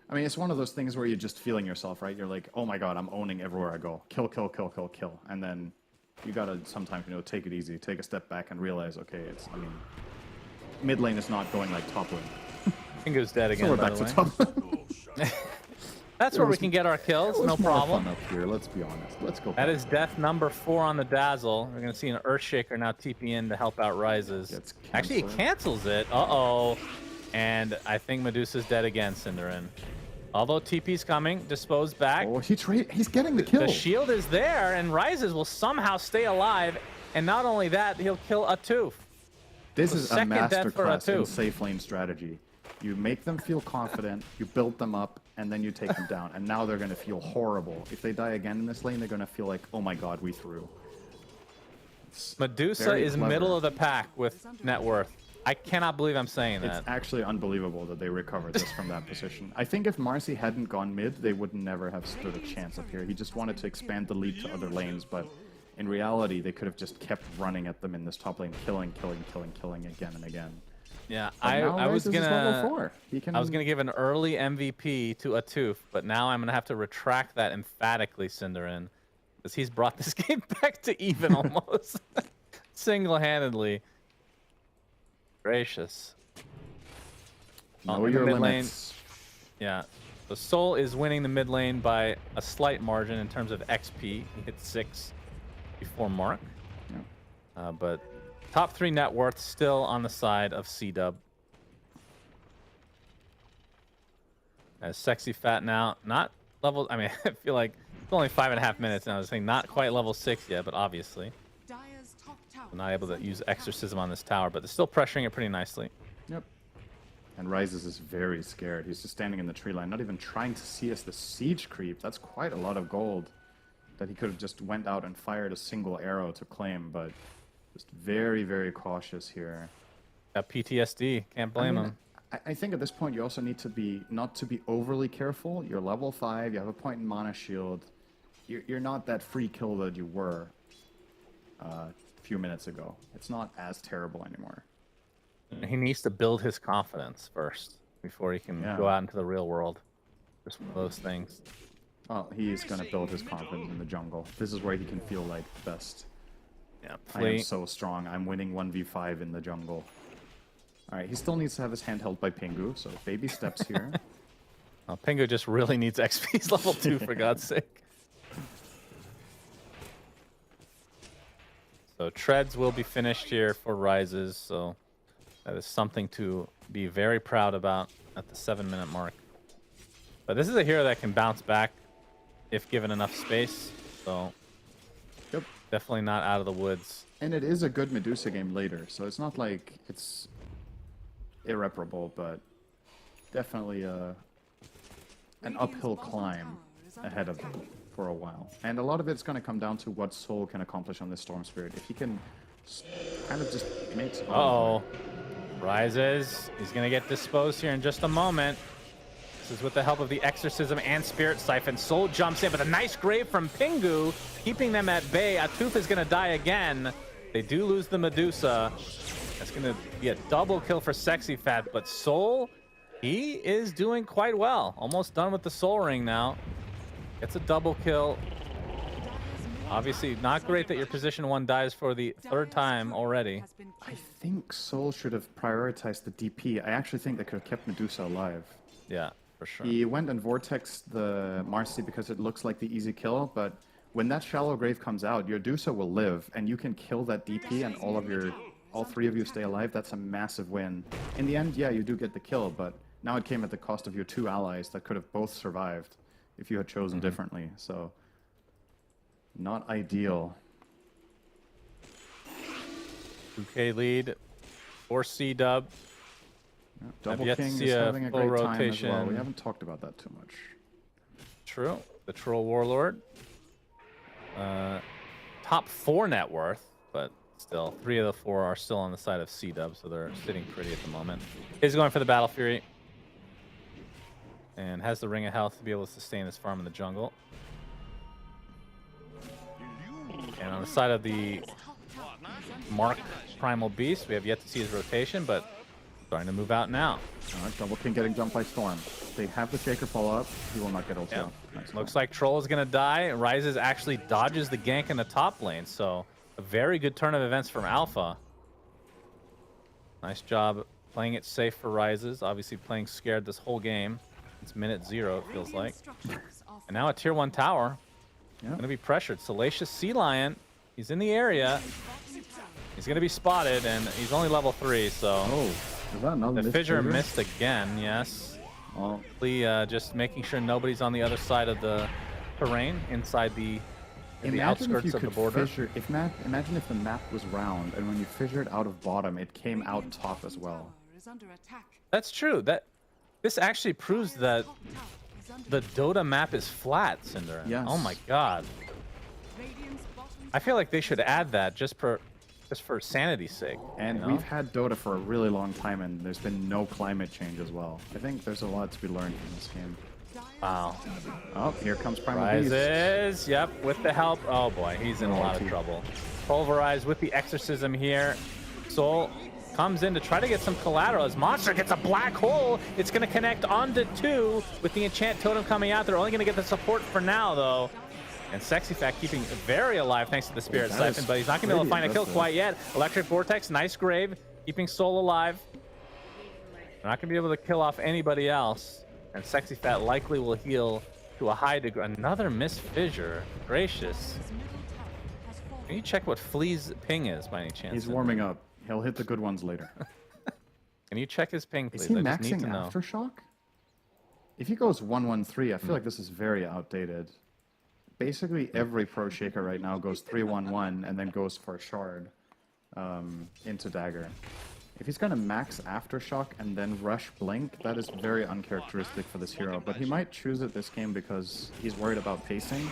I mean, it's one of those things where you're just feeling yourself, right? You're like, oh my god, I'm owning everywhere I go. Kill, kill, kill, kill, kill. And then you gotta sometimes, take it easy, take a step back and realize, okay, mid lane is not going like top lane. Pingu's dead again, So we're by back the to way. top. That's where we can get our kills, no It's more problem. fun up here, let's be honest. Let's go. That back. is death number 4 on the Dazzle. We're going to see an Earthshaker now TP in to help out Rises. Gets Actually, he canceled. cancels it. Uh-oh. And I think Medusa's dead again, Cinderin. Although TP's coming, disposed back. Oh, he's getting the kill. The shield is there, and Rises will somehow stay alive. And not only that, he'll kill Atuf. This The is a second death for masterclass in Atuf. safe lane strategy. You make them feel confident, you build them up, and then you take them down. And now they're going to feel horrible. If they die again in this lane, they're going to feel like, oh my god, we threw. It's Medusa very is clever. middle of the pack with net worth. I cannot believe I'm saying that. It's actually unbelievable that they recovered this from that position. I think if Marcy hadn't gone mid, they would never have stood a chance up here. He just wanted to expand the lead to other lanes, but in reality, they could have just kept running at them in this top lane, killing again and again. Yeah, But now I was Rises is level gonna 4. He can. I was gonna give an early MVP to Atuf, but now I'm gonna have to retract that emphatically, Cinderin, because he's brought this game back to even almost single-handedly. Gracious. know in the your mid lane. limits. Yeah, the Soul is winning the mid lane by a slight margin in terms of XP. He hit 6 before Mark, Yeah. but top 3 net worth still on the side of C-Dub. As Sexy Fat now, not level. I mean, I feel like it's only 5.5 minutes now. I was saying not quite level 6 yet, but obviously Dire's top tower. not able to use Exorcism on this tower. But they're still pressuring it pretty nicely. Yep. And Rises is very scared. He's just standing in the tree line, not even trying to see us the siege creep. That's quite a lot of gold that he could have just went out and fired a single arrow to claim, but just very, very cautious here. Got PTSD. Can't blame him. I think at this point you also need to be not to be overly careful. You're level 5. You have a point in mana shield. You're not that free kill that you were a few minutes ago. It's not as terrible anymore. He needs to build his confidence first before he can Yeah. go out into the real world. Just one of those things. Well, he's going to build his confidence in the jungle. This is where he can feel like best. Yeah, I am so strong. I'm winning 1v5 in the jungle. Alright, he still needs to have his hand held by Pingu, so baby steps here. Well, Pingu just really needs XP. He's level 2, for God's sake. So treads will be finished here for Rises, so that is something to be very proud about at the 7-minute mark. But this is a hero that can bounce back if given enough space, so Yep. definitely not out of the woods. And it is a good Medusa game later, so it's not like it's irreparable, but definitely an uphill climb ahead of him for a while. And a lot of it's going to come down to what Soul can accomplish on this Storm Spirit. If he can kind of just make some... Uh-oh. Rises. He's going to get disposed here in just a moment. This is with the help of the Exorcism and Spirit Siphon. Soul jumps in, but a nice grave from Pingu, keeping them at bay. Atuf is going to die again. They do lose the Medusa. That's going to be a double kill for Sexy Fat, but Soul, he is doing quite well. Almost done with the Soul Ring now. Gets a double kill. Obviously, not great that your position 1 dies for the 3rd time already. I think Soul should have prioritized the DP. I actually think they could have kept Medusa alive. Yeah, for sure. He went and vortexed the Marcy because it looks like the easy kill, but when that shallow grave comes out, your Medusa will live, and you can kill that DP, and all 3 of you stay alive. That's a massive win. In the end, yeah, you do get the kill, but now it came at the cost of your 2 allies that could have both survived if you had chosen differently. So, not ideal. 2K lead for C-Dub. Yeah, Double yet to King see is a having a full great time as well. rotation. We haven't talked about that too much. True. The Troll Warlord. Top 4 net worth, but still, 3 of the 4 are still on the side of C-Dub, so they're sitting pretty at the moment. He's going for the Battle Fury. And has the Ring of Health to be able to sustain this farm in the jungle. And on the side of the Mark Primal Beast, we have yet to see his rotation, but starting to move out now. Alright, Double King getting jumped by Storm. They have the Shaker follow up. He will not get ulti off. Nice. Looks like Troll is going to die. Rises actually dodges the gank in the top lane, so a very good turn of events from Alpha. Nice job playing it safe for Rises. Obviously playing scared this whole game. It's minute 0, it feels like. And now a tier 1 tower. Yeah. Going to be pressured. Salacious Sea Lion. He's in the area. He's going to be spotted, and he's only level 3, so... Oh, is that another The missed Fissure trigger? missed again, yes. Oh, Just making sure nobody's on the other side of the terrain, inside the imagine if outskirts you of the could border. fissure. Imagine if the map was round, and when you fissured out of bottom, it came out top as well. That's true. This actually proves that the Dota map is flat, Cinder. Yes. Oh my god. I feel like they should add that just for sanity's sake. And you know? we've had Dota for a really long time, and there's been no climate change as well. I think there's a lot to be learned from this game. Wow. Oh, here comes Primal Beast. Rises, yep, with the help. Oh boy, he's in a lot of Ulti. trouble. Pulverize with the Exorcism here. Soul comes in to try to get some collateral as Monster gets a black hole. It's going to connect onto 2 with the Enchant Totem coming out. They're only going to get the support for now, though. And Sexy Fat keeping very alive thanks to the Spirit That Siphon, is but he's not going to be able to find a kill impressive. quite yet. Electric Vortex, nice grave, keeping Soul alive. They're not going to be able to kill off anybody else. And Sexy Fat likely will heal to a high degree. Another missed fissure. Gracious. Can you check what Flea's ping is by any chance? He's warming up. He'll hit the good ones later. Can you check his ping, Is please? he I just need maxing to know. Aftershock? If he goes 1-1-3, I feel like this is very outdated. Basically, every Pro Shaker right now goes 3-1-1 and then goes for a shard into Dagger. If he's going to max Aftershock and then rush Blink, that is very uncharacteristic for this hero. But he might choose it this game because he's worried about pacing.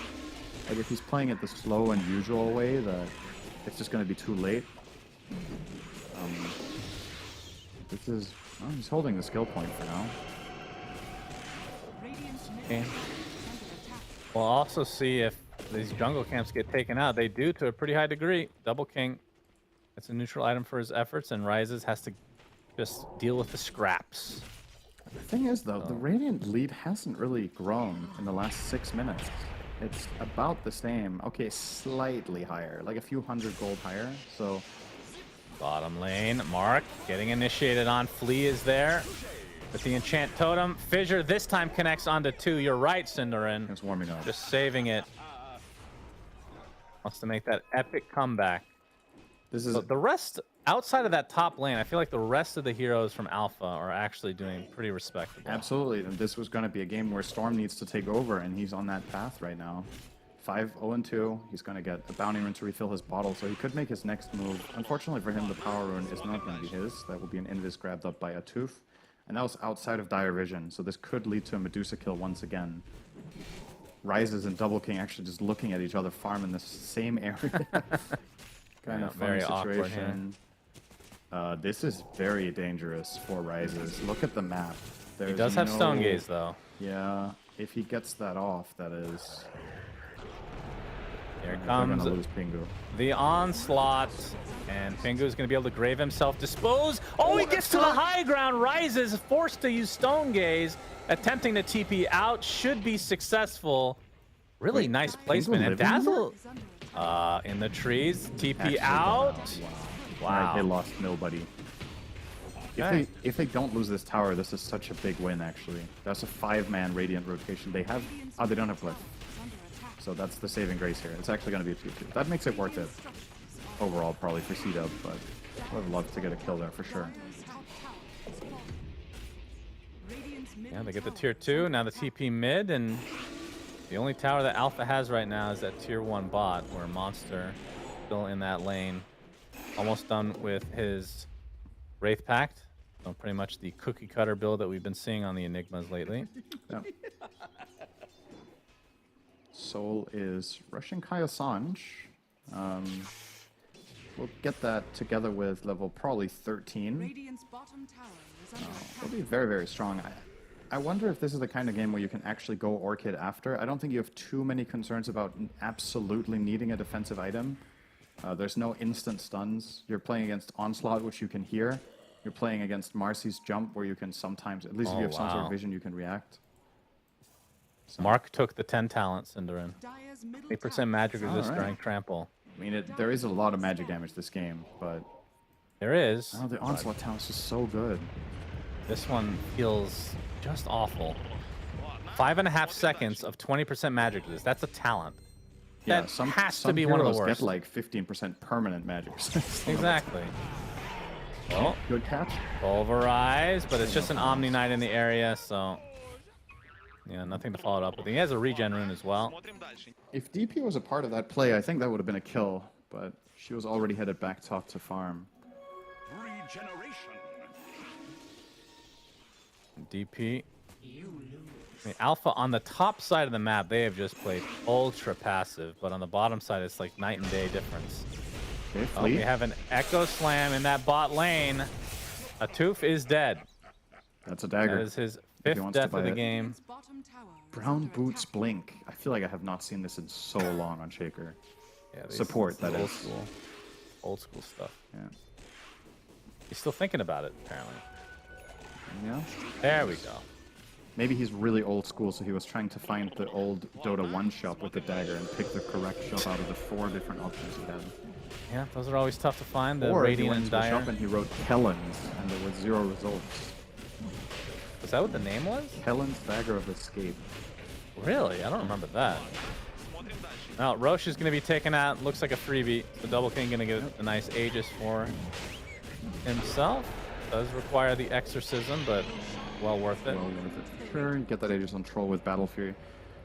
Like if he's playing it the slow and usual way, that it's just going to be too late. This is... Oh, he's holding the skill point for now. Okay. We'll also see if these jungle camps get taken out. They do to a pretty high degree. Double King. It's a neutral item for his efforts, and Rises has to just deal with the scraps. The thing is, though, the Radiant lead hasn't really grown in the last 6 minutes. It's about the same. Okay, slightly higher, like a few hundred gold higher. So Bottom lane, Mark getting initiated on. Flea is there with the enchant totem. Fissure this time connects onto 2. You're right, Cinderin. it's warming up. Just saving it. Wants to make that epic comeback. This is But the rest, outside of that top lane, I feel like the rest of the heroes from Alpha are actually doing pretty respectable. absolutely. This was going to be a game where Storm needs to take over, and he's on that path right now. 5-0-2. He's going to get a bounty rune to refill his bottle, so he could make his next move. Unfortunately for him, the power rune is not going to be his. That will be an invis grabbed up by a tooth. And that was outside of dire vision, so this could lead to a Medusa kill once again. Rises and Double King actually just looking at each other farm in the same area. Kind Yeah, of funny very awkward here. situation. This is very dangerous for Rises. Look at the map. He There's does have no- Stone Gaze, though. Yeah, if he gets that off, that is. Here They're comes gonna lose Pingu. the onslaught, and Pingu's going to be able to grave himself, dispose. Oh, he gets to the high ground. Rises, forced to use Stone Gaze, attempting to TP out, should be successful. Really nice placement. And living here? Dazzle Is under attack. in the trees, TP Actually out. Wow. Alright, they Wow. lost nobody. Okay. If they don't lose this tower, this is such a big win, actually. That's a 5-man Radiant rotation. They have... Oh, they don't have Glyph. Is under attack. So that's the saving grace here. It's actually going to be a 2-2. That makes it worth it. Overall, probably for C-Dub, but I would love to get a kill there for sure. Dire's top tower has fallen. Radiant's Yeah, middle they get the tower tier 2, now the TP mid, and the only tower that Alpha has right now is that tier 1 bot, where Monster still in that lane. Almost done with his Wraith Pact. So pretty much the cookie cutter build that we've been seeing on the Enigmas lately. Yeah. Soul is rushing Kai Assange. We'll get that together with level probably 13. Radiant's bottom tower is under It'll attack. be very, very strong. I wonder if this is the kind of game where you can actually go Orchid after. I don't think you have too many concerns about absolutely needing a defensive item. There's no instant stuns. You're playing against Onslaught, which you can hear. You're playing against Marcy's Jump, where you can sometimes, at least if Oh, you have some sort wow. of vision, you can react. Mark took the 10 talents, Cinderin. Dire's middle 8% tower magic is resist Alright. during trample. I mean, there is a lot of magic damage this game, but There is. oh, the Onslaught talent is just so good. This one feels just awful. 5.5 seconds of 20% magic resist. That's a talent. That has to be one of the heroes worst. get like 15% permanent magic. resist. Exactly. Well, Good catch. pulverize, but it's just an Omni Knight in the area, so yeah, nothing to follow it up with. He has a regen rune as well. Смотрим дальше. If DP was a part of that play, I think that would have been a kill, but she was already headed back top to farm. DP. I mean, Alpha on the top side of the map, they have just played ultra passive, but on the bottom side, it's like night and day difference. Okay, Oh, Fleet. we have an Echo Slam in that bot lane. A Tooth is dead. That's a That dagger. is his If he 5th wants to death of buy the it. game. Radiant's bottom tower is Brown under Boots attack. Blink. I feel like I have not seen this in so long on Shaker. Yeah, these- Support, this that old is. school. Old school stuff. Yeah. He's still thinking about it, apparently. Yeah. There we go. Maybe he's really old school, so he was trying to find the old Dota 1 shop with the dagger and pick the correct shop out of the 4 different options he had. Yeah, those are always tough to find. The Or he Radiant went and to a Dire. shop and he wrote Kellen's, and there were 0 results. Was that what the name was? Kellen's Dagger of Escape. Really? I don't remember that. Now, Roche is going to be taken out. Looks like a freebie. The Double King going to get a nice Aegis for himself. Does require the Exorcism, but well worth it. Well worth it for sure. Get that Aegis on Troll with Battle Fury.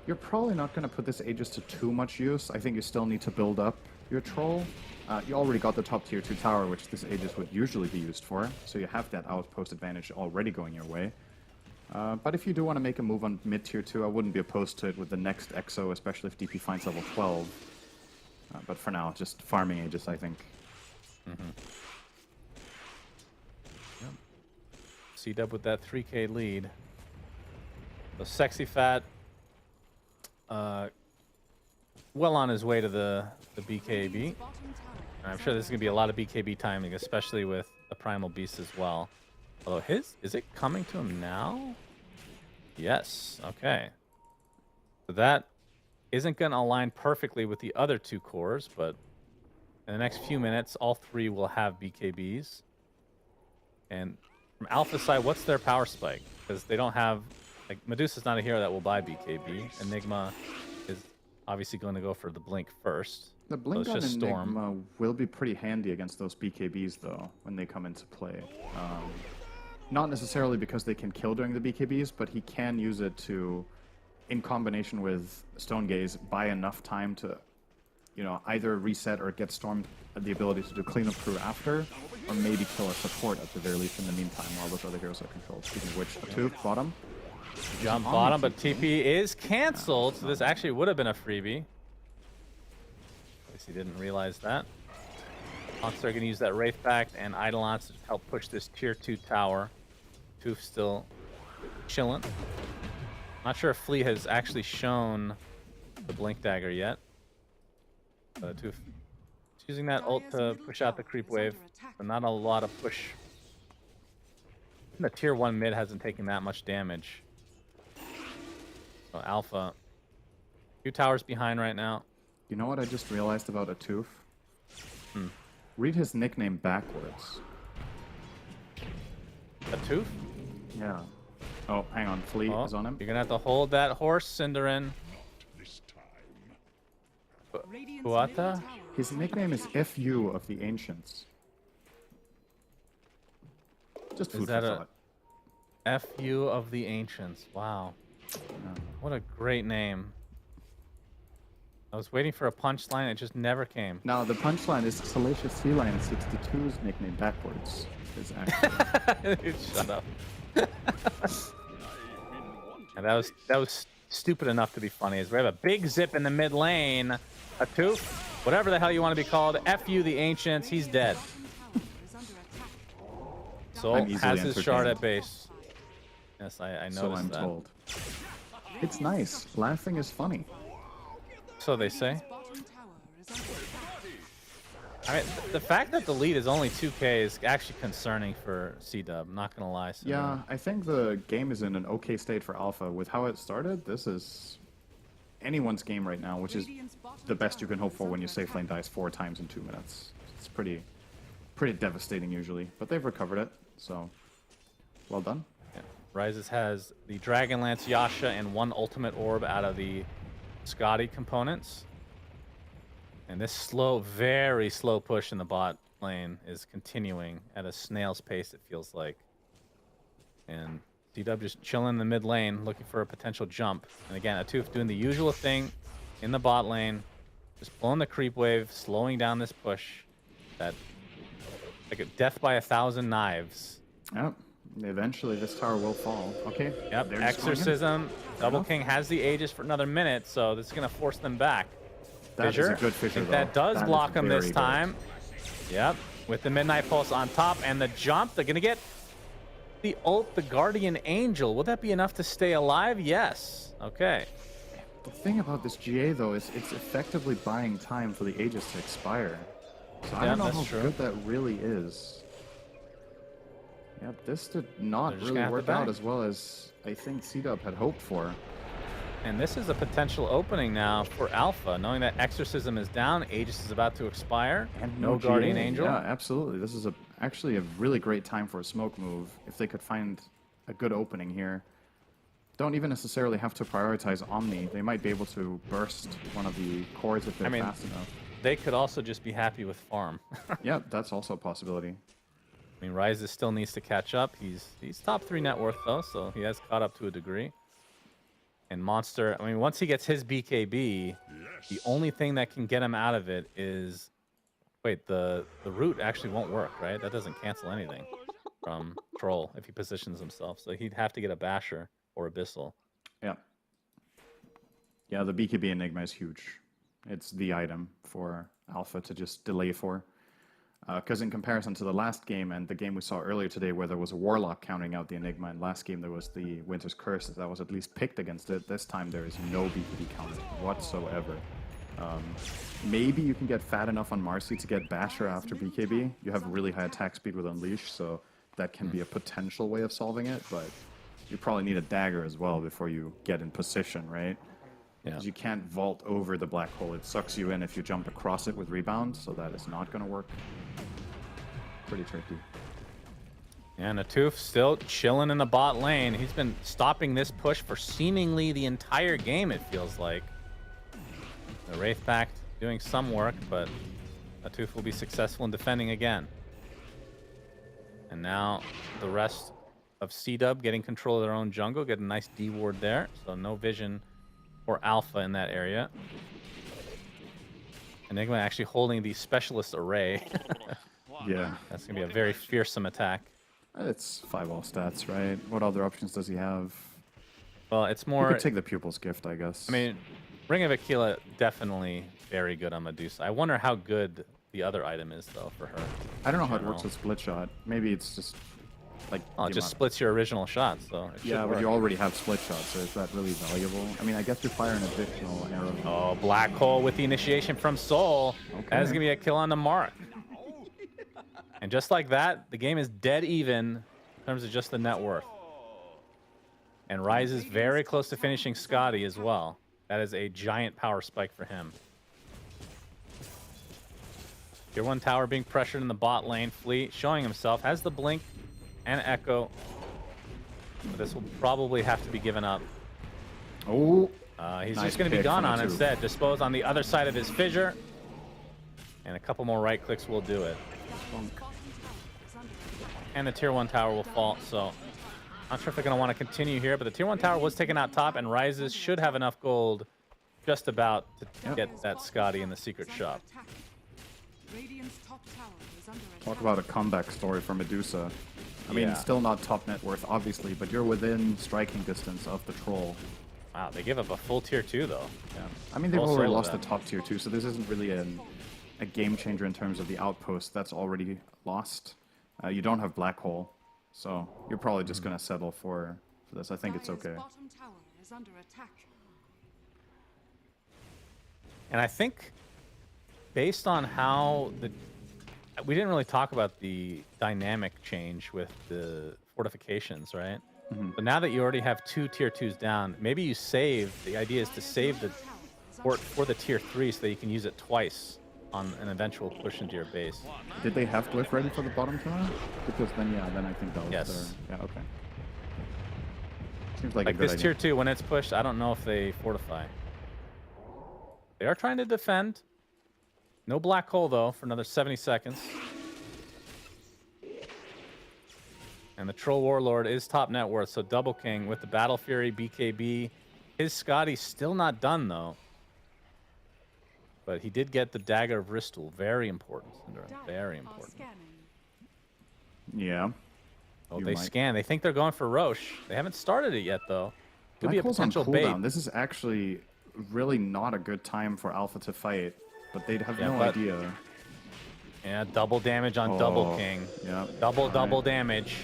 You're probably not going to put this Aegis to too much use. I think you still need to build up your Troll. You already got the top tier 2 tower, which this Aegis would usually be used for, so you have that outpost advantage already going your way. But if you do want to make a move on mid tier 2, I wouldn't be opposed to it with the next EXO, especially if DP finds level 12. But for now, just farming Aegis, I think. C-Dub with that 3K lead. So Sexy Fat, well on his way to the BKB. Bottom tower I'm sure there's going to be a lot of BKB timing, especially with the Primal Beast as well. Although is it coming to him now? Yes. Okay. So that isn't going to align perfectly with the other 2 cores, but in the next few minutes, all 3 will have BKBs. And from Alpha side, what's their power spike? Because they don't have, like, Medusa's not a hero that will buy BKB. Enigma is obviously going to go for the Blink first. The So Blink it's on just Storm. Enigma will be pretty handy against those BKBs, though, when they come into play. Not necessarily because they can kill during the BKBs, but he can use it to, in combination with Stone Gaze, buy enough time to, you know, either reset or get Storm the ability to do cleanup crew after, or maybe kill a support at the very least in the meantime while those other heroes are controlled. Speaking of which, a 2 bottom. Jump on bottom, the but TP is canceled, so this actually would have been a freebie. At least he didn't realize that. Monster going to use that Wraith Pact and Eidolons to help push this tier 2 tower. Tooth still chilling. Not sure if Flea has actually shown the Blink Dagger yet. Tooth using that ult to push out the creep wave, but not a lot of push. Even the tier 1 mid hasn't taken that much damage. So Alpha, 2 towers behind right now. You know what I just realized about a Tooth? Read his nickname backwards. A Tooth? Yeah. Oh, hang on. Flea Oh, is on him. you're gonna have to hold that horse, Cinderin. Huata? His nickname is FU of the Ancients. Just food that for a- thought. FU of the Ancients. Wow. What a great name. I was waiting for a punchline, it just never came. Now, the punchline is Salacious Feline 62's nickname backwards. Is actually... Dude, shut up. And that was stupid enough to be funny. As we have a big zip in the mid lane. A Tooth, whatever the hell you want to be called. FU the Ancients, he's dead. Soul I'm easily has his shard entertained. at base. Yes, I noticed So I'm that. told. It's nice. Laughing is funny. So they say. I mean, the fact that the lead is only 2K is actually concerning for C-Dub, not gonna lie. So Yeah, I think the game is in an okay state for Alpha. With how it started, this is anyone's game right now, which is the best you can hope for when your safe lane dies 4 times in 2 minutes. It's pretty devastating usually, but they've recovered it, so well done. yeah. Rises has the Dragonlance Yasha and 1 ultimate orb out of the Scotty components. And this slow, very slow push in the bot lane is continuing at a snail's pace, it feels like. And C-Dub just chilling in the mid lane, looking for a potential jump. And again, Atuf doing the usual thing in the bot lane, just blowing the creep wave, slowing down this push. That, like a death by 1,000 knives. Yep. Eventually this tower will fall. Okay. Yep, they're just going in. Exorcism. Double enough. King has the Aegis for another minute, so this is going to force them back. That is a good I Fissure, think though. that does That is block him this very good. time. Yep, with the Midnight Pulse on top and the jump, they're going to get the ult, the Guardian Angel. Will that be enough to stay alive? Yes. Okay. The thing about this GA though is it's effectively buying time for the Aegis to expire. So I Yeah, don't know that's how true. good that really is. Yep, this did not They're just really gonna have to work out back. as well as I think C-Dub had hoped for. And this is a potential opening now for Alpha, knowing that Exorcism is down, Aegis is about to expire, And no Guardian GA. Angel. Yeah, absolutely. This is actually a really great time for a smoke move if they could find a good opening here. Don't even necessarily have to prioritize Omni. They might be able to burst one of the cores if they're I mean- fast enough. They could also just be happy with farm. Yep, that's also a possibility. I mean, Rises still needs to catch up. He's top 3 net worth though, so he has caught up to a degree. And Monster, I mean, once he gets his BKB, the only thing that can get him out of it is, wait, the root actually won't work, right? That doesn't cancel anything from Troll if he positions himself. So he'd have to get a Basher or Abyssal. Yeah. Yeah, the BKB Enigma is huge. It's the item for Alpha to just delay for. Because in comparison to the last game and the game we saw earlier today where there was a Warlock counting out the Enigma, and last game there was the Winter's Curse that was at least picked against it, this time there is no BKB counter whatsoever. Maybe you can get fat enough on Marcy to get Basher after BKB. You have really high attack speed with Unleash, so that can be a potential way of solving it, but you probably need a dagger as well before you get in position, right? Yeah. Because you can't vault over the black hole. It sucks you in if you jump across it with rebound, so that is not going to work. Pretty tricky. And Atuf still chilling in the bot lane. He's been stopping this push for seemingly the entire game, it feels like. The Wraith Pact doing some work, but Atuf will be successful in defending again. And now the rest of C-Dub getting control of their own jungle. Get a nice D-ward there, so no vision for Alpha in that area. Enigma actually holding the Specialist Array. Yeah. That's going to be a very fearsome attack. It's 5-all stats, right? What other options does he have? Well, it's You more... could take the Pupil's Gift, I guess. I mean, Ring of Aquila definitely very good on Medusa. I wonder how good the other item is, though, for her. I don't know how it works with Split Shot. Maybe it's just like... Oh, it the just amount- splits your original shot, so it should Yeah, but work. you already have Split Shot, so is that really valuable? I mean, I guess you fire an additional arrow. Oh, Black Hole with the initiation from Soul. That is going to be a kill on the mark. And just like that, the game is dead even in terms of just the net worth. And Ryze is very close to finishing Scotty as well. That is a giant power spike for him. Tier 1 tower being pressured in the bot lane. Fleet showing himself. Has the blink and echo. But this will probably have to be given up. Oh! He's Nice just going to be pick gone from on Atuf. instead. Dispose on the other side of his fissure. And a couple more right clicks will do it. And the tier 1 tower will fall, so not sure if they're going to want to continue here, but the tier 1 tower was taken out top, and Rises should have enough gold just about to get that Scotty in the secret shop. Talk about a comeback story for Medusa. I mean, Yeah. still not top net worth, obviously, but you're within striking distance of the troll. Wow, they give up a full tier 2, though. Yeah. I mean, they've Full already solo lost the then. top tier 2, so this isn't really a game changer in terms of the outpost. That's already lost. You don't have Black Hole, so you're probably just going to settle for this. I think it's okay. Bottom tower is under attack. And I think based on how we didn't really talk about the dynamic change with the fortifications, right? But now that you already have 2 tier 2s down, maybe you save. The idea is to save the fort for the tier 3 so that you can use it twice on an eventual push into your base. Did they have Glyph ready for the bottom tower? Because then, yeah, then I think that was Yes. their... Yeah, okay. Seems like a Like good this idea. tier 2, when it's pushed, I don't know if they fortify. They are trying to defend. No black hole, though, for another 70 seconds. And the Troll Warlord is top net worth, so Double King with the Battle Fury, BKB. His Scotty's still not done, though. But he did get the Dagger of Ristul. Very important, Syndra. Very important. Yeah. Oh, You they might- scan. They think they're going for Roche. They haven't started it yet, though. Could Black be a Hole's on potential bait. cooldown. This is actually really not a good time for Alpha to fight, but they'd have Yeah, no but- idea. Yeah, double damage on Double Oh, King. Yeah. Double Alright. damage.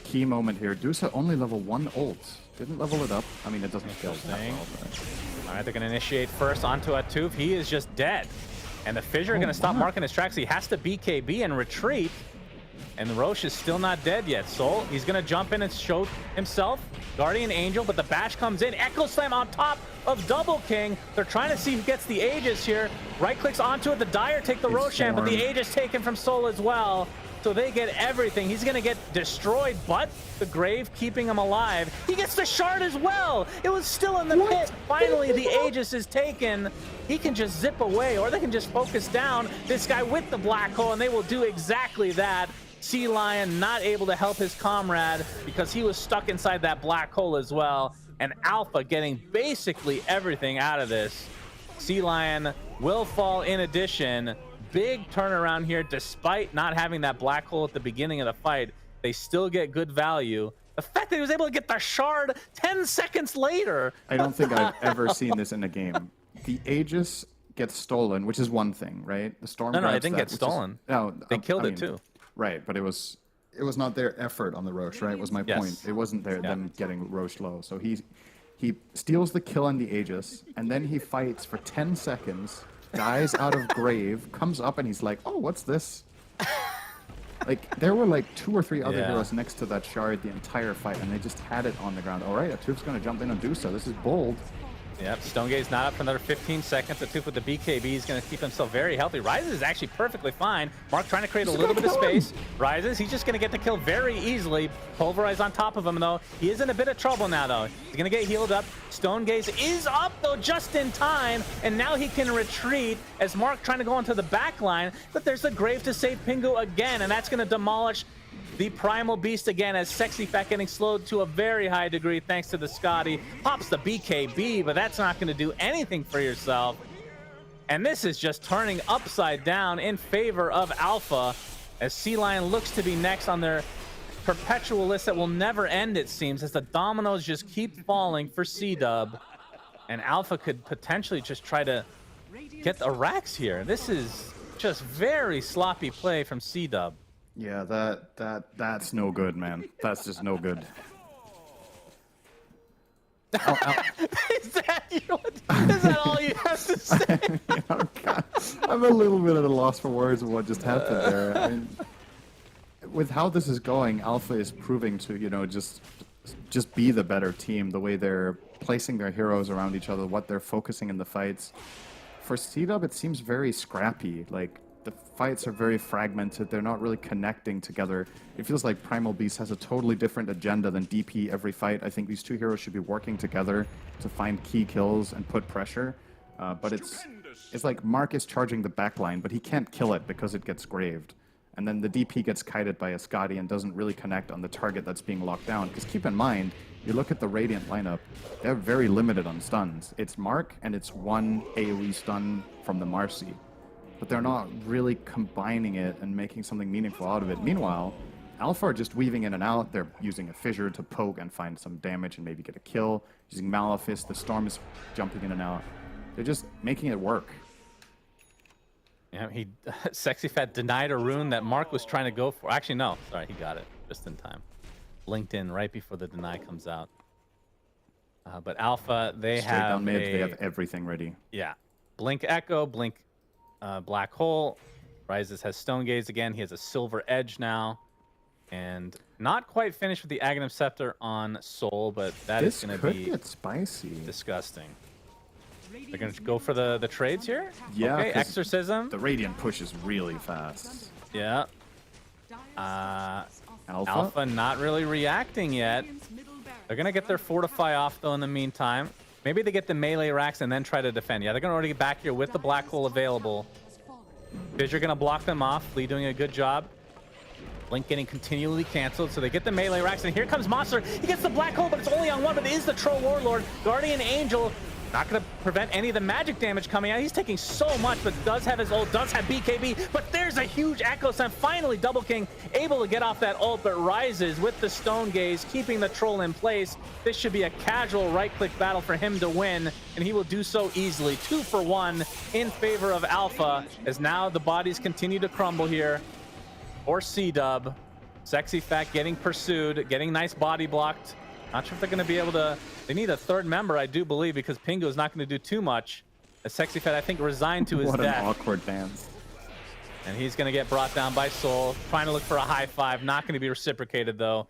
Key moment here. Dusa only level 1 ult. Didn't level it up. I mean, it doesn't kill that Interesting. well, but... All right, they're going to initiate first onto Atuf. He is just dead. And the Fissure going to stop wow. marking his tracks. He has to BKB and retreat. And Roche is still not dead yet. Soul, he's going to jump in and show himself. Guardian Angel, but the bash comes in. Echo Slam on top of Double King. They're trying to see who gets the Aegis here. Right clicks onto it. The Dire take the It's Roshan, but the Storm. Aegis taken from Soul as well. So they get everything. He's going to get destroyed, but the Grave keeping him alive. He gets the Shard as well. It was still in the pit. Finally, the Aegis is taken. He can just zip away, or they can just focus down this guy with the Black Hole, and they will do exactly that. Sea Lion not able to help his comrade because he was stuck inside that Black Hole as well. And Alpha getting basically everything out of this. Sea Lion will fall in addition. Big turnaround here, despite not having that Black Hole at the beginning of the fight. They still get good value. The fact that he was able to get the Shard 10 seconds later. I don't think I've ever seen this in a game. The Aegis gets stolen, which is one thing, right? The Storm No, it grabs didn't that, get which is- stolen. No, They I killed it mean, too. Right, but it was not their effort on the Roche, right? Was my Yes. point. It wasn't Yeah. them getting Roche low. So he steals the kill on the Aegis, and then he fights for 10 seconds, dies out of grave, comes up, and he's like, "Oh, what's this?" Like, there were like 2 or 3 other Yeah. heroes next to that shard the entire fight, and they just had it on the ground. All right, Atube's going to jump in and do so. This is bold. Yep, Stonegate's not up for another 15 seconds. Atuf with the BKB is going to keep himself very healthy. Rises is actually perfectly fine. Mark trying to create a little bit of space. Rises, he's just going to get the kill very easily. Pulverize on top of him, though. He is in a bit of trouble now, though. He's going to get healed up. Stonegaze is up, though, just in time. And now he can retreat as Mark trying to go into the back line. But there's the Grave to save Pingu again, and that's going to demolish the Primal Beast again, as Sexy Fat getting slowed to a very high degree thanks to the Scotty. Pops the BKB, but that's not going to do anything for yourself. And this is just turning upside down in favor of Alpha, as Sea Lion looks to be next on their perpetual list that will never end, it seems, as the dominoes just keep falling for C-Dub. And Alpha could potentially just try to get the racks here. This is just very sloppy play from C-Dub. Yeah, that's no good, man. That's just no good. Is that all you have to say? Oh, God. I'm a little bit at a loss for words of what just happened there. I mean, with how this is going, Alpha is proving to, you know, just be the better team. The way they're placing their heroes around each other, what they're focusing in the fights. For C-Dub, it seems very scrappy. Like, the fights are very fragmented. They're not really connecting together. It feels like Primal Beast has a totally different agenda than DP every fight. I think these two heroes should be working together to find key kills and put pressure. But it's like Mark is charging the backline, but he can't kill it because it gets graved. And then the DP gets kited by a Scotty and doesn't really connect on the target that's being locked down. Because keep in mind, you look at the Radiant lineup, they're very limited on stuns. It's Mark and it's one AoE stun from the Marcy. But they're not really combining it and making something meaningful out of it. Meanwhile, Alpha are just weaving in and out. They're using a Fissure to poke and find some damage and maybe get a kill. Using Malefice, the Storm is jumping in and out. They're just making it work. Yeah, Sexy Fat denied a rune that Mark was trying to go for. Actually, no. Sorry, he got it just in time. Linked in right before the deny comes out. But Alpha, they Straight have down mid, they have everything ready. Yeah. Blink Echo, Blink Black Hole. Rises has Stone Gaze again. He has a Silver Edge now. And not quite finished with the Aghanim Scepter on Soul, but that is going to be get spicy. disgusting. They're going to go for the trades here? Yeah, Okay, 'cause Exorcism. The Radiant pushes really fast. Yeah. Alpha? Alpha not really reacting yet. They're going to get their Fortify off, though, in the meantime. Maybe they get the melee racks and then try to defend. Yeah, they're going to already get back here with the Black Hole available. Fissure going to block them off. Lee doing a good job. Blink getting continually canceled, so they get the melee racks, and here comes Monster. He gets the Black Hole, but it's only on one, but it is the Troll Warlord. Guardian Angel not going to prevent any of the magic damage coming out. He's taking so much, but does have his ult, does have BKB, but there's a huge Echo Slam. Finally, Double King able to get off that ult, but Rises with the Stone Gaze, keeping the Troll in place. This should be a casual right-click battle for him to win, and he will do so easily. 2 for 1 in favor of Alpha, as now the bodies continue to crumble here. Or C-Dub. Sexy Fat getting pursued, getting nice body blocked. Not sure if they're going to be able to... They need a third member, I do believe, because Pingu is not going to do too much. As Sexy Fat, I think, resigned to his What death. an awkward dance. And he's going to get brought down by Soul. Trying to look for a high five. Not going to be reciprocated, though.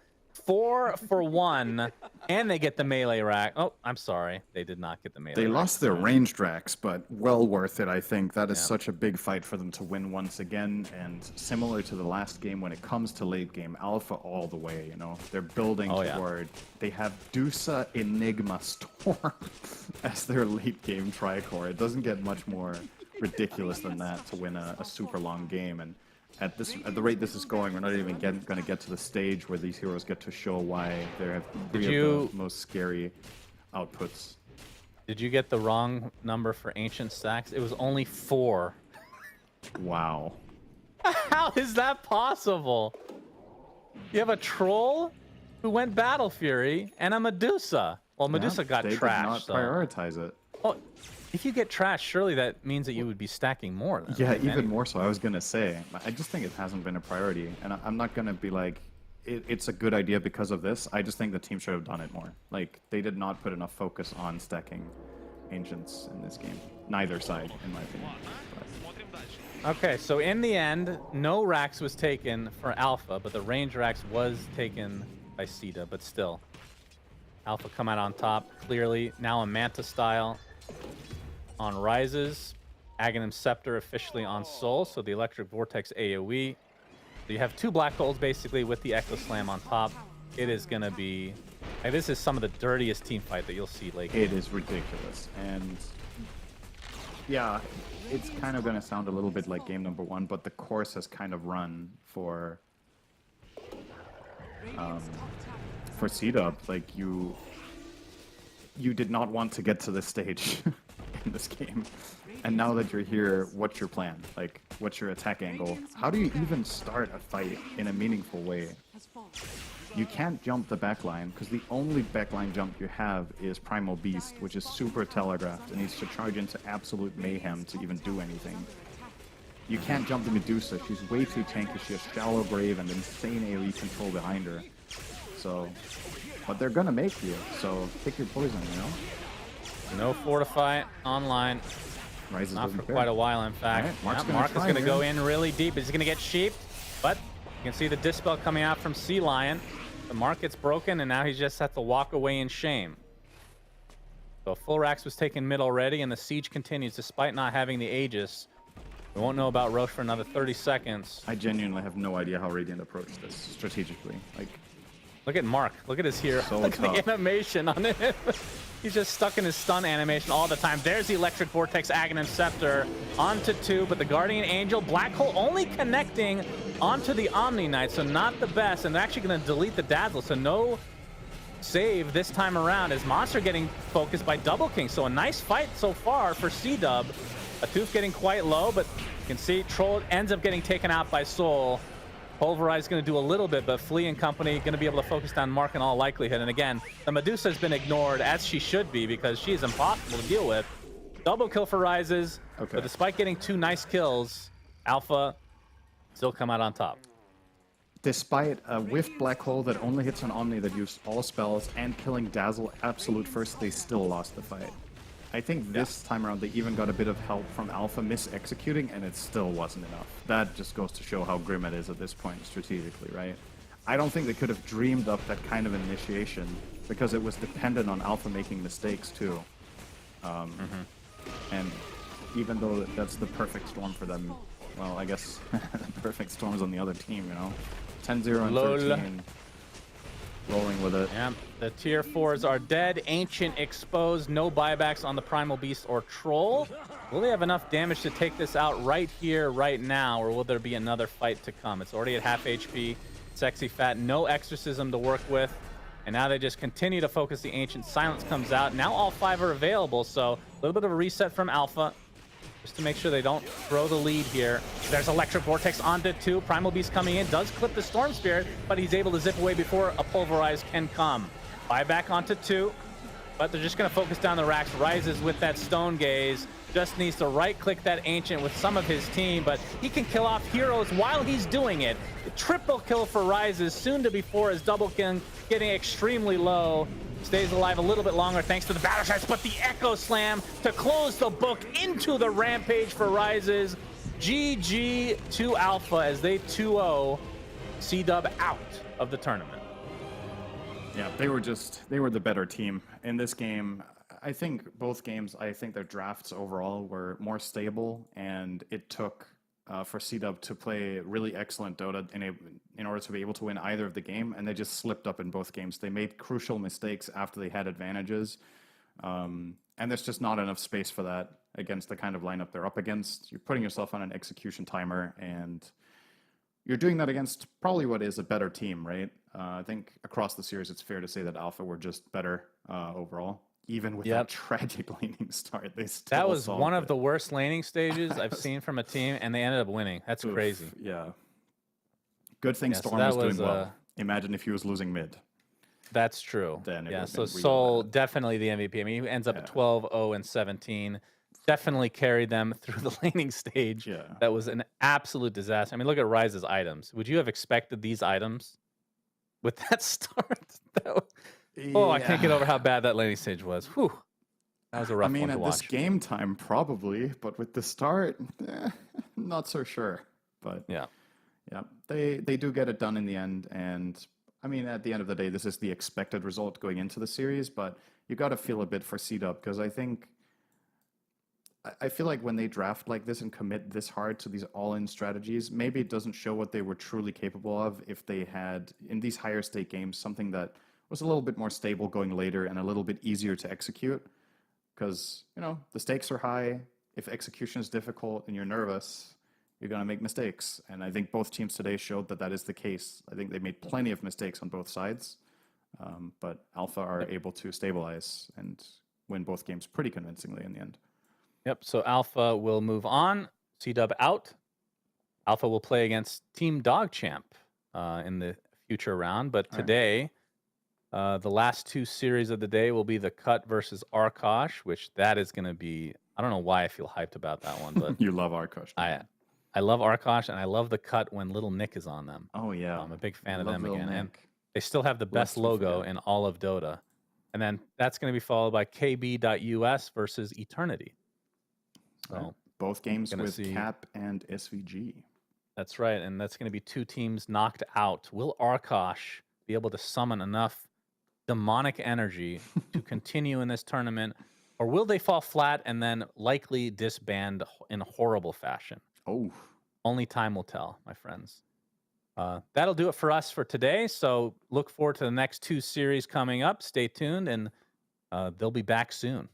4 for 1. And they get the melee rack. Oh, I'm sorry. They did not get the melee They rack. lost their ranged racks, but well worth it, I think. That is Yeah. such a big fight for them to win once again. And similar to the last game, when it comes to late game, Alpha all the way, you know. They're building toward... They have Dusa Enigma Storm as their late game tricore. It doesn't get much more ridiculous than that to win a super long game. And at the rate this is going, we're not even going to get to the stage where these heroes get to show why they have three of the most scary outputs. Did you get the wrong number for Ancient Stacks? It was only 4. Wow. How is that possible? You have a Troll who went Battle Fury and a Medusa. Well, Medusa got they trashed. did not so. prioritize it. Well, if you get trashed, surely that means that you would be stacking more. Then, Yeah, right, even Manny? more so. I was gonna say, I just think it hasn't been a priority, and I'm not gonna be like, it's a good idea because of this. I just think the team should have done it more. Like, they did not put enough focus on stacking ancients in this game. Neither side, in my opinion. But Okay, so in the end, no Rax was taken for Alpha, but the range Rax was taken by Sita, but still. Alpha come out on top, clearly. Now a Manta style on Rises. Aghanim Scepter officially on Soul, so the Electric Vortex AoE. So you have 2 black holes basically with the Echo Slam on top. It is going to be... Like, this is some of the dirtiest team fight that you'll see lately. It is ridiculous. And yeah, it's kind of going to sound a little bit like game number 1, but the course has kind of run for C-Dub. Like, you did not want to get to this stage in this game. And now that you're here, what's your plan? Like, what's your attack angle? How do you even start a fight in a meaningful way? You can't jump the backline, because the only backline jump you have is Primal Beast, which is super telegraphed and needs to charge into absolute mayhem to even do anything. You can't jump the Medusa. She's way too tanky. She has shallow grave and insane AoE control behind her. So, but they're gonna make you, so pick your poison, you know? No Fortify online. Rises Not for doesn't care. quite a while, in fact. Alright, Mark's Yeah, gonna Mark is try going to here. go in really deep. He's going to get sheeped, but you can see the Dispel coming out from Sea Lion. The Mark gets broken, and now he just has to walk away in shame. So full Rax was taken mid already, and the siege continues despite not having the Aegis. We won't know about Roche for another 30 seconds. I genuinely have no idea how Radiant approached this strategically. Like, Look at Mark. Look at his hero. So Look at the tough. animation on him. He's just stuck in his stun animation all the time. There's the Electric Vortex Aghanim Scepter onto 2, but the Guardian Angel Black Hole only connecting onto the Omni Knight, so not the best. And they're actually going to delete the Dazzle, so no save this time around as Monster getting focused by Double King. So a nice fight so far for C-Dub. Atuf getting quite low, but you can see Troll ends up getting taken out by Soul. Pulverize is going to do a little bit, but Flea and company going to be able to focus down Mark in all likelihood. And again, the Medusa has been ignored, as she should be, because she is impossible to deal with. Double kill for Rises, Okay. but despite getting 2 nice kills, Alpha still come out on top. despite a whiffed black hole that only hits an Omni that used all spells and killing Dazzle absolute first, they still lost the fight. I think this time around they even got a bit of help from Alpha mis-executing, and it still wasn't enough. That just goes to show how grim it is at this point strategically, right? I don't think they could have dreamed up that kind of an initiation, because it was dependent on Alpha making mistakes too. And even though that's the perfect storm for them, well, I guess the perfect storm's on the other team, you know? 10-0 and Lol. 13. Rolling with it. Yeah, the tier 4s are dead. Ancient exposed. No buybacks on the Primal Beast or Troll. Will they have enough damage to take this out right here, right now, or will there be another fight to come? It's already at half HP. Sexy Fat, no Exorcism to work with. And now they just continue to focus the Ancient. Silence comes out. Now all 5 are available, so a little bit of a reset from Alpha, just to make sure they don't throw the lead here. There's Electric Vortex onto 2. Primal Beast coming in, does clip the Storm Spirit, but he's able to zip away before a Pulverize can come. Buyback onto 2, but they're just going to focus down the racks. Rises with that Stone Gaze, just needs to right-click that Ancient with some of his team, but he can kill off heroes while he's doing it. Triple kill for Rises, soon to be 4 as Double King getting extremely low. Stays alive a little bit longer thanks to the battle shots, but the Echo Slam to close the book into the Rampage for Rises. GG to Alpha as they 2-0 C-Dub out of the tournament. Yeah, they were the better team. In this game, I think both games, I think their drafts overall were more stable, and it took for C-Dub to play really excellent Dota in order to be able to win either of the game, and they just slipped up in both games. They made crucial mistakes after they had advantages, and there's just not enough space for that against the kind of lineup they're up against. You're putting yourself on an execution timer, and you're doing that against probably what is a better team, right? I think across the series, it's fair to say that Alpha were just better overall. Even with that tragic laning start, they still That was solved one of it. the worst laning stages I've seen from a team, and they ended up winning. That's Oof, crazy. Yeah. Good thing Yeah, so Storm that was doing was, well. Imagine if he was losing mid. That's true. Then it Yeah, would've so been really Soul bad. definitely the MVP. I mean, he ends up at 12, 0, and 17. Definitely carried them through the laning stage. Yeah. That was an absolute disaster. I mean, look at Rise's items. Would you have expected these items with that start? Oh, I can't get over how bad that laning stage was. Whew. That was a rough I mean, one to at watch. this game time, probably, but with the start, not so sure. But Yeah. yeah, they do get it done in the end. And I mean, at the end of the day, this is the expected result going into the series, but you got to feel a bit for C-Dub because I feel like when they draft like this and commit this hard to these all-in strategies, maybe it doesn't show what they were truly capable of if they had, in these higher stake games, something that was a little bit more stable going later and a little bit easier to execute. Because, the stakes are high. If execution is difficult and you're nervous, you're going to make mistakes. And I think both teams today showed that that is the case. I think they made plenty of mistakes on both sides. But Alpha are able to stabilize and win both games pretty convincingly in the end. Yep. So Alpha will move on. C-Dub out. Alpha will play against Team Dogchamp in the future round. But today, the last two series of the day will be the Cut versus Arkosh, which that is going to be. I don't know why I feel hyped about that one, but You love Arkosh. I love Arkosh and I love the Cut when Little Nick is on them. Oh, yeah. I'm a big fan of Love them Lil again. And Nick. they still have the best we logo forget. in all of Dota. And then that's going to be followed by KB.US versus Eternity. So Both games gonna with see- Cap and SVG. that's right. And that's going to be two teams knocked out. Will Arkosh be able to summon enough demonic energy to continue in this tournament? Or will they fall flat and then likely disband in horrible fashion? Oh, Only time will tell, my friends. That'll do it for us for today. So look forward to the next two series coming up. Stay tuned, and they'll be back soon.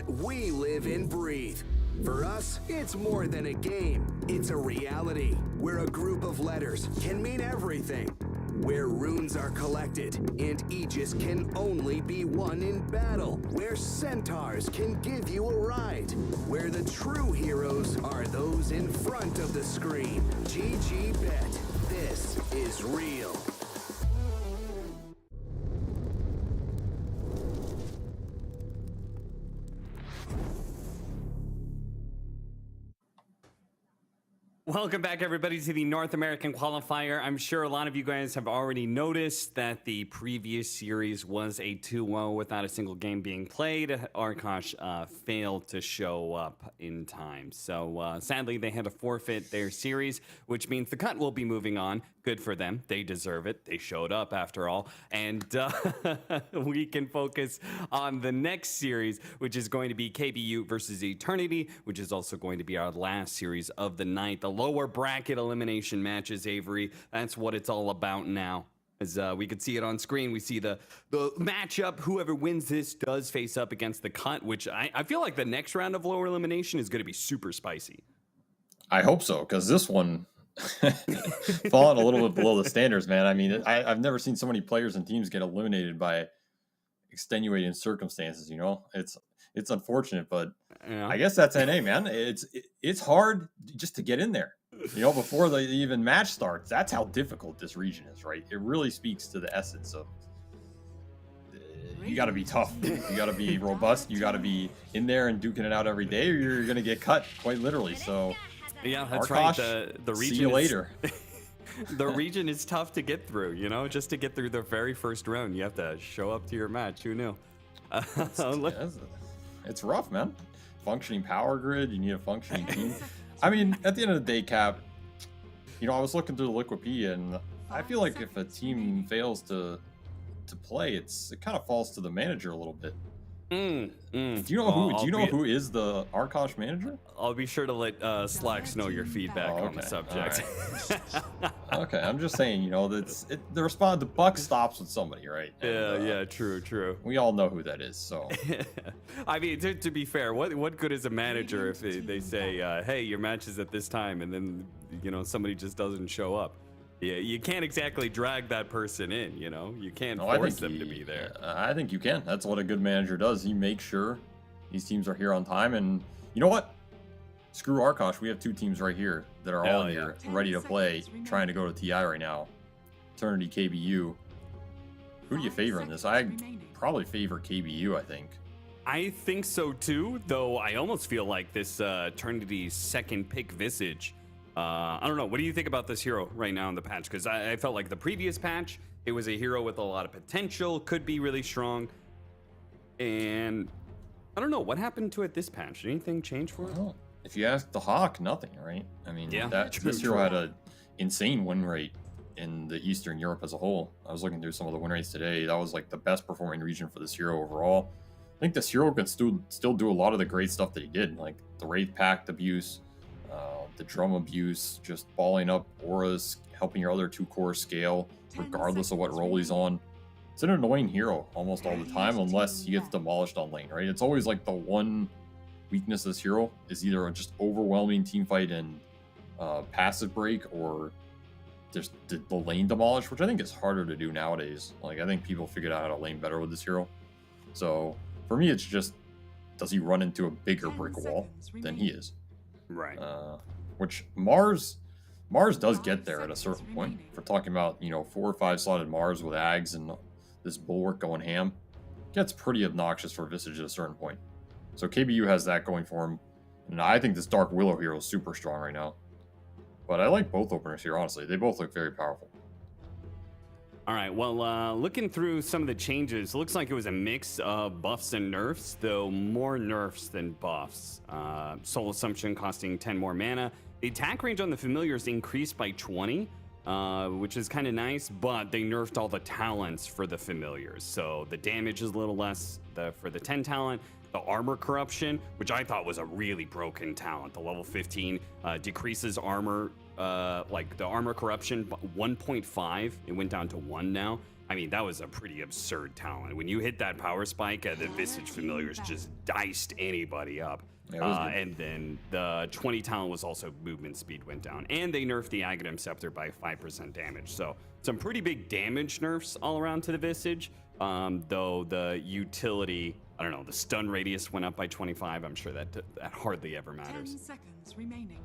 what we live and breathe. For us, it's more than a game. It's a reality where a group of letters can mean everything. Where runes are collected and Aegis can only be won in battle. Where centaurs can give you a ride. Where the true heroes are those in front of the screen. GG Bet. This is real. Welcome back, everybody, to the North American Qualifier. I'm sure a lot of you guys have already noticed that the previous series was a 2-0 without a single game being played. Arkosh failed to show up in time. So sadly, they had to forfeit their series, which means the cut will be moving on. Good for them. They deserve it. They showed up after all. And we can focus on the next series, which is going to be KBU versus Eternity, which is also going to be our last series of the night. The lower bracket elimination matches, Avery. That's what it's all about now. As we could see it on screen, we see the matchup. Whoever wins this does face up against the cut, which I feel like the next round of lower elimination is going to be super spicy. I hope so, because this one falling a little bit below the standards, man. I mean, I've never seen so many players and teams get eliminated by extenuating circumstances. You know, it's unfortunate, but yeah. I guess that's NA, man. It's hard just to get in there. You know, before the even match starts. That's how difficult this region is, right? It really speaks to the essence of. You got to be tough. You got to be robust. You got to be in there and duking it out every day, or you're going to get cut, quite literally. So. Yeah, that's Arkosh, right. The region see you later. The region is tough to get through, you know, just to get through the very first round. You have to show up to your match. Who knew? It's rough, man. Functioning power grid. You need a functioning team. I mean, at the end of the day, Cap, you know, I was looking through the Liquipedia, and I feel like if a team fails to play, it kind of falls to the manager a little bit. Do you know who is the Arkosh manager? I'll be sure to let Slacks know your feedback on the subject. Right. Okay, I'm just saying, you know, the buck stops with somebody, right? And, yeah, true. We all know who that is, so. I mean, to be fair, what good is a manager if they say, hey, your match is at this time, and then, you know, somebody just doesn't show up? Yeah, you can't exactly drag that person in, you know? You can't force them to be there. I think you can. That's what a good manager does. He makes sure these teams are here on time. And you know what? Screw Arkosh. We have two teams right here that are all here, ready to play, trying to go to TI right now. Eternity, KBU. Who do you favor in this? I probably favor KBU, I think. I think so too, though I almost feel like this Eternity's second pick Visage. I don't know. What do you think about this hero right now in the patch? Because I felt like the previous patch, it was a hero with a lot of potential, could be really strong. And I don't know. What happened to it this patch? Did anything change for it? Well, if you ask the Hawk, nothing, right? I mean, this hero had an insane win rate in the Eastern Europe as a whole. I was looking through some of the win rates today. That was like the best performing region for this hero overall. I think this hero could still do a lot of the great stuff that he did, like the Wraith Pact abuse, the drum abuse, just balling up auras, helping your other two cores scale, regardless of what role he's on. It's an annoying hero almost all the time, unless he gets demolished on lane, right? It's always like the one weakness of this hero is either just overwhelming teamfight and passive break, or just the lane demolish, which I think is harder to do nowadays. Like, I think people figured out how to lane better with this hero. So for me, it's just, does he run into a bigger brick wall than he is? Right. Which Mars does get there at a certain point. If we're talking about, you know, 4 or 5 slotted Mars with Ags and this Bulwark going ham, gets pretty obnoxious for Visage at a certain point. So KBU has that going for him. And I think this Dark Willow hero is super strong right now. But I like both openers here, honestly. They both look very powerful. All right, well, looking through some of the changes, looks like it was a mix of buffs and nerfs, though more nerfs than buffs. Soul Assumption costing 10 more mana. The attack range on the familiars increased by 20, which is kind of nice, but they nerfed all the talents for the familiars. So the damage is a little less for the 10 talent. The armor corruption, which I thought was a really broken talent. The level 15 decreases armor like the armor corruption, 1.5. It went down to 1 now. I mean, that was a pretty absurd talent. When you hit that power spike, the Visage Familiars just diced anybody up. Yeah, and then the 20 talent was also movement speed went down. And they nerfed the Aghanim Scepter by 5% damage. So some pretty big damage nerfs all around to the Visage. Though the utility, I don't know, the stun radius went up by 25. I'm sure that hardly ever matters. 10 seconds remaining.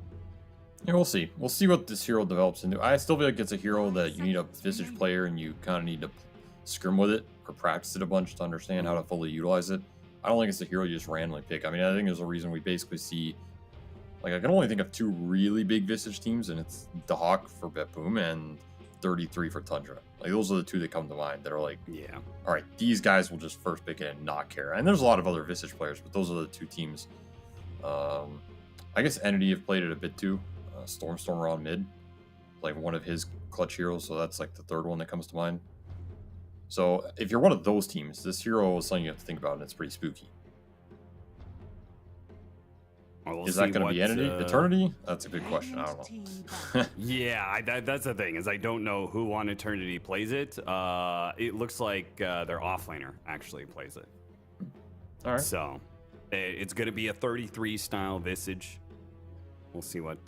Yeah, we'll see. We'll see what this hero develops into. I still feel like it's a hero that you need a Visage player and you kind of need to scrim with it or practice it a bunch to understand how to fully utilize it. I don't think it's a hero you just randomly pick. I mean, I think there's a reason we basically see, like, I can only think of 2 really big Visage teams, and it's the Hawk for Betboom and 33 for Tundra. Like, those are the 2 that come to mind that are like, yeah, all right, these guys will just first pick it and not care. And there's a lot of other Visage players, but those are the 2 teams. I guess Entity have played it a bit too. Stormstormer on mid, like one of his clutch heroes, so that's like the 3rd one that comes to mind. So if you're one of those teams, this hero is something you have to think about, and it's pretty spooky. We'll is that see going to what, be Eternity? That's a good question. I don't know. Yeah, that's the thing, is I don't know who on Eternity plays it. It looks like their offlaner actually plays it. All right. So it's going to be a 33 style Visage. We'll see what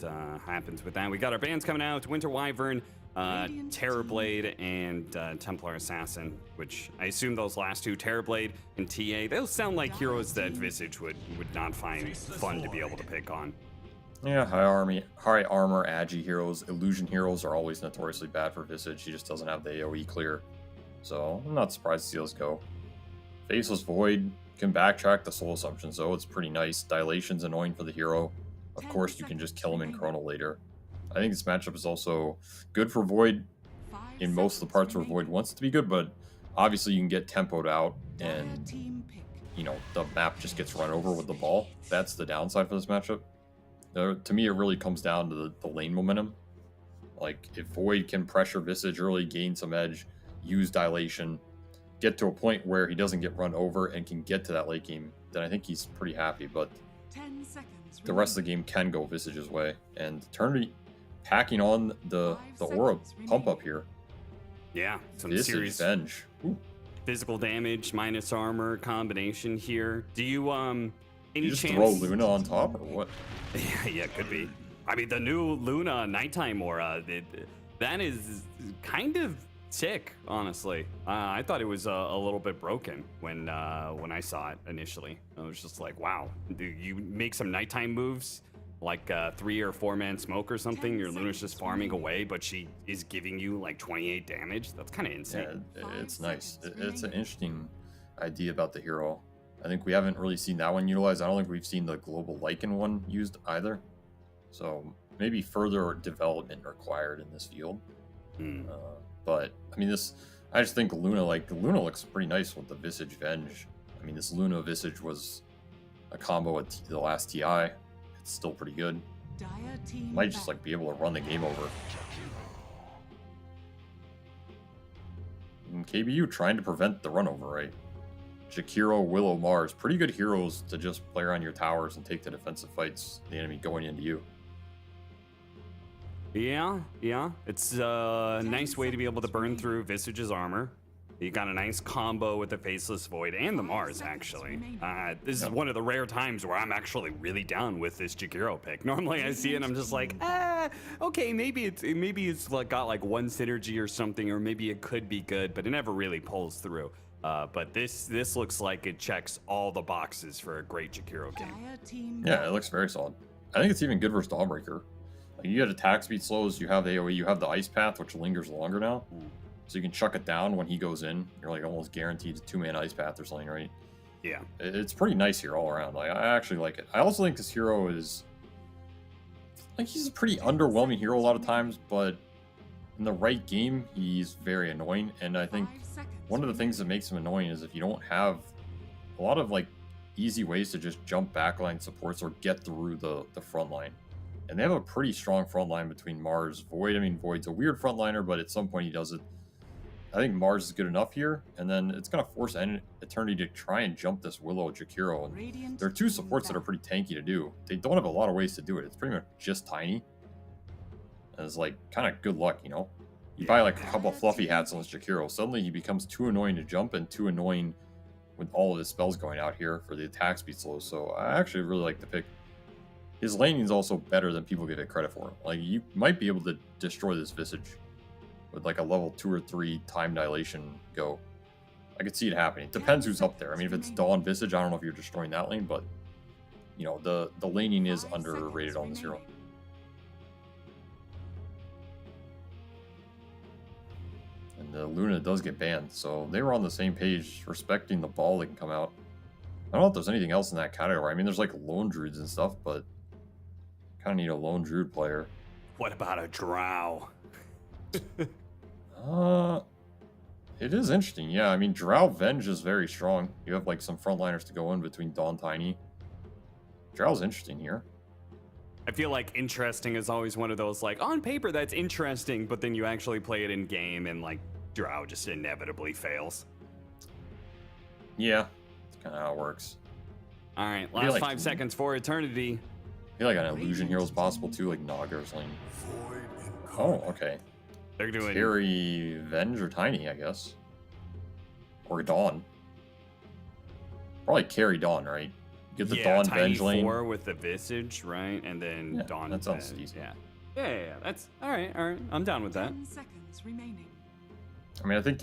happens with that. We got our bands coming out: Winter Wyvern, Terrorblade, and Templar Assassin, which I assume those last 2, Terrorblade and TA, those sound like heroes that Visage would not find fun to be able to pick on. Yeah, high armor, agi heroes, illusion heroes are always notoriously bad for Visage. He just doesn't have the AoE clear. So I'm not surprised to see those go. Faceless Void can backtrack the soul assumptions, though. It's pretty nice. Dilation's annoying for the hero. Of course, you can just kill him in Chrono later. I think this matchup is also good for Void in most of the parts where Void wants to be good, but obviously you can get tempoed out and, you know, the map just gets run over with the ball. That's the downside for this matchup. To me, it really comes down to the lane momentum. Like, if Void can pressure Visage early, gain some edge, use Dilation, get to a point where he doesn't get run over and can get to that late game, then I think he's pretty happy. But 10 seconds the rest of the game can go Visage's way. And Eternity packing on the aura pump up here. Yeah, some Visage serious Venge. Ooh. physical damage, minus armor combination here. Do you any You just chance throw Luna on top or what? Yeah, could be. I mean, the new Luna nighttime aura, that is kind of sick, honestly. I thought it was a little bit broken when I saw it initially. I was just like, wow, you make some nighttime moves, like 3 or 4 man smoke or something, your Luna's just farming away, but she is giving you like 28 damage. That's kind of insane. Yeah, it's nice. It's an interesting idea about the hero. I think we haven't really seen that one utilized. I don't think we've seen the global Lycan one used either. So maybe further development required in this field. But I mean, I just think Luna looks pretty nice with the Visage Venge. I mean, this Luna Visage was a combo at the last TI. It's still pretty good. Might just like be able to run the game over. And KBU trying to prevent the run over, right? Jakiro, Willow, Mars, pretty good heroes to just play around your towers and take the defensive fights, the enemy going into you. Yeah. It's a nice way to be able to burn through Visage's armor. You got a nice combo with the Faceless Void and the Mars, actually. This is one of the rare times where I'm actually really down with this Jakiro pick. Normally I see it and I'm just like, okay, maybe it's like got like one synergy or something, or maybe it could be good, but it never really pulls through. But this looks like it checks all the boxes for a great Jakiro game. Yeah, it looks very solid. I think it's even good versus Dawnbreaker. Like, you get attack speed slows, you have the AoE, you have the Ice Path, which lingers longer now. So you can chuck it down when he goes in. You're like almost guaranteed a 2-man Ice Path or something, right? Yeah. It's pretty nice here all around. Like, I actually like it. I also think this hero is... like, he's a pretty underwhelming hero a lot of times, but in the right game, he's very annoying. And I think one of the things that makes him annoying is if you don't have a lot of, like, easy ways to just jump backline supports or get through the front line. And they have a pretty strong front line between Mars, Void. I mean, Void's a weird frontliner, but at some point he does it. I think Mars is good enough here, and then it's going to force Eternity to try and jump this Willow Jakiro. And there are 2 supports that are pretty tanky to do. They don't have a lot of ways to do it. It's pretty much just Tiny. as like kind of good luck, you know. You buy like a couple of fluffy hats on this Jakiro, suddenly he becomes too annoying to jump and too annoying with all of his spells going out here for the attack speed slow. So I actually really like the pick. His laning is also better than people give it credit for. Like, you might be able to destroy this Visage with like a level 2 or 3 time dilation go. I could see it happening. It depends who's up there. I mean, if it's Dawn Visage, I don't know if you're destroying that lane, but you know, the laning is underrated on this hero. And the Luna does get banned, so they were on the same page, respecting the ball that can come out. I don't know if there's anything else in that category. I mean, there's like lone druids and stuff, but kind of need a lone druid player. What about a drow? It is interesting. Yeah, I mean, Drow Venge is very strong. You have like some frontliners to go in between Dawn Tiny. Drow's interesting here. I feel like interesting is always one of those, like, on paper that's interesting, but then you actually play it in game and like Drow just inevitably fails. Yeah, that's kind of how it works. All right, last like 5 seconds for eternity. I feel like an illusion hero is possible too, like Nagar's lane. Oh, okay. They're doing Carry Venge or Tiny, I guess. Or Dawn. Probably carry Dawn, right? Get the Dawn Tiny Venge lane. 4 with the Visage, right? And then Yeah, Dawn that sounds Venge. decent. Yeah. That's all right. All right, I'm down with that. 10 seconds remaining. I mean, I think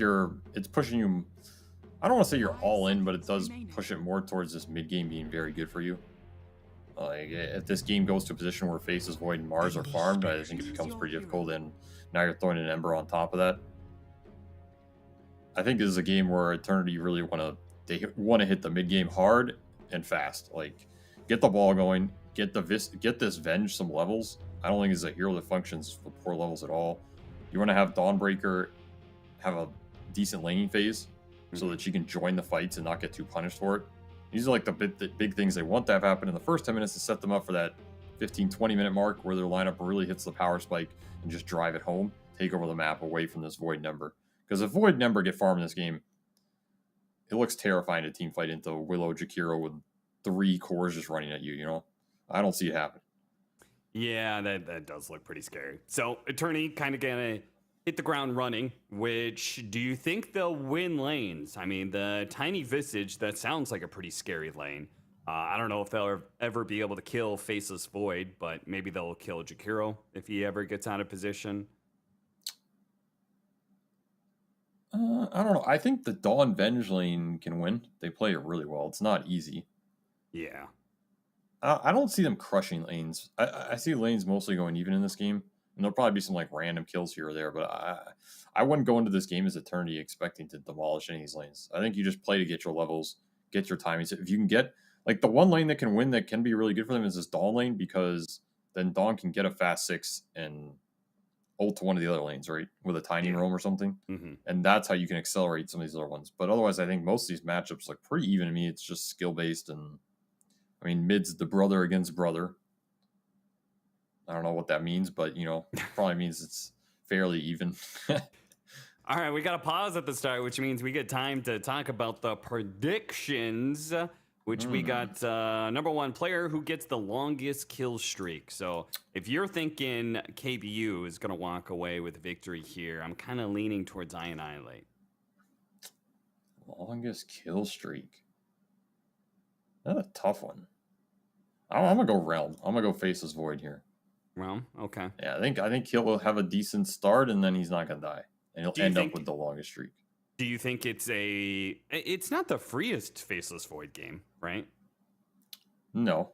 it's pushing you. I don't want to say you're all in, but it does push it more towards this mid game being very good for you. Like, if this game goes to a position where Faces Void and Mars are farmed, I think it becomes pretty difficult, and now you're throwing an Ember on top of that. I think this is a game where Eternity really want to hit the mid game hard and fast. Like, get the ball going, get this Venge some levels. I don't think it's a hero that functions for poor levels at all. You want to have Dawnbreaker have a decent laning phase so that she can join the fights and not get too punished for it. These are like the big things they want to have happen in the first 10 minutes to set them up for that 15-20 minute mark where their lineup really hits the power spike and just drive it home, take over the map away from this Void number. Because if Void number get farmed in this game, it looks terrifying to team fight into Willow Jakiro with 3 cores just running at you, you know? I don't see it happen. Yeah, that does look pretty scary. So Eternity kind of gonna hit the ground running, which do you think they'll win lanes? I mean, the Tiny Visage, that sounds like a pretty scary lane. I don't know if they'll ever be able to kill Faceless Void, but maybe they'll kill Jakiro if he ever gets out of position. I don't know. I think the Dawn Venge lane can win. They play it really well. It's not easy. Yeah. I don't see them crushing lanes. I see lanes mostly going even in this game. And there'll probably be some like random kills here or there, but I wouldn't go into this game as Eternity expecting to demolish any of these lanes. I think you just play to get your levels, get your timings. If you can get like the one lane that can win that can be really good for them is this Dawn lane, because then Dawn can get a fast 6 and ult to one of the other lanes, right? With a tiny roam or something. Mm-hmm. And that's how you can accelerate some of these other ones. But otherwise, I think most of these matchups look pretty even to me. It's just skill based, and I mean, mid's the brother against brother. I don't know what that means, but, you know, probably means it's fairly even. All right, we got a pause at the start, which means we get time to talk about the predictions, which we got number 1 player who gets the longest kill streak. So if you're thinking KBU is going to walk away with victory here, I'm kind of leaning towards Annihilate. Longest kill streak. That's a tough one. I'm going to go Realm. I'm going to go Faceless Void here. Well, okay. Yeah, I think he'll have a decent start, and then he's not going to die. And he'll end up with the longest streak. Do you think it's not the freest Faceless Void game, right? No.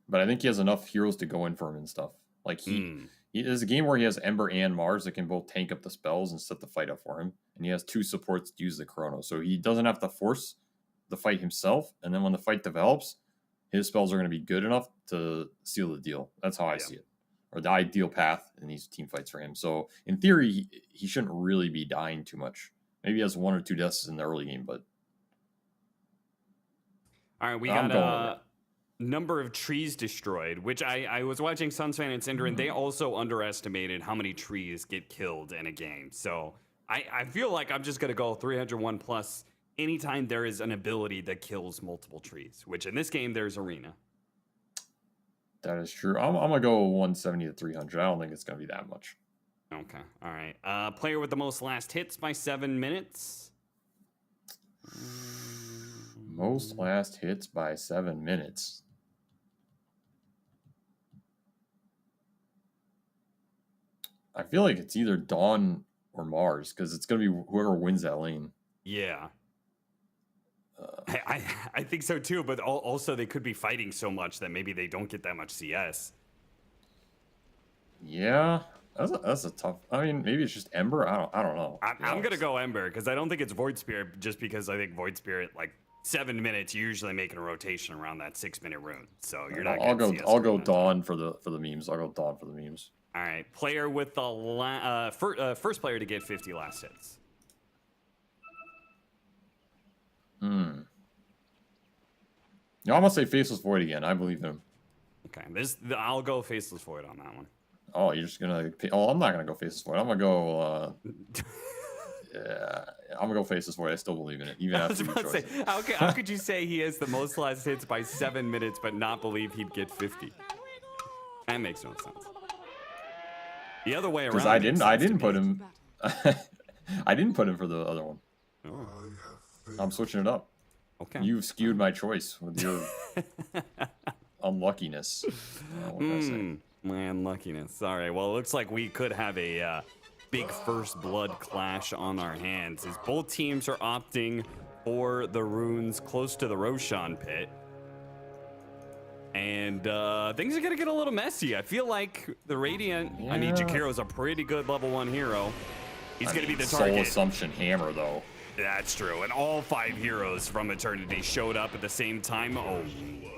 But I think he has enough heroes to go in for him and stuff. Like, he is a game where he has Ember and Mars that can both tank up the spells and set the fight up for him. And he has 2 supports to use the Chrono. So he doesn't have to force the fight himself. And then when the fight develops, his spells are going to be good enough to seal the deal. That's how I see it. Or the ideal path in these team fights for him. So in theory, he shouldn't really be dying too much. Maybe he has 1 or 2 deaths in the early game, but... All right, we got a number of trees destroyed, which I was watching Sunsfan and Cinder, and they also underestimated how many trees get killed in a game. So I feel like I'm just going to go 301 plus anytime there is an ability that kills multiple trees, which in this game, there's Arena. That is true. I'm gonna go 170 to 300. I don't think it's gonna be that much. Okay. All right. Player with the most last hits by 7 minutes. Most last hits by 7 minutes. I feel like it's either Dawn or Mars because it's gonna be whoever wins that lane. Yeah. I think so too, but also they could be fighting so much that maybe they don't get that much CS. Yeah, that's a tough. I mean, maybe it's just Ember. I don't know. I'm gonna go Ember because I don't think it's Void Spirit, just because I think Void Spirit, like 7 minutes, you're usually making a rotation around that 6-minute rune, so you're not. I'll go Dawn for the memes. I'll go Dawn for the memes. All right, player with the first player to get 50 last hits. No, I'm gonna say Faceless Void again. I believe in him. Okay, I'll go Faceless Void on that one. Oh, you're just gonna? Oh, I'm not gonna go Faceless Void. I'm gonna go. Yeah, I'm gonna go Faceless Void. I still believe in it, even after you chose it. How could you say he has the most last hits by 7 minutes, but not believe he'd get 50? That makes no sense. The other way around. Because I didn't put him. I didn't put him for the other one. Oh. I'm switching it up. Okay. You've skewed my choice with your unluckiness. What can I say? My unluckiness. All right. Well, it looks like we could have a big first blood clash on our hands, as both teams are opting for the runes close to the Roshan pit. And things are going to get a little messy. I feel like the Radiant, Yeah. I mean, Jakiro's a pretty good level 1 hero. He's going to be the Soul target. Assumption Hammer, though. That's true. And all 5 heroes from Eternity showed up at the same time. Oh,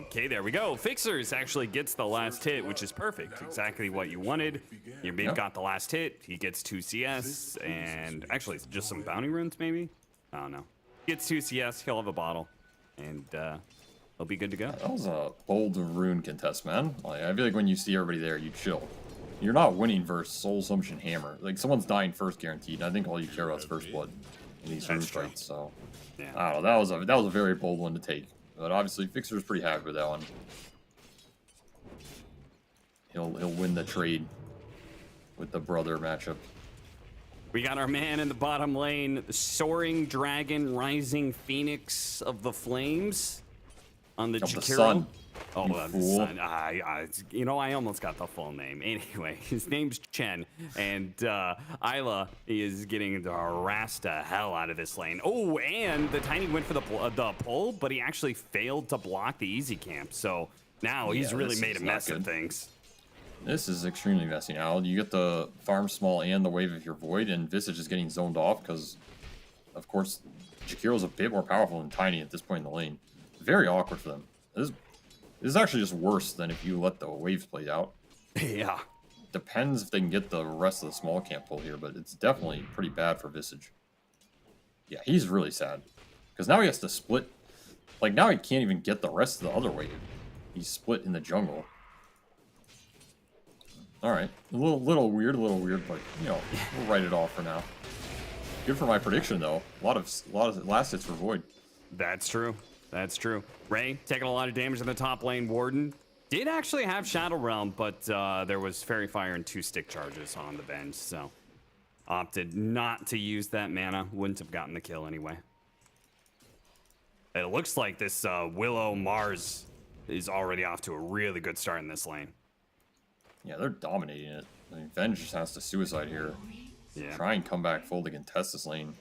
okay, there we go. Fixers actually gets the last hit, which is perfect. Exactly what you wanted. Your mid got the last hit. He gets 2 CS, and actually just some bounty runes, maybe? I don't know. Gets 2 CS, he'll have a bottle, and he'll be good to go. That was a bold rune contest, man. Like, I feel like when you see everybody there, you chill. You're not winning versus Soul Assumption Hammer. Like, someone's dying first guaranteed, and I think all you care about is first blood in these rune fights. So, Yeah. I don't know. That was a very bold one to take. But obviously, Fixer's pretty happy with that one. He'll win the trade with the brother matchup. We got our man in the bottom lane, the Soaring Dragon, Rising Phoenix of the Flames on the Of the Jakiro. sun. Oh, You the fool. sun. I almost got the full name. Anyway, his name's Chen, and Isla is getting the harassed to hell out of this lane. Oh, and the Tiny went for the pull, but he actually failed to block the easy camp. So now he's really made a mess of things. This is extremely messy now. You get the farm small and the wave of your void, and Visage is getting zoned off because, of course, Jakiro's a bit more powerful than Tiny at this point in the lane. Very awkward for them. This is actually just worse than if you let the waves play out. Yeah. Depends if they can get the rest of the small camp pull here, but it's definitely pretty bad for Visage. Yeah, he's really sad. Because now he has to split. Like, now he can't even get the rest of the other wave. He's split in the jungle. Alright. A little weird, but, you know, we'll write it off for now. Good for my prediction, though. A lot of last hits for Void. That's true. That's true. Ray taking a lot of damage in the top lane. Warden did actually have Shadow Realm, but there was Fairy Fire and 2 stick charges on the bench, so opted not to use that mana. Wouldn't have gotten the kill anyway. It looks like this Willow Mars is already off to a really good start in this lane. Yeah, they're dominating it. I mean, Venge just has to suicide here. Yeah. Try and come back full to contest this lane.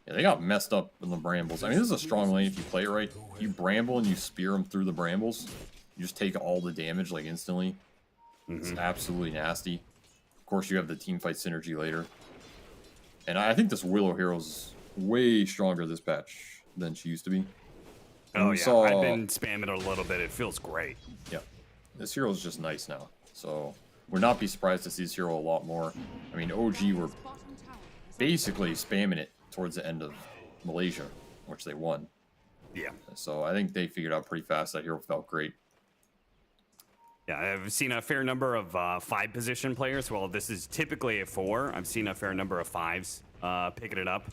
Yeah, they got messed up in the brambles. I mean, this is a strong lane if you play it right. You bramble and you spear them through the brambles. You just take all the damage, like, instantly. It's absolutely nasty. Of course, you have the team fight synergy later. And I think this Willow hero's way stronger this patch than she used to be. And Oh, we yeah. saw- I've been spamming it a little bit. It feels great. Yeah, this hero's just nice now. So, would not be surprised to see this hero a lot more. I mean, OG were basically spamming it towards the end of Malaysia, which they won. Yeah. So I think they figured out pretty fast that hero felt great. Yeah, I've seen a fair number of 5-position players. Well, this is typically a 4. I've seen a fair number of 5s picking it up.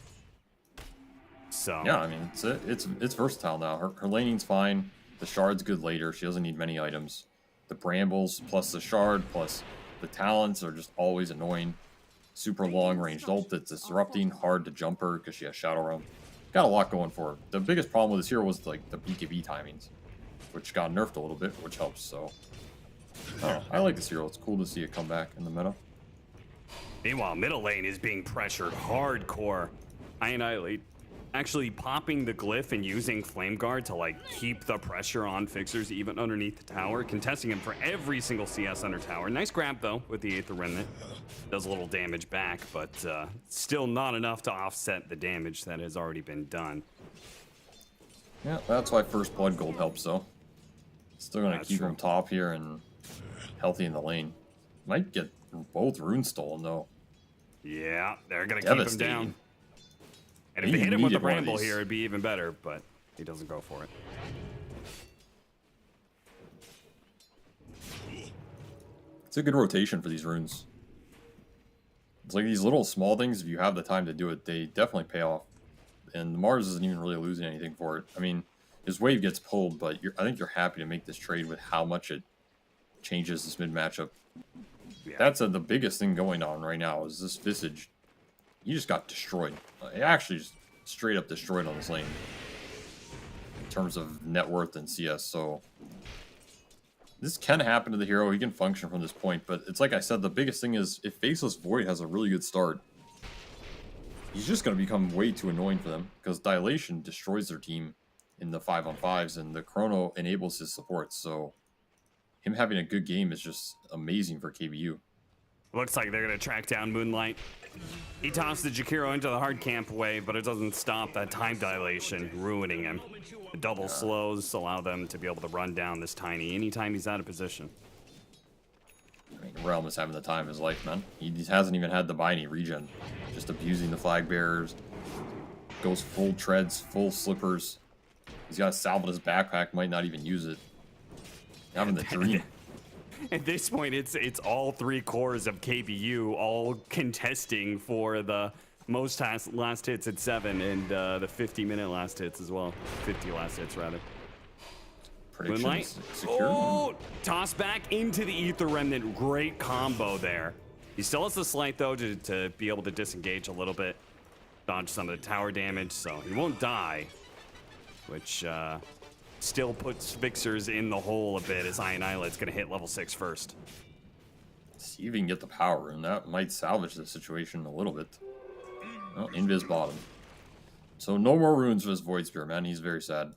So Yeah, I mean, it's versatile now. Her laning's fine. The shard's good later. She doesn't need many items. the brambles plus the shard plus the talents are just always annoying. Super long ranged ult that's disrupting, hard to jump her because she has Shadow Realm. Got a lot going for her. The biggest problem with this hero was like the BKB timings, which got nerfed a little bit, which helps. So I like this hero. It's cool to see it come back in the meta. Meanwhile, middle lane is being pressured hardcore. Annihilate actually popping the glyph and using Flame Guard to like keep the pressure on Fixers even underneath the tower, contesting him for every single CS under tower. Nice grab though with the Aether Remnant. Does a little damage back, but still not enough to offset the damage that has already been done. Yeah, that's why First Blood Gold helps though. Still gonna keep him top here and healthy in the lane. Might get both runes stolen though. Yeah, they're gonna keep him down. And if they hit him with the Bramble here, it'd be even better, but he doesn't go for it. It's a good rotation for these runes. It's like these little small things, if you have the time to do it, they definitely pay off. And Mars isn't even really losing anything for it. I mean, his wave gets pulled, but I think you're happy to make this trade with how much it changes this mid matchup. Yeah. That's the biggest thing going on right now is this Visage. He just got destroyed. It actually just straight up destroyed on this lane in terms of net worth and CS. So this can happen to the hero. He can function from this point, but it's like I said, the biggest thing is if Faceless Void has a really good start, he's just going to become way too annoying for them because Dilation destroys their team in the 5-on-5s and the Chrono enables his support. So him having a good game is just amazing for KBU. Looks like they're going to track down Moonlight. He tossed the Jakiro into the hard camp wave, but it doesn't stop that time dilation, ruining him. The double slows allow them to be able to run down this Tiny anytime he's out of position. I mean, Realm is having the time of his life, man. He hasn't even had to buy any regen. Just abusing the flag bearers. Goes full treads, full slippers. He's got a salve in his backpack, might not even use it. Having the dream. At this point, it's all three cores of KBU all contesting for the most last hits at 7 and the 50-minute last hits as well. 50 last hits, rather. Moonlight. Oh, toss back into the Aether Remnant. Great combo there. He still has the Slight, though, to be able to disengage a little bit. Dodge some of the tower damage, so he won't die. Which, still puts Fixers in the hole a bit as Annihilate's going to hit level 6 first. See if you can get the power, and that might salvage the situation a little bit. Well, Invis bottom. So no more runes for his Void Spear, man. He's very sad.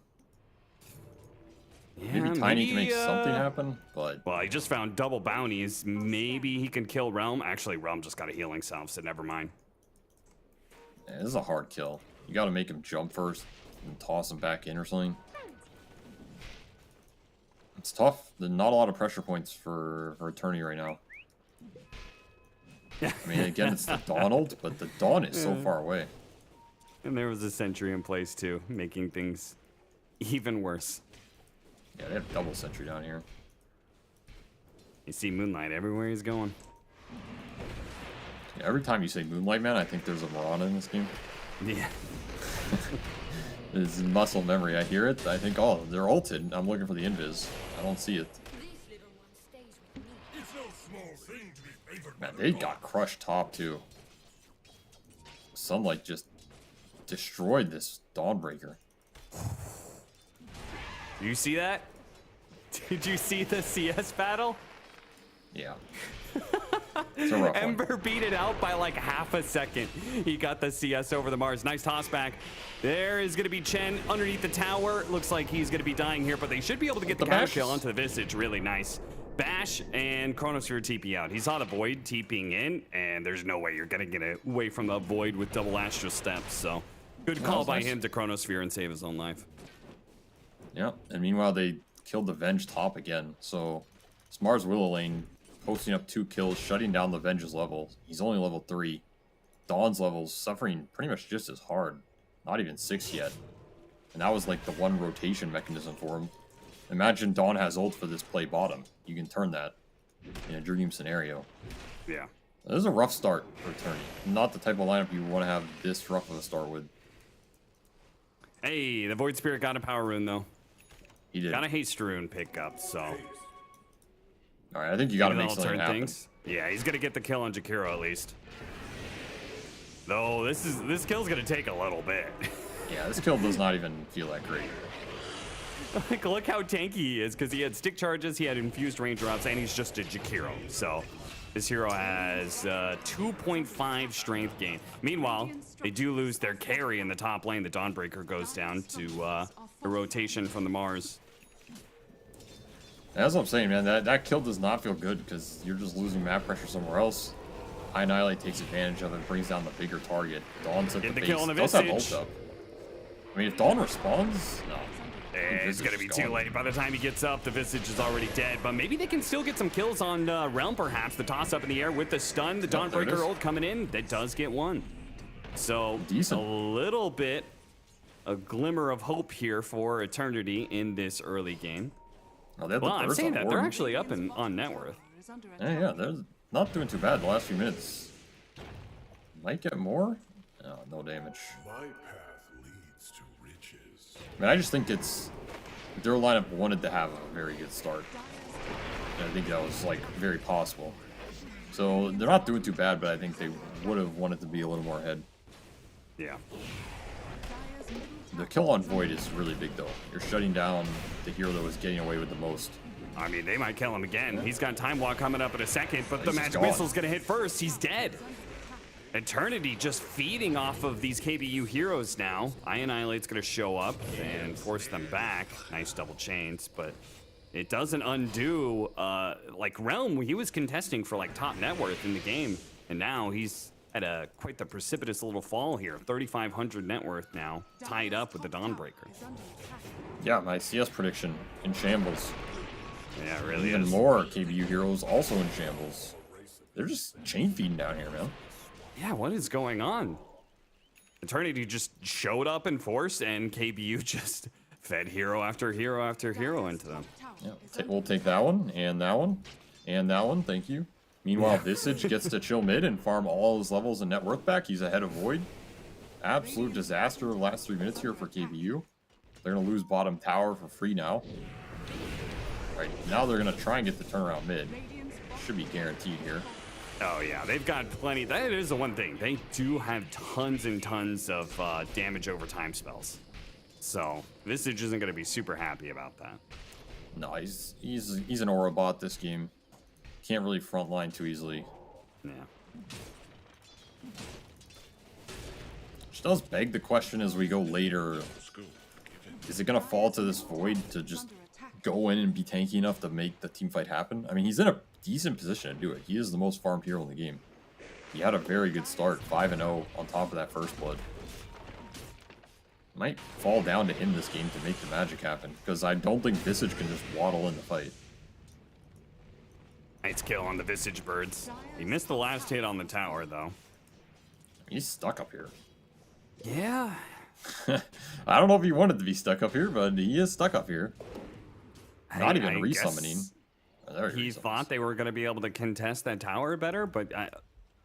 Yeah, maybe Tiny can make something happen, but... Well, he just found double bounties. Maybe he can kill Realm. Actually, Realm just got a healing salve, so never mind. Yeah, this is a hard kill. You got to make him jump first and toss him back in or something. It's tough. There's not a lot of pressure points for Eternity right now. I mean, again, it's the Dawn ult, but the Dawn is so far away. And there was a sentry in place, too, making things even worse. Yeah, they have double sentry down here. You see Moonlight everywhere he's going. Yeah, every time you say Moonlight, man, I think there's a Mirana in this game. Yeah. It's muscle memory. I hear it. I think, oh, they're ulted. I'm looking for the invis. I don't see it. Man, they got crushed top, too. Sunlight just destroyed this Dawnbreaker. Do you see that? Did you see the CS battle? Yeah. It's a rough Ember one. beat it out by like half a second. He got the CS over the Mars. Nice toss back. There is going to be Chen underneath the tower. Looks like he's going to be dying here, but they should be able to get the counter kill onto the Visage. Really nice. Bash and Chronosphere TP out. He saw the Void TPing in, and there's no way you're going to get away from the Void with double Astral Steps. So good call by him to Chronosphere and save his own life. Yeah, and meanwhile they killed the Venge top again. So Smar's Willow Lane posting up 2 kills, shutting down the Venge's level. He's only level 3. Dawn's level's suffering pretty much just as hard. Not even 6 yet. And that was like the one rotation mechanism for him. Imagine Dawn has ult for this play bottom. You can turn that in a dream scenario. Yeah. This is a rough start for Eternity. Not the type of lineup you want to have this rough of a start with. Hey, the Void Spirit got a power rune, though. He did. Got a haste rune pickup, so... All right, I think you got to Maybe make that'll something turn happen. things. Yeah, he's gonna get the kill on Jakiro at least. Though this kill's gonna take a little bit. Yeah, this kill does not even feel that great. Like, look how tanky he is, because he had stick charges, he had infused range drops, and he's just a Jakiro. So this hero has 2.5 strength gain. Meanwhile, they do lose their carry in the top lane. The Dawnbreaker goes down to a rotation from the Mars. That's what I'm saying, man. That kill does not feel good because you're just losing map pressure somewhere else. Annihilate takes advantage of it, brings down the bigger target. Dawn's at the base. kill on the Does have Visage. ult up. I mean, if Dawn responds, no. It's Visage gonna be is too gone. late. By the time he gets up, the Visage is already dead. But maybe they can still get some kills on Realm, perhaps. The toss up in the air with the stun. The Yep, there it Dawnbreaker is. ult coming in. That does get one. So Decent. a little bit, a glimmer of hope here for Eternity in this early game. Oh, they have the Well, I'm burst saying on that board. they're actually up on net worth. Yeah, they're not doing too bad the last few minutes. Might get more? No, no damage. My path leads to riches. I mean, I just think it's their lineup wanted to have a very good start. And I think that was like very possible. So they're not doing too bad, but I think they would have wanted to be a little more ahead. Yeah. The kill on Void is really big though. You're shutting down the hero that was getting away with the most. I mean, they might kill him again. He's got Time Walk coming up in a second, but the He's just Magic gone. Missile's gonna hit first. He's dead. Eternity just feeding off of these KBU heroes now. Annihilate's gonna show up and force them back. Nice double chains, but it doesn't undo, like Realm, he was contesting for like top net worth in the game, and now he's at quite the precipitous little fall here. 3,500 net worth now, tied up with the Dawnbreaker. Yeah, my CS prediction in shambles. Yeah, it really Even is. more KBU heroes also in shambles. They're just chain feeding down here, man. Yeah, what is going on? Eternity just showed up in force, and KBU just fed hero after hero after hero into them. Yeah, we'll take that one, and that one, and that one, thank you. Meanwhile, Visage gets to chill mid and farm all his levels and net worth back. He's ahead of Void. Absolute disaster the last 3 minutes here for KBU. They're going to lose bottom tower for free now. Right, now they're going to try and get the turnaround mid. Should be guaranteed here. Oh yeah, they've got plenty. That is the one thing. They do have tons and tons of damage over time spells. So Visage isn't going to be super happy about that. No, he's an aura bot this game. Can't really frontline too easily. Yeah. Which does beg the question as we go later. Is it going to fall to this Void to just go in and be tanky enough to make the team fight happen? I mean, he's in a decent position to do it. He is the most farmed hero in the game. He had a very good start, 5-0 on top of that first blood. Might fall down to him this game to make the magic happen, because I don't think Visage can just waddle in the fight. Nice kill on the Visage birds. He missed the last hit on the tower though. He's stuck up here. Yeah. I don't know if he wanted to be stuck up here, but he is stuck up here. Not even I resummoning. guess Oh, there He resummons. thought they were going to be able to contest that tower better, but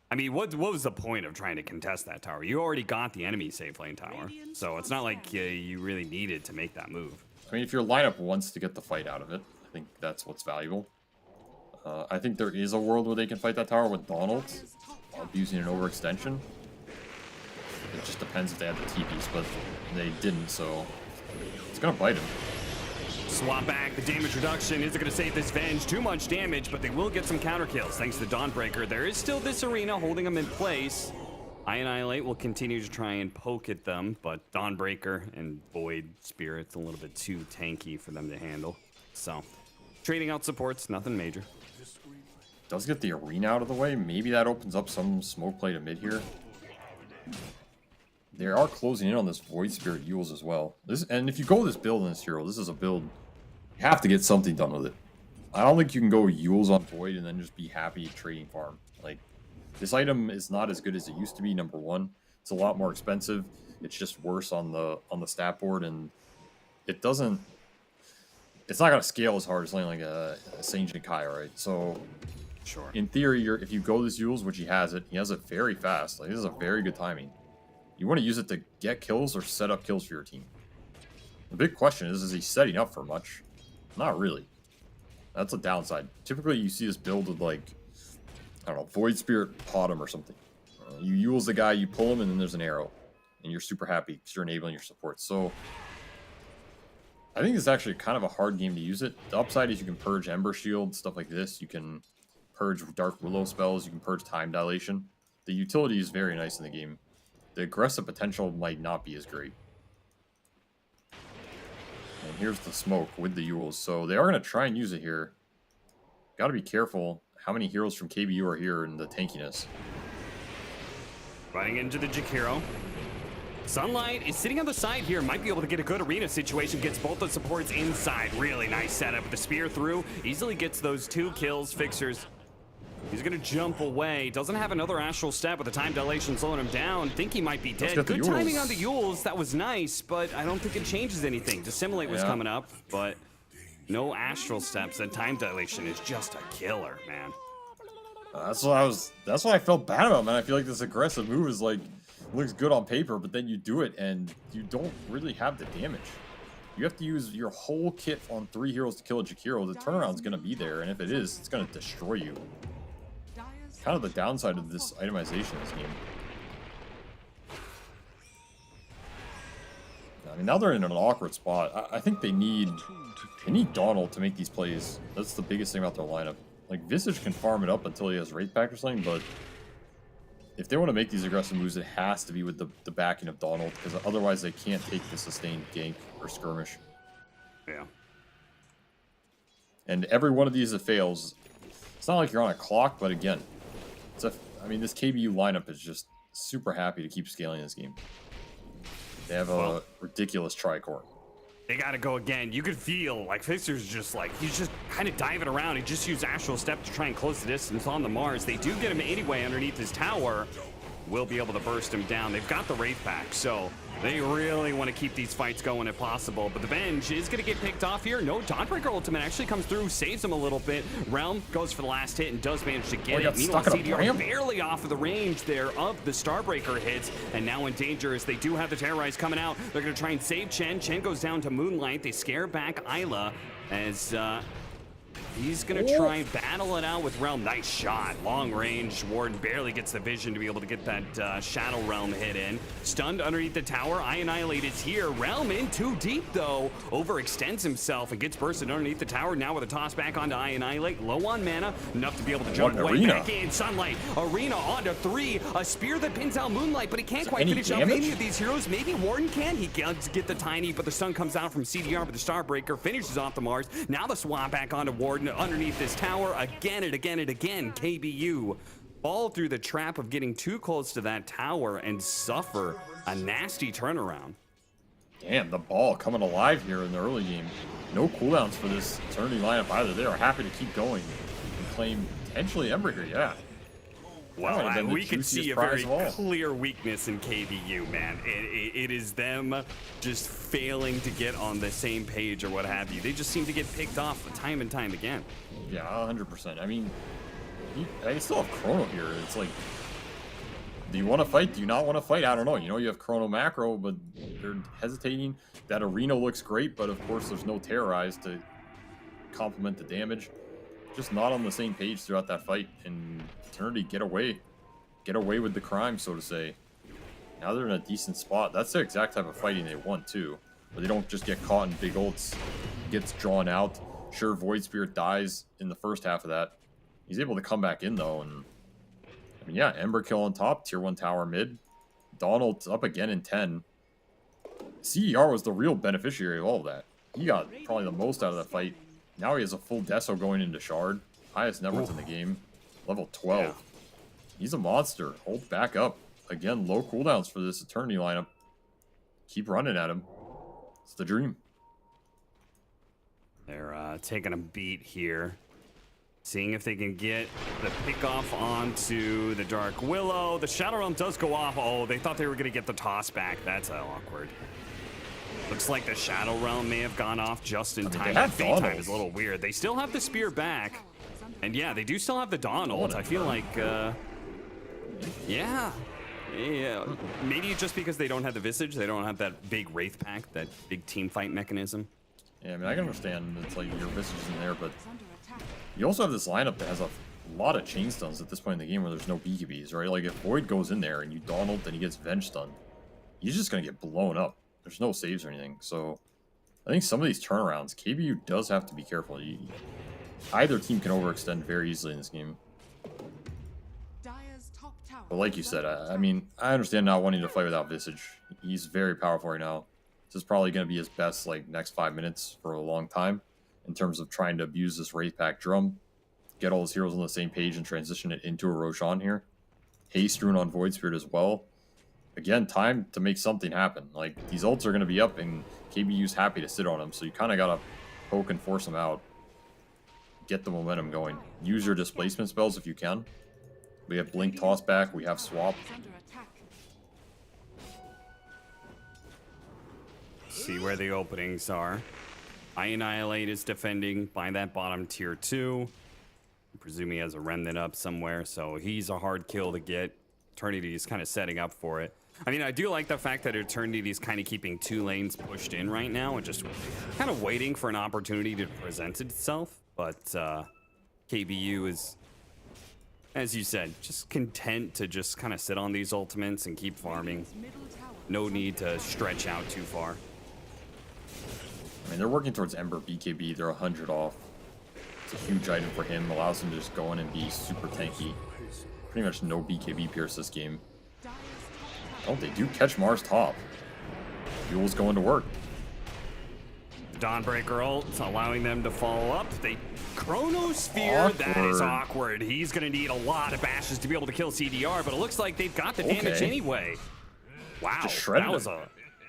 I mean, what was the point of trying to contest that tower? You already got the enemy safe lane tower, so it's not like you really needed to make that move. I mean, if your lineup wants to get the fight out of it, I think that's what's valuable. I think there is a world where they can fight that tower with Donald, abusing an overextension. It just depends if they had the TPs, but they didn't, so it's gonna bite him. Swap back, the damage reduction isn't going to save this Venge too much damage, but they will get some counter kills thanks to the Dawnbreaker. There is still this arena holding them in place. Annihilate will continue to try and poke at them, but Dawnbreaker and Void Spirit's a little bit too tanky for them to handle. So, trading out supports, nothing major. Does get the arena out of the way. Maybe that opens up some smoke play to mid here. They are closing in on this Void Spirit Yules as well. And if you go this build in this hero, this is a build, you have to get something done with it. I don't think you can go Yules on Void and then just be happy trading farm. Like, this item is not as good as it used to be, number one. It's a lot more expensive. It's just worse on the stat board, and it doesn't... It's not going to scale as hard as something like a Saint Kai, right? So, Sure. in theory, if you go this Yules, which he has it very fast. Like, this is a very good timing. You want to use it to get kills or set up kills for your team. The big question is he setting up for much? Not really. That's a downside. Typically, you see this build with, like, I don't know, Void Spirit Bottom or something. You Yule's the guy, you pull him, and then there's an arrow. And you're super happy because you're enabling your support. So, I think it's actually kind of a hard game to use it. The upside is you can purge Ember Shield, stuff like this. You can purge Dark Willow spells. You can purge Time Dilation. The utility is very nice in the game. The aggressive potential might not be as great. And here's the smoke with the Yules. So they are going to try and use it here. Got to be careful how many heroes from KBU are here in the tankiness. Running into the Jakiro. Sunlight is sitting on the side here. Might be able to get a good arena situation. Gets both the supports inside. Really nice setup with the spear through. Easily gets those 2 kills. Fixers. He's going to jump away. Doesn't have another astral step with the time dilation slowing him down. Think he might be dead. Good timing on the Yules. That was nice, but I don't think it changes anything. Dissimulate was coming up, but no astral steps. And time dilation is just a killer, man. That's what I felt bad about, man. I feel like this aggressive move is like, looks good on paper, but then you do it and you don't really have the damage. You have to use your whole kit on 3 heroes to kill a Jakiro. The turnaround's going to be there, and if it is, it's going to destroy you. Kind of the downside of this itemization in this game. I mean, now they're in an awkward spot. I think they need Donald to make these plays. That's the biggest thing about their lineup. Like, Visage can farm it up until he has Wraith Pack or something, but if they want to make these aggressive moves, it has to be with the backing of Donald, because otherwise they can't take the sustained gank or skirmish. Yeah. And every one of these that fails, it's not like you're on a clock, but again, I mean, this KBU lineup is just super happy to keep scaling this game. They have a ridiculous tricore. They got to go again. You could feel like Fixer's just like, he's just kind of diving around. He just used Astral Step to try and close the distance on the Mars. They do get him anyway underneath his tower. Will be able to burst him down. They've got the Wraith Pack, so they really want to keep these fights going if possible. But the Venge is going to get picked off here. No, Dawnbreaker ultimate actually comes through, saves him a little bit. Realm goes for the last hit and does manage to get it. Meanwhile, CDR barely off of the range there of the Starbreaker hits, and now in danger as they do have the Terrorize coming out. They're going to try and save Chen. Chen goes down to Moonlight. They scare back Isla as he's going to try and battle it out with Realm. Nice shot. Long range. Warden barely gets the vision to be able to get that Shadow Realm hit in. Stunned underneath the tower. Annihilate is here. Realm in too deep, though. Overextends himself and gets bursted underneath the tower. Now with a toss back onto Annihilate. Low on mana. Enough to be able to jump away. Back in. Sunlight. Arena onto 3. A spear that pins out Moonlight, but he can't quite finish off any of these heroes. Maybe Warden can. He gets get the tiny, but the stun comes out from CDR, but the Starbreaker finishes off the Mars. Now the swap back onto Warden underneath this tower again and again and again. KBU fall through the trap of getting too close to that tower and suffer a nasty turnaround. Damn, the ball coming alive here in the early game. No cooldowns for this Eternity lineup either. They are happy to keep going and claim potentially Ember here, yeah. Well, we could see a very clear weakness in KBU, man. It is them just failing to get on the same page or what have you. They just seem to get picked off time and time again. Yeah, 100%. I mean, I still have Chrono here. It's like, do you want to fight? Do you not want to fight? I don't know. You know, you have Chrono Macro, but they're hesitating. That Arena looks great, but of course there's no Terrorize to complement the damage. Just not on the same page throughout that fight, and Eternity get away with the crime, so to say. Now they're in a decent spot. That's the exact type of fighting they want too, where they don't just get caught in big ults, gets drawn out. Sure, Void Spirit dies in the first half of that. He's able to come back in though, and I mean, yeah, Ember kill on top, tier 1 tower mid. Donald's up again in 10. CER was the real beneficiary of all of that. He got probably the most out of that fight. Now he has a full Deso going into Shard. Highest numbers in the game. Level 12. Yeah. He's a monster. Hold back up. Again, low cooldowns for this Eternity lineup. Keep running at him. It's the dream. They're taking a beat here. Seeing if they can get the pick off onto the Dark Willow. The Shadow Realm does go off. Oh, they thought they were going to get the toss back. That's awkward. Looks like the Shadow Realm may have gone off just in time. That fade time is a little weird. They still have the spear back. And yeah, they do still have the Donald. I feel like, yeah. Maybe just because they don't have the Visage, they don't have that big Wraith Pack, that big team fight mechanism. Yeah, I mean, I can understand it's like your Visage is in there, but You also have this lineup that has a lot of chain stuns at this point in the game where there's no BKBs, right? Like if Void goes in there and you Donald, then he gets Venge stun. He's just going to get blown up. There's no saves or anything. So I think some of these turnarounds, KBU does have to be careful. Either team can overextend very easily in this game. But like you said, I mean, I understand not wanting to fight without Visage. He's very powerful right now. This is probably going to be his best like next 5 minutes for a long time in terms of trying to abuse this Wraith Pack drum, get all his heroes on the same page and transition it into a Roshan here. Haste Rune on Void Spirit as well. Again, time to make something happen. Like, these ults are going to be up and KBU's happy to sit on them, so you kind of got to poke and force them out. Get the momentum going. Use your displacement spells if you can. We have Blink Toss back, we have Swap. See where the openings are. Annihilate is defending by that bottom tier 2. I presume he has a Remnant up somewhere, so he's a hard kill to get. Eternity is kind of setting up for it. I mean, I do like the fact that Eternity is kind of keeping 2 lanes pushed in right now and just kind of waiting for an opportunity to present itself. But KBU is, as you said, just content to just kind of sit on these ultimates and keep farming. No need to stretch out too far. I mean, they're working towards Ember BKB. They're 100 off. It's a huge item for him. Allows him to just go in and be super tanky. Pretty much no BKB pierce this game. Oh, they do catch Mars top. Fuel's going to work. Dawnbreaker ult, allowing them to follow up. They Chronosphere, that is awkward. He's going to need a lot of bashes to be able to kill CDR, but it looks like they've got the damage anyway. Wow, that was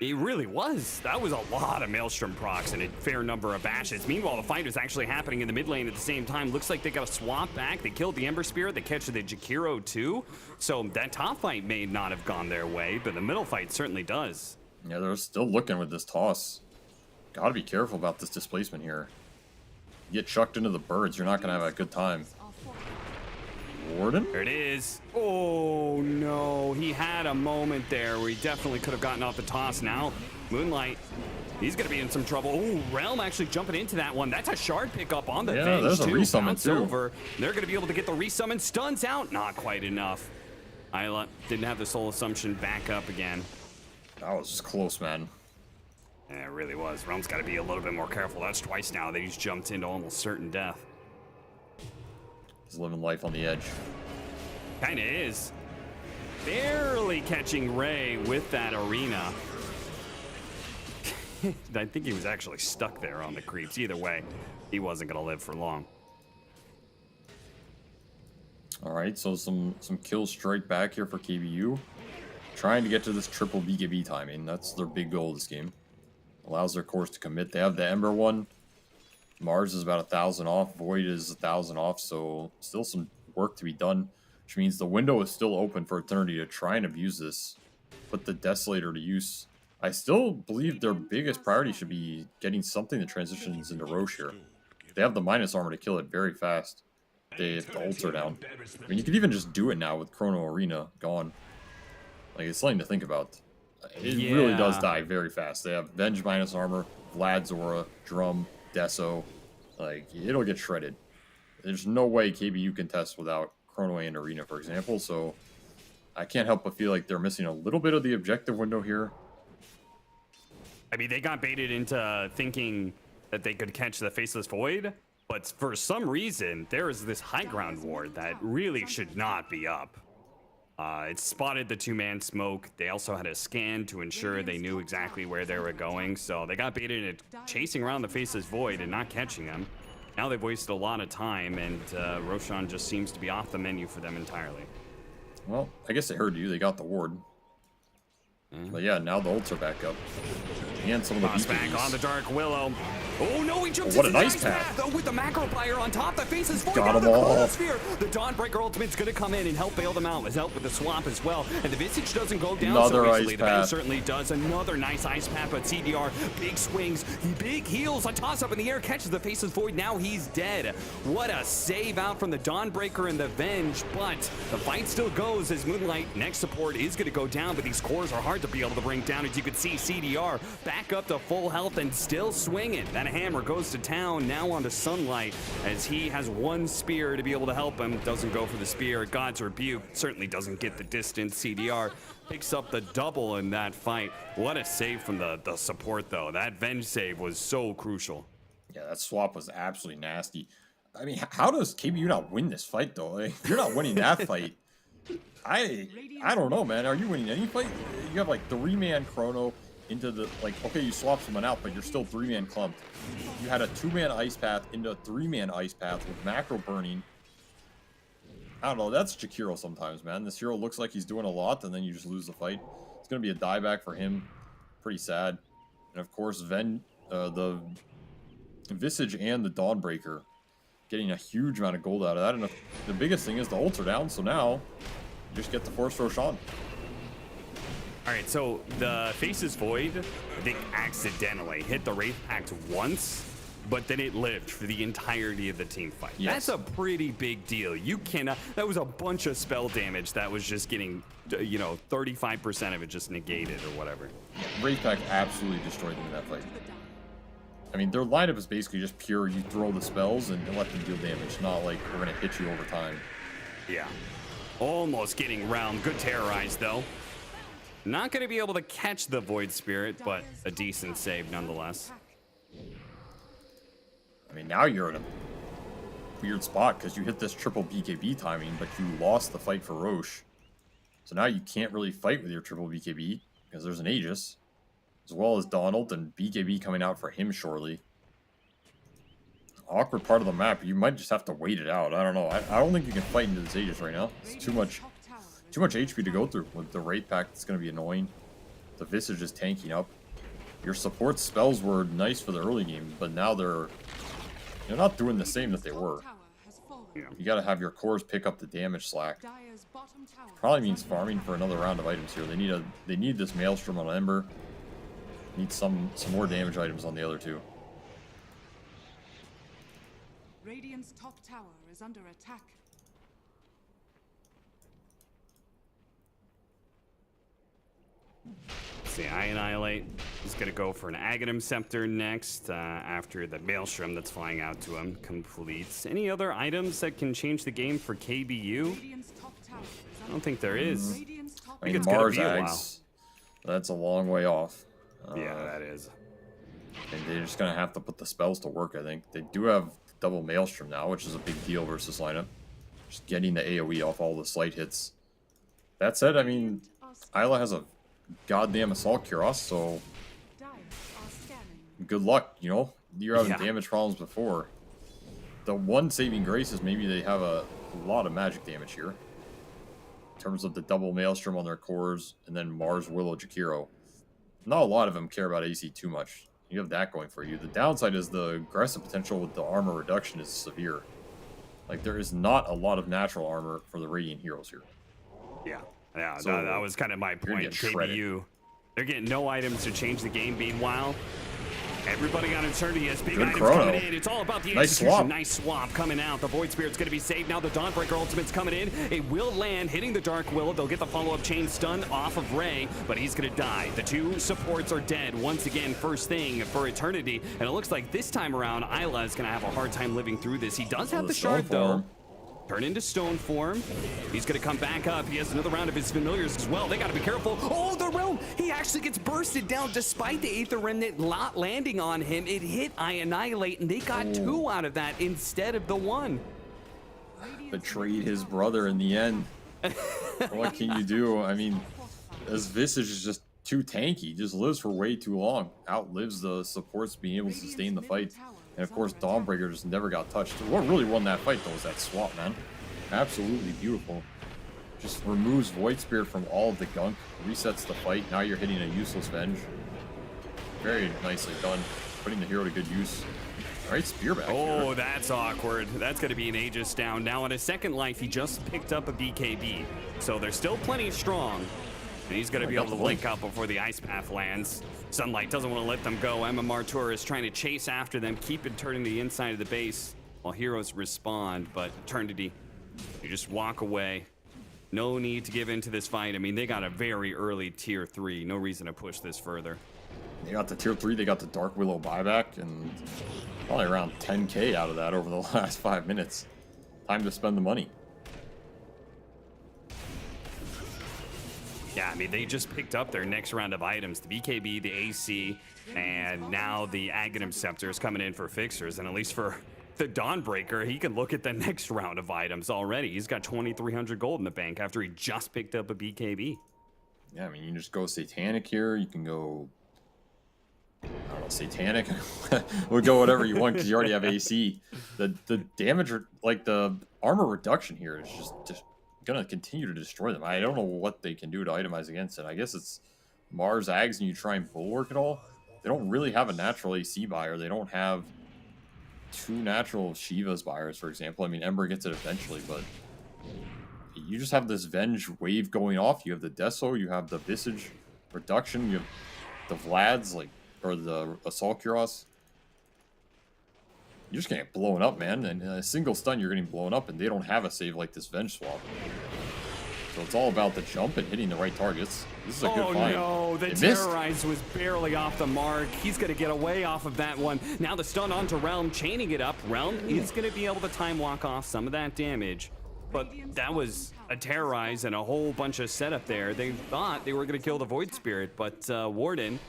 it really was. That was a lot of Maelstrom procs and a fair number of bashes. Meanwhile, the fight is actually happening in the mid lane at the same time. Looks like they got a swap back. They killed the Ember Spirit. They catch the Jakiro too. So that top fight may not have gone their way, but the middle fight certainly does. Yeah, they're still looking with this toss. Gotta be careful about this displacement here. You get chucked into the birds, you're not gonna have a good time. Warden? There it is. Oh no, he had a moment there where he definitely could have gotten off the toss. Now, Moonlight, he's gonna be in some trouble. Oh, Realm actually jumping into that one. That's a shard pickup on the Venge there's a too. resummon too. Over. They're gonna be able to get the resummon. Stuns out, not quite enough. Isla didn't have the Soul Assumption back up again. That was just close, man. Yeah, it really was. Realm's got to be a little bit more careful. That's twice now that he's jumped into almost certain death. He's living life on the edge. Kinda is. Barely catching Ray with that arena. I think he was actually stuck there on the creeps. Either way, he wasn't gonna live for long. All right, so some kills strike back here for KBU. Trying to get to this triple BKB timing. That's their big goal this game. Allows their course to commit. They have the Ember one. Mars is about 1,000 off. Void is 1,000 off. So still some work to be done, which means the window is still open for Eternity to try and abuse this. Put the Desolator to use. I still believe their biggest priority should be getting something that transitions into Roche here. They have the minus armor to kill it very fast. They have the ults are down. I mean, you could even just do it now with Chrono Arena gone. Like, it's something to think about. It really does die very fast. They have Venge minus armor, Vlad's aura, Drum, Deso. Like, it'll get shredded. There's no way KBU can test without Chrono and Arena, for example, so I can't help but feel like they're missing a little bit of the objective window here. I mean, they got baited into thinking that they could catch the Faceless Void, but for some reason, there is this high ground ward that really should not be up. It spotted the 2-man smoke. They also had a scan to ensure they knew exactly where they were going. So they got baited into chasing around the Faceless Void and not catching them. Now they've wasted a lot of time, and Roshan just seems to be off the menu for them entirely. Well, I guess they heard you. They got the ward. But yeah, now the ults are back up. And some of the Boss back on the Dark Willow. Oh no, he jumps what into a the nice path. though with the macro fire on top. The Faceless Void Got down them the all. Chronosphere. The Dawnbreaker ultimate's gonna come in and help bail them out. Let's help with the swamp as well. And the Visage doesn't go down Another so ice easily. The Venge path. certainly does. Another nice ice path, but CDR, big swings, big heals, a toss up in the air, catches the Faceless Void. Now he's dead. What a save out from the Dawnbreaker and the Venge, but the fight still goes as Moonlight, next support, is gonna go down, but these cores are hard to be able to bring down. As you can see, CDR back back up to full health and still swinging. That hammer goes to town, now onto Sunlight, as he has one spear to be able to help him. Doesn't go for the spear. God's Rebuke certainly doesn't get the distance. CDR picks up the double in that fight. What a save from the support, though. That Venge save was so crucial. Yeah, that swap was absolutely nasty. I mean, how does KBU not win this fight, though? Like, if you're not winning that fight, I don't know, man. Are you winning any fight? You have like 3-man chrono into the, like, okay, you swap someone out, but you're still 3-man clumped. You had a 2-man ice path into a 3-man ice path with macro burning. I don't know. That's Jakiro sometimes, man. This hero looks like he's doing a lot, and then you just lose the fight. It's going to be a dieback for him. Pretty sad. And of course, the Visage and the Dawnbreaker getting a huge amount of gold out of that. And the biggest thing is the ults are down, so now you just get the Force Roshan. All right, so the Faces Void, I think, accidentally hit the Wraith Pact once, but then it lived for the entirety of the team fight. Yes. That's a pretty big deal. You cannot, that was a bunch of spell damage that was just getting, 35% of it just negated or whatever. Wraith Pact absolutely destroyed them in that fight. I mean, their lineup is basically just pure, you throw the spells and let them deal damage, not like we're going to hit you over time. Yeah. Almost getting round. Good terrorize, though. Not going to be able to catch the Void Spirit, but a decent save nonetheless. I mean, now you're in a weird spot because you hit this triple BKB timing, but you lost the fight for Roche. So now you can't really fight with your triple BKB because there's an Aegis, as well as Donald and BKB coming out for him shortly. Awkward part of the map. You might just have to wait it out. I don't know. I don't think you can fight into this Aegis right now. It's too much HP to go through. With the Wraith Pact, it's going to be annoying. The Visage is tanking up. Your support spells were nice for the early game, but now they're not doing the same that they were. You got to have your cores pick up the damage slack. Probably means farming for another round of items here. They need this Maelstrom on Ember. Need some more damage items on the other two. Radiant's top tower is under attack. See, I Annihilate is going to go for an Aghanim Scepter next after the Maelstrom that's flying out to him completes. Any other items that can change the game for KBU? Radiant's top tower is I don't think there is. Radiant's top I think it's Mars going to be a while. Ags, that's a long way off. Yeah, that is. And they're just going to have to put the spells to work, I think. They do have double Maelstrom now, which is a big deal versus lineup. Just getting the AoE off all the slight hits. That said, I mean, Isla has a goddamn Assault Cuirass, so Dire are scanning. good luck, You're having Yeah. damage problems before. The one saving grace is maybe they have a lot of magic damage here. In terms of the double Maelstrom on their cores, and then Mars, Willow, Jakiro. Not a lot of them care about AC too much. You have that going for you. The downside is the aggressive potential with the armor reduction is severe. Like, there is not a lot of natural armor for the Radiant heroes here. Yeah. Yeah, So, that was kind of my you're gonna point. get shredded. KBU, they're getting no items to change the game. Meanwhile, everybody on Eternity has big Good items chrono. coming in. It's all about the Nice execution. swap. Nice swap coming out. The Void Spirit's going to be saved. Now the Dawnbreaker ultimate's coming in. It will land, hitting the Dark Willow. They'll get the follow-up chain stun off of Ray, but he's going to die. The two supports are dead once again, first thing for Eternity. And it looks like this time around, Isla is going to have a hard time living through this. He does have the shard, though. Turn into stone form. He's going to come back up. He has another round of his familiars as well. They got to be careful. Oh, the realm! He actually gets bursted down despite the Aether Remnant not landing on him. It hit I Annihilate, and they got two out of that instead of the one. Betrayed his brother in the end. What can you do? I mean, this Visage is just too tanky. Just lives for way too long. Outlives the supports being able to sustain the fight. And of course, Dawnbreaker just never got touched. What really won that fight, though, was that swap, man. Absolutely beautiful. Just removes Void Spirit from all of the gunk, resets the fight. Now you're hitting a useless Venge. Very nicely done. Putting the hero to good use. All right, spear back Oh, here. that's awkward. That's going to be an Aegis down. Now, on his second life, he just picked up a BKB. So they're still plenty strong. And he's going to be able to link up before the Ice Path lands. Sunlight doesn't want to let them go. MMR Tour is trying to chase after them, keep it turning the inside of the base while heroes respond. But Eternity, you just walk away. No need to give into this fight. I mean, they got a very early tier 3. No reason to push this further. They got the tier 3, they got the Dark Willow buyback, and probably around 10k out of that over the last 5 minutes. Time to spend the money. Yeah, I mean, they just picked up their next round of items, the BKB, the AC, and now the Aghanim Scepter is coming in for fixers, and at least for the Dawnbreaker, he can look at the next round of items already. He's got 2,300 gold in the bank after he just picked up a BKB. Yeah, I mean, you can just go Satanic here. You can go, I don't know, Satanic. We'll go whatever you want because you already have AC. The damage, like the armor reduction here is just gonna continue to destroy them. I don't know what they can do to itemize against it. I guess it's Mars Ags and you try and bulwark it all. They don't really have a natural AC buyer. They don't have 2 natural Shiva's buyers, for example. I mean, Ember gets it eventually, but you just have this Venge wave going off. You have the Deso, you have the Visage reduction, you have the Vlads, like, or the Assault Kuros. You're just getting blown up, man. And in a single stun, you're getting blown up, and they don't have a save like this Venge swap. So it's all about the jump and hitting the right targets. This is a good find. Oh no, the Terrorize was barely off the mark. He's going to get away off of that one. Now the stun onto Realm, chaining it up. Realm is going to be able to time walk off some of that damage. But that was a Terrorize and a whole bunch of setup there. They thought they were going to kill the Void Spirit, but Warden,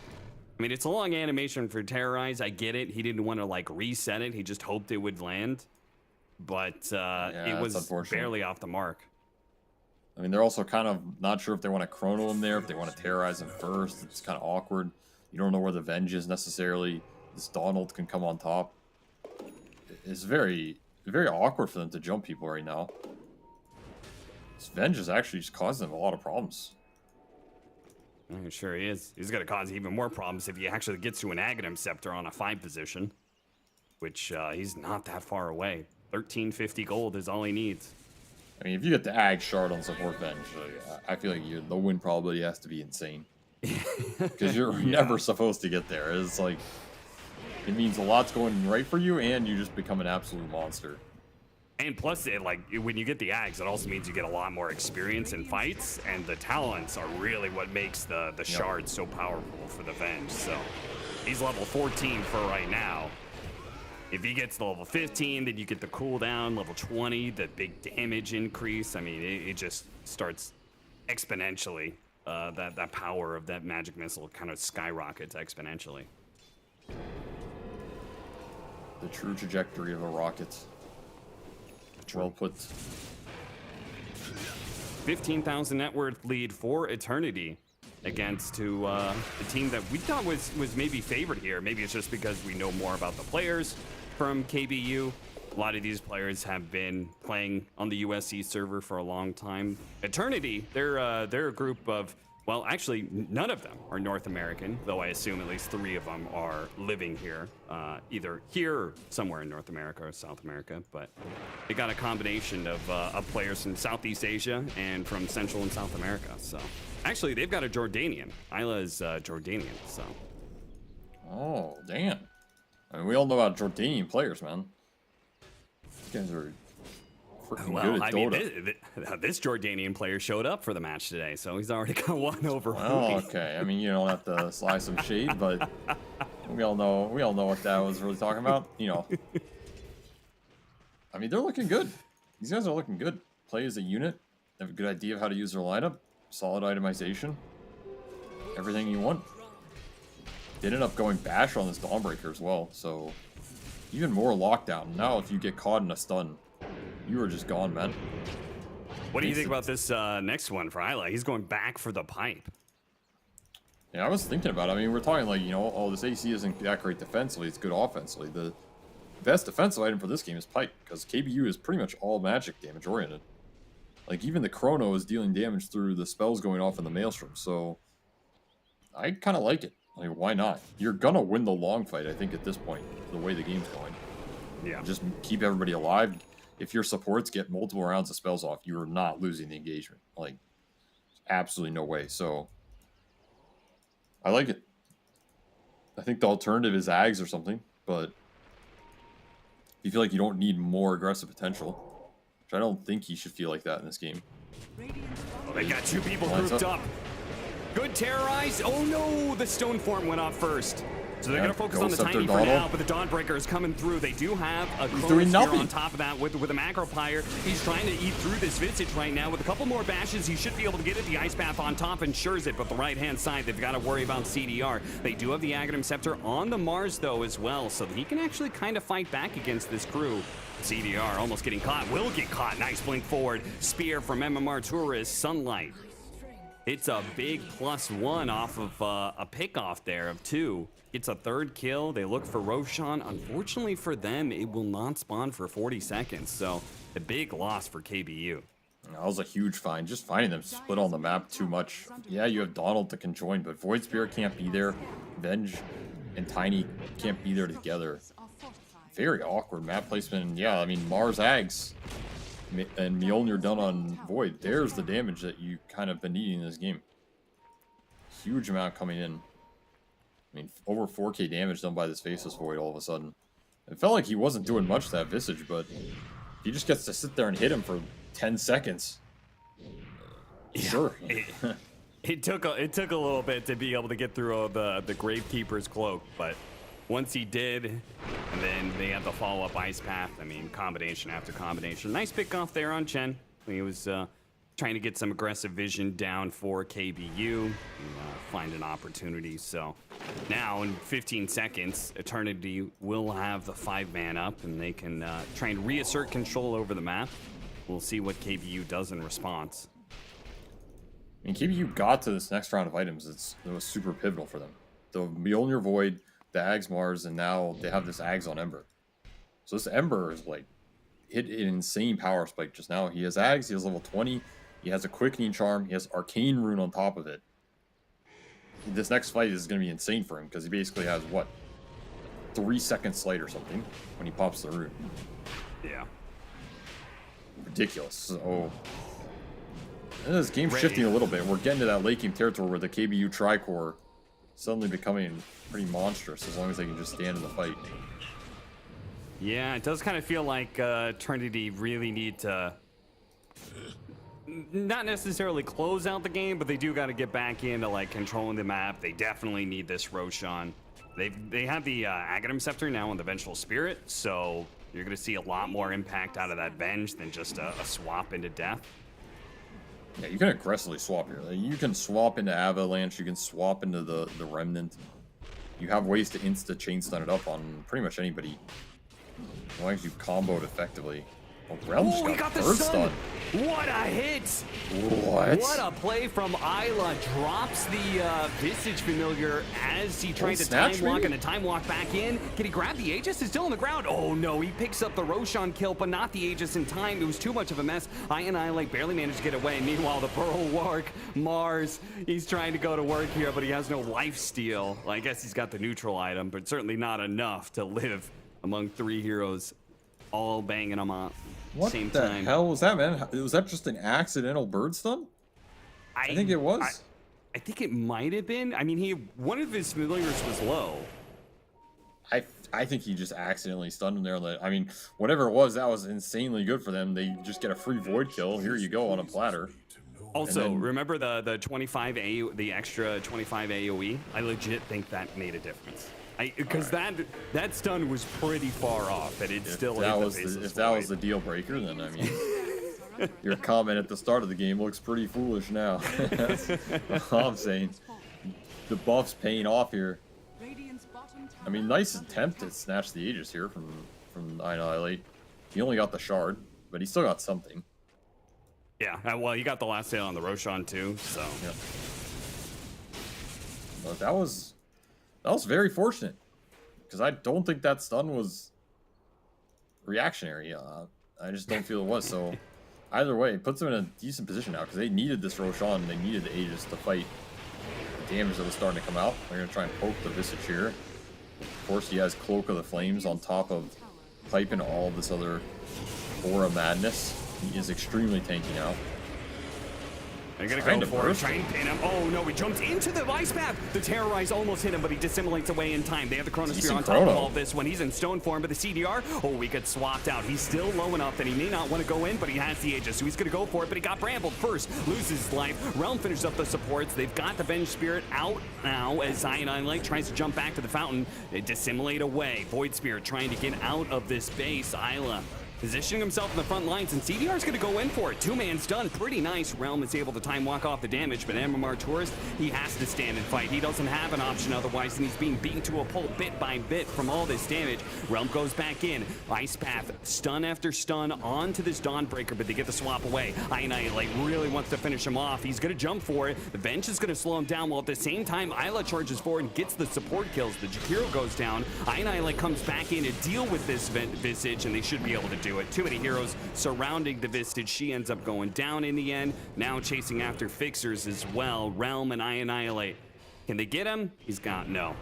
I mean, it's a long animation for Terrorize. I get it. He didn't want to, like, reset it. He just hoped it would land. But it was barely off the mark. I mean, they're also kind of not sure if they want to chrono him there, if they want to Terrorize him first. It's kind of awkward. You don't know where the Venge is necessarily. This Donald can come on top. It's very, very awkward for them to jump people right now. This Venge is actually just causing them a lot of problems. Sure he is. He's going to cause even more problems if he actually gets to an Aghanim Scepter on a 5 position, which he's not that far away. 1350 gold is all he needs. I mean, if you get the Ag Shard on support Venge, I feel like the win probability has to be insane. Because you're never supposed to get there. It's like, it means a lot's going right for you, and you just become an absolute monster. And plus, when you get the Ags, it also means you get a lot more experience in fights, and the talents are really what makes the Shard so powerful for the Venge. So he's level 14 for right now. If he gets to level 15, then you get the cooldown, level 20, the big damage increase. I mean, it just starts exponentially. That power of that magic missile kind of skyrockets exponentially. The true trajectory of a rocket. Well put. 15,000 net worth lead for Eternity against the team that we thought was maybe favored here. Maybe it's just because we know more about the players from KBU. A lot of these players have been playing on the USC server for a long time. Eternity, they're a group of, well, actually, none of them are North American, though I assume at least 3 of them are living here, either here or somewhere in North America or South America. But they got a combination of players from Southeast Asia and from Central and South America. So actually, they've got a Jordanian. Isla is Jordanian. So. Oh, damn. I mean, we all know about Jordanian players, man. These guys are freaking good at Dota. This Jordanian player showed up for the match today, so he's already got one over. Oh, okay. I mean, you don't have to slice some shade, but we all know what that was really talking about. You know, I mean, they're looking good. These guys are looking good. Play as a unit. They have a good idea of how to use their lineup. Solid itemization. Everything you want. They ended up going bash on this Dawnbreaker as well, so even more lockdown. Now, if you get caught in a stun, you are just gone, man. What do you think about this next one for Isla? He's going back for the pipe. Yeah, I was thinking about it. I mean, we're talking like, you know, oh, this AC isn't that great defensively. It's good offensively. The best defensive item for this game is pipe, because KBU is pretty much all magic damage oriented. Like, even the Chrono is dealing damage through the spells going off in the Maelstrom, so I kind of like it. Like, why not? You're gonna win the long fight, I think, at this point, the way the game's going. Yeah. Just keep everybody alive. If your supports get multiple rounds of spells off, you are not losing the engagement. Like, absolutely no way. So, I like it. I think the alternative is Ags or something, but you feel like you don't need more aggressive potential, which I don't think you should feel like that in this game. They got 2 people grouped up. Good terrorize. Oh no, the stone form went off first. So they're going to focus on the Scepter tiny for Donald. now, but the Dawnbreaker is coming through. They do have a doing Chronosphere nothing. on top of that with a Macropire. He's trying to eat through this Visage right now. With a couple more bashes, he should be able to get it. The Ice Path on top ensures it, but the right-hand side, they've got to worry about CDR. They do have the Aghanim Scepter on the Mars, though, as well, so he can actually kind of fight back against this crew. CDR almost getting caught, will get caught. Nice blink forward. Spear from MMR Tourist, Sunlight. It's a big +1 off of a pick-off there of 2. It's a third kill. They look for Roshan. Unfortunately for them, it will not spawn for 40 seconds. So a big loss for KBU. That was a huge find. Just finding them split on the map too much. Yeah, you have Donald that can join, but Void Spirit can't be there. Venge and Tiny can't be there together. Very awkward map placement. And yeah, I mean, Mars Ags and Mjolnir done on Void. There's the damage that you kind of been needing in this game. Huge amount coming in. I mean, over 4k damage done by this Faceless Void all of a sudden. It felt like he wasn't doing much to that Visage, but he just gets to sit there and hit him for 10 seconds. Yeah, Sure. It took a little bit to be able to get through the Gravekeeper's cloak, but once he did, and then they had the follow-up Ice Path, I mean, combination after combination. Nice pick off there on Chen. He was trying to get some aggressive vision down for KBU and find an opportunity. So now in 15 seconds, Eternity will have the 5-man up, and they can try and reassert control over the map. We'll see what KBU does in response. I mean, KBU got to this next round of items. It was super pivotal for them. The Mjolnir Void, the Ags Mars, and now they have this Ags on Ember. So this Ember is like hit an insane power spike just now. He has Ags, he has level 20, he has a Quickening Charm, he has Arcane Rune on top of it. This next fight is going to be insane for him because he basically has, what, 3 seconds slight or something when he pops the rune. Yeah. Ridiculous. So, this game's shifting a little bit. We're getting to that late game territory where the KBU Tricore suddenly becoming pretty monstrous as long as they can just stand in the fight. Yeah, it does kind of feel like Trinity really need to not necessarily close out the game, but they do got to get back into like controlling the map. They definitely need this Roshan. They have the Aghanim Scepter now on the Vengeful Spirit, so you're going to see a lot more impact out of that Venge than just a swap into death. Yeah, you can aggressively swap here. Like, you can swap into Avalanche, you can swap into the Remnant. You have ways to insta-chain stun it up on pretty much anybody. As long as you combo it effectively. Oh, Realm just got the bird stun. What a hit! What? What a play from Isla. Drops the Visage Familiar as he tried to time walk, and the time walk back in. Can he grab the Aegis? It's still on the ground. Oh no, he picks up the Roshan kill, but not the Aegis in time. It was too much of a mess. Isla barely managed to get away. Meanwhile, the Bulwark, Mars, he's trying to go to work here, but he has no life steal. Well, I guess he's got the neutral item, but certainly not enough to live among 3 heroes all banging them up. What same the time. hell was that, man? Was that just an accidental bird stun? I think it was. I think it might have been. I mean, one of his familiars was low. I think he just accidentally stunned him there. I mean, whatever it was, that was insanely good for them. They just get a free void kill. Here you go on a platter. Also, then, remember the 25 the extra 25 AOE? I legit think that made a difference. Because that stun was pretty far off, and it still if that was the deal breaker, then I mean, your comment at the start of the game looks pretty foolish now. That's all I'm saying. The buff's paying off here. I mean, nice attempt to snatch the Aegis here from Annihilate. He only got the shard, but he still got something. Yeah, well, you got the last hit on the Roshan too, so. Yep. But that was very fortunate, because I don't think that stun was reactionary. I just don't feel it was. So either way, it puts them in a decent position now, because they needed this Roshan, they needed the Aegis to fight the damage that was starting to come out. They're going to try and poke the Visage here. Of course, he has Cloak of the Flames on top of Pipe and all this other Aura Madness. He is extremely tanky now. They're gonna Trying go to for it, burst try and pin him. Oh no, he jumps into the ice path. The Terrorize almost hit him, but he dissimulates away in time. They have the Chronosphere Decent on top of chrono. all this when he's in stone form, but the CDR, oh, he gets swapped out. He's still low enough that he may not want to go in, but he has the Aegis, so he's gonna go for it, but he got brambled first, loses his life. Realm finishes up the supports. They've got the Venge Spirit out now as Cyanide Light tries to jump back to the fountain. They dissimulate away. Void Spirit trying to get out of this base. Isla positioning himself in the front lines, and CDR's gonna go in for it. Two-man stun, pretty nice. Realm is able to time walk off the damage, but MMR Tourist, he has to stand and fight. He doesn't have an option otherwise, and he's being beaten to a pulp bit by bit from all this damage. Realm goes back in. Ice Path, stun after stun onto this Dawnbreaker, but they get the swap away. Annihilate really wants to finish him off. He's gonna jump for it. The bench is gonna slow him down, while at the same time, Isla charges forward and gets the support kills. The Jakiro goes down. Annihilate comes back in to deal with this Visage, and they should be able to do it. Too many heroes surrounding the Vistage. She ends up going down in the end. Now chasing after Fixers as well. Realm and Annihilate. Can they get him? He's got no.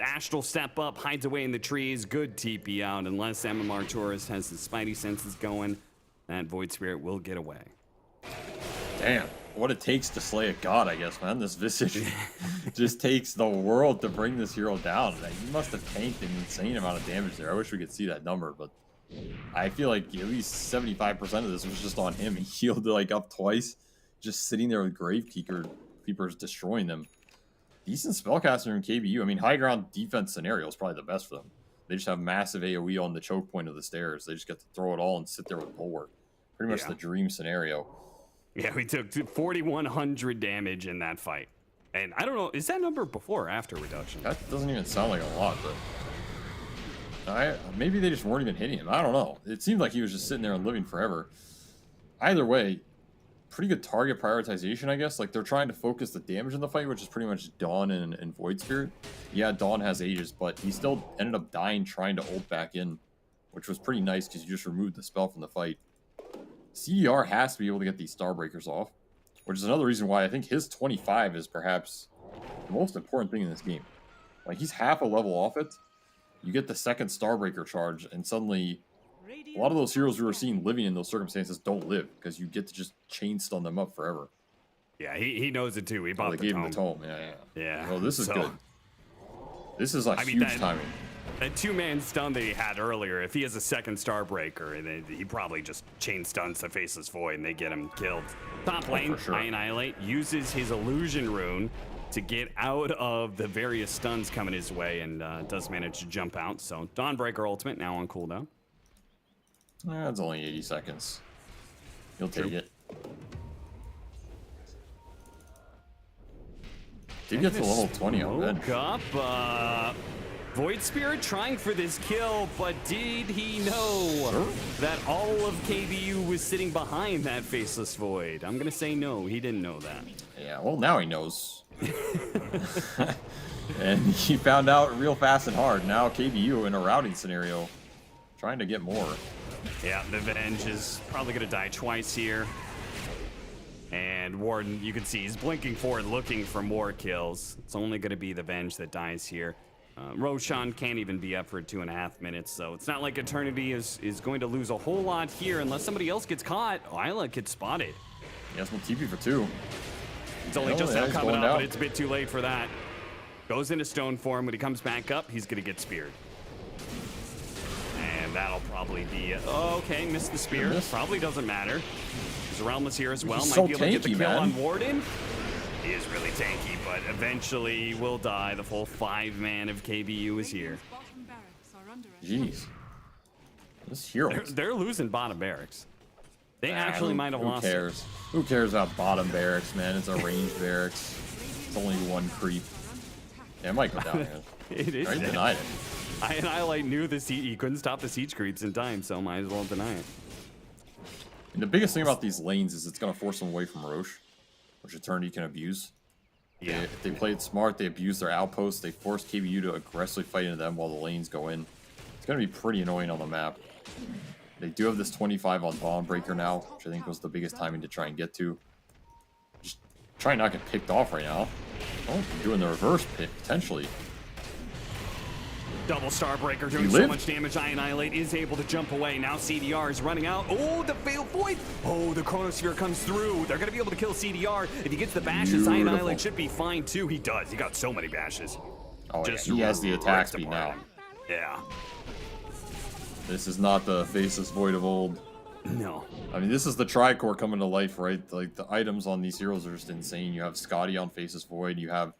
Astral step up, hides away in the trees. Good TP out. Unless MMR Taurus has his spidey senses going, that Void Spirit will get away. Damn, what it takes to slay a god, I guess, man. This Visage just takes the world to bring this hero down. Like, he must have tanked an insane amount of damage there. I wish we could see that number, but I feel like at least 75% of this was just on him. He healed like up twice, just sitting there with Keepers destroying them. Decent spellcaster in KBU. I mean, high ground defense scenario is probably the best for them. They just have massive AoE on the choke point of the stairs. They just get to throw it all and sit there with Bulwark. Pretty much the dream scenario. Yeah, we took 4,100 damage in that fight. And I don't know, is that number before or after reduction? That doesn't even sound like a lot, but maybe they just weren't even hitting him. I don't know. It seemed like he was just sitting there and living forever. Either way, pretty good target prioritization, I guess. Like, they're trying to focus the damage in the fight, which is pretty much Dawn and Void Spirit. Yeah, Dawn has Aegis, but he still ended up dying trying to ult back in, which was pretty nice because you just removed the spell from the fight. CDR has to be able to get these Starbreakers off, which is another reason why I think his 25 is perhaps the most important thing in this game. Like, he's half a level off it. You get the second Starbreaker charge, and suddenly a lot of those heroes we were seeing living in those circumstances don't live, because you get to just chain stun them up forever. Yeah, he knows it too. He bought they the gave tome. him the tome. Yeah. Oh, this is good. This is huge timing. That two-man stun that he had earlier, if he has a second Starbreaker, and then he probably just chain stuns the Faceless Void and they get him killed. Top lane, Annihilate uses his Illusion Rune to get out of the various stuns coming his way, and does manage to jump out. So Dawnbreaker ultimate now on cooldown. That's only 80 seconds. You'll take it. Did get to level 20 on that. Woke up, Void Spirit trying for this kill, but did he know that all of KBU was sitting behind that Faceless Void? I'm gonna say no, he didn't know that. Yeah, well, now he knows. And he found out real fast and hard. Now KBU in a routing scenario, trying to get more. Yeah, the Venge is probably gonna die twice here. And Warden, you can see he's blinking forward looking for more kills. It's only gonna be the Venge that dies here. Roshan can't even be up for 2.5 minutes, so it's not like Eternity is going to lose a whole lot here unless somebody else gets caught. Isla gets spotted. He has one TP for 2. It's only just now coming up, but it's a bit too late for that. Goes into stone form. When he comes back up, he's going to get speared. And that'll probably be it. Oh, okay, missed the spear. Probably doesn't matter. There's a Realmless here as well. Might be able to get the kill on Warden. He is really tanky, but eventually will die. The full 5-man of KBU is here. Jeez. This hero. They're losing bottom barracks. They actually might have lost. Who cares? Who cares about bottom barracks, man? It's a ranged barracks. It's only one creep. Yeah, it might go down here. It is. He denied it. Annihilate knew he couldn't stop the siege creeps in time, so might as well deny it. And the biggest thing about these lanes is it's going to force them away from Roche, which Eternity can abuse. Yeah. If they play it smart, they abuse their outposts, they force KBU to aggressively fight into them while the lanes go in. It's going to be pretty annoying on the map. They do have this 25 on Dawnbreaker now, which I think was the biggest timing to try and get to. Just try and not get picked off right now. Oh, doing the reverse pick, potentially. Double Starbreaker doing so much damage. Annihilate is able to jump away. Now CDR is running out. Oh, the Fatal Void. Oh, the Chronosphere comes through. They're going to be able to kill CDR. If he gets the bashes, Annihilate should be fine too. He does. He got so many bashes. Oh, yeah. He has the attack speed now. Yeah. This is not the Faceless Void of old. No. I mean, this is the Tricore coming to life, right? Like, the items on these heroes are just insane. You have Scotty on Faceless Void. You have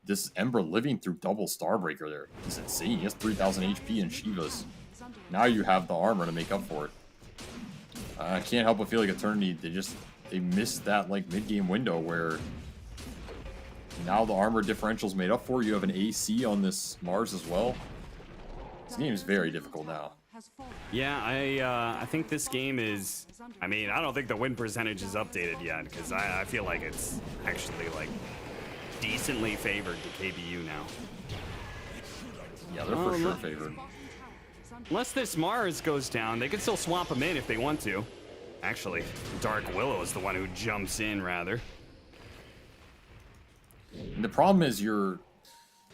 this Ember living through double Starbreaker there. He's insane. He has 3,000 HP and Shivas. Now you have the armor to make up for it. I can't help but feel like Eternity, they missed that, like, mid-game window where now the armor differential's made up for. You have an AC on this Mars as well. This game is very difficult now. Yeah, I think this game is... I mean, I don't think the win percentage is updated yet, because I feel like it's actually, like, decently favored to KBU now. Yeah, they're for sure favored. Unless this Mars goes down, they can still swap them in if they want to. Actually, Dark Willow is the one who jumps in, rather. And the problem is a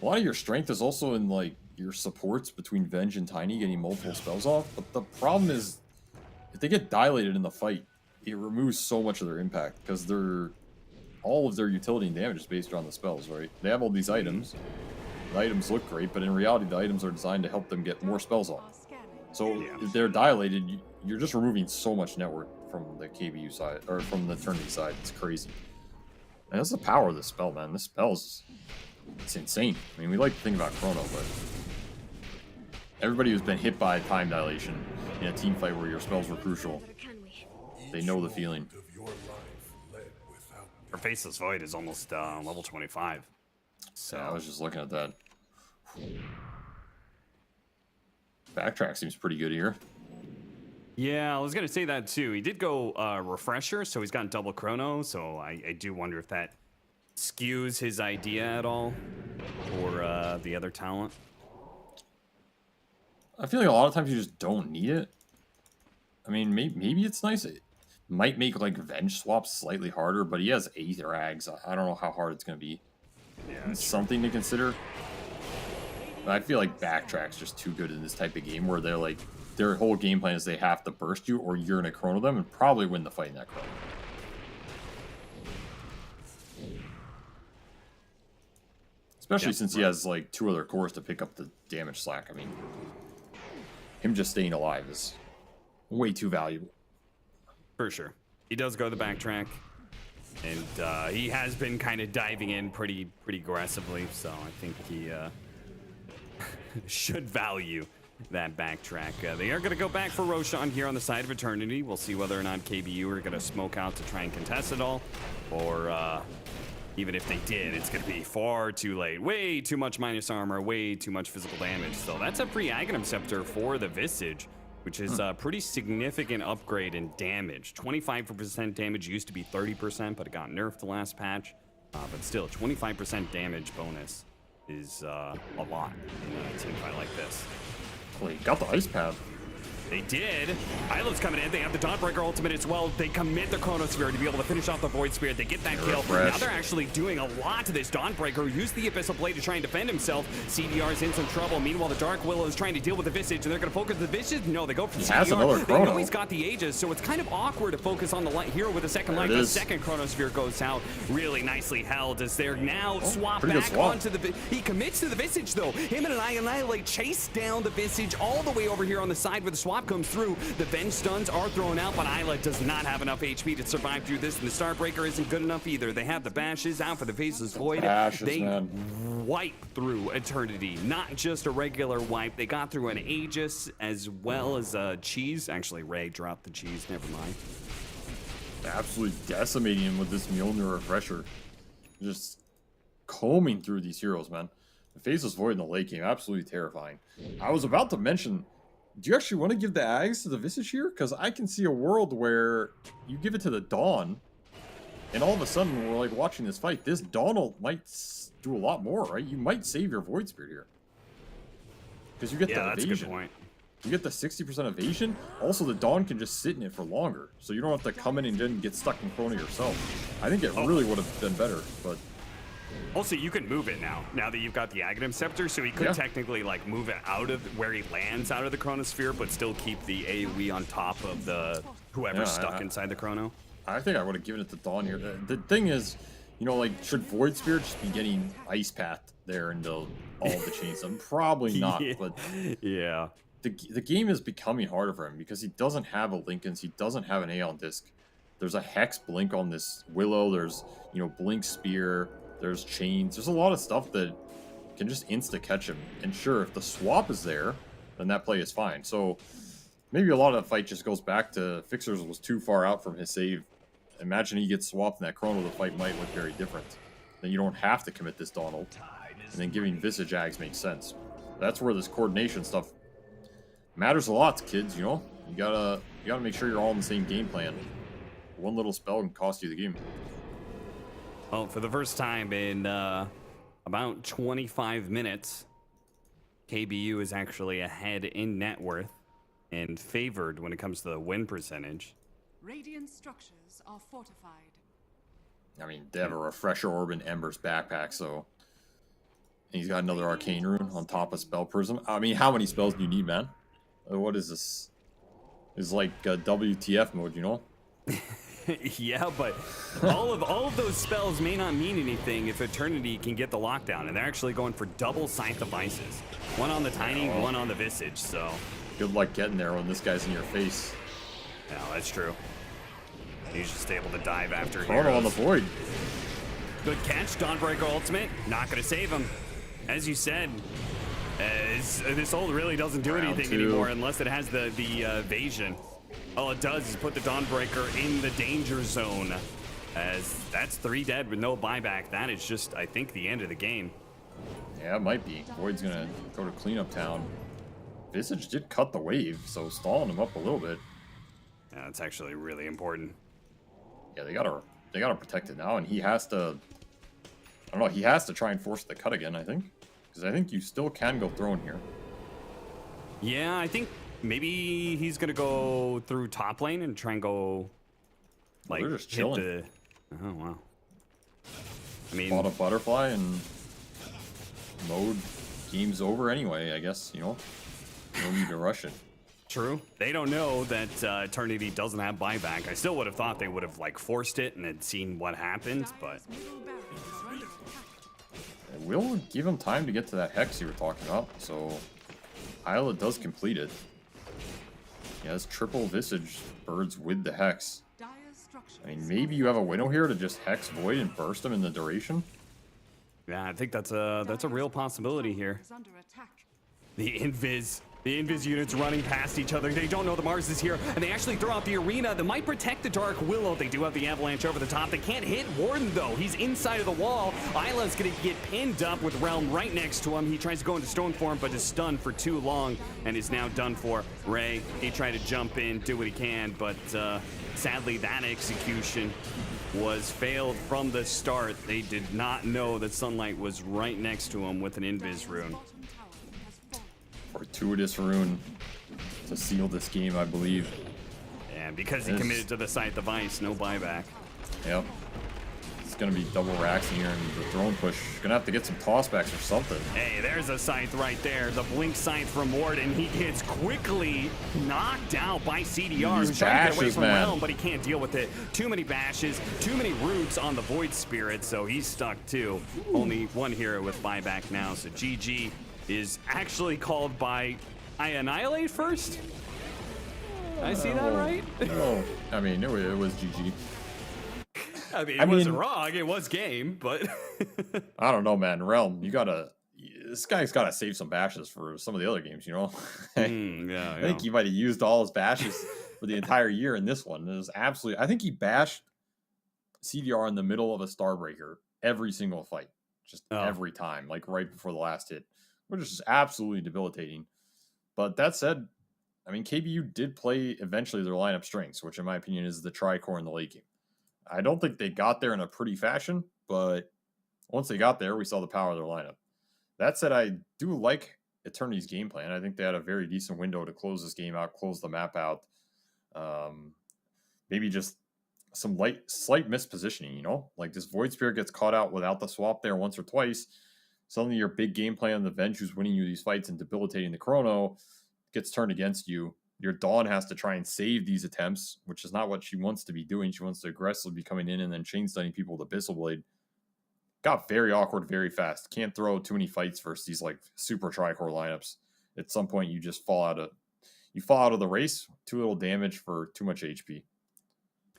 lot of your strength is also in, like, your supports between Venge and Tiny getting multiple spells off. But the problem is, if they get dilated in the fight, it removes so much of their impact, because all of their utility and damage is based around the spells, right? They have all these items. The items look great, but in reality, the items are designed to help them get more spells off. So if they're dilated, you're just removing so much network from the KBU side, or from the Eternity side. It's crazy. And that's the power of this spell, man. This spell's it's insane. I mean, we like to think about Chrono, but everybody who's been hit by time dilation in a team fight where your spells were crucial, they know the feeling. Her Faceless Void is almost level 25. So yeah, I was just looking at that. Backtrack seems pretty good here. Yeah, I was going to say that too. He did go Refresher, so he's got double Chrono, so I do wonder if that skews his idea at all for the other talent. I feel like a lot of times you just don't need it. I mean, maybe it's nice. It might make, like, Venge swaps slightly harder, but he has Aetherags. I don't know how hard it's going to be. Yeah, it's something to consider. But I feel like Backtrack's just too good in this type of game where they're like, their whole game plan is they have to burst you or you're going to chrono them and probably win the fight in that chrono. Especially since he has, like, 2 other cores to pick up the damage slack. I mean, him just staying alive is way too valuable. For sure. He does go the backtrack. And he has been kind of diving in pretty aggressively, so I think he should value that backtrack. They are going to go back for Roshan here on the side of Eternity. We'll see whether or not KBU are going to smoke out to try and contest it all, or even if they did, it's going to be far too late. Way too much minus armor, way too much physical damage. So that's a free Aghanim Scepter for the Visage, which is a pretty significant upgrade in damage. 25% damage used to be 30%, but it got nerfed the last patch. But still, 25% damage bonus is a lot in a team fight like this. Well, he got the Ice Pad. They did. Isla's coming in. They have the Dawnbreaker ultimate as well. They commit the Chronosphere to be able to finish off the Void Spirit. They get that kill. Now they're actually doing a lot to this Dawnbreaker. Used the Abyssal Blade to try and defend himself. CDR's in some trouble. Meanwhile, the Dark Willow is trying to deal with the Visage, and they're going to focus the Visage. No, they go for CDR. They know he's got the Aegis, so it's kind of awkward to focus on the light hero with a second light. The second Chronosphere goes out. Really nicely held as they're now swap back onto the... He commits to the Visage, though. Him and Annihilate chase down the Visage all the way over here on the side where the swap comes through. The Venge stuns are thrown out, but Isla does not have enough HP to survive through this, and the Starbreaker isn't good enough either. They have the bashes out for the Faceless Void. They wipe through Eternity, not just a regular wipe. They got through an Aegis as well as a Cheese. Actually, Ray dropped the Cheese, never mind. Absolutely decimating him with this Mjolnir Refresher. Just combing through these heroes, man. The Faceless Void in the late game, absolutely terrifying. I was about to mention, do you actually want to give the Ags to the Visage here? Because I can see a world where you give it to the Dawn, and all of a sudden, when we're like watching this fight, this Dawn might do a lot more, right? You might save your Void Spirit here. Because you get the evasion. That's a good point. You get the 60% evasion. Also, the Dawn can just sit in it for longer, so you don't have to come in and then get stuck in Chrono yourself. I think it really would have been better, but Also, you can move it now that you've got the Aghanim Scepter, so he could technically like move it out of where he lands out of the Chronosphere, but still keep the AoE on top of the whoever's stuck inside the Chrono. I think I would have given it to Dawn here. The thing is, you know, like, should Void Spirit just be getting Ice Path there into all the chains? Probably not, but yeah. The game is becoming harder for him because he doesn't have a Linken's, he doesn't have an Aeon Disc. There's a Hex Blink on this Willow, there's, you know, Blink Spear, there's Chains, there's a lot of stuff that can just insta-catch him. And sure, if the swap is there, then that play is fine. So maybe a lot of the fight just goes back to Fixers was too far out from his save. Imagine he gets swapped in that Chrono, the fight might look very different. Then you don't have to commit this Donald. And then giving Visage Ags makes sense. That's where this coordination stuff matters a lot, kids, you know? You gotta make sure you're all in the same game plan. One little spell can cost you the game. Well, for the first time in about 25 minutes, KBU is actually ahead in net worth and favored when it comes to the win percentage. Radiant structures are fortified. I mean, they have a Refresher Orb in Ember's backpack, so... And he's got another Arcane Rune on top of Spell Prism. I mean, how many spells do you need, man? What is this? It's like WTF mode, you know? Yeah, but all of those spells may not mean anything if Eternity can get the lockdown, and they're actually going for double Scythe of Ices. One on the Tiny, one on the Visage, so... Good luck getting there when this guy's in your face. No, that's true. He's just able to dive after Chrono on the Void. Good catch, Dawnbreaker ultimate. Not going to save him. As you said, this ult really doesn't do anything anymore unless it has the evasion. All it does is put the Dawnbreaker in the danger zone. As that's 3 dead with no buyback. That is just, I think, the end of the game. Yeah, it might be. Void's going to go to cleanup town. Visage did cut the wave, so stalling him up a little bit. Yeah, that's actually really important. Yeah, they gotta protect it now, and he has to... I don't know, he has to try and force the cut again, I think. Because I think you still can go throne here. Yeah, I think maybe he's gonna go through top lane and try and go... Like, they're just chilling. Hit the... Oh, wow. I mean... Bought a butterfly and... Mode game's over anyway, I guess, you know? No need to rush it. True. They don't know that Eternity doesn't have buyback. I still would have thought they would have like forced it and had seen what happened, but It will give him time to get to that Hex you were talking about, so Isla does complete it. He has triple Visage birds with the Hex. I mean, maybe you have a window here to just Hex Void and burst him in the duration? yeah, I think that's a real possibility here. The Invis units running past each other. They don't know the Mars is here, and they actually throw out the arena that might protect the Dark Willow. They do have the Avalanche over the top. They can't hit Warden, though. He's inside of the wall. Isla's going to get pinned up with Realm right next to him. He tries to go into Stone Form, but is stunned for too long and is now done for. Ray, he tried to jump in, do what he can, but sadly, that execution was failed from the start. They did not know that Sunlight was right next to him with an Invis rune. Fortuitous rune to seal this game, I believe. And because he committed to the Scythe of Ice, no buyback. Yep. It's gonna be double racks in here, and the throne push gonna have to get some tossbacks or something. Hey, there's a Scythe right there. The Blink Scythe from Warden. He gets quickly knocked out by CDR. He's trying to get away from Realm, but he can't deal with it. Too many bashes, too many roots on the Void Spirit, so he's stuck too. Only one hero with buyback now, so GG is actually called by I Annihilate first? Did I see that right? No, I mean, it was GG. I mean, it wasn't wrong. It was game, but... I don't know, man. Realm, this guy's got to save some bashes for some of the other games, you know? Yeah, I think he might have used all his bashes for the entire year in this one. It was absolutely... I think he bashed CDR in the middle of a Starbreaker every single fight. Just every time, like right before the last hit. Which is just absolutely debilitating. But that said, I mean, KBU did play eventually their lineup strengths, which in my opinion is the Tricore in the late game. I don't think they got there in a pretty fashion, but once they got there, we saw the power of their lineup. That said, I do like Eternity's game plan. I think they had a very decent window to close this game out, close the map out. Maybe just some slight mispositioning, you know? Like this Void Spirit gets caught out without the swap there once or twice. Suddenly your big game plan on the Venge who's winning you these fights and debilitating the Chrono gets turned against you. Your Dawn has to try and save these attempts, which is not what she wants to be doing. She wants to aggressively be coming in and then chain stunning people with Abyssal Blade. Got very awkward very fast. Can't throw too many fights versus these like super tri-core lineups. At some point you just fall out of the race. Too little damage for too much HP.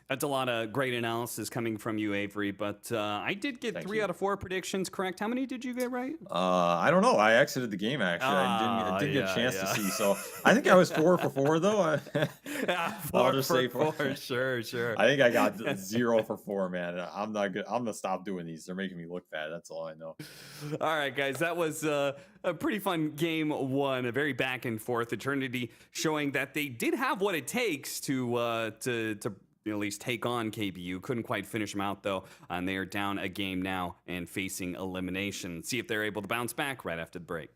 That's a lot of great analysis coming from you, Avery, but I did get Thank 3 you. out of 4 predictions correct. How many did you get right? I don't know. I exited the game actually. I didn't get a chance to see. So I think I was 4 for 4 though. Yeah, I'll just say 4. Sure. I think I got 0 for 4, man. I'm not good. I'm gonna stop doing these. They're making me look bad. That's all I know. All right, guys, that was a pretty fun game 1, a very back and forth. Eternity showing that they did have what it takes to at least take on KBU. Couldn't quite finish them out though, and they are down a game now and facing elimination. See if they're able to bounce back right after the break.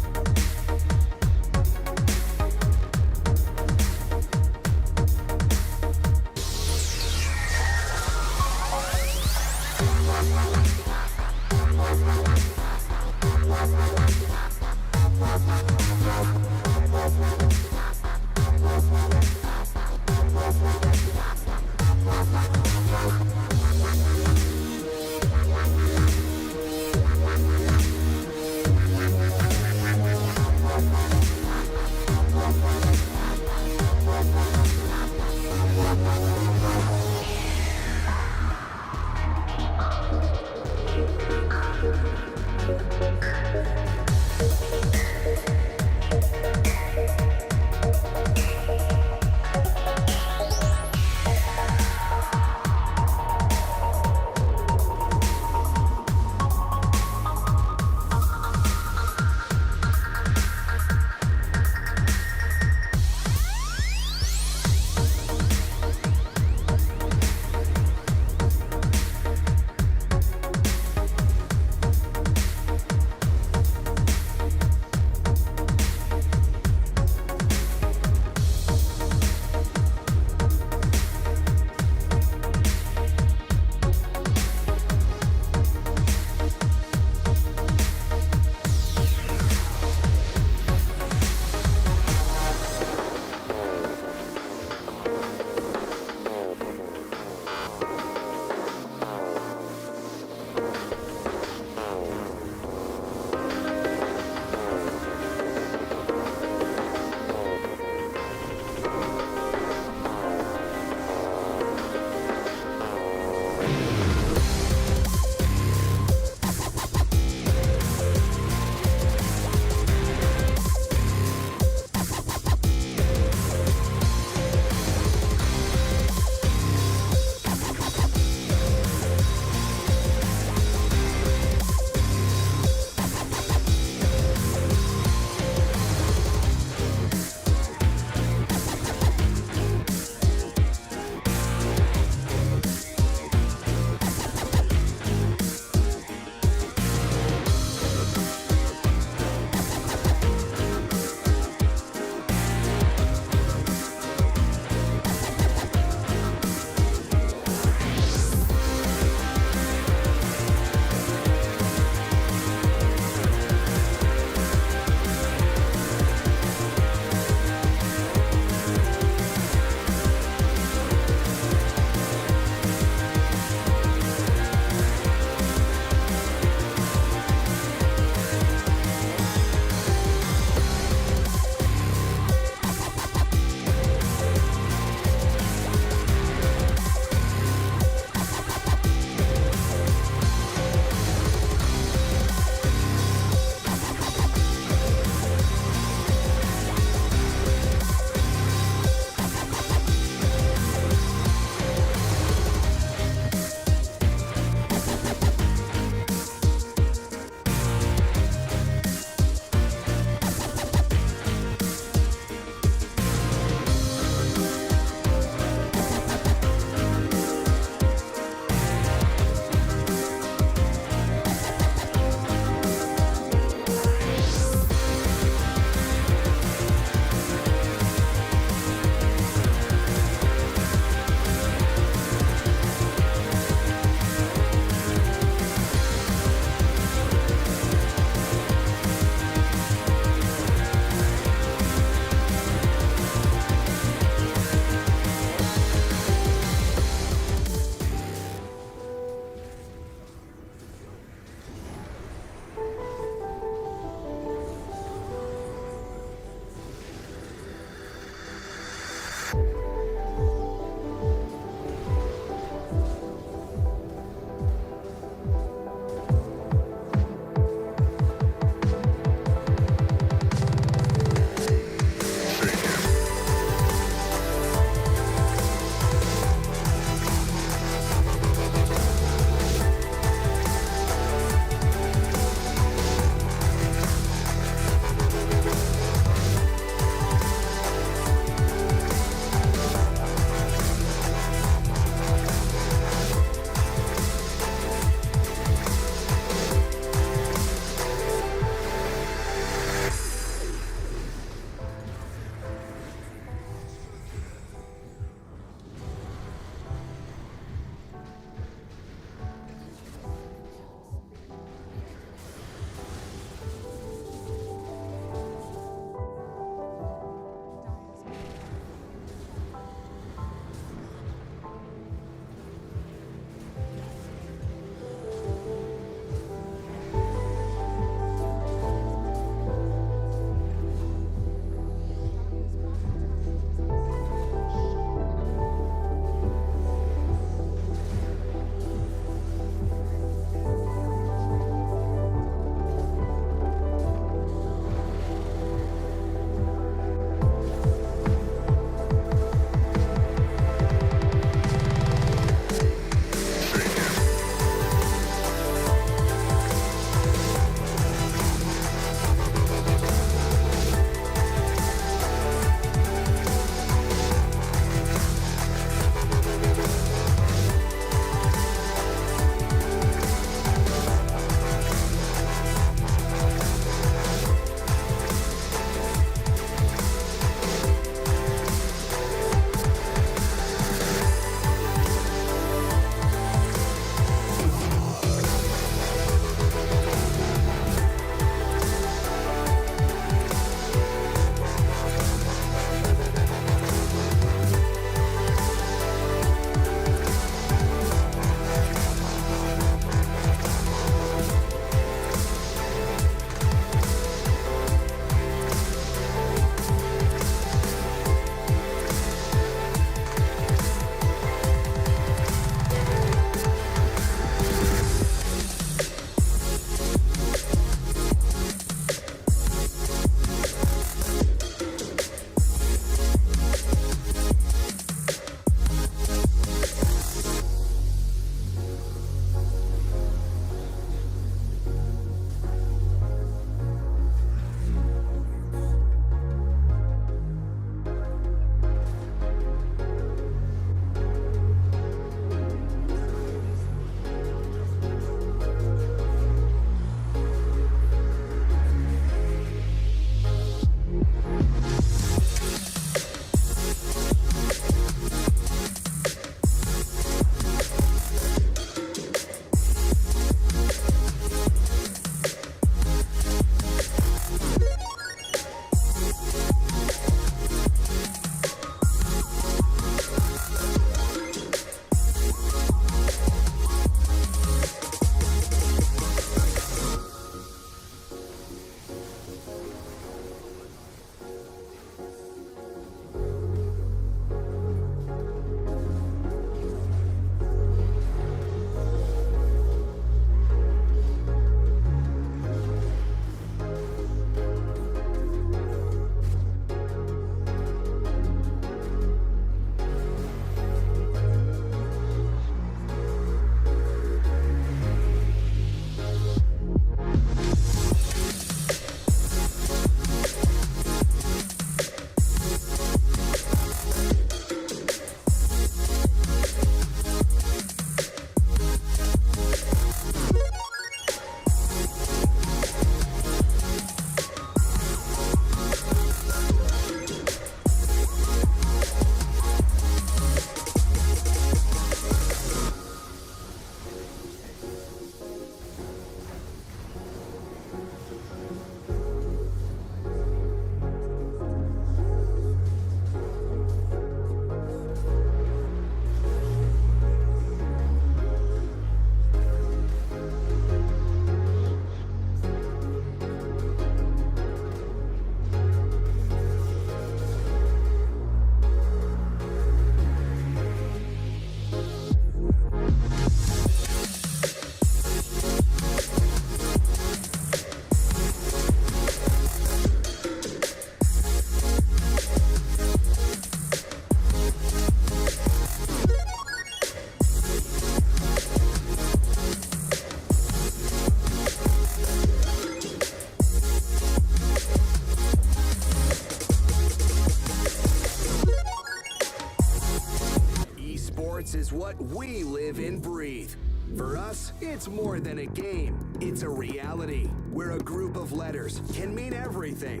what we live and breathe. For us, it's more than a game. It's a reality where a group of letters can mean everything.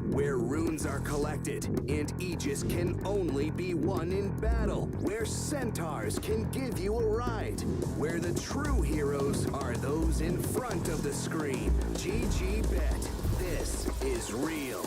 Where runes are collected and Aegis can only be won in battle. Where centaurs can give you a ride. Where the true heroes are those in front of the screen. GG Bet. This is real.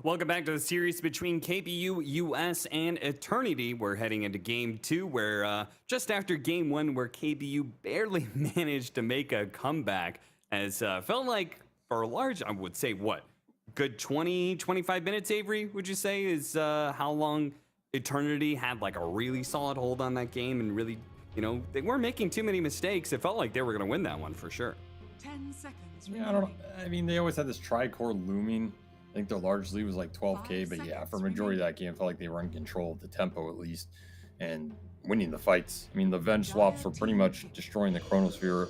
Welcome back to the series between KBU US and Eternity. We're heading into game 2, where just after game 1, where KBU barely managed to make a comeback, as felt like for a large, I would say, what, good 20, 25 minutes, Avery, would you say, is how long Eternity had like a really solid hold on that game, and really, you know, they weren't making too many mistakes. It felt like they were going to win that one for sure. 10 seconds. Yeah, I don't know. I mean, they always had this tri-core looming. I think their large lead was like 12K, but yeah, for a majority of that game, it felt like they were in control of the tempo at least and winning the fights. I mean, the Venge swaps were pretty much destroying the Chronosphere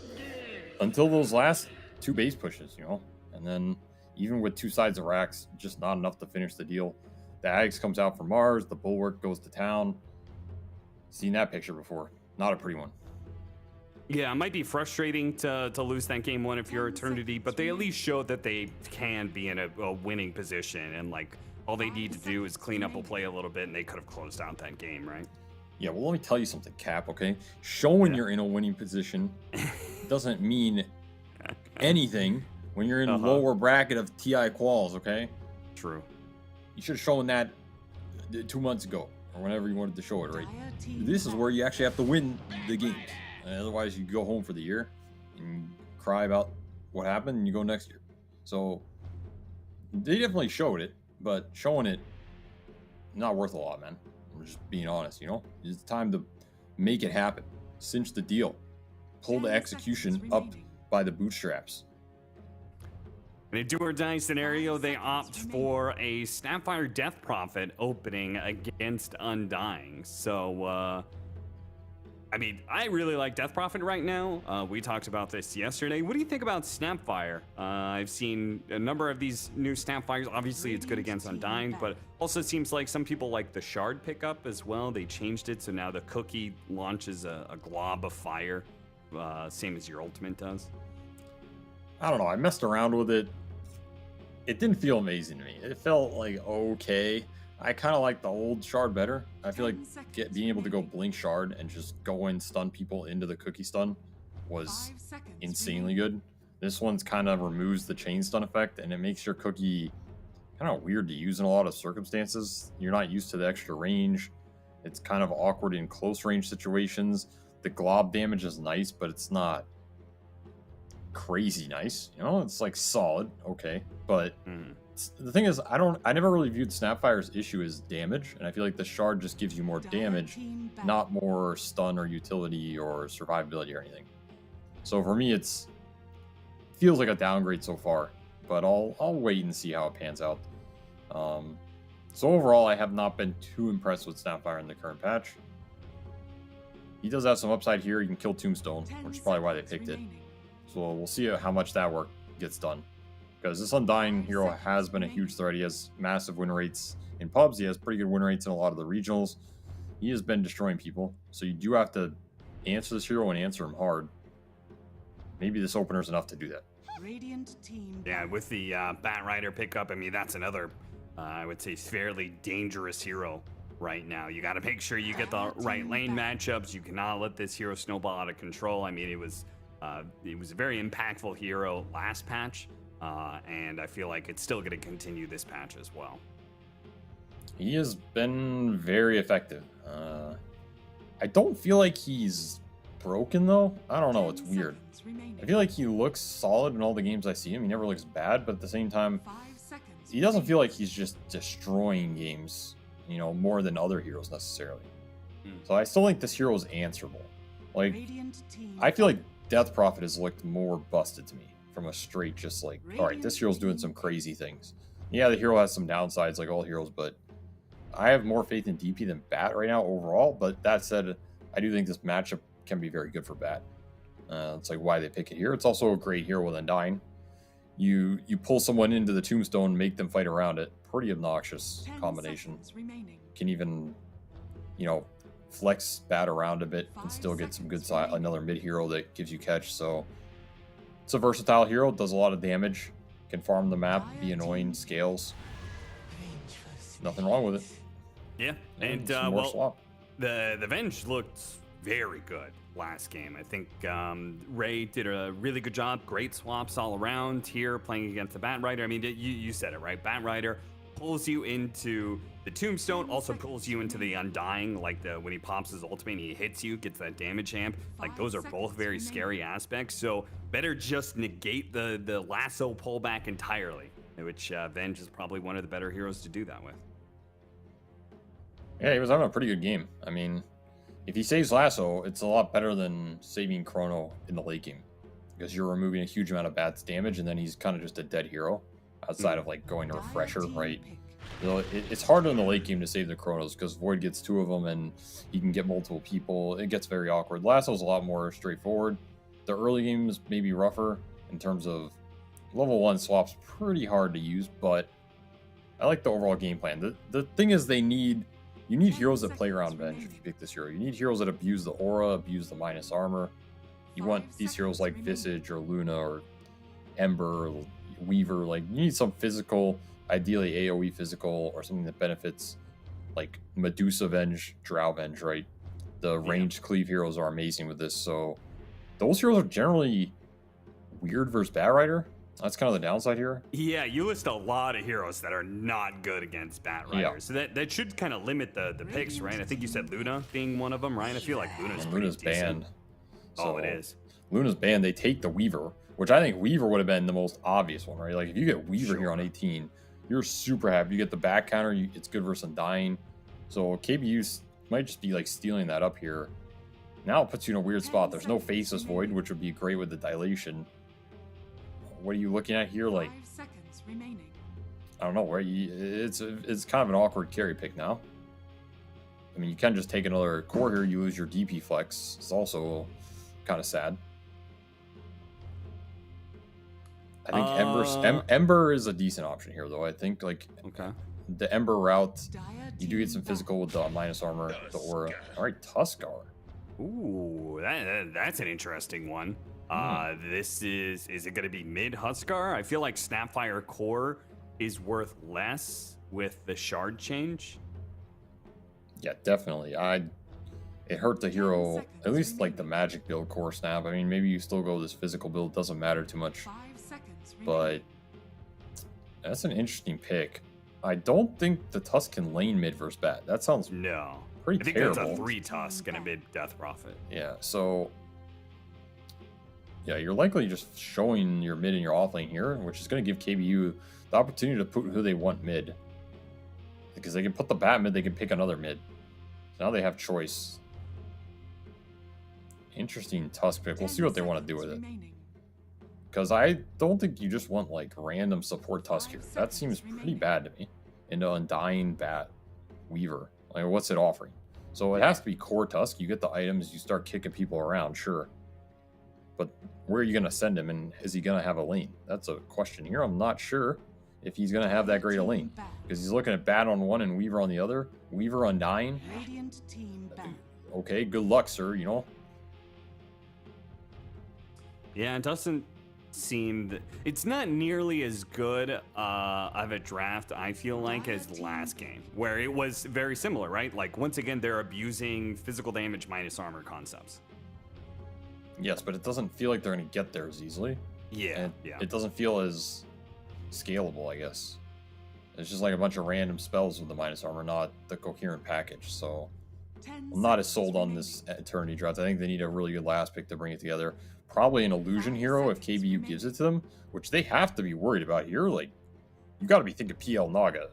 until those last 2 base pushes, you know? And then even with 2 sides of racks, just not enough to finish the deal. The Ags comes out for Mars, the Bulwark goes to town. Seen that picture before. Not a pretty one. Yeah, it might be frustrating to lose that game 1 if you're Eternity, but they at least showed that they can be in a winning position, and like all they need to do is clean up a play a little bit, and they could have closed out that game, right? Yeah, well, let me tell you something, Cap, okay? Showing you're in a winning position doesn't mean anything when you're in the lower bracket of TI quals, okay? True. You should have shown that 2 months ago, or whenever you wanted to show it, right? This is where you actually have to win the games. Otherwise, you go home for the year and cry about what happened, and you go next year. So they definitely showed it, but showing it, not worth a lot, man. I'm just being honest, you know? It's time to make it happen. Cinch the deal. Pull the execution up by the bootstraps. In a do-or-die scenario, they opt for a Snapfire Death Prophet opening against Undying. So, I mean, I really like Death Prophet right now. We talked about this yesterday. What do you think about Snapfire? I've seen a number of these new Snapfires. Obviously, it's good against Undying, but also seems like some people like the Shard pickup as well. They changed it, so now the cookie launches a glob of fire, same as your ultimate does. I don't know. I messed around with it. It didn't feel amazing to me. It felt like okay. I kind of like the old Shard better. I feel like being able to go Blink Shard and just go and stun people into the cookie stun was insanely good. This one's kind of removes the chain stun effect, and it makes your cookie kind of weird to use in a lot of circumstances. You're not used to the extra range. It's kind of awkward in close range situations. The glob damage is nice, but it's not crazy nice. You know, it's like solid, okay, but the thing is, I never really viewed Snapfire's issue as damage, and I feel like the Shard just gives you more damage, not more stun or utility or survivability or anything. So for me, it's feels like a downgrade so far, but I'll wait and see how it pans out. So overall, I have not been too impressed with Snapfire in the current patch. He does have some upside here. He can kill Tombstone, which is probably why they picked it. So we'll see how much that work gets done. Because this Undying hero has been a huge threat. He has massive win rates in pubs. He has pretty good win rates in a lot of the regionals. He has been destroying people. So you do have to answer this hero and answer him hard. Maybe this opener is enough to do that. Yeah, with the Bat Rider pickup, I mean, that's another, I would say, fairly dangerous hero right now. You got to make sure you get the right lane matchups. You cannot let this hero snowball out of control. I mean, it was a very impactful hero last patch. And I feel like it's still going to continue this patch as well. He has been very effective. I don't feel like he's broken, though. I don't know. It's weird. I feel like he looks solid in all the games I see him. He never looks bad, but at the same time, he doesn't feel like he's just destroying games, you know, more than other heroes necessarily. So I still think this hero is answerable. Like, I feel like Death Prophet has looked more busted to me. From a straight, just like, all right, this hero's doing some crazy things. Yeah, the hero has some downsides like all heroes, but I have more faith in DP than Bat right now overall. But that said, I do think this matchup can be very good for Bat. It's like why they pick it here. It's also a great hero with Undying. You pull someone into the tombstone, make them fight around it. Pretty obnoxious combination. Can even, you know, flex bat around a bit and still get some good side. Another mid hero that gives you catch. So it's a versatile hero. Does a lot of damage. Can farm the map. Be annoying. Scales. Nothing wrong with it. Yeah, and some more well, swap. the Venge looked very good last game. I think Ray did a really good job. Great swaps all around here, playing against the Bat Rider. I mean, you said it right. Bat Rider pulls you into the Tombstone, also pulls you into the Undying. Like when he pops his ultimate, and he hits you, gets that damage amp. Like those are both very scary aspects. So better just negate the lasso pullback entirely, which Venge is probably one of the better heroes to do that with. Yeah, he was having a pretty good game. I mean, if he saves Lasso, it's a lot better than saving Chrono in the late game. Because you're removing a huge amount of Bat's damage, and then he's kind of just a dead hero. Outside of, like, going to Refresher, right? You know, it's harder in the late game to save the Chronos, because Void gets 2 of them, and he can get multiple people. It gets very awkward. Lasso's a lot more straightforward. The early games may be rougher in terms of level 1 swaps pretty hard to use, but I like the overall game plan. The thing is you need heroes that play around Venge if you pick this hero. You need heroes that abuse the aura, abuse the minus armor. You want these heroes like Visage or Luna or Ember or Weaver. Like, you need some physical, ideally AoE physical, or something that benefits, like Medusa Venge, Drow Venge, right? The ranged cleave heroes are amazing with this. So those heroes are generally weird versus Bat Rider. That's kind of the downside here. Yeah, you list a lot of heroes that are not good against Bat Rider. Yeah. So that should kind of limit the picks, right? I think you said Luna being one of them, right? I feel like Luna's banned. Oh, it is. Luna's banned. They take the Weaver, which I think Weaver would have been the most obvious one, right? Like, if you get Weaver here on 18, you're super happy. You get the back counter. It's good versus Undying. So KBU might just be like stealing that up here. Now it puts you in a weird spot. There's no Faceless Void, which would be great with the dilation. What are you looking at here? Like, 5 seconds remaining. I don't know where it's kind of an awkward carry pick now. I mean, you can just take another core here. You lose your DP flex. It's also kind of sad. I think Ember is a decent option here, though. I think, like, the Ember route, you do get some physical with the minus armor, the aura. All right, Tuskar. Ooh, that's an interesting one. This is it going to be mid Huskar? I feel like Snapfire Core is worth less with the shard change. Yeah, definitely. It hurt the hero, at least like the magic build core snap. I mean, maybe you still go this physical build, doesn't matter too much. 5 seconds remaining. But that's an interesting pick. I don't think the Tusk can lane mid versus Bat. That sounds pretty I think terrible. that's a 3 Tusk and a mid Death Prophet. Yeah, so yeah, you're likely just showing your mid and your off lane here, which is going to give KBU the opportunity to put who they want mid. Because they can put the Bat mid, they can pick another mid. So now they have choice. Interesting Tusk pick. We'll see what they want to do with it. Because I don't think you just want, like, random support Tusk here. That seems pretty bad to me. Into Undying, Bat, Weaver. Like, what's it offering? So it has to be core Tusk. You get the items, you start kicking people around, sure. But where are you going to send him, and is he going to have a lane? That's a question here. I'm not sure if he's going to have that great a lane. Because he's looking at Bat on one and Weaver on the other. Weaver Undying. Okay, good luck, sir, you know? Yeah, it doesn't seem... It's not nearly as good of a draft, I feel like, as last game. Where it was very similar, right? Like, once again, they're abusing physical damage minus armor concepts. Yes, but it doesn't feel like they're going to get there as easily. Yeah, It doesn't feel as scalable, I guess. It's just like a bunch of random spells with the minus armor, not the coherent package. So I'm not as sold on this Eternity draft. I think they need a really good last pick to bring it together. Probably an illusion hero if KBU gives it to them, which they have to be worried about here. Like, you got to be thinking PL Naga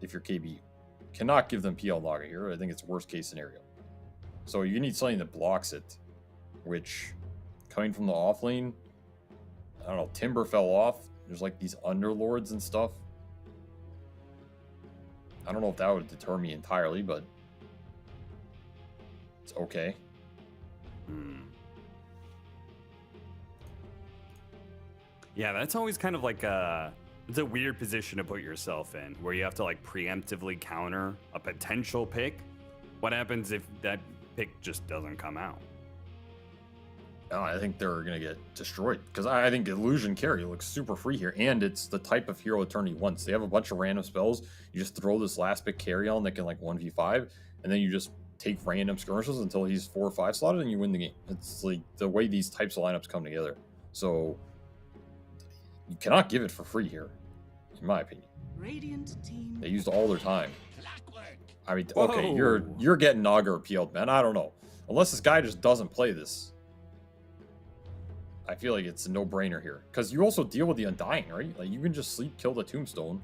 if you're KBU. Cannot give them PL Naga here. I think it's worst case scenario. So you need something that blocks it, which, coming from the off lane, I don't know, Timber fell off. There's like these Underlords and stuff. I don't know if that would deter me entirely, but it's okay. Yeah, that's always kind of like it's a weird position to put yourself in, where you have to like preemptively counter a potential pick. What happens if that pick just doesn't come out? Oh, I think they're going to get destroyed because I think Illusion Carry looks super free here, and it's the type of hero Eternity wants. They have a bunch of random spells. You just throw this last pick carry on that can like 1v5, and then you just take random skirmishes until he's 4 or 5 slotted, and you win the game. It's like the way these types of lineups come together. So you cannot give it for free here, in my opinion. Radiant team. They used all their time. I mean, okay, you're getting Naga repealed, man. I don't know. Unless this guy just doesn't play this. I feel like it's a no-brainer here. Because you also deal with the Undying, right? Like, you can just sleep kill the Tombstone.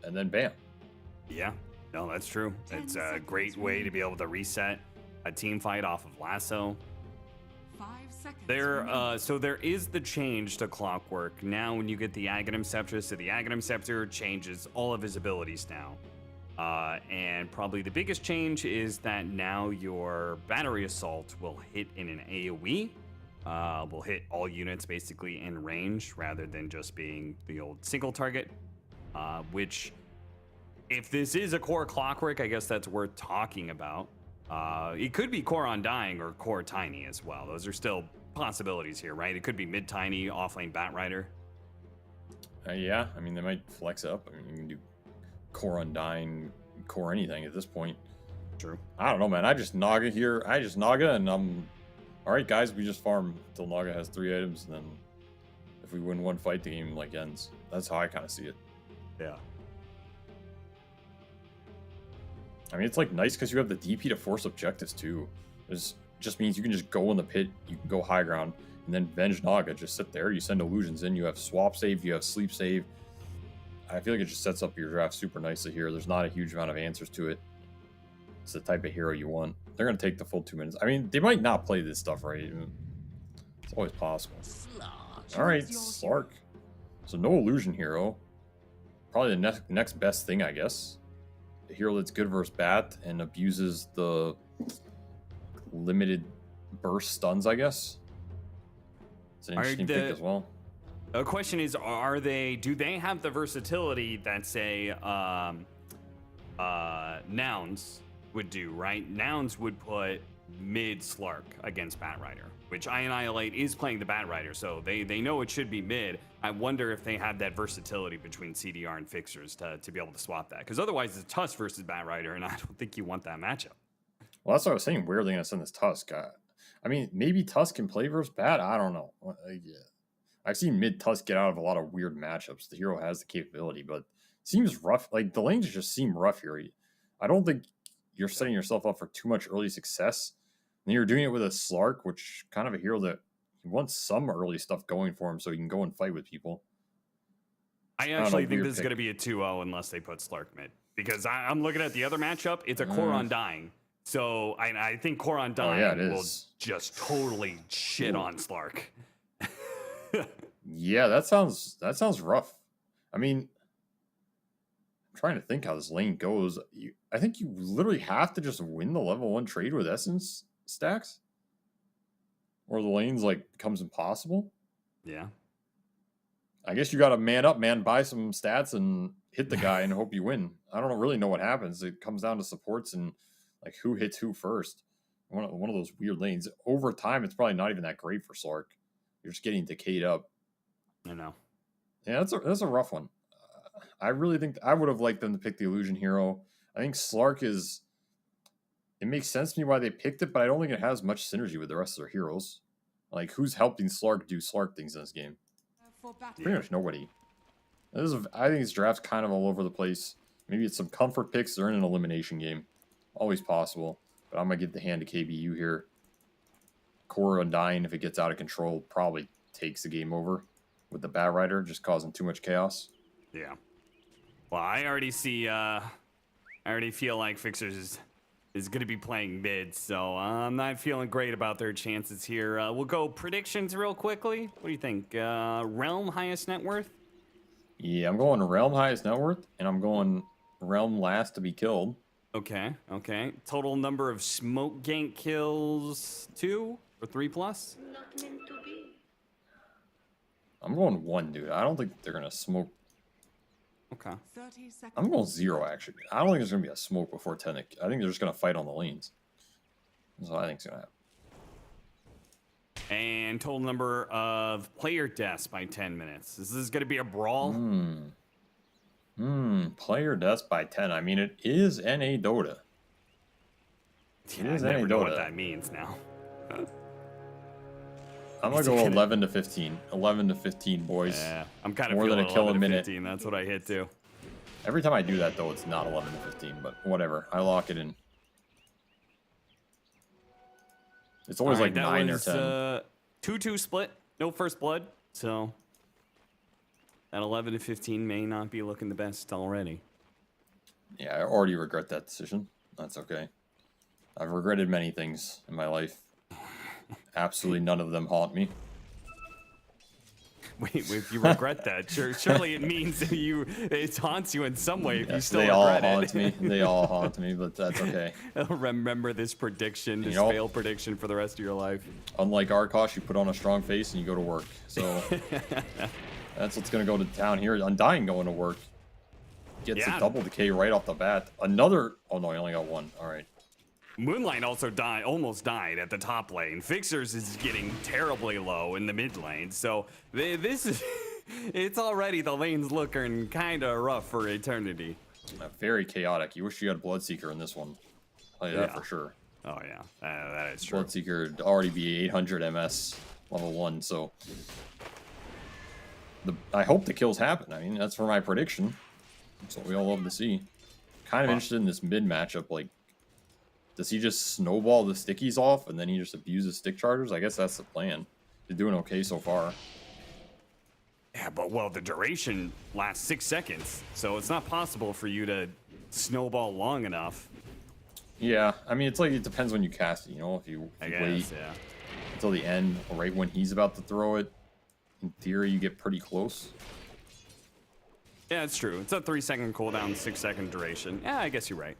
And then bam. Yeah, no, that's true. It's a great way to be able to reset a team fight off of Lasso. 5 seconds. So there is the change to Clockwork. Now when you get the Aghanim Scepter, so the Aghanim Scepter changes all of his abilities now. And probably the biggest change is that now your Battery Assault will hit in an AoE. Will hit all units basically in range rather than just being the old single target. Which, if this is a core Clockwork, I guess that's worth talking about. It could be core Undying or core Tiny as well. Those are still possibilities here, right? It could be mid Tiny, offlane Bat Rider. Yeah, I mean, they might flex up. I mean, you can do core Undying, core anything at this point. True. I don't know, man. I just Naga here. I just Naga, and I'm... Alright, guys, we just farm until Naga has 3 items, and then if we win one fight, the game, like, ends. That's how I kind of see it. Yeah. I mean, it's, like, nice because you have the DP to force objectives, too. It just means you can just go in the pit, you can go high ground, and then Venge Naga, just sit there, you send illusions in, you have swap save, you have sleep save. I feel like it just sets up your draft super nicely here. There's not a huge amount of answers to it. It's the type of hero you want. They're going to take the full 2 minutes. I mean, they might not play this stuff, right? It's always possible. Alright, Slark. So no illusion hero. Probably the next best thing, I guess. A hero that's good versus bat and abuses the limited burst stuns, I guess. It's an interesting pick as well. The question is, do they have the versatility that, say, Nouns would do, right? Nouns would put mid Slark against Bat Rider, which I Annihilate is playing the Bat Rider, so they know it should be mid. I wonder if they have that versatility between CDR and Fixers to be able to swap that, because otherwise it's Tusk versus Bat Rider, and I don't think you want that matchup. Well, that's what I was saying. Where are they going to send this Tusk? I mean, maybe Tusk can play versus Bat. I don't know. Yeah. I've seen mid Tusk get out of a lot of weird matchups. The hero has the capability, but it seems rough. Like, the lanes just seem rough here. I don't think you're setting yourself up for too much early success. And you're doing it with a Slark, which kind of a hero that he wants some early stuff going for him so he can go and fight with people. I actually think this is going to be a 2-0 unless they put Slark mid. Because I'm looking at the other matchup. It's a Core Undying. So I think Core Undying will just totally shit on Slark. Yeah, that sounds rough. I mean, I'm trying to think how this lane goes. I think you literally have to just win the level 1 trade with Essence stacks, or the lanes like becomes impossible. Yeah. I guess you got to man up, man, buy some stats and hit the guy and hope you win. I don't really know what happens. It comes down to supports and like who hits who first. One of those weird lanes. Over time, it's probably not even that great for Slark. You're just getting decayed up. I know. Yeah, that's a rough one. I really think I would have liked them to pick the illusion hero. I think Slark is... It makes sense to me why they picked it, but I don't think it has much synergy with the rest of their heroes. Like, who's helping Slark do Slark things in this game? Pretty much nobody. I think this draft's kind of all over the place. Maybe it's some comfort picks or in an elimination game. Always possible. But I'm going to give the hand to KBU here. Core Undying, if it gets out of control, probably takes the game over with the Bat Rider, just causing too much chaos. Yeah. Well, I already feel like Fixers is going to be playing mid, so I'm not feeling great about their chances here. We'll go predictions real quickly. What do you think? Realm highest net worth? Yeah, I'm going Realm highest net worth, and I'm going Realm last to be killed. Okay. Total number of smoke gank kills, 2 or 3 plus? I'm going 1, dude. I don't think they're gonna smoke. Okay. 30 seconds. I'm going 0, actually. I don't think there's gonna be a smoke before 10. I think they're just gonna fight on the lanes. That's what I think's gonna happen. And total number of player deaths by 10 minutes. Is this going to be a brawl? Player deaths by 10. I mean, it is NA Dota. I never know what that means now. I'm going to go 11 to 15. 11 to 15, boys. Yeah, I'm kind of more than a kill a minute. 15. That's what I hit too. Every time I do that, though, it's not 11 to 15, but whatever. I lock it in. It's always like 9 or 10. 2-2 split. No first blood. So that 11 to 15 may not be looking the best already. Yeah, I already regret that decision. That's okay. I've regretted many things in my life. Absolutely none of them haunt me. Wait, if you regret that, surely it means that it haunts you in some way. If Yes, you still they regret all haunt it. me. They all haunt me, but that's okay. Remember this prediction, this failed prediction for the rest of your life. Unlike Arkosh, you put on a strong face and you go to work. So that's what's going to go to town here. Undying going to work. Gets a double decay right off the bat. Another... Oh, no, he only got 1. All right. Moonlight also almost died at the top lane. Fixers is getting terribly low in the mid lane. So this is... It's already... The lane's looking kind of rough for Eternity. Very chaotic. You wish you had Bloodseeker in this one. I'll tell you that for sure. Oh, yeah. That is true. Bloodseeker would already be 800 MS level 1, so... I hope the kills happen. I mean, that's for my prediction. That's what we all love to see. Kind of interested in this mid matchup. Like, does he just snowball the stickies off and then he just abuses stick chargers? I guess that's the plan. He's doing okay so far. Yeah, but well, the duration lasts 6 seconds, so it's not possible for you to snowball long enough. Yeah, I mean, it's like it depends when you cast it. You know, if you wait until the end, right when he's about to throw it, in theory, you get pretty close. Yeah, it's true. It's a 3-second cooldown, 6-second duration. Yeah, I guess you're right.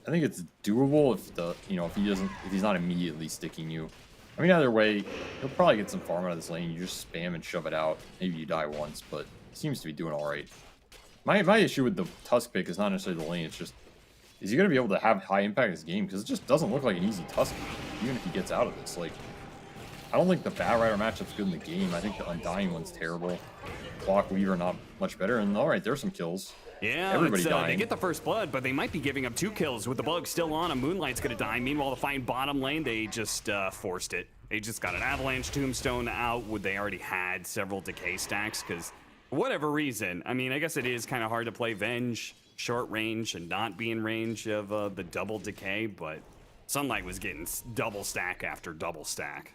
I think it's doable if he's not immediately sticking you. I mean, either way, he'll probably get some farm out of this lane. You just spam and shove it out. Maybe you die once, but he seems to be doing all right. My issue with the Tusk pick is not necessarily the lane. It's just, is he going to be able to have high impact in this game? Because it just doesn't look like an easy Tusk, even if he gets out of this. Like, I don't think the Bat Rider matchup's good in the game. I think the Undying one's terrible. Clock Weaver not much better. And all right, there's some kills. Yeah, everybody dying. They get the first blood, but they might be giving up 2 kills with the bug still on. A Moonlight's gonna die. Meanwhile, the fine bottom lane, they just forced it. They just got an Avalanche Tombstone out. They already had several decay stacks because, for whatever reason, I mean, I guess it is kind of hard to play Venge short range and not be in range of the double decay, but Sunlight was getting double stack after double stack.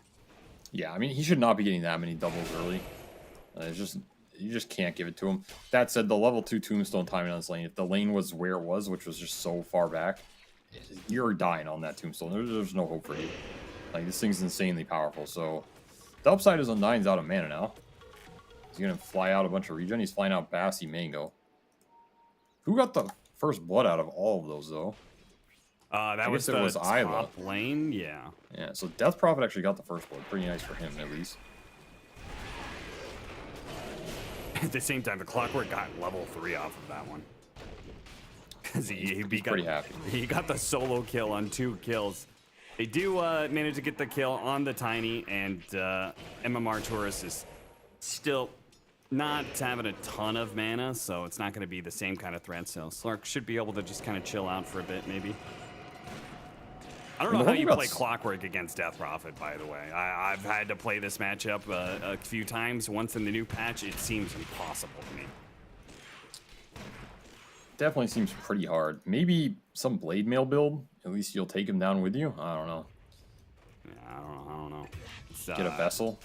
Yeah, I mean, he should not be getting that many doubles early. You just can't give it to him. That said, the level 2 Tombstone timing on this lane, if the lane was where it was, which was just so far back, you're dying on that Tombstone. There's no hope for you. Like, this thing's insanely powerful. So, the upside is Undying's out of mana now. He's going to fly out a bunch of regen. He's flying out Bassy Mango. Who got the first blood out of all of those, though? That was the top lane, yeah. Yeah, so Death Prophet actually got the first blood. Pretty nice for him, at least. At the same time, the Clockwork got level 3 off of that one. Because he's pretty happy. He got the solo kill on 2 kills. They do manage to get the kill on the Tiny, and MMR Taurus is still not having a ton of mana, so it's not going to be the same kind of threat. So Slark should be able to just kind of chill out for a bit, maybe. I don't know how you play Clockwork against Death Prophet, by the way. I've had to play this matchup a few times. Once in the new patch, it seems impossible to me. Definitely seems pretty hard. Maybe some Blade Mail build. At least you'll take him down with you. I don't know. Yeah, I don't know. Get a Vessel.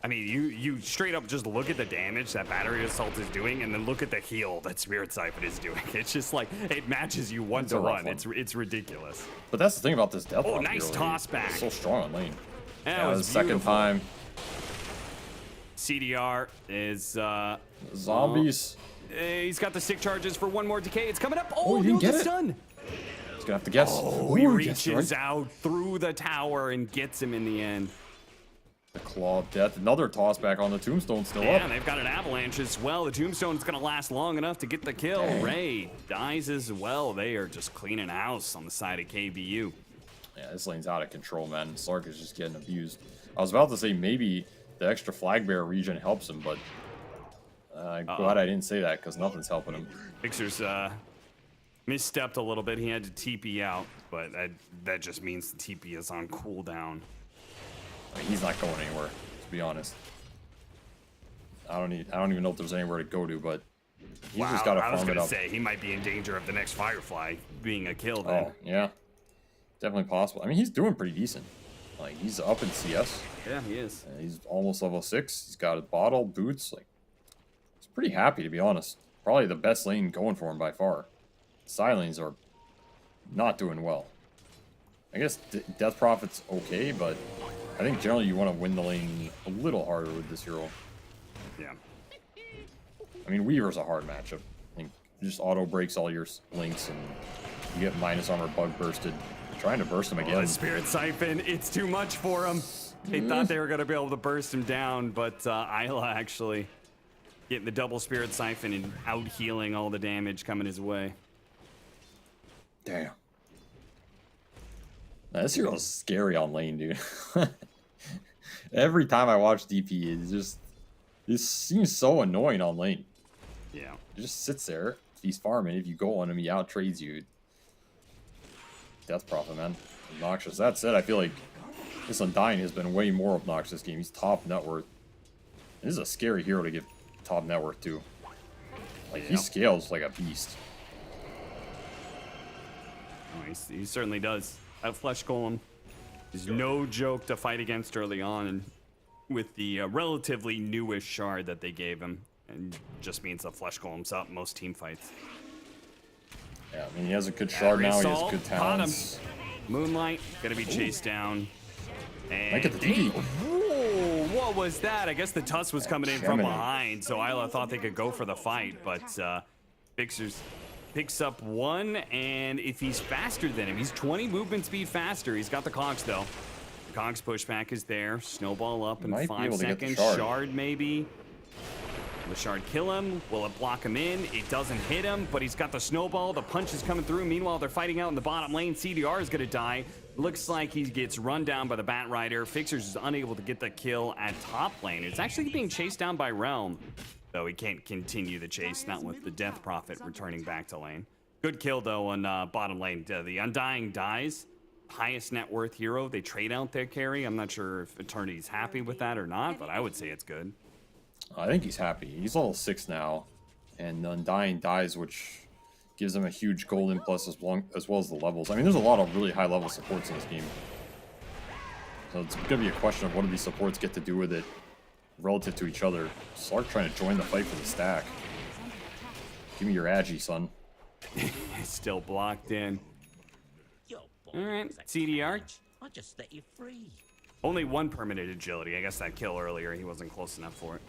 I mean, you straight up just look at the damage that Battery Assault is doing, and then look at the heal that Spirit Siphon is doing. It's just like, it matches you 1-to-1. It's ridiculous. But that's the thing about this Death Prophet. Oh, nice toss back. It's so strong on lane. Yeah, it was the second time. CDR is zombies. He's got the stick charges for 1 more decay. It's coming up. Oh, you no, get it. Stun. He's gonna have to guess. Oh, he reaches out through the tower and gets him in the end. The Claw of Death. Another toss back on the Tombstone still Yeah, up. and they've got an avalanche as well. The Tombstone's going to last long enough to get the kill. Ray dies as well. They are just cleaning house on the side of KBU. Yeah, this lane's out of control, man. Slark is just getting abused. I was about to say maybe the extra flag bearer region helps him, but I'm glad I didn't say that because nothing's helping him. Fixer's misstepped a little bit. He had to TP out, but that just means the TP is on cooldown. I mean, he's not going anywhere, to be honest. I don't even know if there's anywhere to go to, but he's just got to farm it up. I was gonna say he might be in danger of the next Firefly being a kill. Then. Oh yeah, definitely possible. I mean, he's doing pretty decent. Like he's up in CS. Yeah, he is. And he's almost level 6. He's got a bottle, boots. Like he's pretty happy, to be honest. Probably the best lane going for him by far. Side lanes are not doing well. I guess Death Prophet's okay, but I think generally you want to win the lane a little harder with this hero. Yeah. I mean, Weaver's a hard matchup. I think just auto breaks all your links and you get minus armor bug bursted. Trying to burst him again. The Spirit Siphon, it's too much for him. They thought they were going to be able to burst him down, but Isla actually getting the double Spirit Siphon and out healing all the damage coming his way. Damn. Now, this hero's scary on lane, dude. Every time I watch DP, it seems so annoying on lane. Yeah. He just sits there. If he's farming, if you go on him, he out trades you. Death Prophet, man. Obnoxious. That said, I feel like this Undying has been way more obnoxious this game. He's top net worth. This is a scary hero to give top net worth to. Like, he scales like a beast. Oh, he certainly does. That Flesh Golem is no joke to fight against early on, and with the relatively newish shard that they gave him, and just means the Flesh Golem's up most team fights. Yeah, I mean, he has a good shard now. He has good talents. Moonlight gonna be chased down. And Might get the TP. Whoa, what was that? I guess the Tusk was coming in from Gemini. behind, so Isla thought they could go for the fight, but Fixers picks up one, and if he's faster than him, he's 20 movement speed faster. He's got the Cogs, though. The Cogs pushback is there. Snowball up in Might be 5 able to get the seconds. shard. Maybe. Will the shard kill him? Will it block him in? It doesn't hit him, but he's got the snowball. The punch is coming through. Meanwhile, they're fighting out in the bottom lane. CDR is going to die. Looks like he gets run down by the Bat Rider. Fixers is unable to get the kill at top lane. It's actually being chased down by Realm, though he can't continue the chase, not with the Death Prophet returning back to lane. Good kill, though, on bottom lane. The Undying dies. Highest net worth hero. They trade out their carry. I'm not sure if Eternity's happy with that or not, but I would say it's good. I think he's happy. He's level 6 now, and Undying dies, which gives him a huge golden plus as well as the levels. I mean, there's a lot of really high level supports in this game. So it's going to be a question of what do these supports get to do with it relative to each other. Slark trying to join the fight for the stack. Give me your Agi, son. Still blocked in. All right, CDR. I'll just let you free. Only one permanent agility. I guess that kill earlier, he wasn't close enough for it.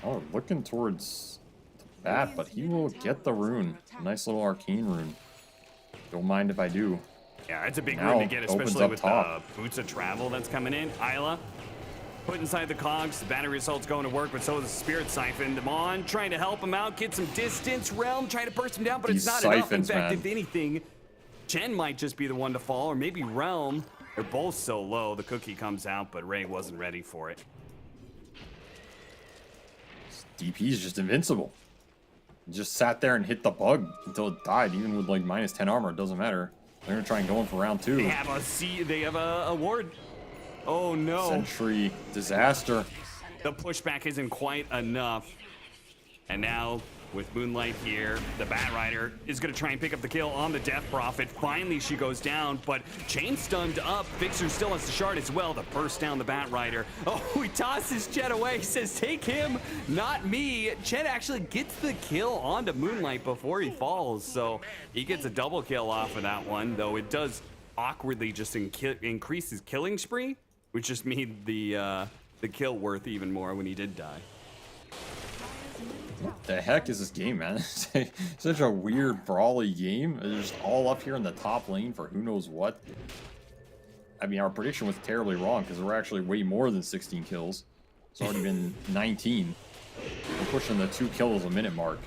Oh, looking towards the bat, but he will get the rune. Nice little arcane rune. Don't mind if I do. Yeah, it's a big Now rune to get, opens especially up with top. the Boots of Travel that's coming in. Isla put inside the Cogs. The battery assault's going to work, but so is the Spirit Siphon. Demon trying to help him out, get some distance. Realm trying to burst him down, but These it's not enough. In siphons, fact, man. if anything, Chen might just be the one to fall, or maybe Realm. They're both so low. The cookie comes out, but Ray wasn't ready for it. DP is just invincible. He just sat there and hit the bug until it died, even with like minus 10 armor. It doesn't matter. They're gonna try and go in for round 2. They have a ward. Oh no. Sentry disaster. The pushback isn't quite enough. And now, with Moonlight here, the Bat Rider is going to try and pick up the kill on the Death Prophet. Finally, she goes down, but Chain stunned up. Fixer still has the shard as well to burst down the Bat Rider. Oh, he tosses Chet away. He says, take him, not me. Chet actually gets the kill onto Moonlight before he falls, so he gets a double kill off of that one, though it does awkwardly just increase his killing spree, which just made the kill worth even more when he did die. What the heck is this game, man? Such a weird, brawly game. It's just all up here in the top lane for who knows what. I mean, our prediction was terribly wrong because we're actually way more than 16 kills. It's already been 19. We're pushing the 2 kills a minute mark.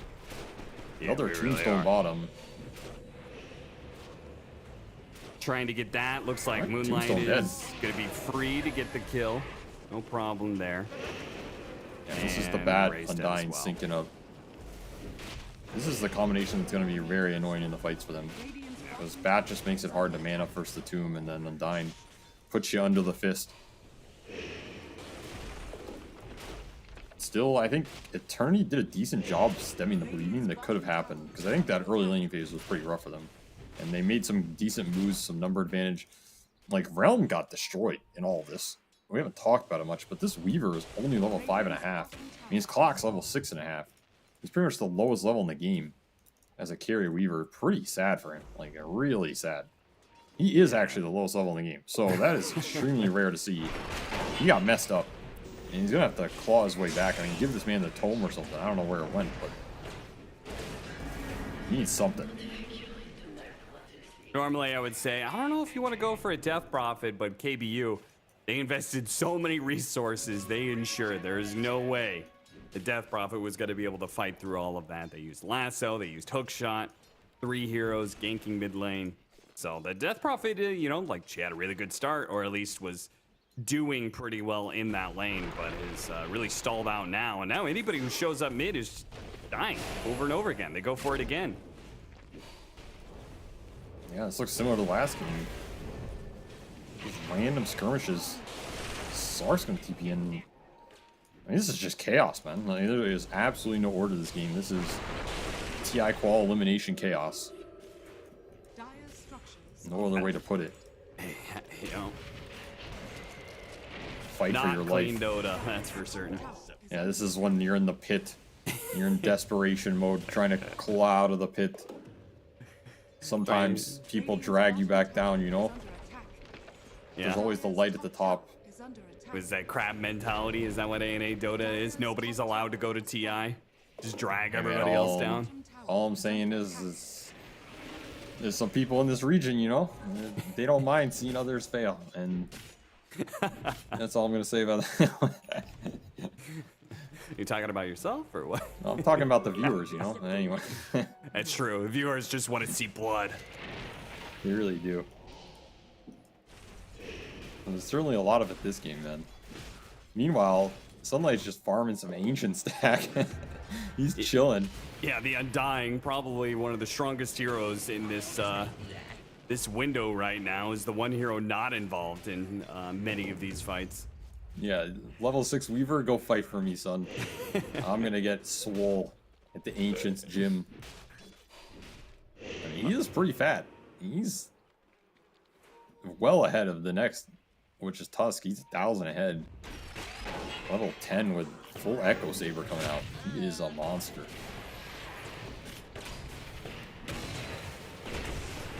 The other Tombstone bottom. Trying to get that. Looks like Right, Moonlight Tombstone is going to be free to get the kill. No problem there. Yeah, this is the And bat Ray's dead as Undying well. syncing up. This is the combination that's going to be very annoying in the fights for them. Because bat just makes it hard to mana first the tomb, and then Undying puts you under the fist. Still, I think Eternity did a decent job stemming the bleeding that could have happened. Because I think that early laning phase was pretty rough for them. And they made some decent moves, some number advantage. Like, Realm got destroyed in all of this. We haven't talked about it much, but this Weaver is only level 5.5. I mean, his clock's level 6.5. He's pretty much the lowest level in the game as a carry Weaver. Pretty sad for him. Like, really sad. He is actually the lowest level in the game. So that is extremely rare to see. He got messed up. And he's going to have to claw his way back. I mean, give this man the tome or something. I don't know where it went, but he needs something. Normally, I would say, I don't know if you want to go for a Death Prophet, but KBU, they invested so many resources. They ensured there is no way the Death Prophet was going to be able to fight through all of that. They used Lasso, they used Hookshot, 3 heroes ganking mid lane. So the Death Prophet, you know, like she had a really good start, or at least was doing pretty well in that lane, but is really stalled out now. And now anybody who shows up mid is dying over and over again. They go for it again. Yeah, this looks similar to the last game. Just random skirmishes. Sark's gonna TP in. I mean, this is just chaos, man. Like, there is absolutely no order to this game. This is TI qual elimination chaos. No other way to put it. You know, Fight for not your clean life. Dota, that's for certain. Yeah, this is when you're in the pit. You're in desperation mode, trying to claw out of the pit. Sometimes people drag you back down, you know? Yeah. There's always the light at the top. Was that crab mentality? Is that what ANA Dota is? Nobody's allowed to go to TI? Just drag everybody else down? All I'm saying is there's some people in this region, you know? They don't mind seeing others fail. And that's all I'm going to say about that. You talking about yourself or what? I'm talking about the viewers, you know? Anyway. That's true. The viewers just want to see blood. They really do. And there's certainly a lot of it this game, man. Meanwhile, Sunlight's just farming some ancient stack. He's chilling. Yeah, the Undying, probably one of the strongest heroes in this this window right now, is the one hero not involved in many of these fights. Yeah, level 6 Weaver, go fight for me, son. I'm gonna get swole at the Ancient's gym. I mean, he is pretty fat. He's well ahead of the next, which is Tusk. He's 1,000 ahead. Level 10 with full Echo Saber coming out. He is a monster.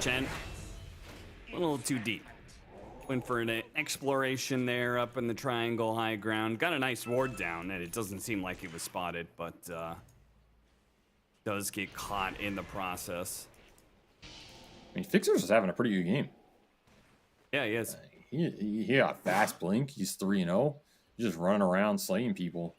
Chen, a little too deep. Went for an exploration there up in the triangle high ground. Got a nice ward down, and it doesn't seem like he was spotted, but does get caught in the process. I mean, Fixer's is having a pretty good game. Yeah, he is. He got fast blink. He's 3-0. He's just running around slaying people.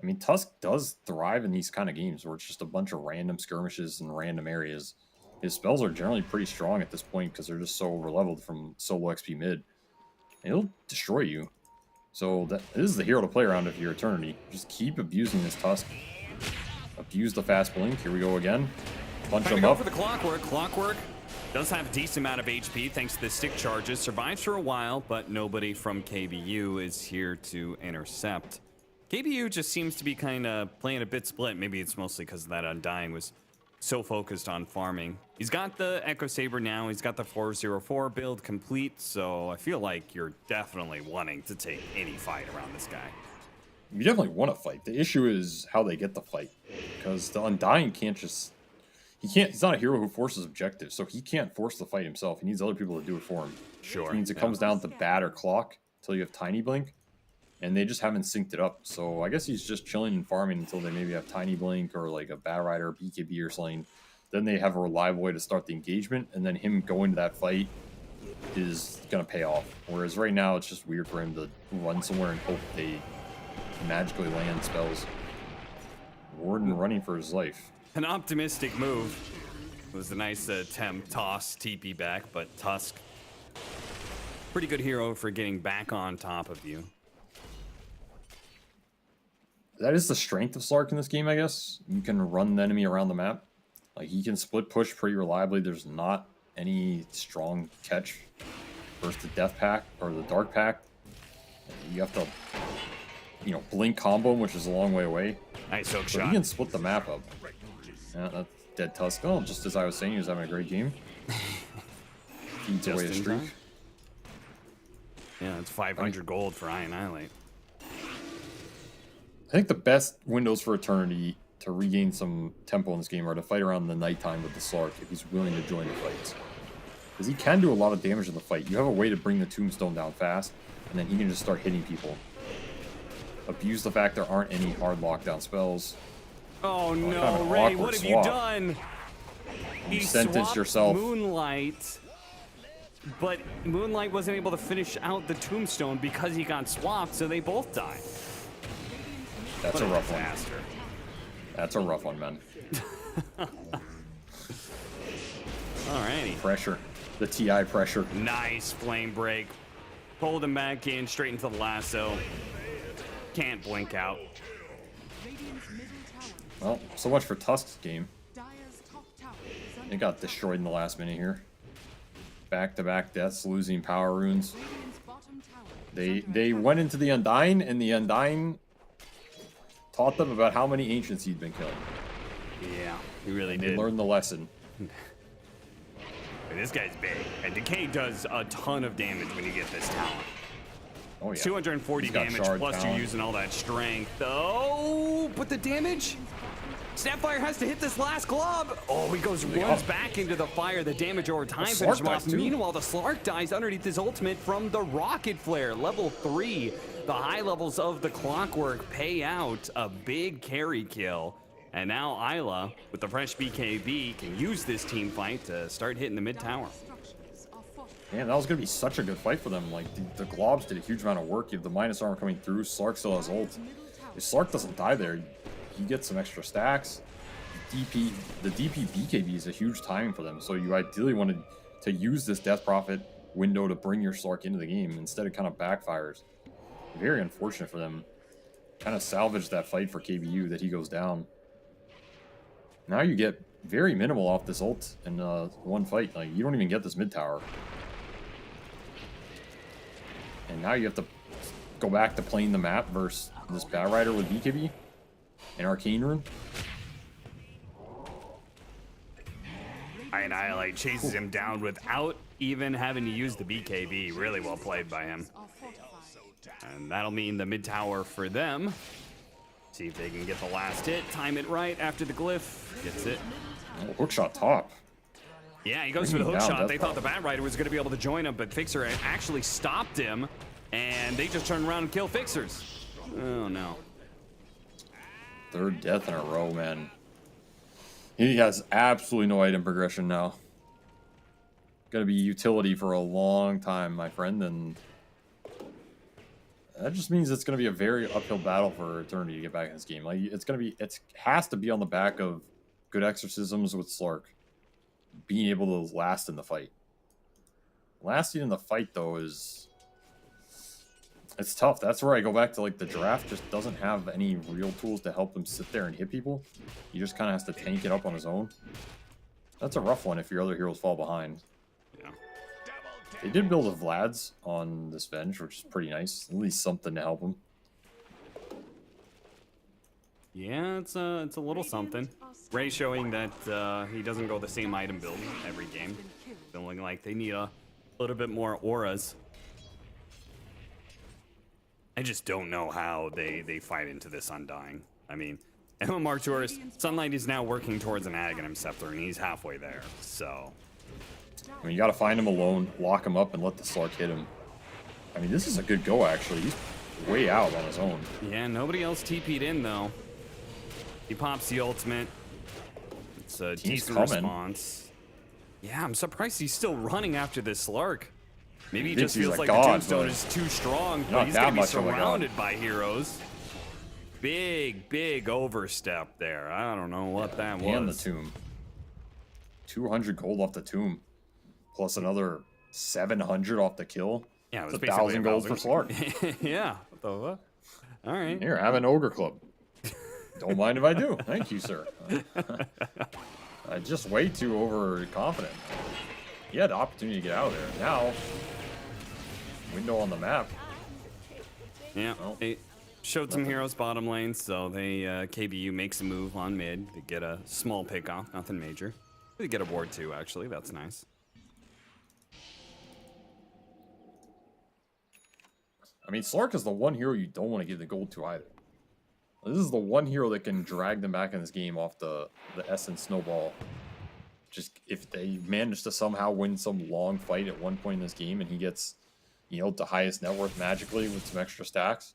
I mean, Tusk does thrive in these kind of games where it's just a bunch of random skirmishes in random areas. His spells are generally pretty strong at this point because they're just so over-leveled from solo XP mid. It'll destroy you. So this is the hero to play around if you're Eternity. Just keep abusing this Tusk. Abuse the fast blink. Here we go again. Punch him up. For the Clockwork. Clockwork does have a decent amount of HP thanks to the stick charges. Survives for a while, but nobody from KBU is here to intercept. KBU just seems to be kind of playing a bit split. Maybe it's mostly because that Undying was so focused on farming. He's got the Echo Saber now. He's got the 404 build complete, so I feel like you're definitely wanting to take any fight around this guy. You definitely want to fight. The issue is how they get the fight. Because the Undying can't just... He's not a hero who forces objectives, so he can't force the fight himself. He needs other people to do it for him. Sure. Which means it comes down to bat or clock until you have Tiny Blink. And they just haven't synced it up. So I guess he's just chilling and farming until they maybe have Tiny Blink or like a Bat Rider or BKB or something. Then they have a reliable way to start the engagement. And then him going to that fight is going to pay off. Whereas right now, it's just weird for him to run somewhere and hope they magically land spells. Warden running for his life. An optimistic move. It was a nice attempt, toss TP back, but Tusk, pretty good hero for getting back on top of you. That is the strength of Slark in this game, I guess. You can run the enemy around the map. Like, he can split push pretty reliably. There's not any strong catch versus the Death Pact or the Dark Pact. You have to, you know, blink combo him, which is a long way away. Nice hook But shot. he can split the map up. Yeah, that's dead Tusk. Oh, just as I was saying, he was having a great game. Feeds away a Just in streak. time. Yeah, it's 500 gold for Annihilate. I think the best windows for Eternity to regain some tempo in this game are to fight around the nighttime with the Slark if he's willing to join the fights. Because he can do a lot of damage in the fight. You have a way to bring the Tombstone down fast, and then he can just start hitting people. Abuse the fact there aren't any hard lockdown spells. Oh kind of no, an Ray, awkward what have swap. you done? You He sentenced swapped yourself. Moonlight, but Moonlight wasn't able to finish out the Tombstone because he got swapped, so they both died. That's What a rough one. disaster. That's a rough one, man. Alrighty. Pressure. The TI pressure. Nice flame break. Pulled him back in, straight into the lasso. Can't blink out. Radiant's middle tower. Well, so much for Tusk's game. Dire's top tower is under It got destroyed in the last minute here. Back-to-back deaths, losing power runes. Radiant's bottom tower is They went into the Undying, and the Undying taught them about how many Ancients he'd been killing. Yeah, he really They did. learned the lesson. This guy's big. And Decay does a ton of damage when you get this talent. Oh yeah. 240 He's got damage, shard plus talent. you're using all that strength. Oh, but the damage? Snapfire has to hit this last glob. Oh, he runs back into the fire. The damage over time Slark finishes him off. dies, too. Meanwhile, the Slark dies underneath his ultimate from the Rocket Flare. Level 3. The high levels of the Clockwork pay out a big carry kill. And now Isla, with the fresh BKB, can use this team fight to start hitting the mid tower. structures are fortified. Man, that was going to be such a good fight for them. Like, the Globs did a huge amount of work. You have the minus armor coming through. Slark still has ult. If Slark doesn't die there, he gets some extra stacks. The DP BKB is a huge timing for them. So you ideally wanted to use this Death Prophet window to bring your Slark into the game. Instead, it kind of backfires. Very unfortunate for them. Kind of salvaged that fight for KBU that he goes down. Now you get very minimal off this ult in one fight. Like, you don't even get this mid tower. And now you have to go back to playing the map versus this Bat Rider with BKB and Arcane Rune. Annihilate chases him down without even having to use the BKB. Really well played by him. Are fortified. And that'll mean the mid tower for them. See if they can get the last hit. Time it right after the glyph. Gets it. Oh, hookshot top. Yeah, he goes for the Bringing hook down shot. They Death thought the Bat Rider was going to be able to join him, but Fixer actually stopped him. And they just turn around and kill Fixers. Oh, no. Third death in a row, man. He has absolutely no item progression now. Gonna be utility for a long time, my friend, and that just means it's gonna be a very uphill battle for Eternity to get back in this game. Like, it has to be on the back of good exorcisms with Slark being able to last in the fight. Lasting in the fight, though, it's tough. That's where I go back to, like, the draft just doesn't have any real tools to help him sit there and hit people. He just kind of has to tank it up on his own. That's a rough one if your other heroes fall behind. Yeah. They did build a Vlad's on this Venge, which is pretty nice. At least something to help him. Yeah, it's a little something. Ray showing that he doesn't go the same item build every game. Feeling like they need a little bit more auras. I just don't know how they fight into this Undying. I mean, MMR Tourist, Sunlight is now working towards an Aghanim Scepter, and he's halfway there, so... I mean, you gotta find him alone, lock him up, and let the Slark hit him. I mean, this is a good go, actually. He's way out on his own. Yeah, nobody else TP'd in, though. He pops the ultimate. It's a Team's decent coming. response. Yeah, I'm surprised he's still running after this Slark. Maybe he Thinks just he's feels a like god, the tombstone but is too strong, not but he's that going to be much of a god. surrounded by heroes. Big overstep there. I don't know what that was. And the tomb. 200 gold off the tomb. Plus another 700 off the kill. Yeah, it was It's basically 1,000 gold for Slark. Yeah. What the fuck? All right. Here, have an ogre club. Don't mind if I do. Thank you, sir. Just way too overconfident. He had the opportunity to get out of there. Now, window on the map. Yeah. Oh. They showed some heroes bottom lane, so they KBU makes a move on mid to get a small pick off. Nothing major. They get a ward too, actually. That's nice. I mean, Slark is the one hero you don't want to give the gold to either. This is the one hero that can drag them back in this game off the Essence Snowball. Just if they manage to somehow win some long fight at one point in this game and he gets, you know, the highest net worth magically with some extra stacks,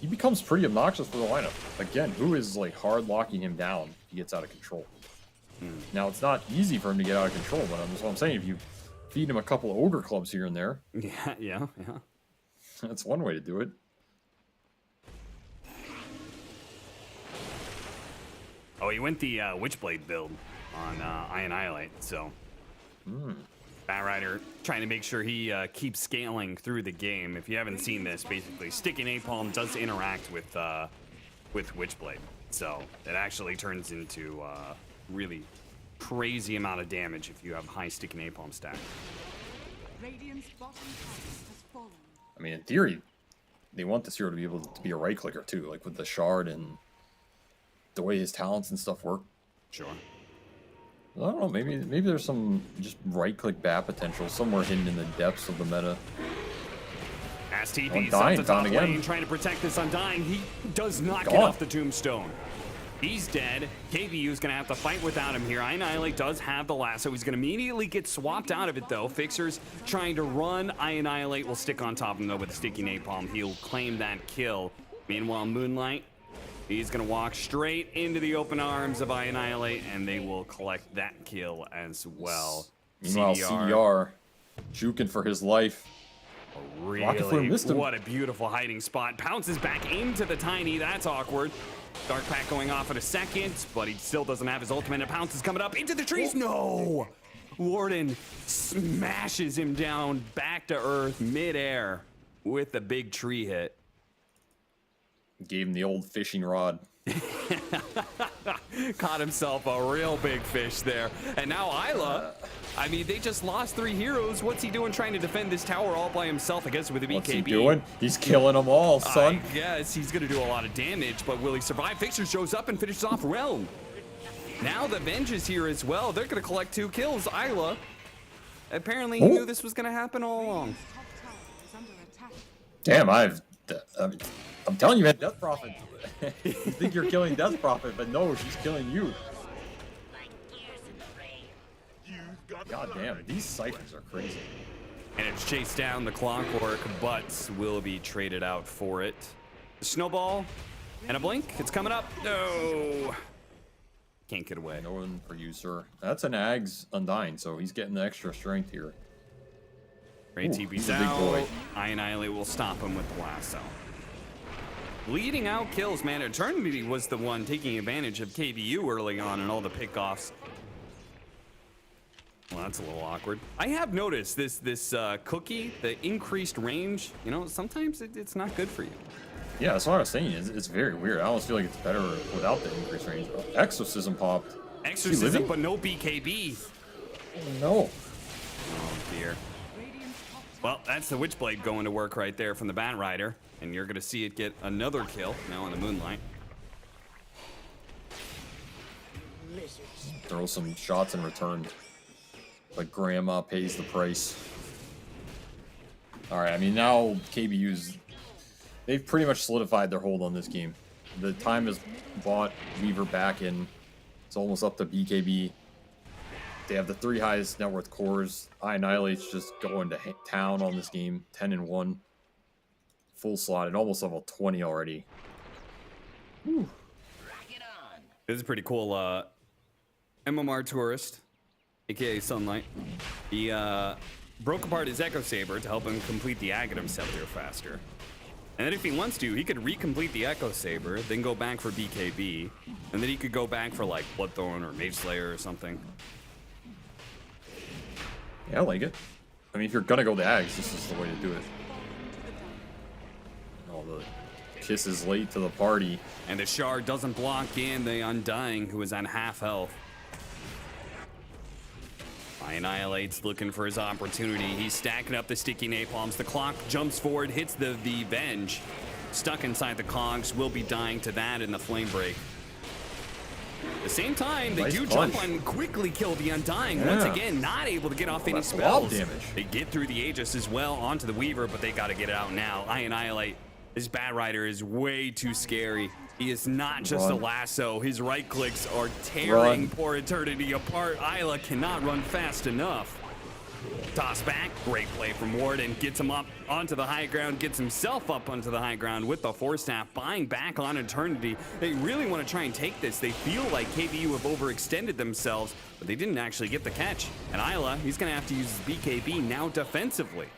he becomes pretty obnoxious for the lineup. Again, who is like hard locking him down if he gets out of control? Now, it's not easy for him to get out of control, but that's what I'm saying. If you feed him a couple of ogre clubs here and there, Yeah. that's one way to do it. Oh, he went the Witchblade build on Annihilate, so Batrider trying to make sure he keeps scaling through the game. If you haven't seen this, basically, Sticky Napalm does interact with Witchblade, so it actually turns into really crazy amount of damage if you have high Sticky Napalm stack. Radiant's bottom tower has fallen. I mean, in theory, they want this hero to be able to be a right clicker too, like with the shard and the way his talents and stuff work. Sure. I don't know. Maybe there's some just right click bat potential somewhere hidden in the depths of the meta. As TP's Undying, up the top down again. lane, trying to protect this Undying. He does not get Gone. off the tombstone. He's dead. KBU's going to have to fight without him here. Annihilate does have the lasso. He's going to immediately get swapped out of it, though. Fixer's trying to run. Annihilate will stick on top of him, though, with a Sticky Napalm. He'll claim that kill. Meanwhile, Moonlight, he's going to walk straight into the open arms of Annihilate, and they will collect that kill as well. Meanwhile, CDR juking for his life. Rocket Flare Really, missed him. what a beautiful hiding spot. Pounces back into the Tiny. That's awkward. Dark Pack going off in a second, but he still doesn't have his ultimate. And Pounce is coming up into the trees. No! Warden smashes him down back to earth midair with a big tree hit. Gave him the old fishing rod. Caught himself a real big fish there. And now Isla, I mean, they just lost 3 heroes. What's he doing trying to defend this tower all by himself, I guess, with a BKB? What's he doing? He's killing them all, son. I guess he's going to do a lot of damage, but will he survive? Fixer shows up and finishes off Realm. Now the Venge is here as well. They're going to collect 2 kills. Isla, apparently he knew this was going to happen all along. Top tower is under attack. Damn, I'm telling you, man, Death Prophet. You think you're killing Death Prophet, but no, she's killing you. God damn, these ciphers are crazy. And it's chased down the Clockwork, but will be traded out for it. Snowball and a blink. It's coming up. No. Can't get away. No one for you, sir. That's an Ag's Undying, so he's getting the extra strength here. Ray Ooh, TP's he's a big out. boy. Annihilate will stop him with the lasso. Leading out kills, man. Eternity was the one taking advantage of KBU early on and all the pickoffs. Well, that's a little awkward. I have noticed this cookie, the increased range, you know, sometimes it's not good for you. Yeah, that's what I was saying. It's very weird. I almost feel like it's better without the increased range. Exorcism popped. Exorcism, but no BKB. Oh, no. Oh, dear. Well, that's the Witchblade going to work right there from the Batrider. And you're going to see it get another kill now on the Moonlight. Throw some shots in return. But Grandma pays the price. Alright, I mean, now KBU's... They've pretty much solidified their hold on this game. The time has bought Weaver back in. It's almost up to BKB. They have the 3 highest net worth cores. Annihilate's just going to town on this game. 10-1. Full slot and almost level 20 already. Whew. This is pretty cool. MMR Tourist, aka Sunlight. He broke apart his Echo Saber to help him complete the Aghanim Scepter faster. And then if he wants to, he could recomplete the Echo Saber, then go back for BKB, and then he could go back for like Bloodthorn or Mage Slayer or something. Yeah, I like it. I mean, if you're gonna go the Ags, this is the way to do it. All the kisses late to the party. And the Shard doesn't block in the Undying, who is on half health. Annihilate's looking for his opportunity. He's stacking up the sticky napalms. The clock jumps forward, hits the Venge. Stuck inside the cogs, will be dying to that in the flame break. At the same time, they do jump on quickly kill the Undying. Once again, not able to get off any spells. Damage. They get through the Aegis as well onto the Weaver, but they got to get it out now. Annihilate, this Bat Rider is way too scary. He is not just a lasso. His right clicks are tearing poor Eternity apart. Isla cannot run fast enough. Toss back, great play from Warden. Gets him up onto the high ground, gets himself up onto the high ground with the Force Staff, buying back on Eternity. They really want to try and take this. They feel like KBU have overextended themselves, but they didn't actually get the catch. And Isla, he's going to have to use his BKB now defensively.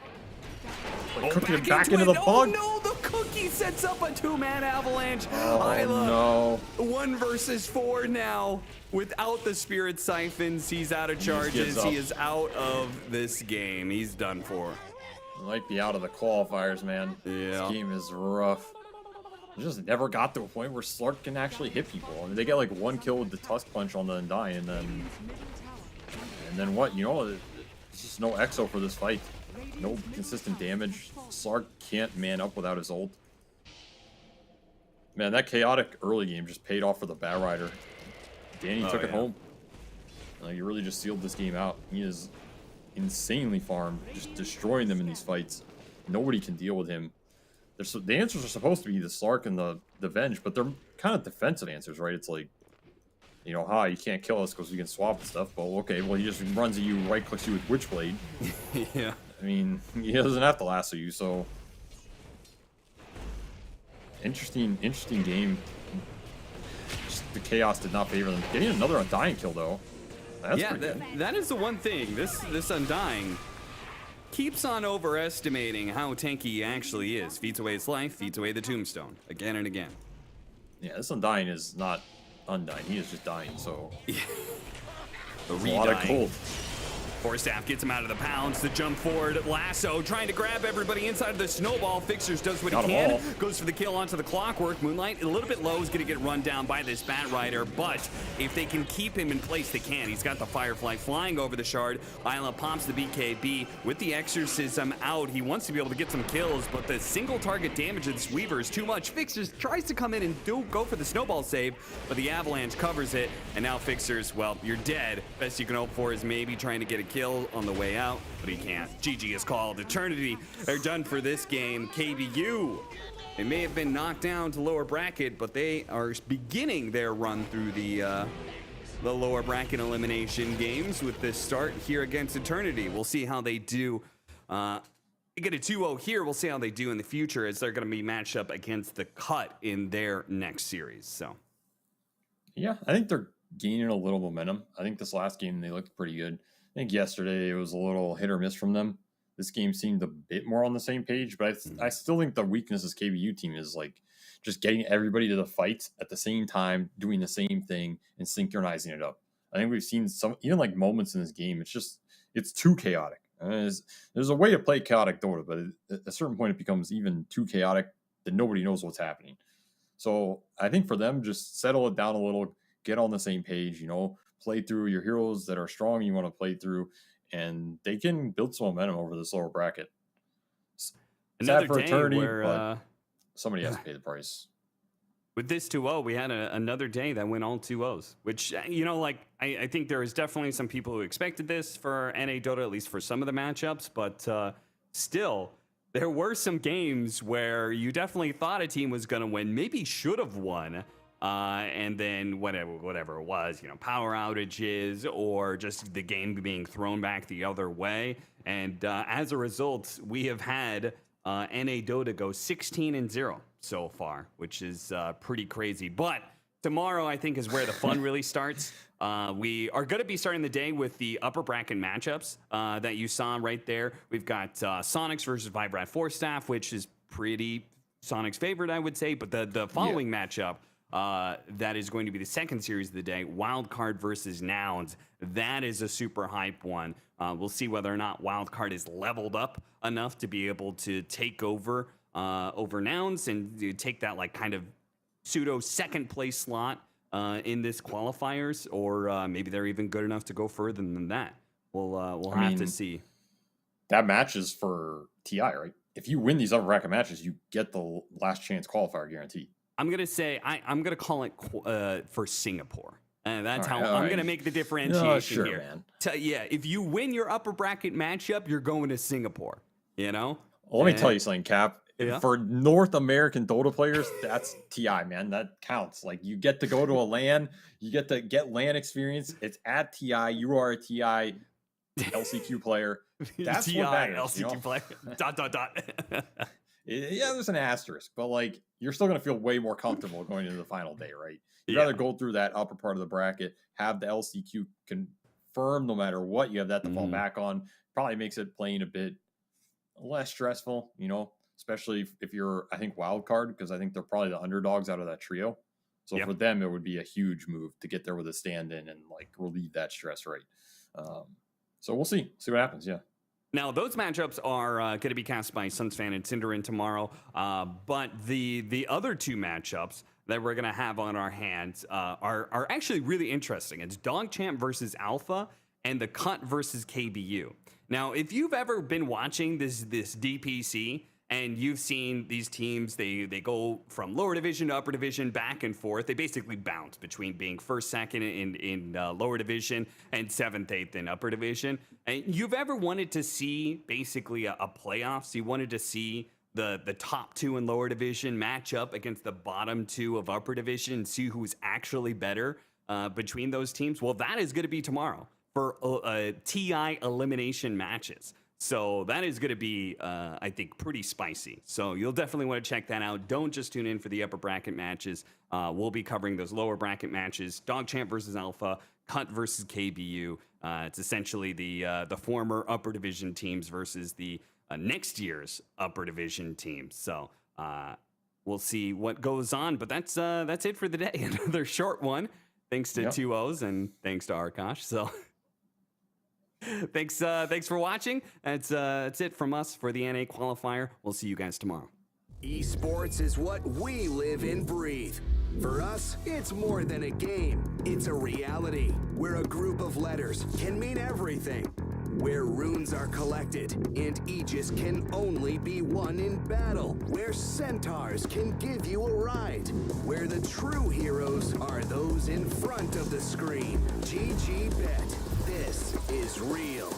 Cooking back into the bug. Oh no, the cookie sets up a two-man avalanche. Oh Isla, no. 1 versus 4 now. Without the Spirit Siphons, he's out of charges. He is out of this game. He's done for. Might be out of the qualifiers, man. Yeah. This game is rough. It just never got to a point where Slark can actually hit people. I mean, they get like 1 kill with the Tusk Punch on the Undying, and then what? You know, there's just no exo for this fight. No consistent damage. Slark can't man up without his ult. Man, that chaotic early game just paid off for the Bat Rider. Danny took it home. He really just sealed this game out. He is insanely farmed, just destroying them in these fights. Nobody can deal with him. The answers are supposed to be the Slark and the Venge, but they're kind of defensive answers, right? It's like, you know, you can't kill us because we can swap and stuff. Well, okay, well, he just runs at you, right-clicks you with Witchblade. Yeah. I mean, he doesn't have to lasso you, so... Interesting game. Just the chaos did not favor them. Getting another Undying kill, though. That's pretty good. That is the one thing. This Undying keeps on overestimating how tanky he actually is. Feeds away his life, feeds away the tombstone. Again and again. Yeah, this Undying is not Undying. He is just dying, so... The a lot of gold. Force Staff gets him out of the pounds. The jump forward, lasso trying to grab everybody inside of the snowball. Fixers does what he can. Goes for the kill onto the Clockwork. Moonlight a little bit low, is going to get run down by this Bat Rider, but if they can keep him in place, they can. He's got the Firefly flying over the Shard. Isla pops the BKB with the Exorcism out. He wants to be able to get some kills, but the single target damage of this Weaver is too much. Fixers tries to come in and go for the snowball save, but the Avalanche covers it, and now Fixers, well, you're dead. Best you can hope for is maybe trying to get a kill on the way out, but he can't. GG is called. Eternity are done for this game. KBU, they may have been knocked down to lower bracket, but they are beginning their run through the lower bracket elimination games with this start here against Eternity. We'll see how they do. They get a 2-0 here. We'll see how they do in the future, as they're going to be matched up against the Cut in their next series. So, yeah, I think they're gaining a little momentum. I think this last game they looked pretty good. I think yesterday it was a little hit or miss from them. This game seemed a bit more on the same page, but I still think the weakness of this KBU team is like just getting everybody to the fight at the same time, doing the same thing, and synchronizing it up. I think we've seen some even like moments in this game. It's too chaotic. There's a way to play chaotic Dota, but at a certain point it becomes even too chaotic that nobody knows what's happening. So I think for them, just settle it down a little, get on the same page, play through your heroes that are strong you want to play through, and they can build some momentum over this lower bracket. Another Sad for day Eternity, where but somebody has to pay the price. With this 2-0, we had another day that went all 2-0s, which, I think there is definitely some people who expected this for NA Dota, at least for some of the matchups, but still, there were some games where you definitely thought a team was going to win, maybe should have won, and then whatever it was, power outages or just the game being thrown back the other way. And as a result, we have had NA Dota go 16-0 so far, which is pretty crazy. But Tomorrow, I think, is where the fun really starts. We are going to be starting the day with the upper bracket matchups that you saw right there. We've got Sonics versus Vibrat Force Staff, which is pretty Sonic's favorite, I would say. But the following matchup, that is going to be the second series of the day, Wildcard versus Nouns. That is a super hype one. We'll see whether or not Wildcard is leveled up enough to be able to take over Nouns and take that like kind of pseudo second place slot in this qualifiers, or maybe they're even good enough to go further than that. We'll have to see. That match is for TI, right? If you win these upper bracket matches, you get the last chance qualifier guarantee. I'm gonna say I'm gonna call it for Singapore. That's all how right, I'm gonna make the differentiation sure, here. Man. Yeah, if you win your upper bracket matchup, you're going to Singapore. You know. Well, let me tell you something, Cap. Yeah. For North American Dota players, that's TI, man. That counts. Like, you get to go to a LAN, you get to get LAN experience. It's at TI. You are a TI LCQ player. That's TI what matters, LCQ player. ... Yeah, there's an asterisk, but like, you're still gonna feel way more comfortable going into the final day, right? You'd Yeah. rather go through that upper part of the bracket, have the LCQ confirmed no matter what. You have that to fall back on. Probably makes it playing a bit less stressful, especially if you're, I think, wild card, because I think they're probably the underdogs out of that trio. So for them, it would be a huge move to get there with a stand-in and like relieve that stress, right? So we'll see what happens. Yeah. Now, those matchups are going to be cast by Sunsfan and Cinderin tomorrow. But the other two matchups that we're going to have on our hands are actually really interesting. It's Dogchamp versus Alpha and the Cut versus KBU. Now, if you've ever been watching this DPC and you've seen these teams, they go from lower division to upper division, back and forth. They basically bounce between being first, second in lower division and seventh, eighth in upper division. And you've ever wanted to see basically a playoffs? You wanted to see the top two in lower division match up against the bottom two of upper division and see who's actually better between those teams? Well, that is going to be tomorrow for TI elimination matches. So that is going to be, I think, pretty spicy. So you'll definitely want to check that out. Don't just tune in for the upper bracket matches. We'll be covering those lower bracket matches. Dogchamp versus Alpha, Cut versus KBU. It's essentially the former upper division teams versus the next year's upper division teams. So we'll see what goes on. But that's it for the day. Another short one, thanks to 2-0s and thanks to Arkosh. So... Thanks for watching. That's it from us for the NA qualifier. We'll see you guys tomorrow. Esports is what we live and breathe. For us, it's more than a game. It's a reality where a group of letters can mean everything. Where runes are collected and Aegis can only be won in battle. Where centaurs can give you a ride. Where the true heroes are those in front of the screen. GG Bet. This is real.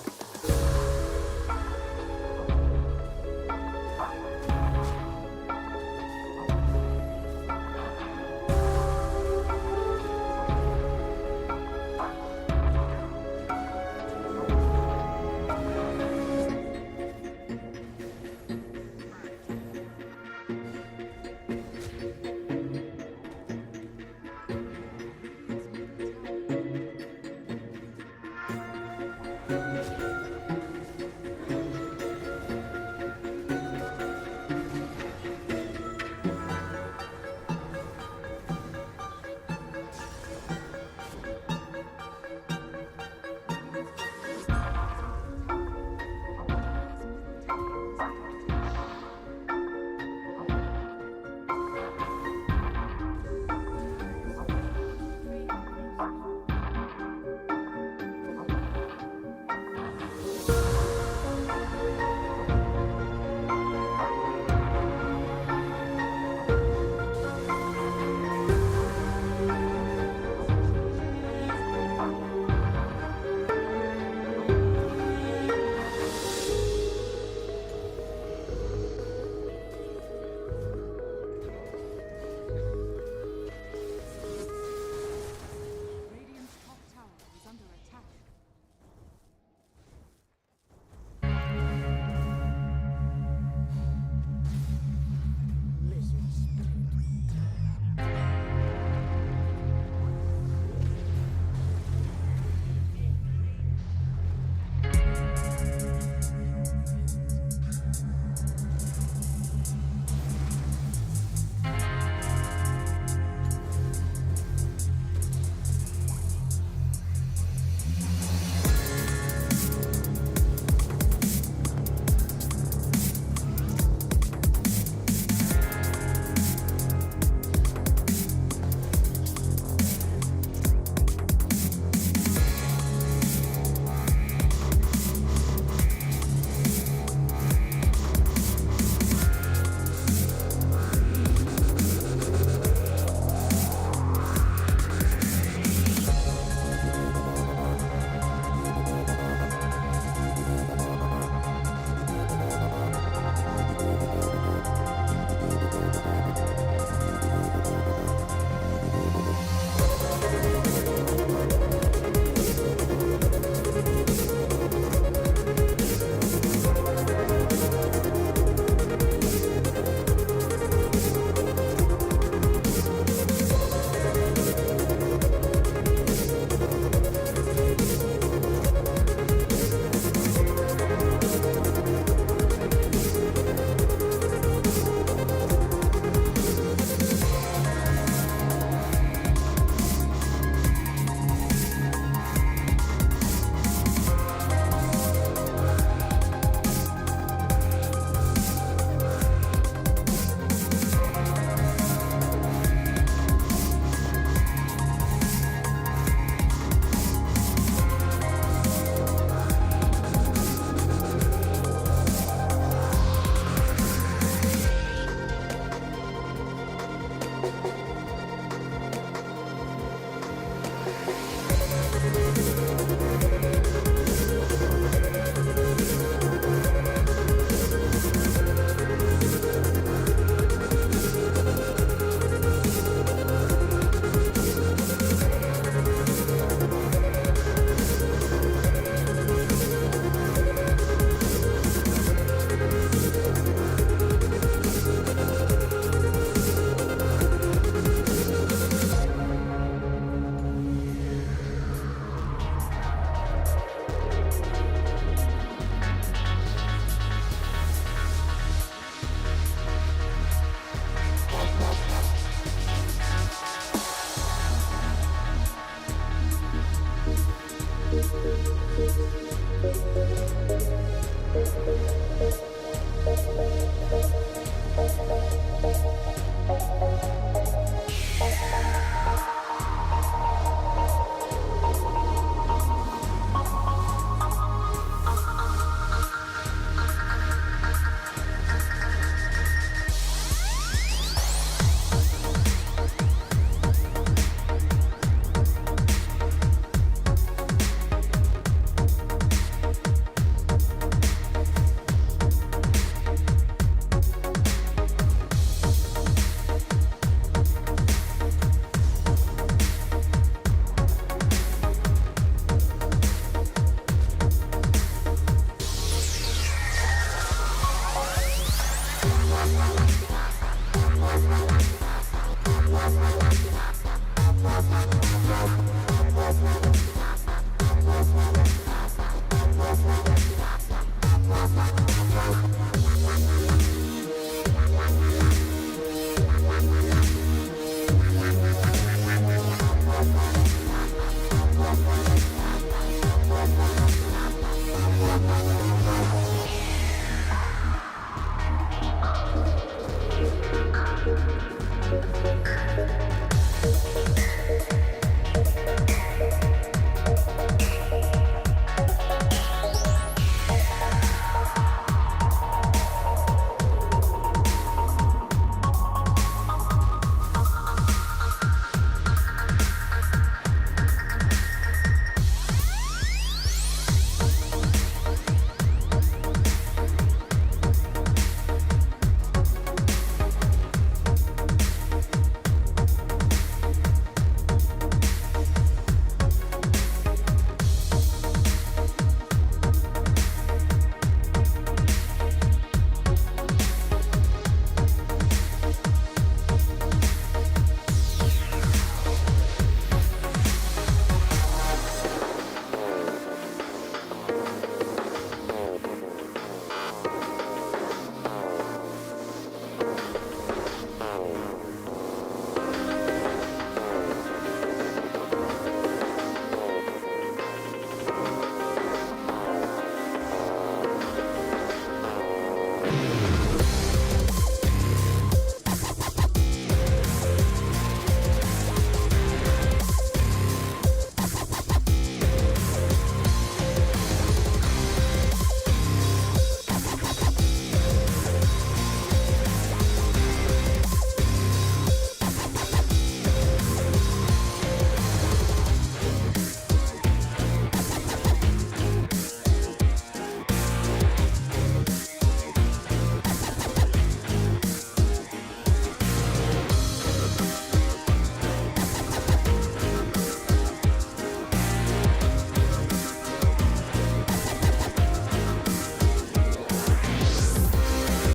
Bye.